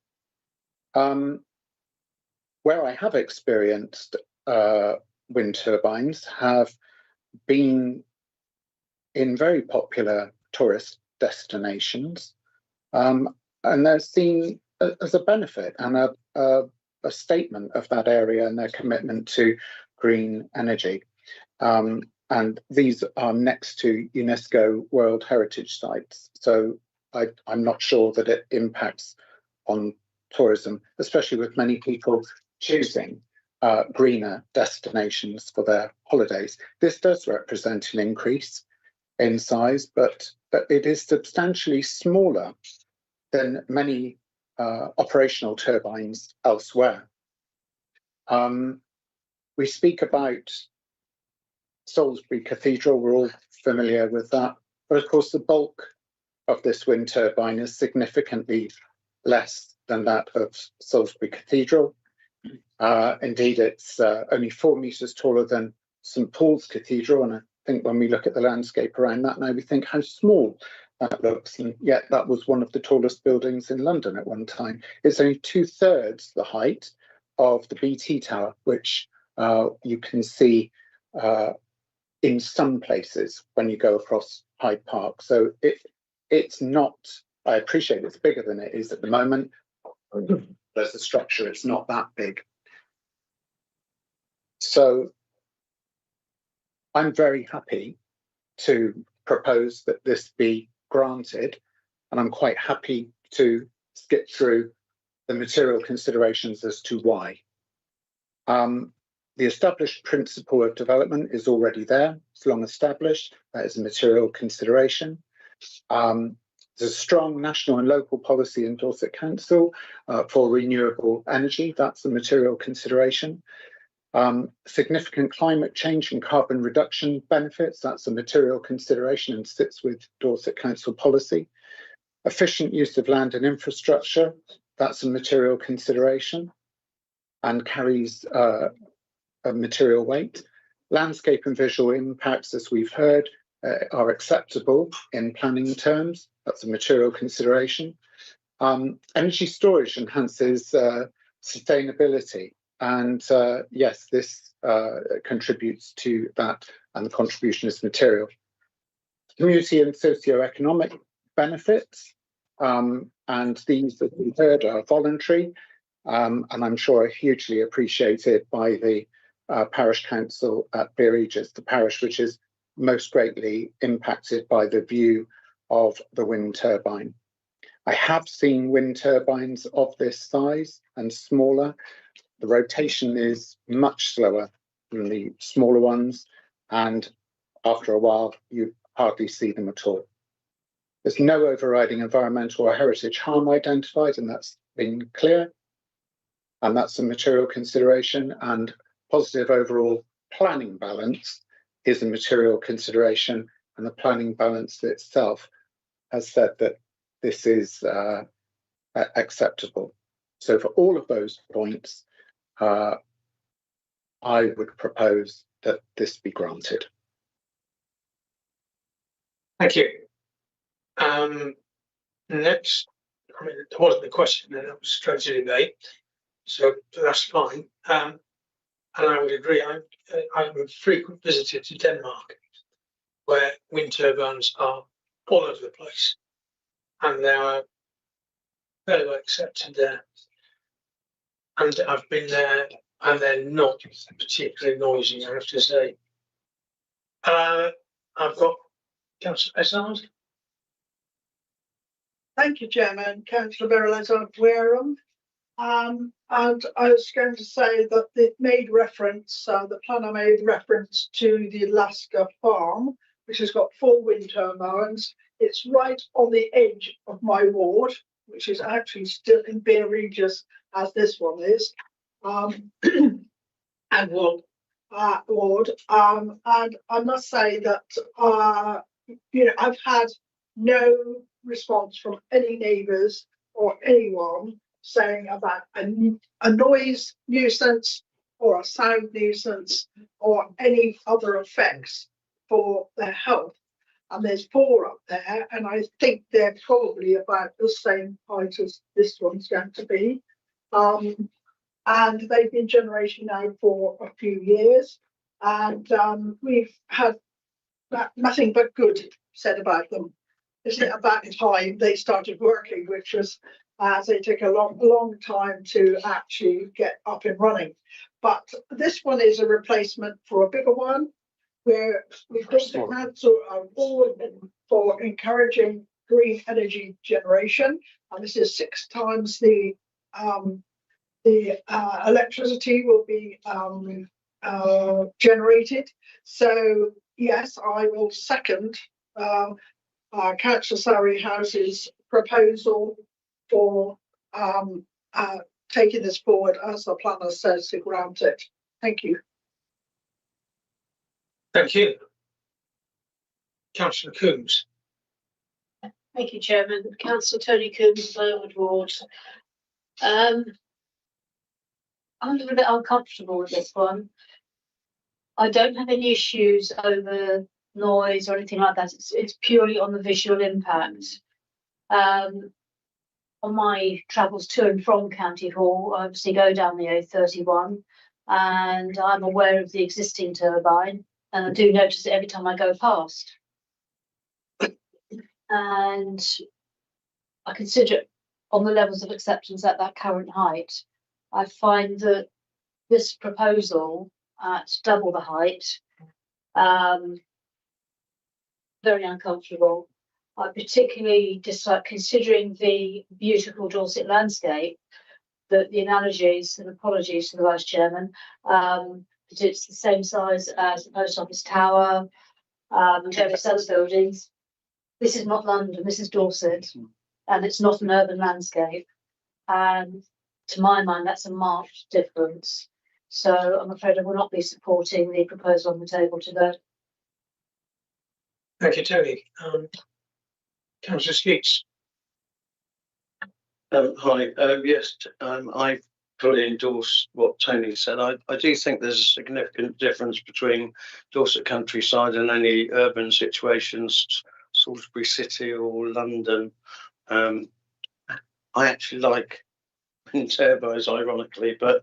Where I have experienced wind turbines have been in very popular tourist destinations, and they're seen as a benefit and a statement of that area and their commitment to green energy. and these are next to UNESCO World Heritage Sites. So I'm not sure that it impacts on tourism, especially with many people choosing greener destinations for their holidays. This does represent an increase in size, but it is substantially smaller than many operational turbines elsewhere. We speak about Salisbury Cathedral, we're all familiar with that, but of course the bulk of this wind turbine is significantly less than that of Salisbury Cathedral. Indeed, it's only 4 metres taller than St Paul's Cathedral, and I think when we look at the landscape around that now, we think how small that looks, and yet that was one of the tallest buildings in London at one time. It's only 2/3 the height of the BT Tower, which you can see in some places when you go across Hyde Park. So it's not, I appreciate it's bigger than it is at the moment. There's the structure, it's not that big. So I'm very happy to propose that this be granted, and I'm quite happy to skip through the material considerations as to why. The established principle of development is already there. It's long established. That is a material consideration. There's a strong national and local policy in Dorset Council for renewable energy. That's a material consideration. Significant climate change and carbon reduction benefits. That's a material consideration and sits with Dorset Council policy. Efficient use of land and infrastructure. That's a material consideration and carries a material weight. Landscape and visual impacts, as we've heard, are acceptable in planning terms. That's a material consideration. Energy storage enhances sustainability, and yes, this contributes to that, and the contribution is material. Community and socio-economic benefits, and these that we heard are voluntary, and I'm sure are hugely appreciated by the parish council at Beer Regis, the parish which is most greatly impacted by the view of the wind turbine. I have seen wind turbines of this size and smaller. The rotation is much slower than the smaller ones, and after a while you hardly see them at all. There's no overriding environmental or heritage harm identified, and that's been clear, and that's a material consideration. And positive overall planning balance is a material consideration, and the planning balance itself has said that this is acceptable. So for all of those points, I would propose that this be granted. Thank you. Next, I mean, there wasn't a question then, that was straight to debate, so that's fine. And I would agree, I'm a frequent visitor to Denmark, where wind turbines are all over the place, and they are very well accepted there. And I've been there, and they're not particularly noisy, I have to say. I've got Councillor Essard. Thank you, Chairman. Councillor Beryl Wareham. And I was going to say that it made reference, the planner made reference to the Alaska farm, which has got 4 wind turbines. It's right on the edge of my ward, which is actually still in Beer Regis as this one is, and ward. And I must say that I've had no response from any neighbours or anyone saying about a noise nuisance or a sound nuisance or any other effects for their health. And there's 4 up there, and I think they're probably about the same height as this one's going to be. And they've been generating now for a few years, and we've had nothing but good said about them. Isn't it about time they started working, which was they take a long time to actually get up and running. But this one is a replacement for a bigger one, we've got the council forward for encouraging green energy generation, and this is 6 times the electricity will be generated. So yes, I will second Councillor Surrey House's proposal for taking this forward as the planner says to grant it. Thank you. Thank you. Councillor Coombs. Thank you, Chairman. Councillor Tony Coombs, Lowood Ward. I'm a little bit uncomfortable with this one. I don't have any issues over noise or anything like that. It's purely on the visual impact. On my travels to and from County Hall, I obviously go down the A31 and I'm aware of the existing turbine, and I do notice it every time I go past. And I consider it on the levels of acceptance at that current height. I find that this proposal at double the height very uncomfortable. I particularly dislike, considering the beautiful Dorset landscape, that the analogies, and apologies to the Vice Chairman, that it's the same size as the Post Office Tower and various other buildings. This is not London, this is Dorset, and it's not an urban landscape. And to my mind, that's a marked difference. So I'm afraid I will not be supporting the proposal on the table today. Thank you, Tony. Councillor Skeets. Hi, yes, I fully endorse what Tony said. I do think there's a significant difference between Dorset countryside and any urban situations, Salisbury City or London. I actually like wind turbines, ironically, but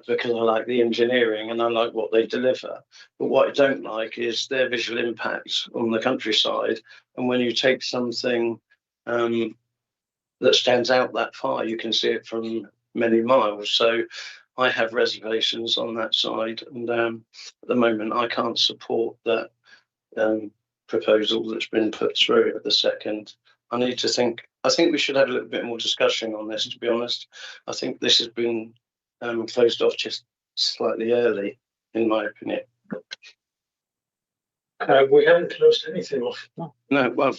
because I like the engineering and I like what they deliver. But what I don't like is their visual impact on the countryside. And when you take something that stands out that far, you can see it from many miles. So I have reservations on that side. And at the moment, I can't support that proposal that's been put through at the second. I think we should have a little bit more discussion on this, to be honest. I think this has been closed off just slightly early, in my opinion. We haven't closed anything off. No, well,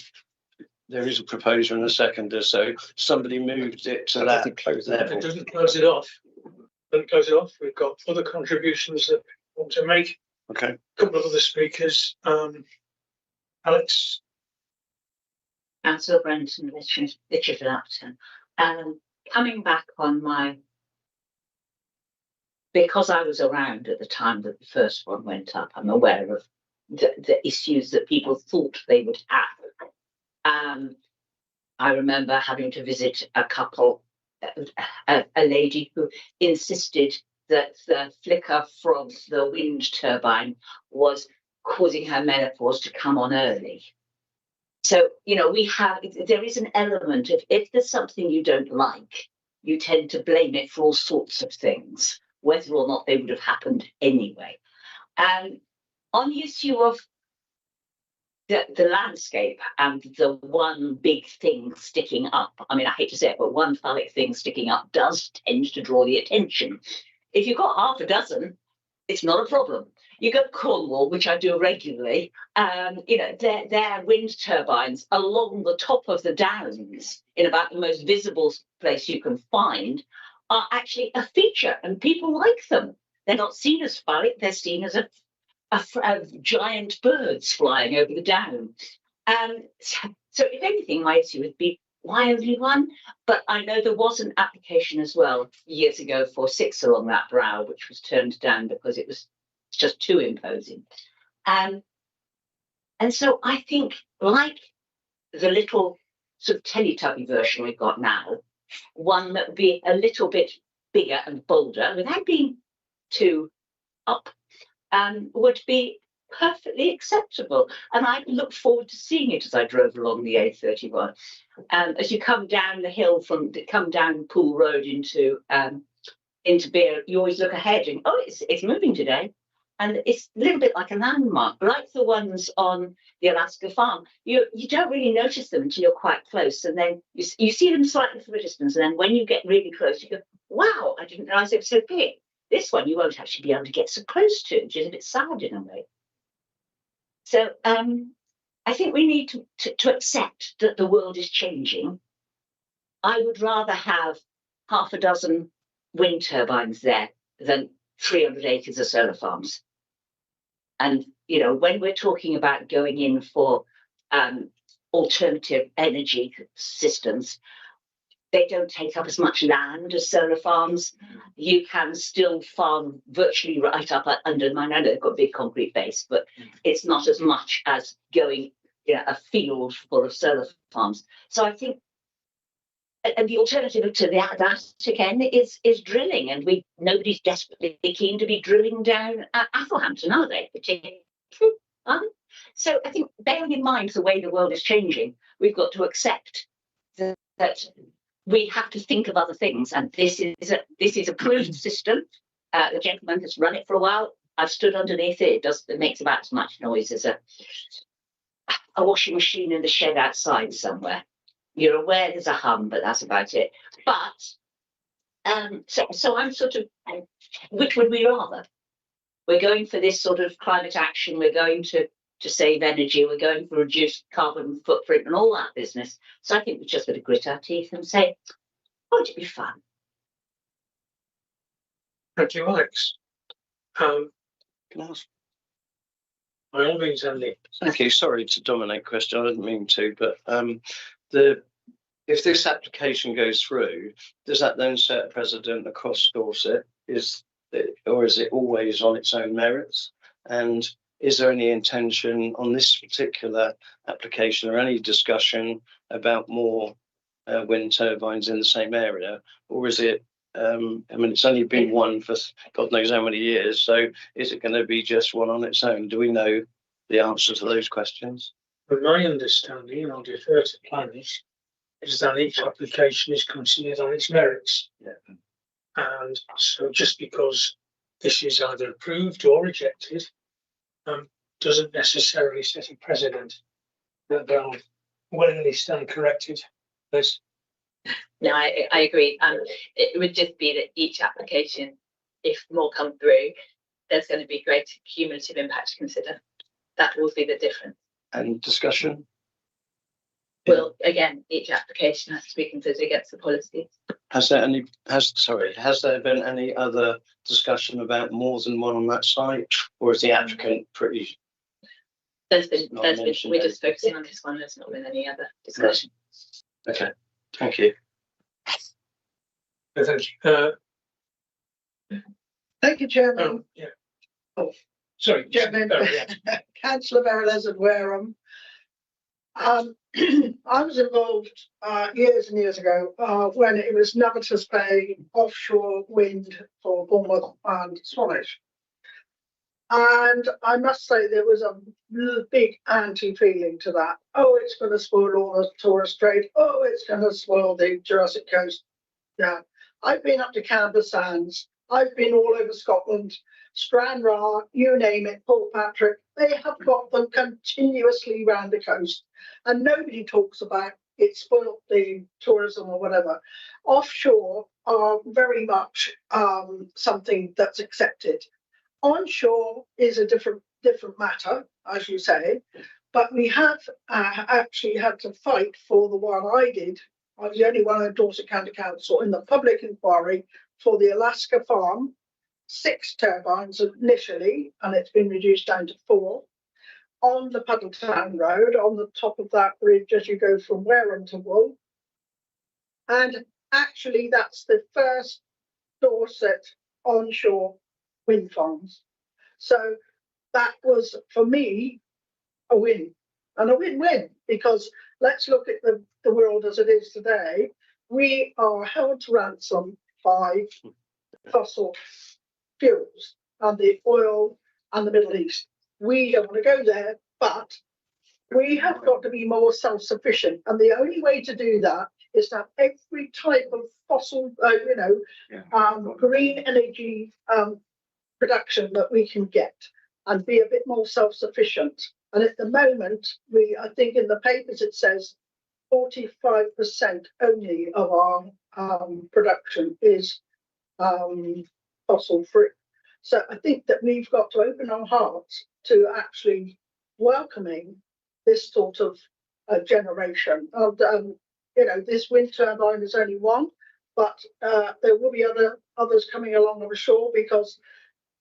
there is a proposer and a seconder, so somebody moved it to that level. It doesn't close it off. Doesn't close it off. We've got other contributions that we want to make. Okay. A couple of other speakers. Alex. Councillor Brenton, Richard Lapton. Coming back on because I was around at the time that the first one went up, I'm aware of the issues that people thought they would have. I remember having to visit a couple, a lady who insisted that the flicker from the wind turbine was causing her menopause to come on early. So, there is an element of, if there's something you don't like, you tend to blame it for all sorts of things, whether or not they would have happened anyway. On the issue of the landscape and the one big thing sticking up, I mean, I hate to say it, but one phallic thing sticking up does tend to draw the attention. If you've got half a dozen, it's not a problem. You go to Cornwall, which I do regularly, their wind turbines along the top of the downs, in about the most visible place you can find, are actually a feature, and people like them. They're not seen as phallic, they're seen as a giant birds flying over the down. So if anything, my issue would be, why only one? But I know there was an application as well years ago for 6 along that brow, which was turned down because it was just too imposing. And so I think, like the little sort of Teletubby version we've got now, one that would be a little bit bigger and bolder without being too up, would be perfectly acceptable. And I look forward to seeing it as I drove along the A31. As you come down the hill come down Poole Road into Beer, you always look ahead and, oh, it's moving today. And it's a little bit like a landmark, like the ones on the Alaska farm. You don't really notice them until you're quite close, and then you see them slightly from a distance, and then when you get really close, you go, "Wow, I didn't realise it was so big." This one you won't actually be able to get so close to, which is a bit sad in a way. So I think we need to accept that the world is changing. I would rather have half a dozen wind turbines there than 300 acres of solar farms. And, you know, when we're talking about going in for alternative energy systems, they don't take up as much land as solar farms. You can still farm virtually right up under mine. I know they've got a big concrete base, but it's not as much as going, you know, a field full of solar farms. So I think, and the alternative to that again is drilling, and nobody's desperately keen to be drilling down at Athelhampton, are they? Particularly, so I think, bearing in mind the way the world is changing, we've got to accept that we have to think of other things, and this is a proved system. The gentleman has run it for a while. I've stood underneath it. It makes about as much noise as a washing machine in the shed outside somewhere. You're aware there's a hum, but that's about it. But so I'm sort of, which would we rather? We're going for this sort of climate action. We're going to save energy. We're going for reduced carbon footprint and all that business. So I think we've just got to grit our teeth and say, "Won't it be fun?" Thank you, Alex. Can I ask? By all means, Andy. Thank you. Sorry to dominate question. I didn't mean to, but if this application goes through, does that then set a precedent across Dorset? Or is it always on its own merits? And is there any intention on this particular application or any discussion about more wind turbines in the same area? Or is it, I mean, it's only been one for God knows how many years. So is it going to be just one on its own? Do we know the answer to those questions? From my understanding, and I'll defer to planners, is that each application is considered on its merits. Yeah. And so just because this is either approved or rejected, doesn't necessarily set a precedent that they'll willingly stand corrected. Liz? No, I agree. It would just be that each application, if more come through, there's going to be greater cumulative impact to consider. That will be the difference. And discussion? Well, again, each application has to be considered against the policies. Has there been any other discussion about more than one on that site, or is the applicant pretty? We're just focusing on this one. There's not been any other discussion. Okay, thank you. Thank you. Thank you, Chairman. Yeah. Oh, sorry, Chairman. Yeah. Councillor Barrel of Wareham. I was involved years and years ago when it was Navitas Bay offshore wind for Bournemouth and Swanage. And I must say there was a big anti-feeling to that. Oh, it's going to spoil all the Torres Strait. Oh, it's going to spoil the Jurassic Coast. Yeah, I've been up to Canberra Sands. I've been all over Scotland, Stranraer, you name it, Port Patrick. They have got them continuously round the coast, and nobody talks about it spoiled the tourism or whatever. Offshore are very much something that's accepted. Onshore is a different matter, as you say, but we have actually had to fight for the one I did. I was the only one in Dorset County Council in the public inquiry for the Alaska farm, 6 turbines initially, and it's been reduced down to 4, on the Puddletown Road, on the top of that bridge as you go from Wareham to Wool. And actually that's the first Dorset onshore wind farms. So that was, for me, a win, and a win-win, because let's look at the world as it is today. We are held to ransom by fossil fuels and the oil and the Middle East. We don't want to go there, but we have got to be more self-sufficient. And the only way to do that is to have every type of fossil, green energy production that we can get and be a bit more self-sufficient. And at the moment, I think in the papers it says 45% only of our production is fossil free. So I think that we've got to open our hearts to actually welcoming this sort of generation. And this wind turbine is only one, but there will be others coming along, I'm sure, because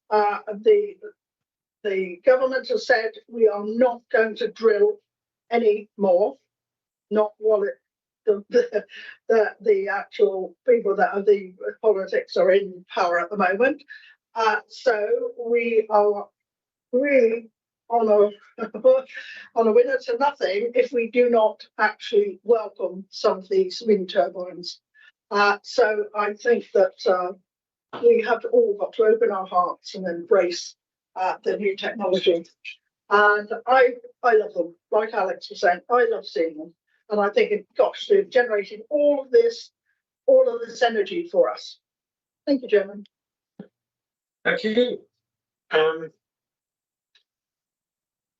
the government has said we are not going to drill any more, not while the actual people that are the politics are in power at the moment. So we are really on a winner to nothing if we do not actually welcome some of these wind turbines. So I think that we have all got to open our hearts and embrace the new technology. And I love them, like Alex was saying, I love seeing them. And I think, gosh, they've generated all of this energy for us. Thank you, Chairman. Thank you.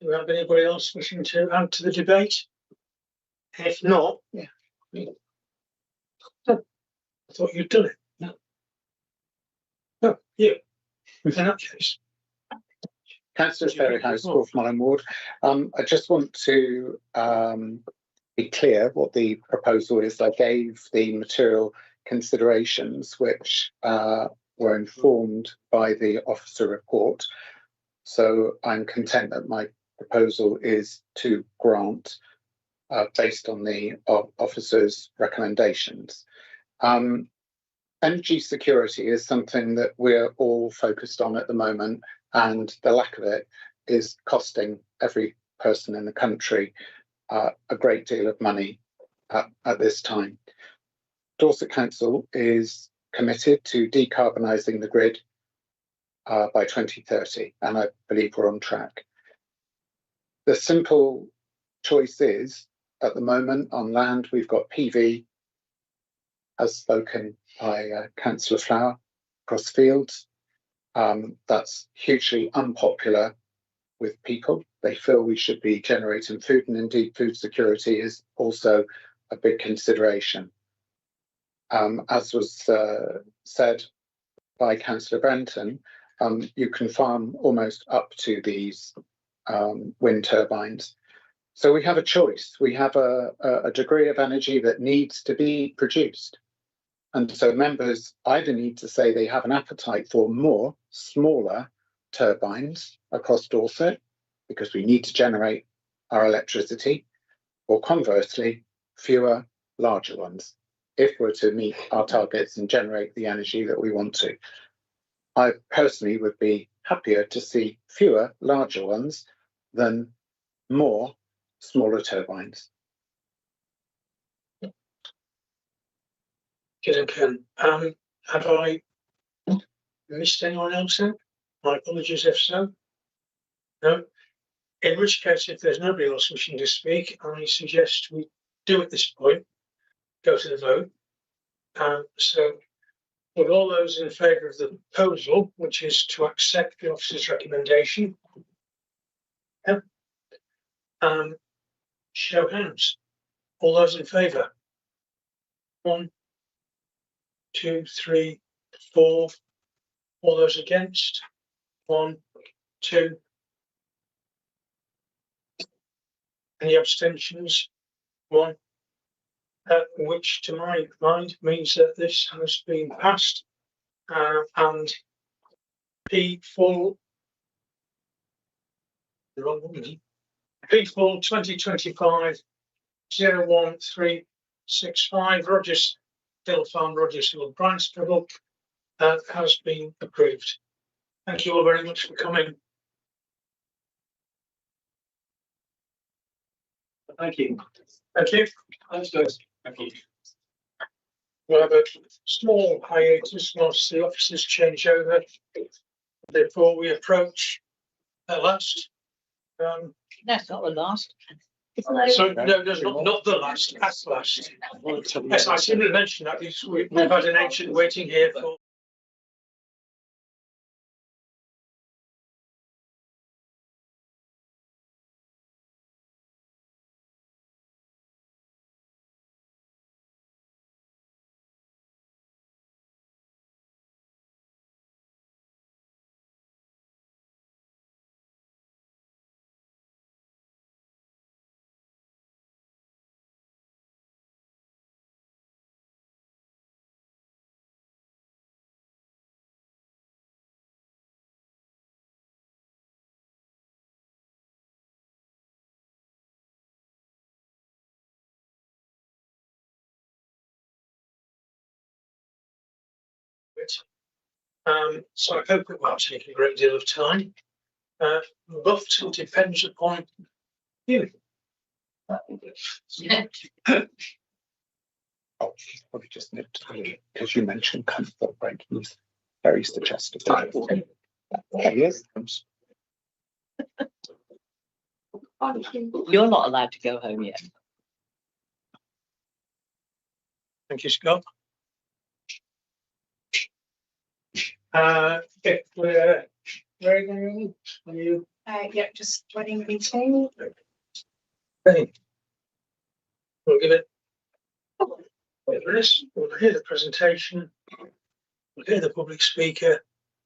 Do we have anybody else wishing to add to the debate? If not, I thought you'd done it. No, you. In that case. Councillor Sperryhouse, Porthmallen Ward. I just want to be clear what the proposal is. I gave the material considerations which were informed by the officer report. So I'm content that my proposal is to grant based on the officer's recommendations. Energy security is something that we're all focused on at the moment, and the lack of it is costing every person in the country a great deal of money at this time. Dorset Council is committed to decarbonising the grid by 2030, and I believe we're on track. The simple choice is, at the moment on land, we've got PV, as spoken by Councillor Flower, across fields. That's hugely unpopular with people. They feel we should be generating food, and indeed food security is also a big consideration. As was said by Councillor Brenton, you can farm almost up to these wind turbines. So we have a choice. We have a degree of energy that needs to be produced. And so members either need to say they have an appetite for more smaller turbines across Dorset, because we need to generate our electricity, or conversely, fewer larger ones, if we're to meet our targets and generate the energy that we want to. I personally would be happier to see fewer larger ones than more smaller turbines. Ken, have I missed anyone else out? My apologies if so. No? In which case, if there's nobody else wishing to speak, I suggest we do at this point go to the vote. So, with all those in favour of the proposal, which is to accept the officer's recommendation, show hands. All those in favour? 1, 2, 3, 4. All those against? 1, 2. Any abstentions? 1. Which, to my mind, means that this has been passed. And P full 2025-01365 Rogers Hill Farm, Rogers Hill, Bryanston has been approved. Thank you all very much for coming. Thank you. Thank you. Thanks, guys. Thank you. We'll have a small hiatus whilst the officers change over before we approach the last. That's not the last. So no, not the last. That's last. Yes, I shouldn't have mentioned that. We've had an ancient waiting here for So I hope it won't take a great deal of time. But it depends upon you. Oh, probably just nipped because you mentioned comfort break. He's very suggestive. There he is. You're not allowed to go home yet. Thank you, Scott. Okay, we're going. Are you? Yeah, just joining the meeting. Okay. We'll give it. We'll hear the presentation. We'll hear the public speaker,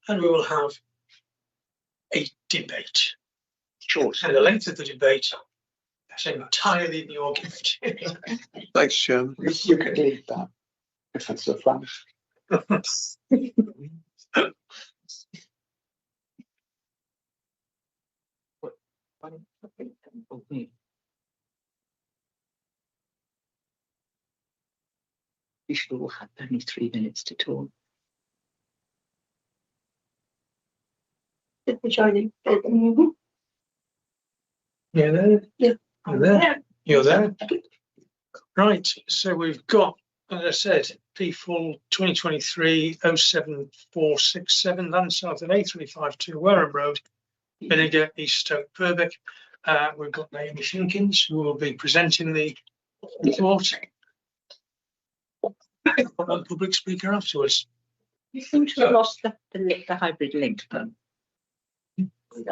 and we will have a debate. Sure. And the length of the debate is entirely in your gift. Thanks, Chairman. You could leave that if it's a flash. We should all have only 3 minutes to talk. Joining. You're there? Yeah. You're there? You're there? Right, so we've got, as I said, P4 2023-07467, land south of A352 Wareham Road, Vinegar, East Stoke, Purbeck. We've got Naomi Shinkins, who will be presenting the report. And public speaker afterwards. You seem to have lost the hybrid link. You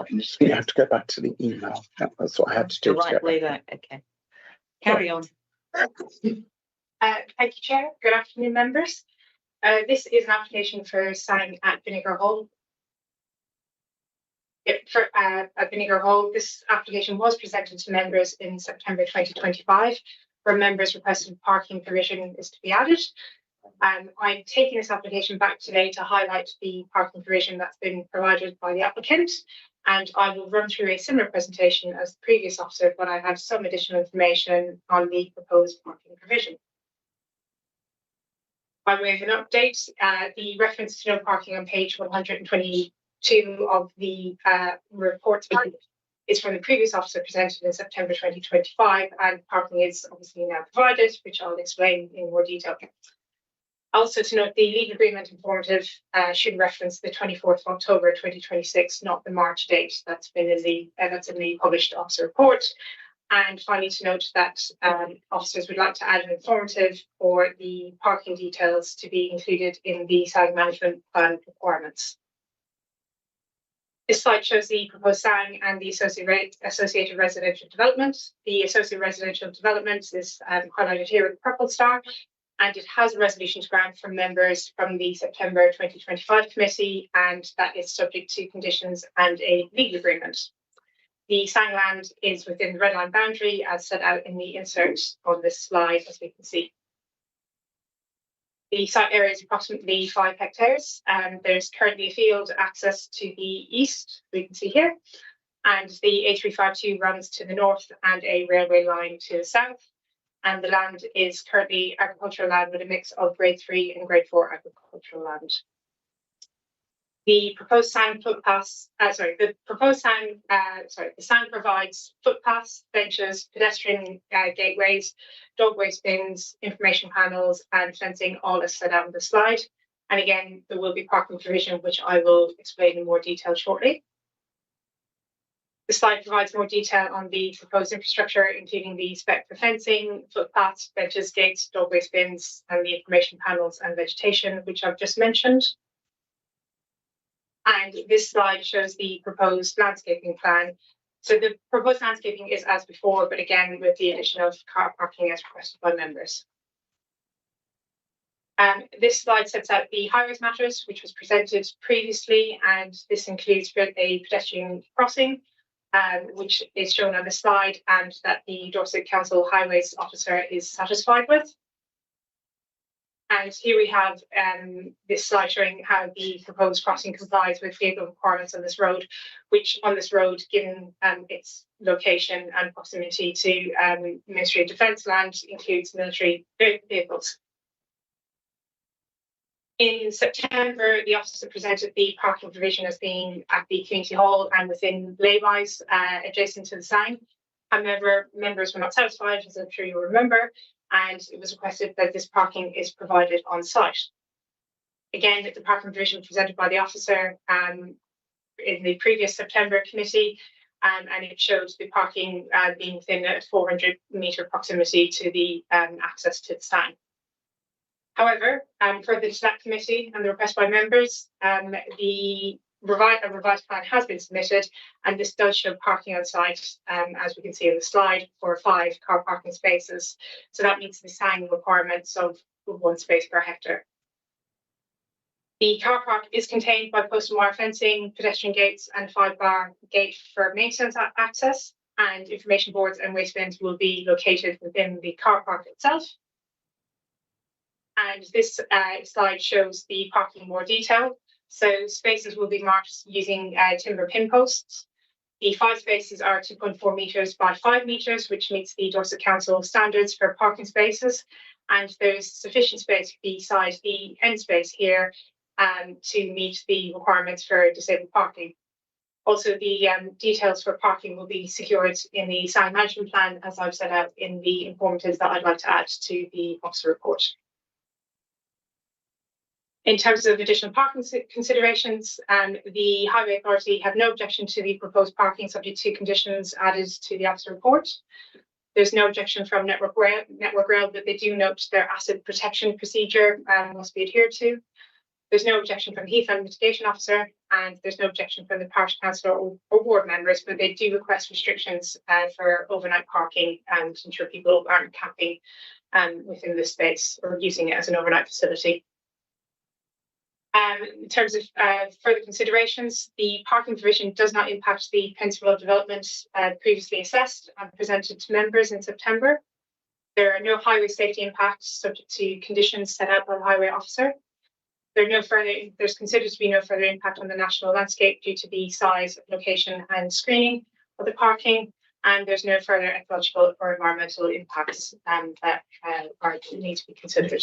have to go back to the email. That's what I had to do. The right way back. Okay. Carry on. Thank you, Chair. Good afternoon, members. This is an application for signing at Vinegar Hall. At Vinegar Hall, this application was presented to members in September 2025, where members requested parking provision is to be added. I'm taking this application back today to highlight the parking provision that's been provided by the applicant, and I will run through a similar presentation as the previous officer, but I have some additional information on the proposed parking provision. By way of an update, the reference to no parking on page 122 of the report is from the previous officer presented in September 2025, and parking is obviously now provided, which I'll explain in more detail. Also to note, the legal agreement informative should reference the 24th of October 2026, not the March date. That's been in the published officer report. And finally, to note that officers would like to add an informative for the parking details to be included in the site management plan requirements. This slide shows the proposed SANG and the associated residential development. The associated residential development is highlighted here with the purple star, and it has a resolution to grant from members from the September 2025 committee, and that is subject to conditions and a legal agreement. The SANG land is within the red line boundary as set out in the insert on this slide, as we can see. The site area is approximately 5 hectares, and there's currently a field access to the east, we can see here, and the A352 runs to the north and a railway line to the south, and the land is currently agricultural land with a mix of grade 3 and grade 4 agricultural land. The proposed SANG footpaths, the SANG provides footpaths, benches, pedestrian gateways, dog waste bins, information panels, and fencing, all as set out on the slide. And again, there will be parking provision, which I will explain in more detail shortly. The slide provides more detail on the proposed infrastructure, including the spec for fencing, footpaths, benches, gates, dog waste bins, and the information panels and vegetation, which I've just mentioned. And this slide shows the proposed landscaping plan. So the proposed landscaping is as before, but again, with the addition of car parking as requested by members. This slide sets out the highways matters, which was presented previously, and this includes a pedestrian crossing, which is shown on the slide, and that the Dorset Council Highways Officer is satisfied with. And here we have this slide showing how the proposed crossing complies with vehicle requirements on this road, which on this road, given its location and proximity to Ministry of Defence land, includes military vehicles. In September, the officer presented the parking provision as being at the community hall and within laybys adjacent to the sign. However, members were not satisfied, as I'm sure you'll remember, and it was requested that this parking is provided on site. Again, the parking provision presented by the officer in the previous September committee, and it showed the parking being within a 400-metre proximity to the access to the sign. However, further to that committee and the request by members, a revised plan has been submitted, and this does show parking on site, as we can see in the slide, for 5 car parking spaces. So that meets the sign requirements of 1 space per hectare. The car park is contained by post and wire fencing, pedestrian gates, and 5-bar gate for maintenance access, and information boards and waste bins will be located within the car park itself. And this slide shows the parking in more detail. So spaces will be marked using timber pin posts. The 5 spaces are 2.4 metres by 5 metres, which meets the Dorset Council standards for parking spaces. And there's sufficient space beside the end space here to meet the requirements for disabled parking. Also, the details for parking will be secured in the sign management plan, as I've set out in the informatives that I'd like to add to the officer report. In terms of additional parking considerations, the Highway Authority have no objection to the proposed parking subject to conditions added to the officer report. There's no objection from Network Rail, but they do note their asset protection procedure must be adhered to. There's no objection from the Heathland Mitigation Officer, and there's no objection from the Parish Councillor or ward members, but they do request restrictions for overnight parking and to ensure people aren't camping within this space or using it as an overnight facility. In terms of further considerations, the parking provision does not impact the principle of development previously assessed and presented to members in September. There are no highway safety impacts subject to conditions set out by the highway officer. There's considered to be no further impact on the national landscape due to the size, location and screening of the parking, and there's no further ecological or environmental impacts that need to be considered.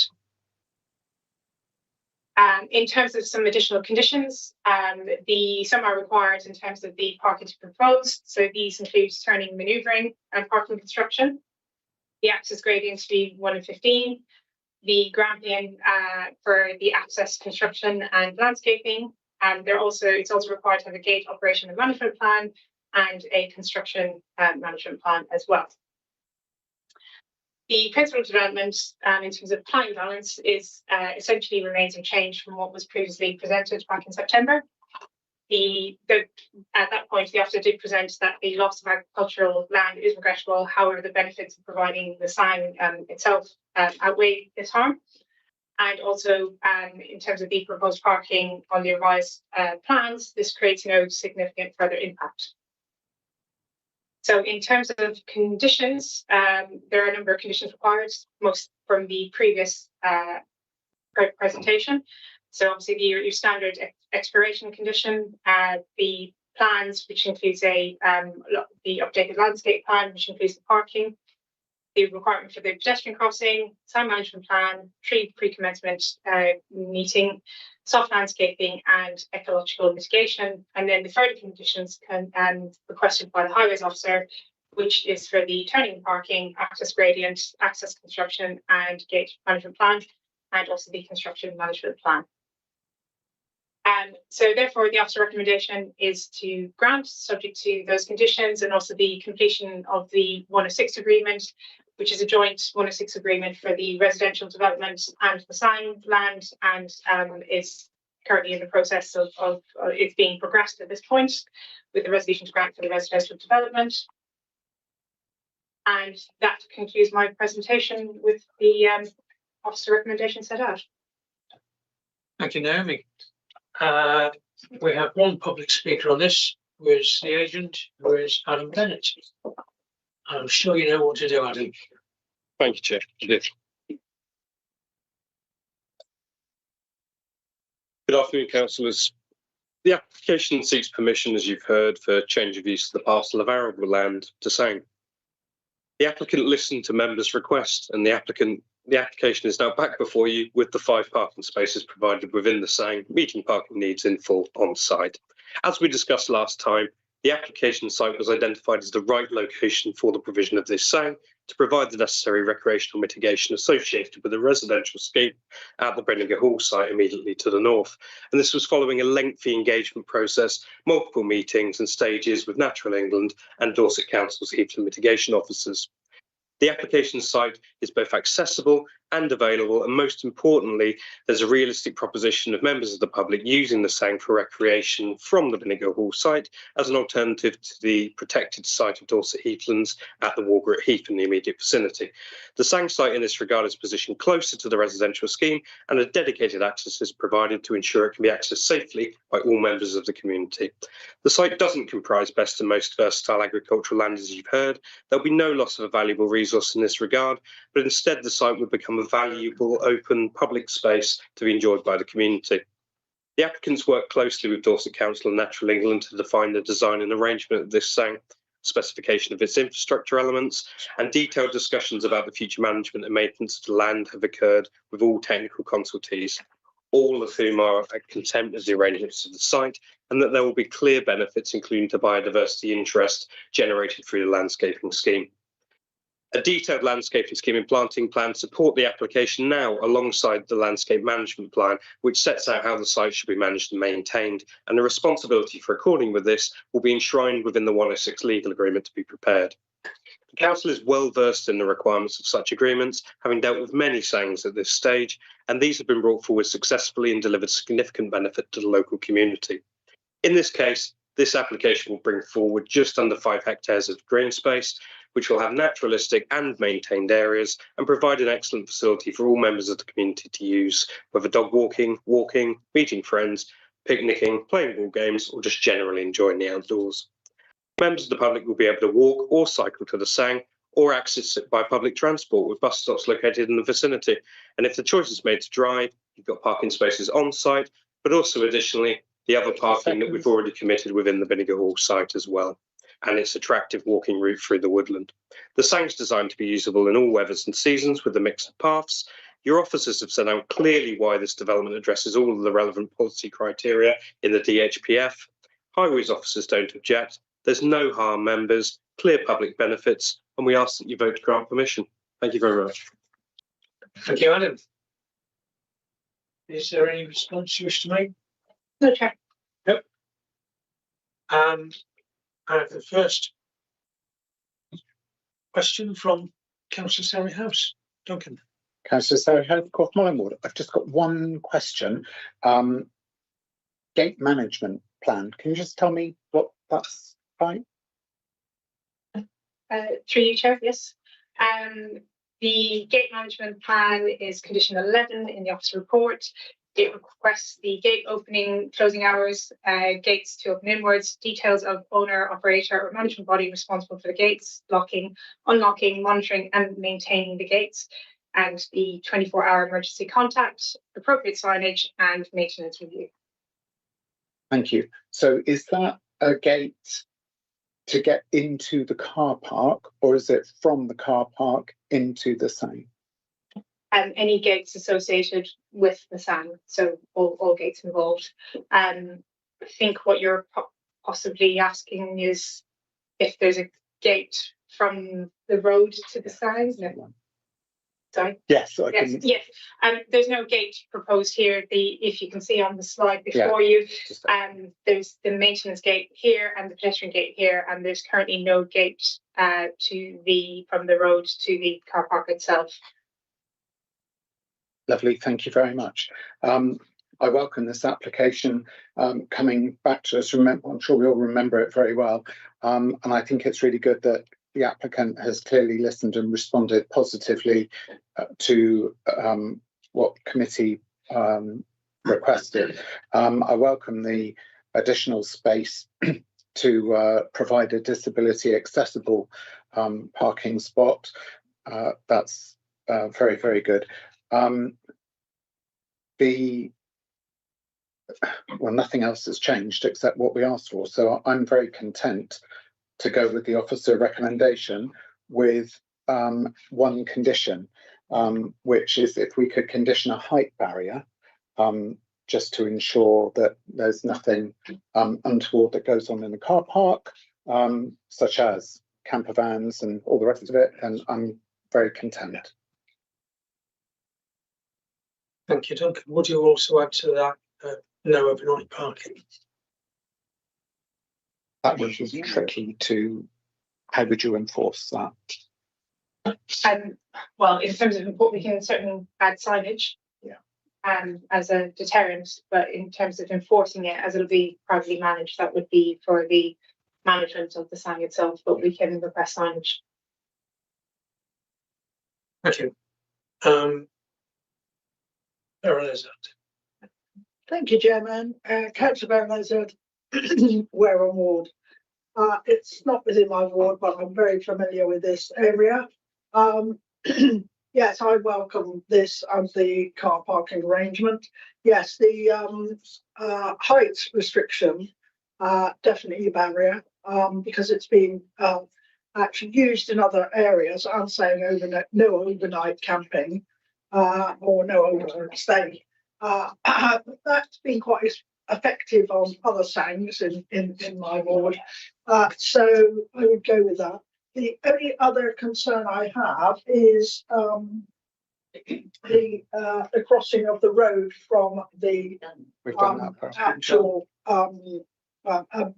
In terms of some additional conditions, some are required in terms of the parking to be proposed. So these include turning, manoeuvring and parking construction. The access gradient to be 1 in 15. The ground plan for the access construction and landscaping. It's also required to have a gate operation and management plan and a construction management plan as well. The principle of development in terms of planning balance is essentially remains unchanged from what was previously presented back in September. At that point, the officer did present that the loss of agricultural land is regrettable. However, the benefits of providing the sign itself outweigh this harm. And also, in terms of the proposed parking on the revised plans, this creates no significant further impact. So in terms of conditions, there are a number of conditions required, most from the previous presentation. So obviously your standard expiration condition, the plans, which includes the updated landscape plan, which includes the parking, the requirement for the pedestrian crossing, sign management plan, tree pre-commencement meeting, soft landscaping and ecological mitigation, and then the further conditions requested by the highways officer, which is for the turning parking, access gradient, access construction and gate management plan, and also the construction management plan. So therefore the officer recommendation is to grant, subject to those conditions, and also the completion of the 106 agreement, which is a joint 106 agreement for the residential development and the sign land, and is currently in the process of it's being progressed at this point with the resolution to grant for the residential development. And that concludes my presentation with the officer recommendation set out. Thank you, Naomi. We have one public speaker on this, who is the agent, who is Adam Bennett. I'm sure you know what to do, Adam. Thank you, Chair. Good afternoon, councillors. The application seeks permission, as you've heard, for change of use of the parcel of arable land to Sang. The applicant listened to members' request, and the applicant the application is now back before you with the 5 parking spaces provided within the SANG, meeting parking needs in full on site. As we discussed last time, the application site was identified as the right location for the provision of this SANG to provide the necessary recreational mitigation associated with a residential scheme at the Brenninger Hall site immediately to the north. And this was following a lengthy engagement process, multiple meetings and stages with Natural England and Dorset Council's heat and mitigation officers. The application site is both accessible and available, and most importantly, there's a realistic proposition of members of the public using the SANG for recreation from the Brenninger Hall site as an alternative to the protected site of Dorset Heathlands at the Walgret Heath in the immediate vicinity. The SANG site in this regard is positioned closer to the residential scheme, and a dedicated access is provided to ensure it can be accessed safely by all members of the community. The site doesn't comprise best and most versatile agricultural land, as you've heard. There'll be no loss of a valuable resource in this regard, but instead the site would become a valuable open public space to be enjoyed by the community. The applicants work closely with Dorset Council and Natural England to define the design and arrangement of this SANG, specification of its infrastructure elements, and detailed discussions about the future management and maintenance of the land have occurred with all technical consultees, all of whom are content with the arrangements of the site, and that there will be clear benefits, including to biodiversity interest generated through the landscaping scheme. A detailed landscaping scheme and planting plan support the application now alongside the landscape management plan, which sets out how the site should be managed and maintained, and the responsibility for according with this will be enshrined within the 106 legal agreement to be prepared. The Council is well versed in the requirements of such agreements, having dealt with many SANGs at this stage, and these have been brought forward successfully and delivered significant benefit to the local community. In this case, this application will bring forward just under 5 hectares of green space, which will have naturalistic and maintained areas and provide an excellent facility for all members of the community to use, whether dog walking, meeting friends, picnicking, playing ball games, or just generally enjoying the outdoors. Members of the public will be able to walk or cycle to the SANG or access it by public transport with bus stops located in the vicinity. And if the choice is made to drive, you've got parking spaces on site, but also additionally, the other parking that we've already committed within the Brenninger Hall site as well, and its attractive walking route through the woodland. The SANG is designed to be usable in all weathers and seasons with a mix of paths. Your officers have set out clearly why this development addresses all of the relevant policy criteria in the DHPF. Highways officers don't object. There's no harm, members, clear public benefits, and we ask that you vote to grant permission. Thank you very much. Thank you, Adam. Is there any response you wish to make? No, Chair. Yep. The first question from Councillor Sally House. Duncan. Councillor Sally House, Porthmolyn Ward. I've just got one question. Gate management plan. Can you just tell me what that's like? Through you, Chair, yes. The gate management plan is condition 11 in the officer report. It requests the gate opening, closing hours, gates to open inwards, details of owner, operator or management body responsible for the gates, locking, unlocking, monitoring and maintaining the gates, and the 24-hour emergency contact, appropriate signage and maintenance review. Thank you. So is that a gate to get into the car park, or is it from the car park into the SANG? Any gates associated with the SANG, so all gates involved. I think what you're possibly asking is if there's a gate from the road to the SANG. No. Sorry. Yes. Yes. There's no gate proposed here. If you can see on the slide before you, there's the maintenance gate here and the pedestrian gate here, and there's currently no gate from the road to the car park itself. Lovely, thank you very much. I welcome this application coming back to us. I'm sure we all remember it very well. And I think it's really good that the applicant has clearly listened and responded positively to what committee requested. I welcome the additional space to provide a disability accessible parking spot. That's very, very good. Nothing else has changed except what we asked for. So I'm very content to go with the officer recommendation with one condition. which is if we could condition a height barrier, just to ensure that there's nothing untoward that goes on in the car park, such as camper vans and all the rest of it, and I'm very content. Thank you, Duncan. Would you also add to that no overnight parking? That would be tricky to, how would you enforce that? Well, in terms of what we can certainly add signage. Yeah. As a deterrent, but in terms of enforcing it, as it'll be privately managed, that would be for the management of the sign itself, but we can request signage. Thank you. Thank you, Chairman. Councillor Lizard, Wareham Ward. It's not within my ward, but I'm very familiar with this area. Yes, I welcome this as the car parking arrangement. Yes, the height restriction, definitely a barrier, because it's been actually used in other areas. I'm saying no overnight camping or no overnight stay. That's been quite effective on other signs in my ward. So I would go with that. The only other concern I have is the crossing of the road from the actual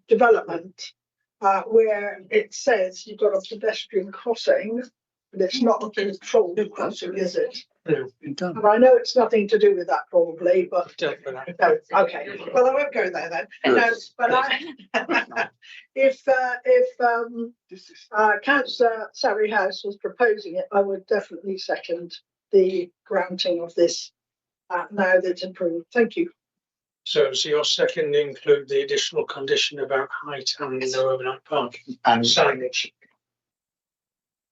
development, where it says you've got a pedestrian crossing, but it's not a controlled crossing, is it? No. And I know it's nothing to do with that probably, but no, okay. Well, I won't go there then. No, but if Councillor Surrey House was proposing it, I would definitely second the granting of this now that it's approved. Thank you. So your second include the additional condition about height and no overnight parking and signage.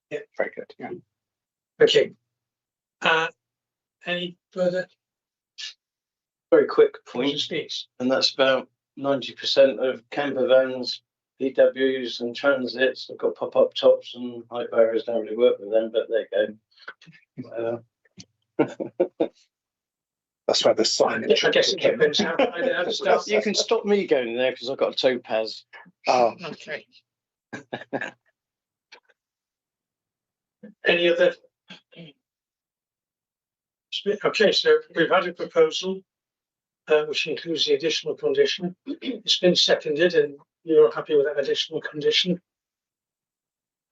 Yeah, very good. Yeah. Okay. Any further? Very quick point, and that's about 90% of camper vans, PWs and transits have got pop-up tops, and height barriers don't really work with them, but there you go. That's why the signage. I guess it depends how to start. You can stop me going there because I've got a topaz. Oh, okay. Any other? Okay, so we've had a proposal which includes the additional condition. It's been seconded and you're happy with that additional condition.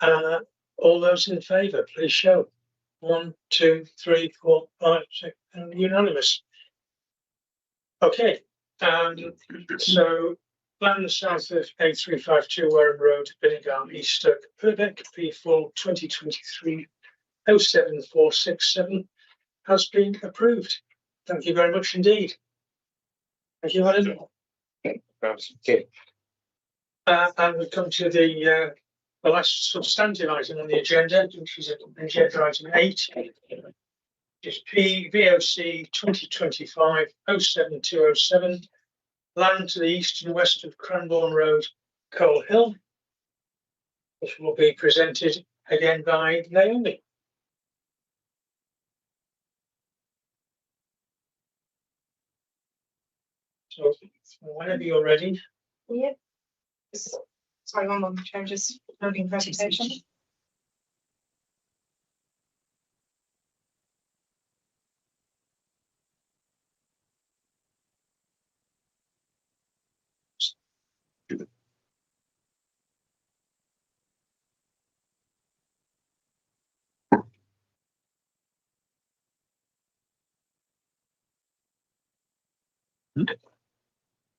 All those in favour, please show. 1, 2, 3, 4, 5, 6, and unanimous. Okay, so plan south of A352 Wareham Road, Binningham, East Stoke, Purbeck, P4 2023 07467 has been approved. Thank you very much indeed. Thank you, Helen. Okay. And we come to the last substantive item on the agenda, which is agenda item 8. Is PVOC 2025 07207, land to the east and west of Cranbourne Road, Coal Hill, which will be presented again by Naomi. So whenever you're ready. Yep. Sorry, one moment, I'm just loading the presentation.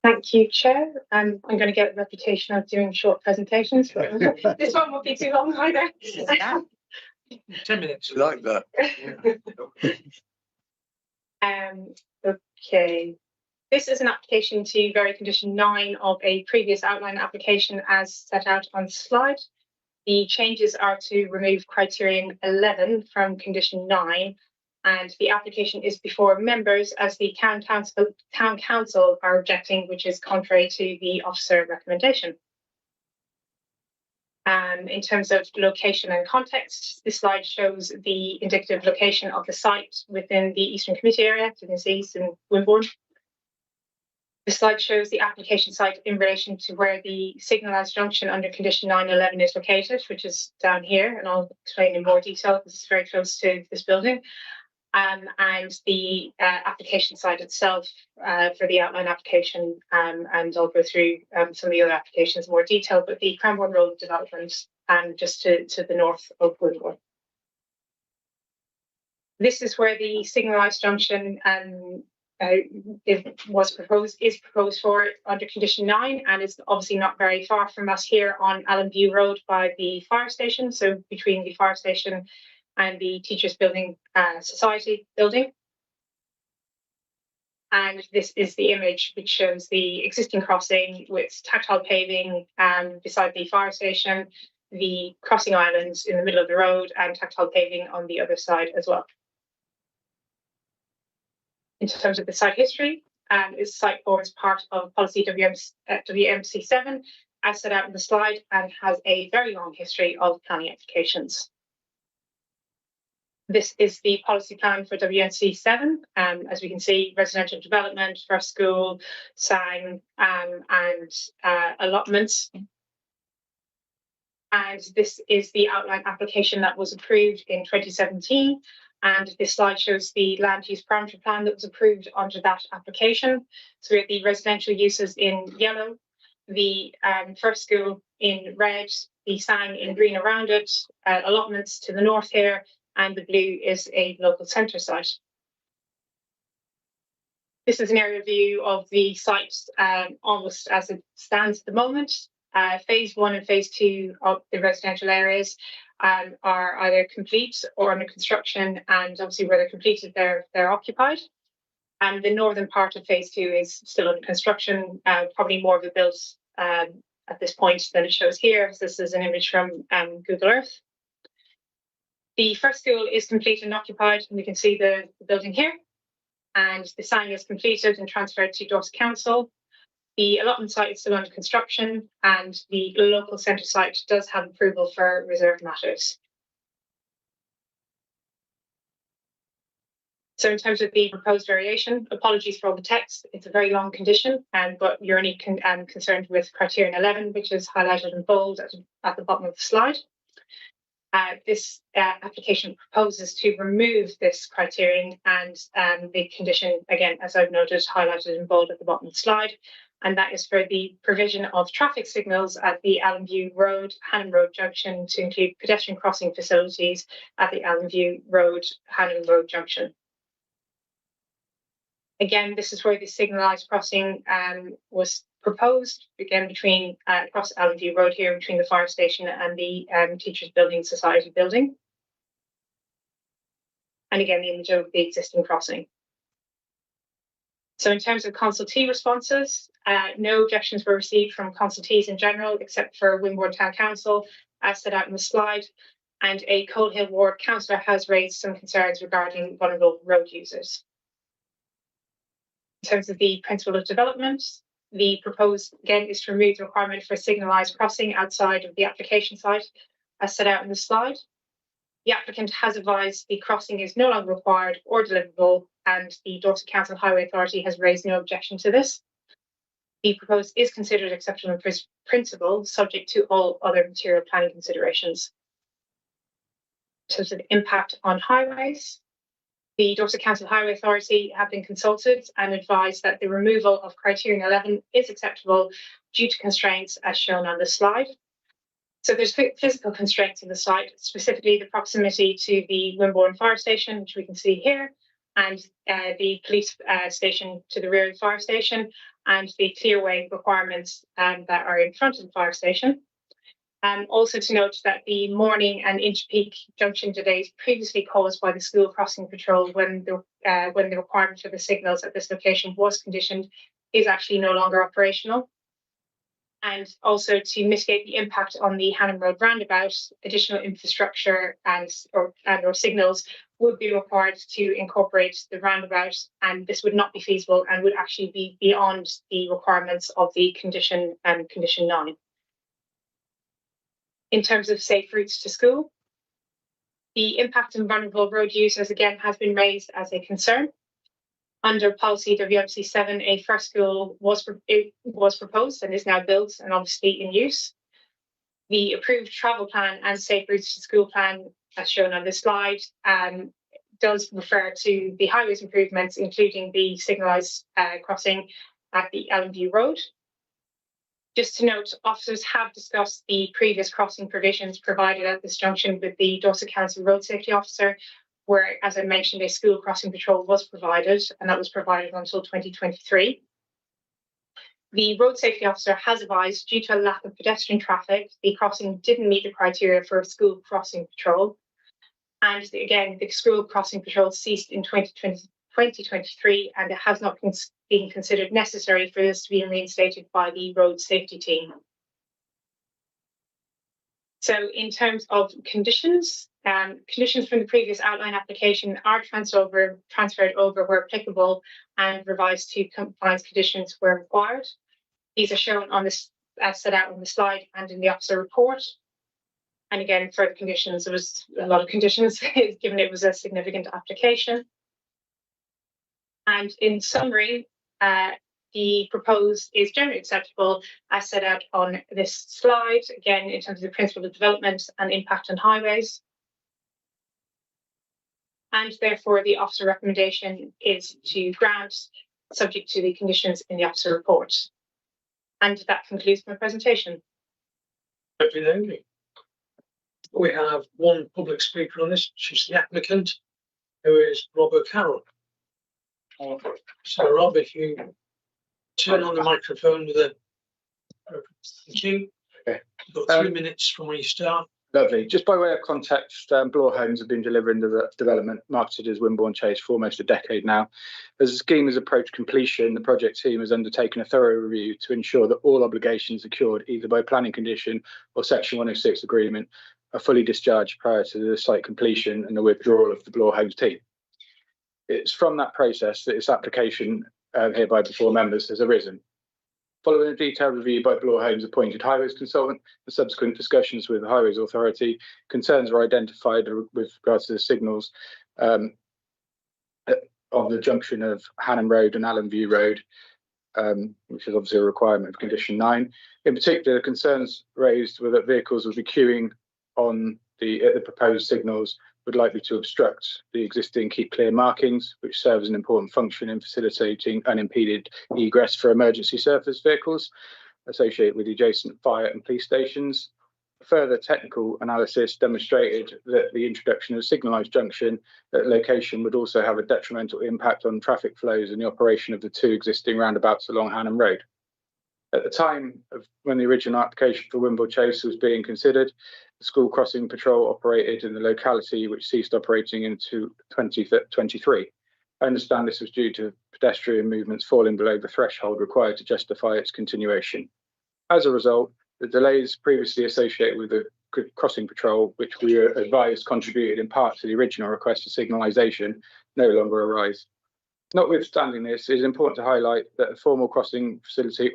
Thank you, Chair. I'm going to get a reputation of doing short presentations, but this one won't be too long either. 10 minutes. Like that. Okay. This is an application to vary condition 9 of a previous outline application as set out on the slide. The changes are to remove criterion 11 from condition 9, and the application is before members as the town council are objecting, which is contrary to the officer recommendation. In terms of location and context, this slide shows the indicative location of the site within the Eastern Committee area, you can see it's in Wimborne. The slide shows the application site in relation to where the signalised junction under condition 911 is located, which is down here, and I'll explain in more detail because it's very close to this building. And the application site itself for the outline application, and I'll go through some of the other applications in more detail, but the Cranbourne Road development just to the north of Wimborne. This is where the signalised junction is proposed for under condition 9, and it's obviously not very far from us here on Allen View Road by the fire station, so between the fire station and the Teachers Building Society building. And this is the image which shows the existing crossing with tactile paving beside the fire station, the crossing islands in the middle of the road, and tactile paving on the other side as well. In terms of the site history, this site forms part of policy WMC7 as set out in the slide and has a very long history of planning applications. This is the policy plan for WNC7. As we can see, residential development, first school, SANG, and allotments. And this is the outline application that was approved in 2017. And this slide shows the land use parameter plan that was approved under that application. So we have the residential uses in yellow, the first school in red, the SANG in green around it, allotments to the north here, and the blue is a local centre site. This is an aerial view of the site almost as it stands at the moment. Phase 1 and phase 2 of the residential areas are either complete or under construction, and obviously where they're completed, they're occupied. And the northern part of phase 2 is still under construction, probably more of a build at this point than it shows here. So this is an image from Google Earth. The first school is complete and occupied, and you can see the building here. And the SANG is completed and transferred to Dorset Council. The allotment site is still under construction, and the local centre site does have approval for reserved matters. So in terms of the proposed variation, apologies for all the text. It's a very long condition, but you're only concerned with criterion 11, which is highlighted in bold at the bottom of the slide. This application proposes to remove this criterion and the condition, again, as I've noted, highlighted in bold at the bottom of the slide, and that is for the provision of traffic signals at the Allen View Road, Hanham Road junction to include pedestrian crossing facilities at the Allen View Road, Hanham Road junction. Again, this is where the signalised crossing was proposed, again, between across Allen View Road here, between the fire station and the Teachers Building Society building. And again, the image of the existing crossing. So in terms of consultee responses, no objections were received from consultees in general, except for Wimborne Town Council, as set out in the slide. And a Coal Hill Ward councillor has raised some concerns regarding vulnerable road users. In terms of the principle of development, the proposed, again, is to remove the requirement for a signalised crossing outside of the application site, as set out in the slide. The applicant has advised the crossing is no longer required or deliverable, and the Dorset Council Highway Authority has raised no objection to this. The proposed is considered acceptable in principle, subject to all other material planning considerations. In terms of impact on highways, the Dorset Council Highway Authority have been consulted and advised that the removal of criterion 11 is acceptable due to constraints as shown on the slide. So there's physical constraints in the site, specifically the proximity to the Wimborne Fire Station, which we can see here, and the police station to the rear of the fire station, and the clearway requirements that are in front of the fire station. Also to note that the morning and inter-peak junction delays previously caused by the school crossing patrol when the requirement for the signals at this location was conditioned is actually no longer operational. And also to mitigate the impact on the Hanham Road roundabout, additional infrastructure and or signals would be required to incorporate the roundabout, and this would not be feasible and would actually be beyond the requirements of the condition 9. In terms of safe routes to school, the impact on vulnerable road users again has been raised as a concern. Under policy WMC 7, a first school was proposed and is now built and obviously in use. The approved travel plan and safe routes to school plan, as shown on this slide, does refer to the highways improvements, including the signalised crossing at the Ellenview Road. Just to note, officers have discussed the previous crossing provisions provided at this junction with the Dorset Council Road Safety Officer, where, as I mentioned, a school crossing patrol was provided, and that was provided until 2023. The road safety officer has advised, due to a lack of pedestrian traffic, the crossing didn't meet the criteria for a school crossing patrol. And again, the school crossing patrol ceased in 2023, and it has not been considered necessary for this to be reinstated by the road safety team. So in terms of conditions, conditions from the previous outline application are transferred over where applicable and revised to compliance conditions where required. These are shown on this, as set out on the slide and in the officer report. And again, for the conditions, there was a lot of conditions given it was a significant application. And in summary, the proposed is generally acceptable as set out on this slide, again, in terms of the principle of development and impact on highways. And therefore, the officer recommendation is to grant, subject to the conditions in the officer report. And that concludes my presentation. Lovely. We have one public speaker on this, which is the applicant, who is Rob O'Carroll. So, Rob, if you turn on the microphone with a thank you. Okay. You've got 3 minutes from where you start. Lovely. Just by way of context, Bloor Homes have been delivering the development marketed as Wimborne Chase for almost a decade now. As the scheme has approached completion, the project team has undertaken a thorough review to ensure that all obligations secured either by planning condition or Section 106 agreement are fully discharged prior to the site completion and the withdrawal of the Bloor Homes team. It's from that process that this application hereby before members has arisen. Following a detailed review by Bloor Homes' appointed highways consultant and subsequent discussions with the Highways Authority, concerns were identified with regards to the signals on the junction of Hanham Road and Allenview Road, which is obviously a requirement of Condition 9. In particular, concerns raised were that vehicles would be queuing on the proposed signals would likely to obstruct the existing keep clear markings, which serve as an important function in facilitating unimpeded egress for emergency service vehicles associated with adjacent fire and police stations. Further technical analysis demonstrated that the introduction of a signalised junction at location would also have a detrimental impact on traffic flows and the operation of the two existing roundabouts along Hanham Road. At the time of when the original application for Wimborne Chase was being considered, the school crossing patrol operated in the locality, which ceased operating into 2023. I understand this was due to pedestrian movements falling below the threshold required to justify its continuation. As a result, the delays previously associated with the crossing patrol, which we were advised contributed in part to the original request for signalisation, no longer arise. Notwithstanding this, it is important to highlight that a formal crossing facility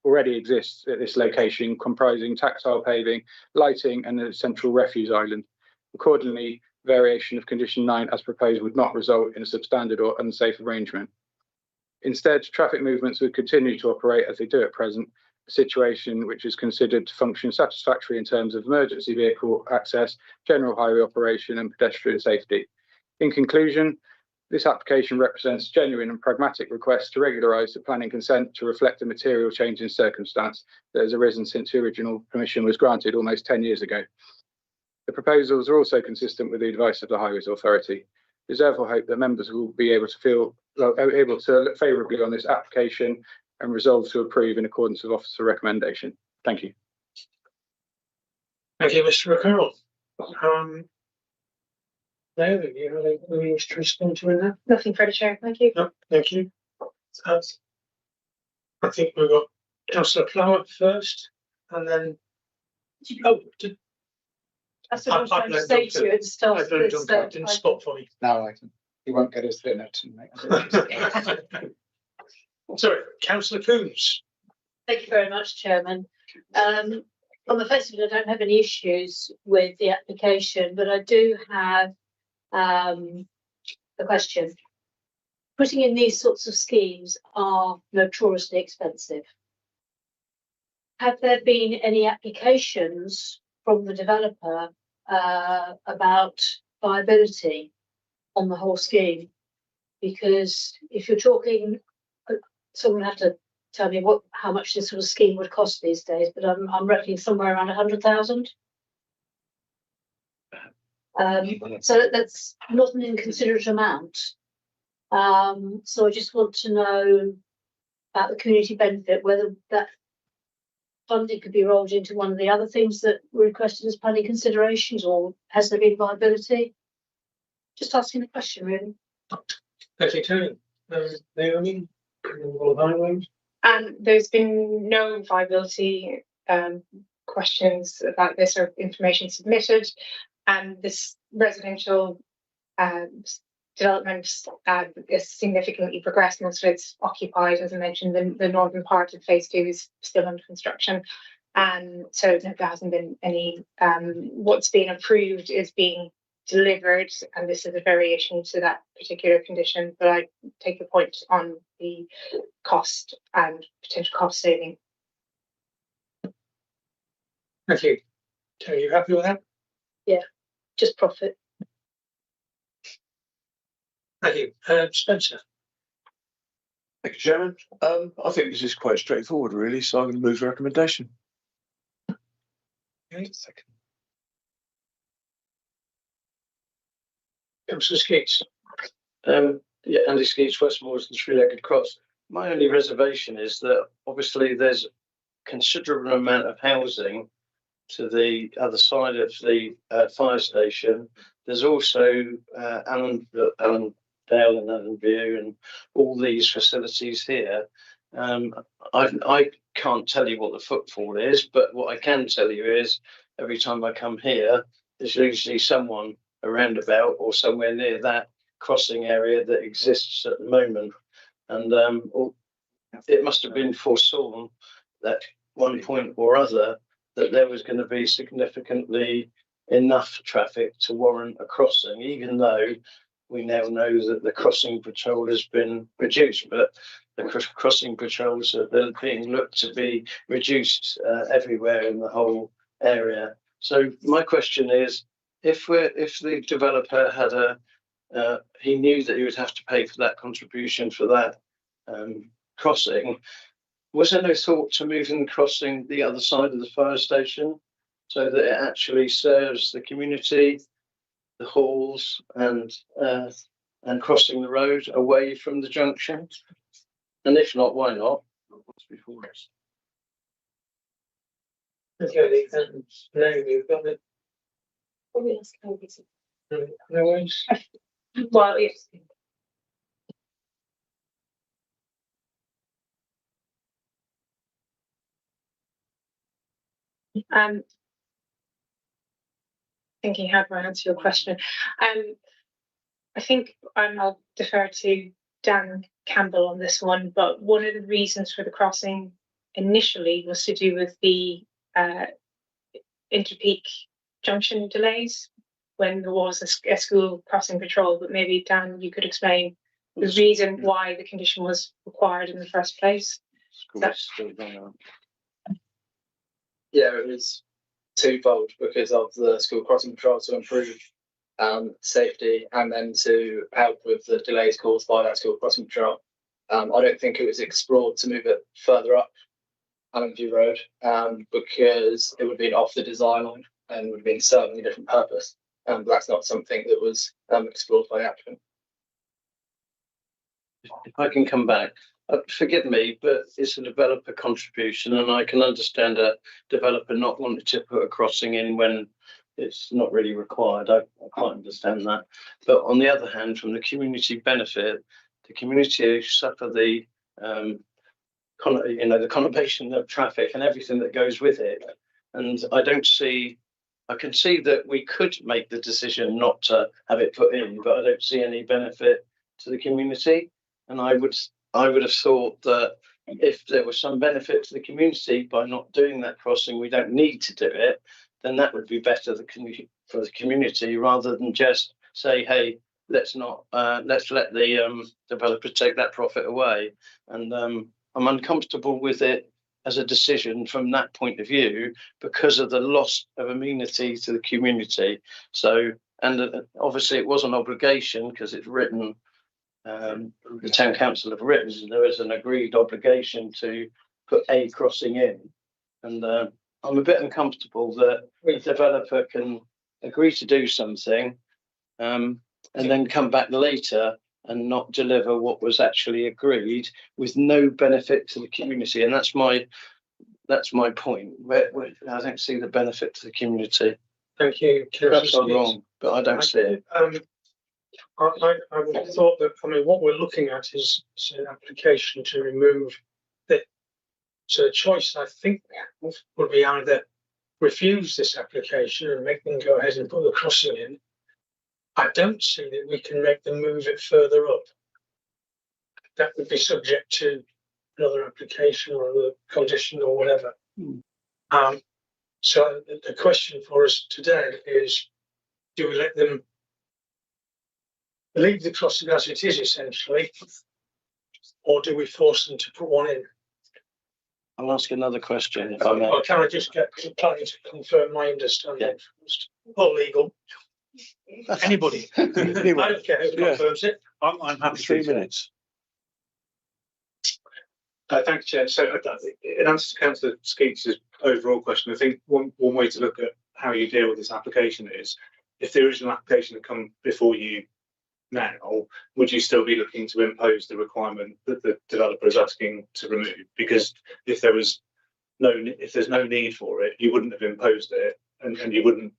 already exists at this location, comprising tactile paving, lighting and a central refuse island. Accordingly, variation of Condition 9 as proposed would not result in a substandard or unsafe arrangement. Instead, traffic movements would continue to operate as they do at present, a situation which is considered to function satisfactory in terms of emergency vehicle access, general highway operation and pedestrian safety. In conclusion, this application represents a genuine and pragmatic request to regularise the planning consent to reflect the material change in circumstance that has arisen since the original permission was granted almost 10 years ago. The proposals are also consistent with the advice of the Highways Authority. It is therefore hope that members will be able to look favourably on this application and resolve to approve in accordance with officer recommendation. Thank you. Thank you, Mr. O'Carroll. No, you have anything wish to respond to in that? Nothing further, Chair. Thank you. No, thank you. I think we've got Councillor Flower first, and then That's what I was trying to say to you at the start. I didn't spot for me. No, he won't get his dinner tonight. Sorry, Councillor Coombs. Thank you very much, Chairman. On the face of it, I don't have any issues with the application, but I do have a question. Putting in these sorts of schemes are notoriously expensive. Have there been any applications from the developer about viability on the whole scheme? Because if you're talking, someone have to tell me how much this sort of scheme would cost these days, but I'm reckoning somewhere around 100,000. So that's not an inconsiderate amount. So I just want to know about the community benefit, whether that funding could be rolled into one of the other things that were requested as planning considerations, or has there been viability? Just asking the question, really. Thank you, Tony. Naomi, highways. There's been no viability questions about this or information submitted, and this residential development is significantly progressed. Most of it's occupied, as I mentioned. The northern part of phase 2 is still under construction, and so there hasn't been any. What's been approved is being delivered, and this is a variation to that particular condition. But I take the point on the cost and potential cost saving. Thank you. Are you happy with that? Yeah, just profit. Thank you. Spencer. Thank you, Chairman. I think this is quite straightforward, really, so I'm going to move the recommendation. Okay. Second. Councillor Skeets. Yeah, Andy Skeets, Westmoreland, the Three-Legged Cross. My only reservation is that obviously there's considerable amount of housing to the other side of the fire station. There's also Allendale and Allenview and all these facilities here. I can't tell you what the footfall is, but what I can tell you is every time I come here, there's usually someone around about or somewhere near that crossing area that exists at the moment. And it must have been foresawn that one point or other that there was going to be significantly enough traffic to warrant a crossing, even though we now know that the crossing patrol has been reduced, but the crossing patrols are being looked to be reduced everywhere in the whole area. So my question is, if the developer had he knew that he would have to pay for that contribution for that crossing, was there no thought to moving the crossing the other side of the fire station so that it actually serves the community, the halls, and crossing the road away from the junction? And if not, why not? Okay, and now you've got it. No worries. Well, yes. Thinking how do I answer your question? I think I'll defer to Dan Campbell on this one, but one of the reasons for the crossing initially was to do with the interpeak junction delays when there was a school crossing patrol. But maybe, Dan, you could explain the reason why the condition was required in the first place. Yeah, it was twofold because of the school crossing patrol to improve safety and then to help with the delays caused by that school crossing patrol. I don't think it was explored to move it further up Allenview Road because it would have been off the design line and would have been serving a different purpose. But that's not something that was explored by the applicant. If I can come back, forgive me, but it's a developer contribution, and I can understand a developer not wanting to put a crossing in when it's not really required. I quite understand that. But on the other hand, from the community benefit, the community suffer the the connotation of traffic and everything that goes with it. And I can see that we could make the decision not to have it put in, but I don't see any benefit to the community. And I would have thought that if there was some benefit to the community by not doing that crossing, we don't need to do it, then that would be better for the community rather than just say, hey, let's let the developer take that profit away. And I'm uncomfortable with it as a decision from that point of view because of the loss of amenity to the community. So, and obviously it was an obligation because it's written, the town council have written, there is an agreed obligation to put a crossing in. And I'm a bit uncomfortable that the developer can agree to do something and then come back later and not deliver what was actually agreed with no benefit to the community. And that's my point. I don't see the benefit to the community. Thank you. Perhaps I'm wrong, but I don't see it. I would have thought that, I mean, what we're looking at is an application to remove the, so the choice I think would be either refuse this application and make them go ahead and put the crossing in. I don't see that we can make them move it further up. That would be subject to another application or another condition or whatever. So the question for us today is, do we let them leave the crossing as it is essentially, or do we force them to put one in? I'll ask another question if I may. Or can I just get the planning to confirm my understanding first? Or legal? Anybody? I don't care who confirms it. I'm happy. 3 minutes. Thanks, Chair. So in answer to Councillor Skeets' overall question, I think one way to look at how you deal with this application is, if the original application had come before you now, would you still be looking to impose the requirement that the developer is asking to remove? Because if there's no need for it, you wouldn't have imposed it, and you wouldn't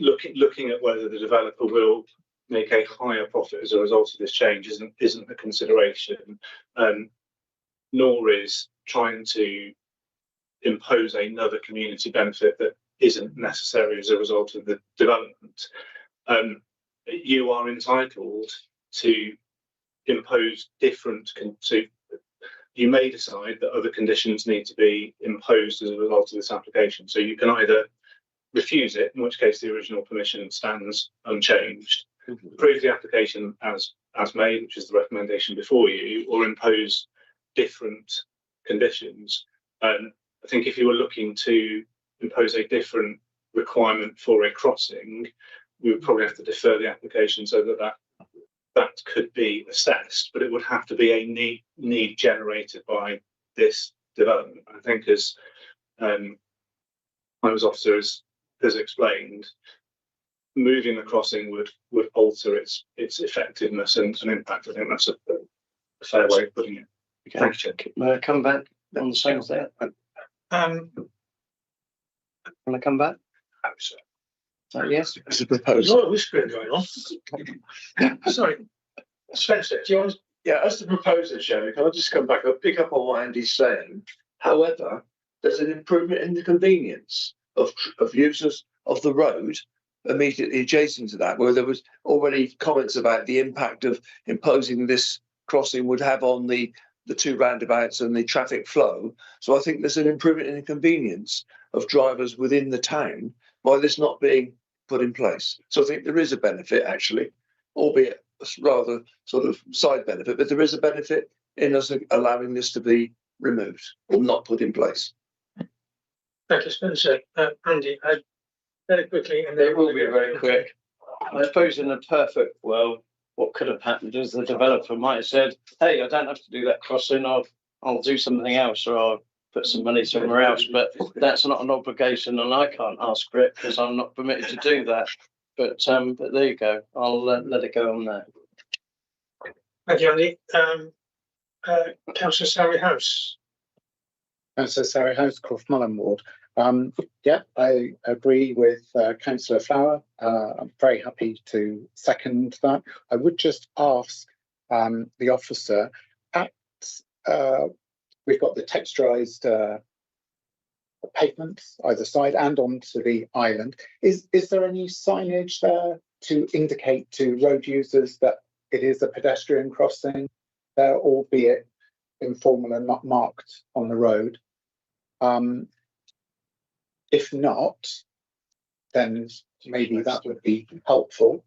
looking at whether the developer will make a higher profit as a result of this change isn't a consideration, nor is trying to impose another community benefit that isn't necessary as a result of the development. You are entitled to impose different. You may decide that other conditions need to be imposed as a result of this application. So you can either refuse it, in which case the original permission stands unchanged, approve the application as made, which is the recommendation before you, or impose different conditions. I think if you were looking to impose a different requirement for a crossing, we would probably have to defer the application so that could be assessed, but it would have to be a need generated by this development. I think as Highways Officer has explained, moving the crossing would alter its effectiveness and impact. I think that's a fair way of putting it. Okay. Thank you. May I come back on the same thing? Can I come back? Yes, it's a There's a proposal. lot of whispering going on. Sorry, Spencer, do you want to? Yeah, as the proposer, Chairman, can I just come back? I'll pick up on what Andy's saying. However, there's an improvement in the convenience of users of the road immediately adjacent to that, where there was already comments about the impact of imposing this crossing would have on the two roundabouts and the traffic flow. So I think there's an improvement in the convenience of drivers within the town by this not being put in place. So I think there is a benefit, actually, albeit a rather sort of side benefit, but there is a benefit in us allowing this to be removed or not put in place. Thank you, Spencer. Andy, very quickly. And it will be very quick. I suppose in a perfect world, what could have happened is the developer might have said, hey, I don't have to do that crossing, I'll do something else, or I'll put some money somewhere else. But that's not an obligation, and I can't ask for it because I'm not permitted to do that. But there you go. I'll let it go on there. Thank you, Andy. Councillor Surrey House. Councillor Surrey House, Croftmullen Ward. Yeah, I agree with Councillor Flower. I'm very happy to second that. I would just ask the officer, we've got the texturised pavements either side and onto the island. Is there any signage there to indicate to road users that it is a pedestrian crossing there, albeit informal and not marked on the road. If not, then maybe that would be helpful.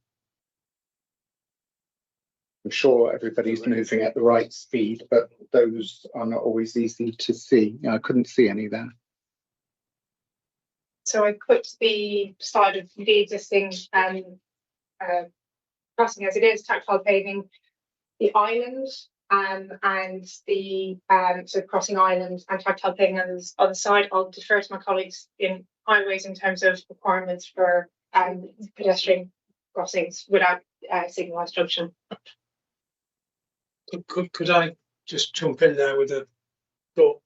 I'm sure everybody's moving at the right speed, but those are not always easy to see. I couldn't see any there. So I put the side of the existing crossing as it is, tactile paving, the island and the so crossing island and tactile paving on the side. I'll defer to my colleagues in highways in terms of requirements for pedestrian crossings without signalised junction. Could I just jump in there with a thought?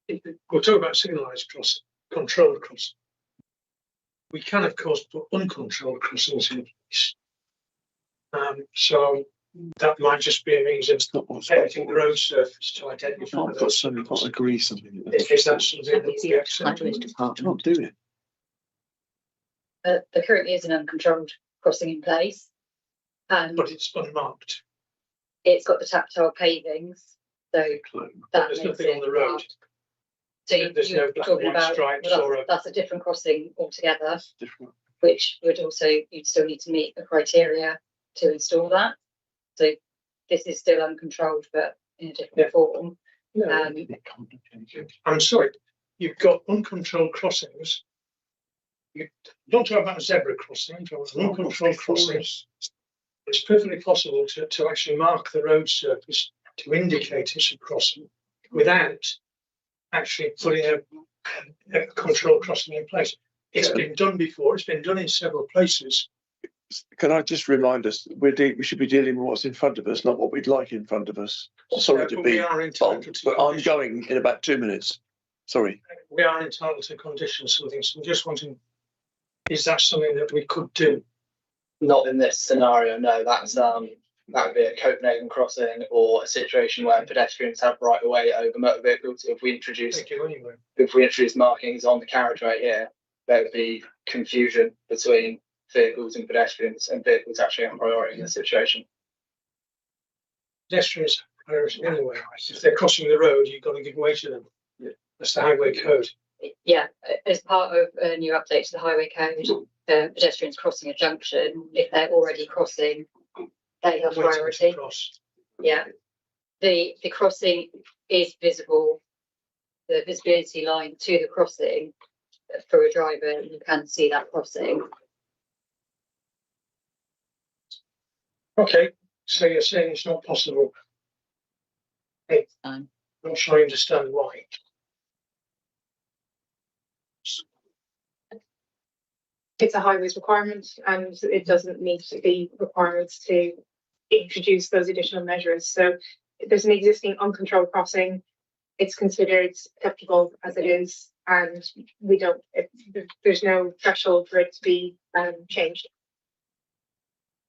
We're talking about signalised crossing, controlled crossing. We can, of course, put uncontrolled crossings in place. So that might just be a means of editing the road surface to identify those. I can't agree something. Is that something that we accept? Not do it. There currently is an uncontrolled crossing in place. But it's unmarked. It's got the tactile pavings, so There's nothing on the road. So There's no black and white stripes or that's a different crossing altogether. Which would also, you'd still need to meet the criteria to install that. So this is still uncontrolled, but in a different form. I'm sorry, you've got uncontrolled crossings. You don't talk about a zebra crossing, you talk about uncontrolled crossings. It's perfectly possible to actually mark the road surface to indicate it's a crossing without actually putting a control crossing in place. It's been done before. It's been done in several places. Can I just remind us, we should be dealing with what's in front of us, not what we'd like in front of us. Sorry to be, we are entitled to but I'm going in about 2 minutes. Sorry. We are entitled to condition something. So I'm just wondering, is that something that we could do? Not in this scenario, no. That's that would be a Copenhagen crossing or a situation where pedestrians have right of way over motor vehicles. If we introduce markings on the carriageway here, there would be confusion between vehicles and pedestrians, and vehicles actually have priority in this situation. Pedestrians have priority anyway. If they're crossing the road, you've got to give way to them. That's the highway code. Yeah, as part of a new update to the highway code, pedestrians crossing a junction, if they're already crossing, they have priority. Yeah, the crossing is visible. The visibility line to the crossing for a driver, you can see that crossing. Okay, so you're saying it's not possible. Hey, I'm not sure I understand why. It's a highways requirement and it doesn't meet the requirements to introduce those additional measures. So there's an existing uncontrolled crossing. It's considered acceptable as it is, and there's no threshold for it to be changed.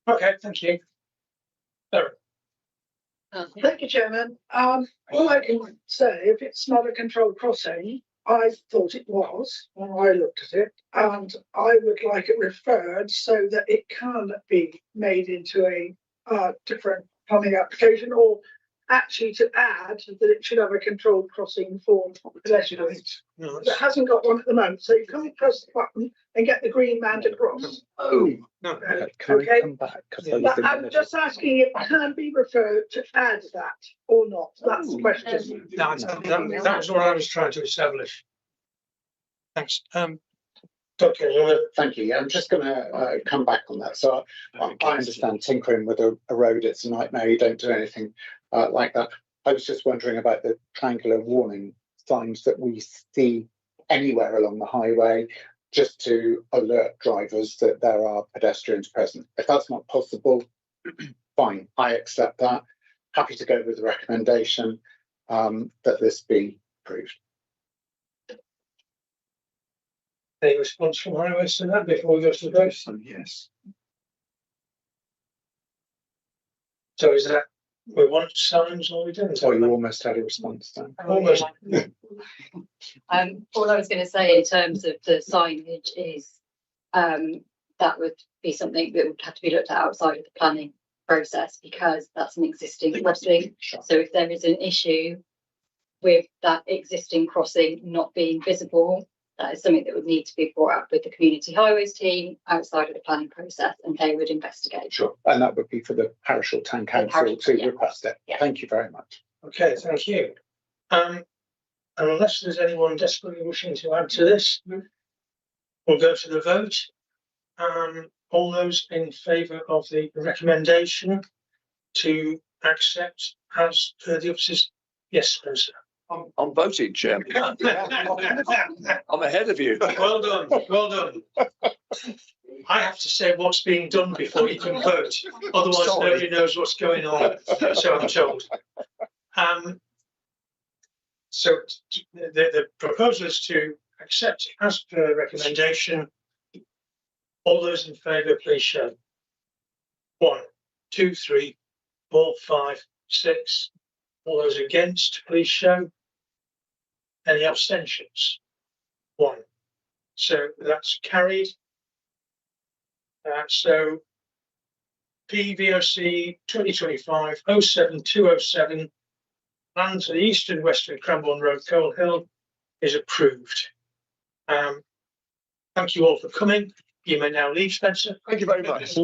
Okay, thank you. Thank you, Chairman. All I can say, if it's not a controlled crossing, I thought it was when I looked at it, and I would like it referred so that it can be made into a different planning application, or actually to add that it should have a controlled crossing for pedestrians. It hasn't got one at the moment, so you can't press the button and get the green man to cross. Oh, no. Can I come back? But I'm just asking if it can be referred to add that or not. That's the question. That's what I was trying to establish. Thanks. Thank you. I'm just going to come back on that. So I understand tinkering with a road, it's a nightmare. You don't do anything like that. I was just wondering about the triangular warning signs that we see anywhere along the highway, just to alert drivers that there are pedestrians present. If that's not possible, fine, I accept that. Happy to go with the recommendation that this be approved. Any response from highways to that before we go to the vote? Yes. So is that we want signs or we don't? Oh, you almost had a response then. Almost. All I was going to say in terms of the signage is that would be something that would have to be looked at outside of the planning process because that's an existing crossing. So if there is an issue with that existing crossing not being visible, that is something that would need to be brought up with the community highways team outside of the planning process, and they would investigate. Sure. And that would be for the parish or town council to request it. Yeah. Thank you very much. Okay, thank you. And unless there's anyone desperately wishing to add to this, we'll go to the vote. All those in favour of the recommendation to accept as per the officers? Yes, Spencer. I'm voting, Chairman. I'm ahead of you. Well done, well done. I have to say what's being done before you can vote. Otherwise, Sorry. nobody knows what's going on. So I'm told. So the proposal is to accept as per recommendation. All those in favour, please show. 1, 2, 3, 4, 5, 6. All those against, please show. Any abstentions? 1. So that's carried. So PVOC 2025-07207, land to the east and west of Cranbourne Road, Coal Hill, is approved. Thank you all for coming. You may now leave, Spencer. Thank you very much.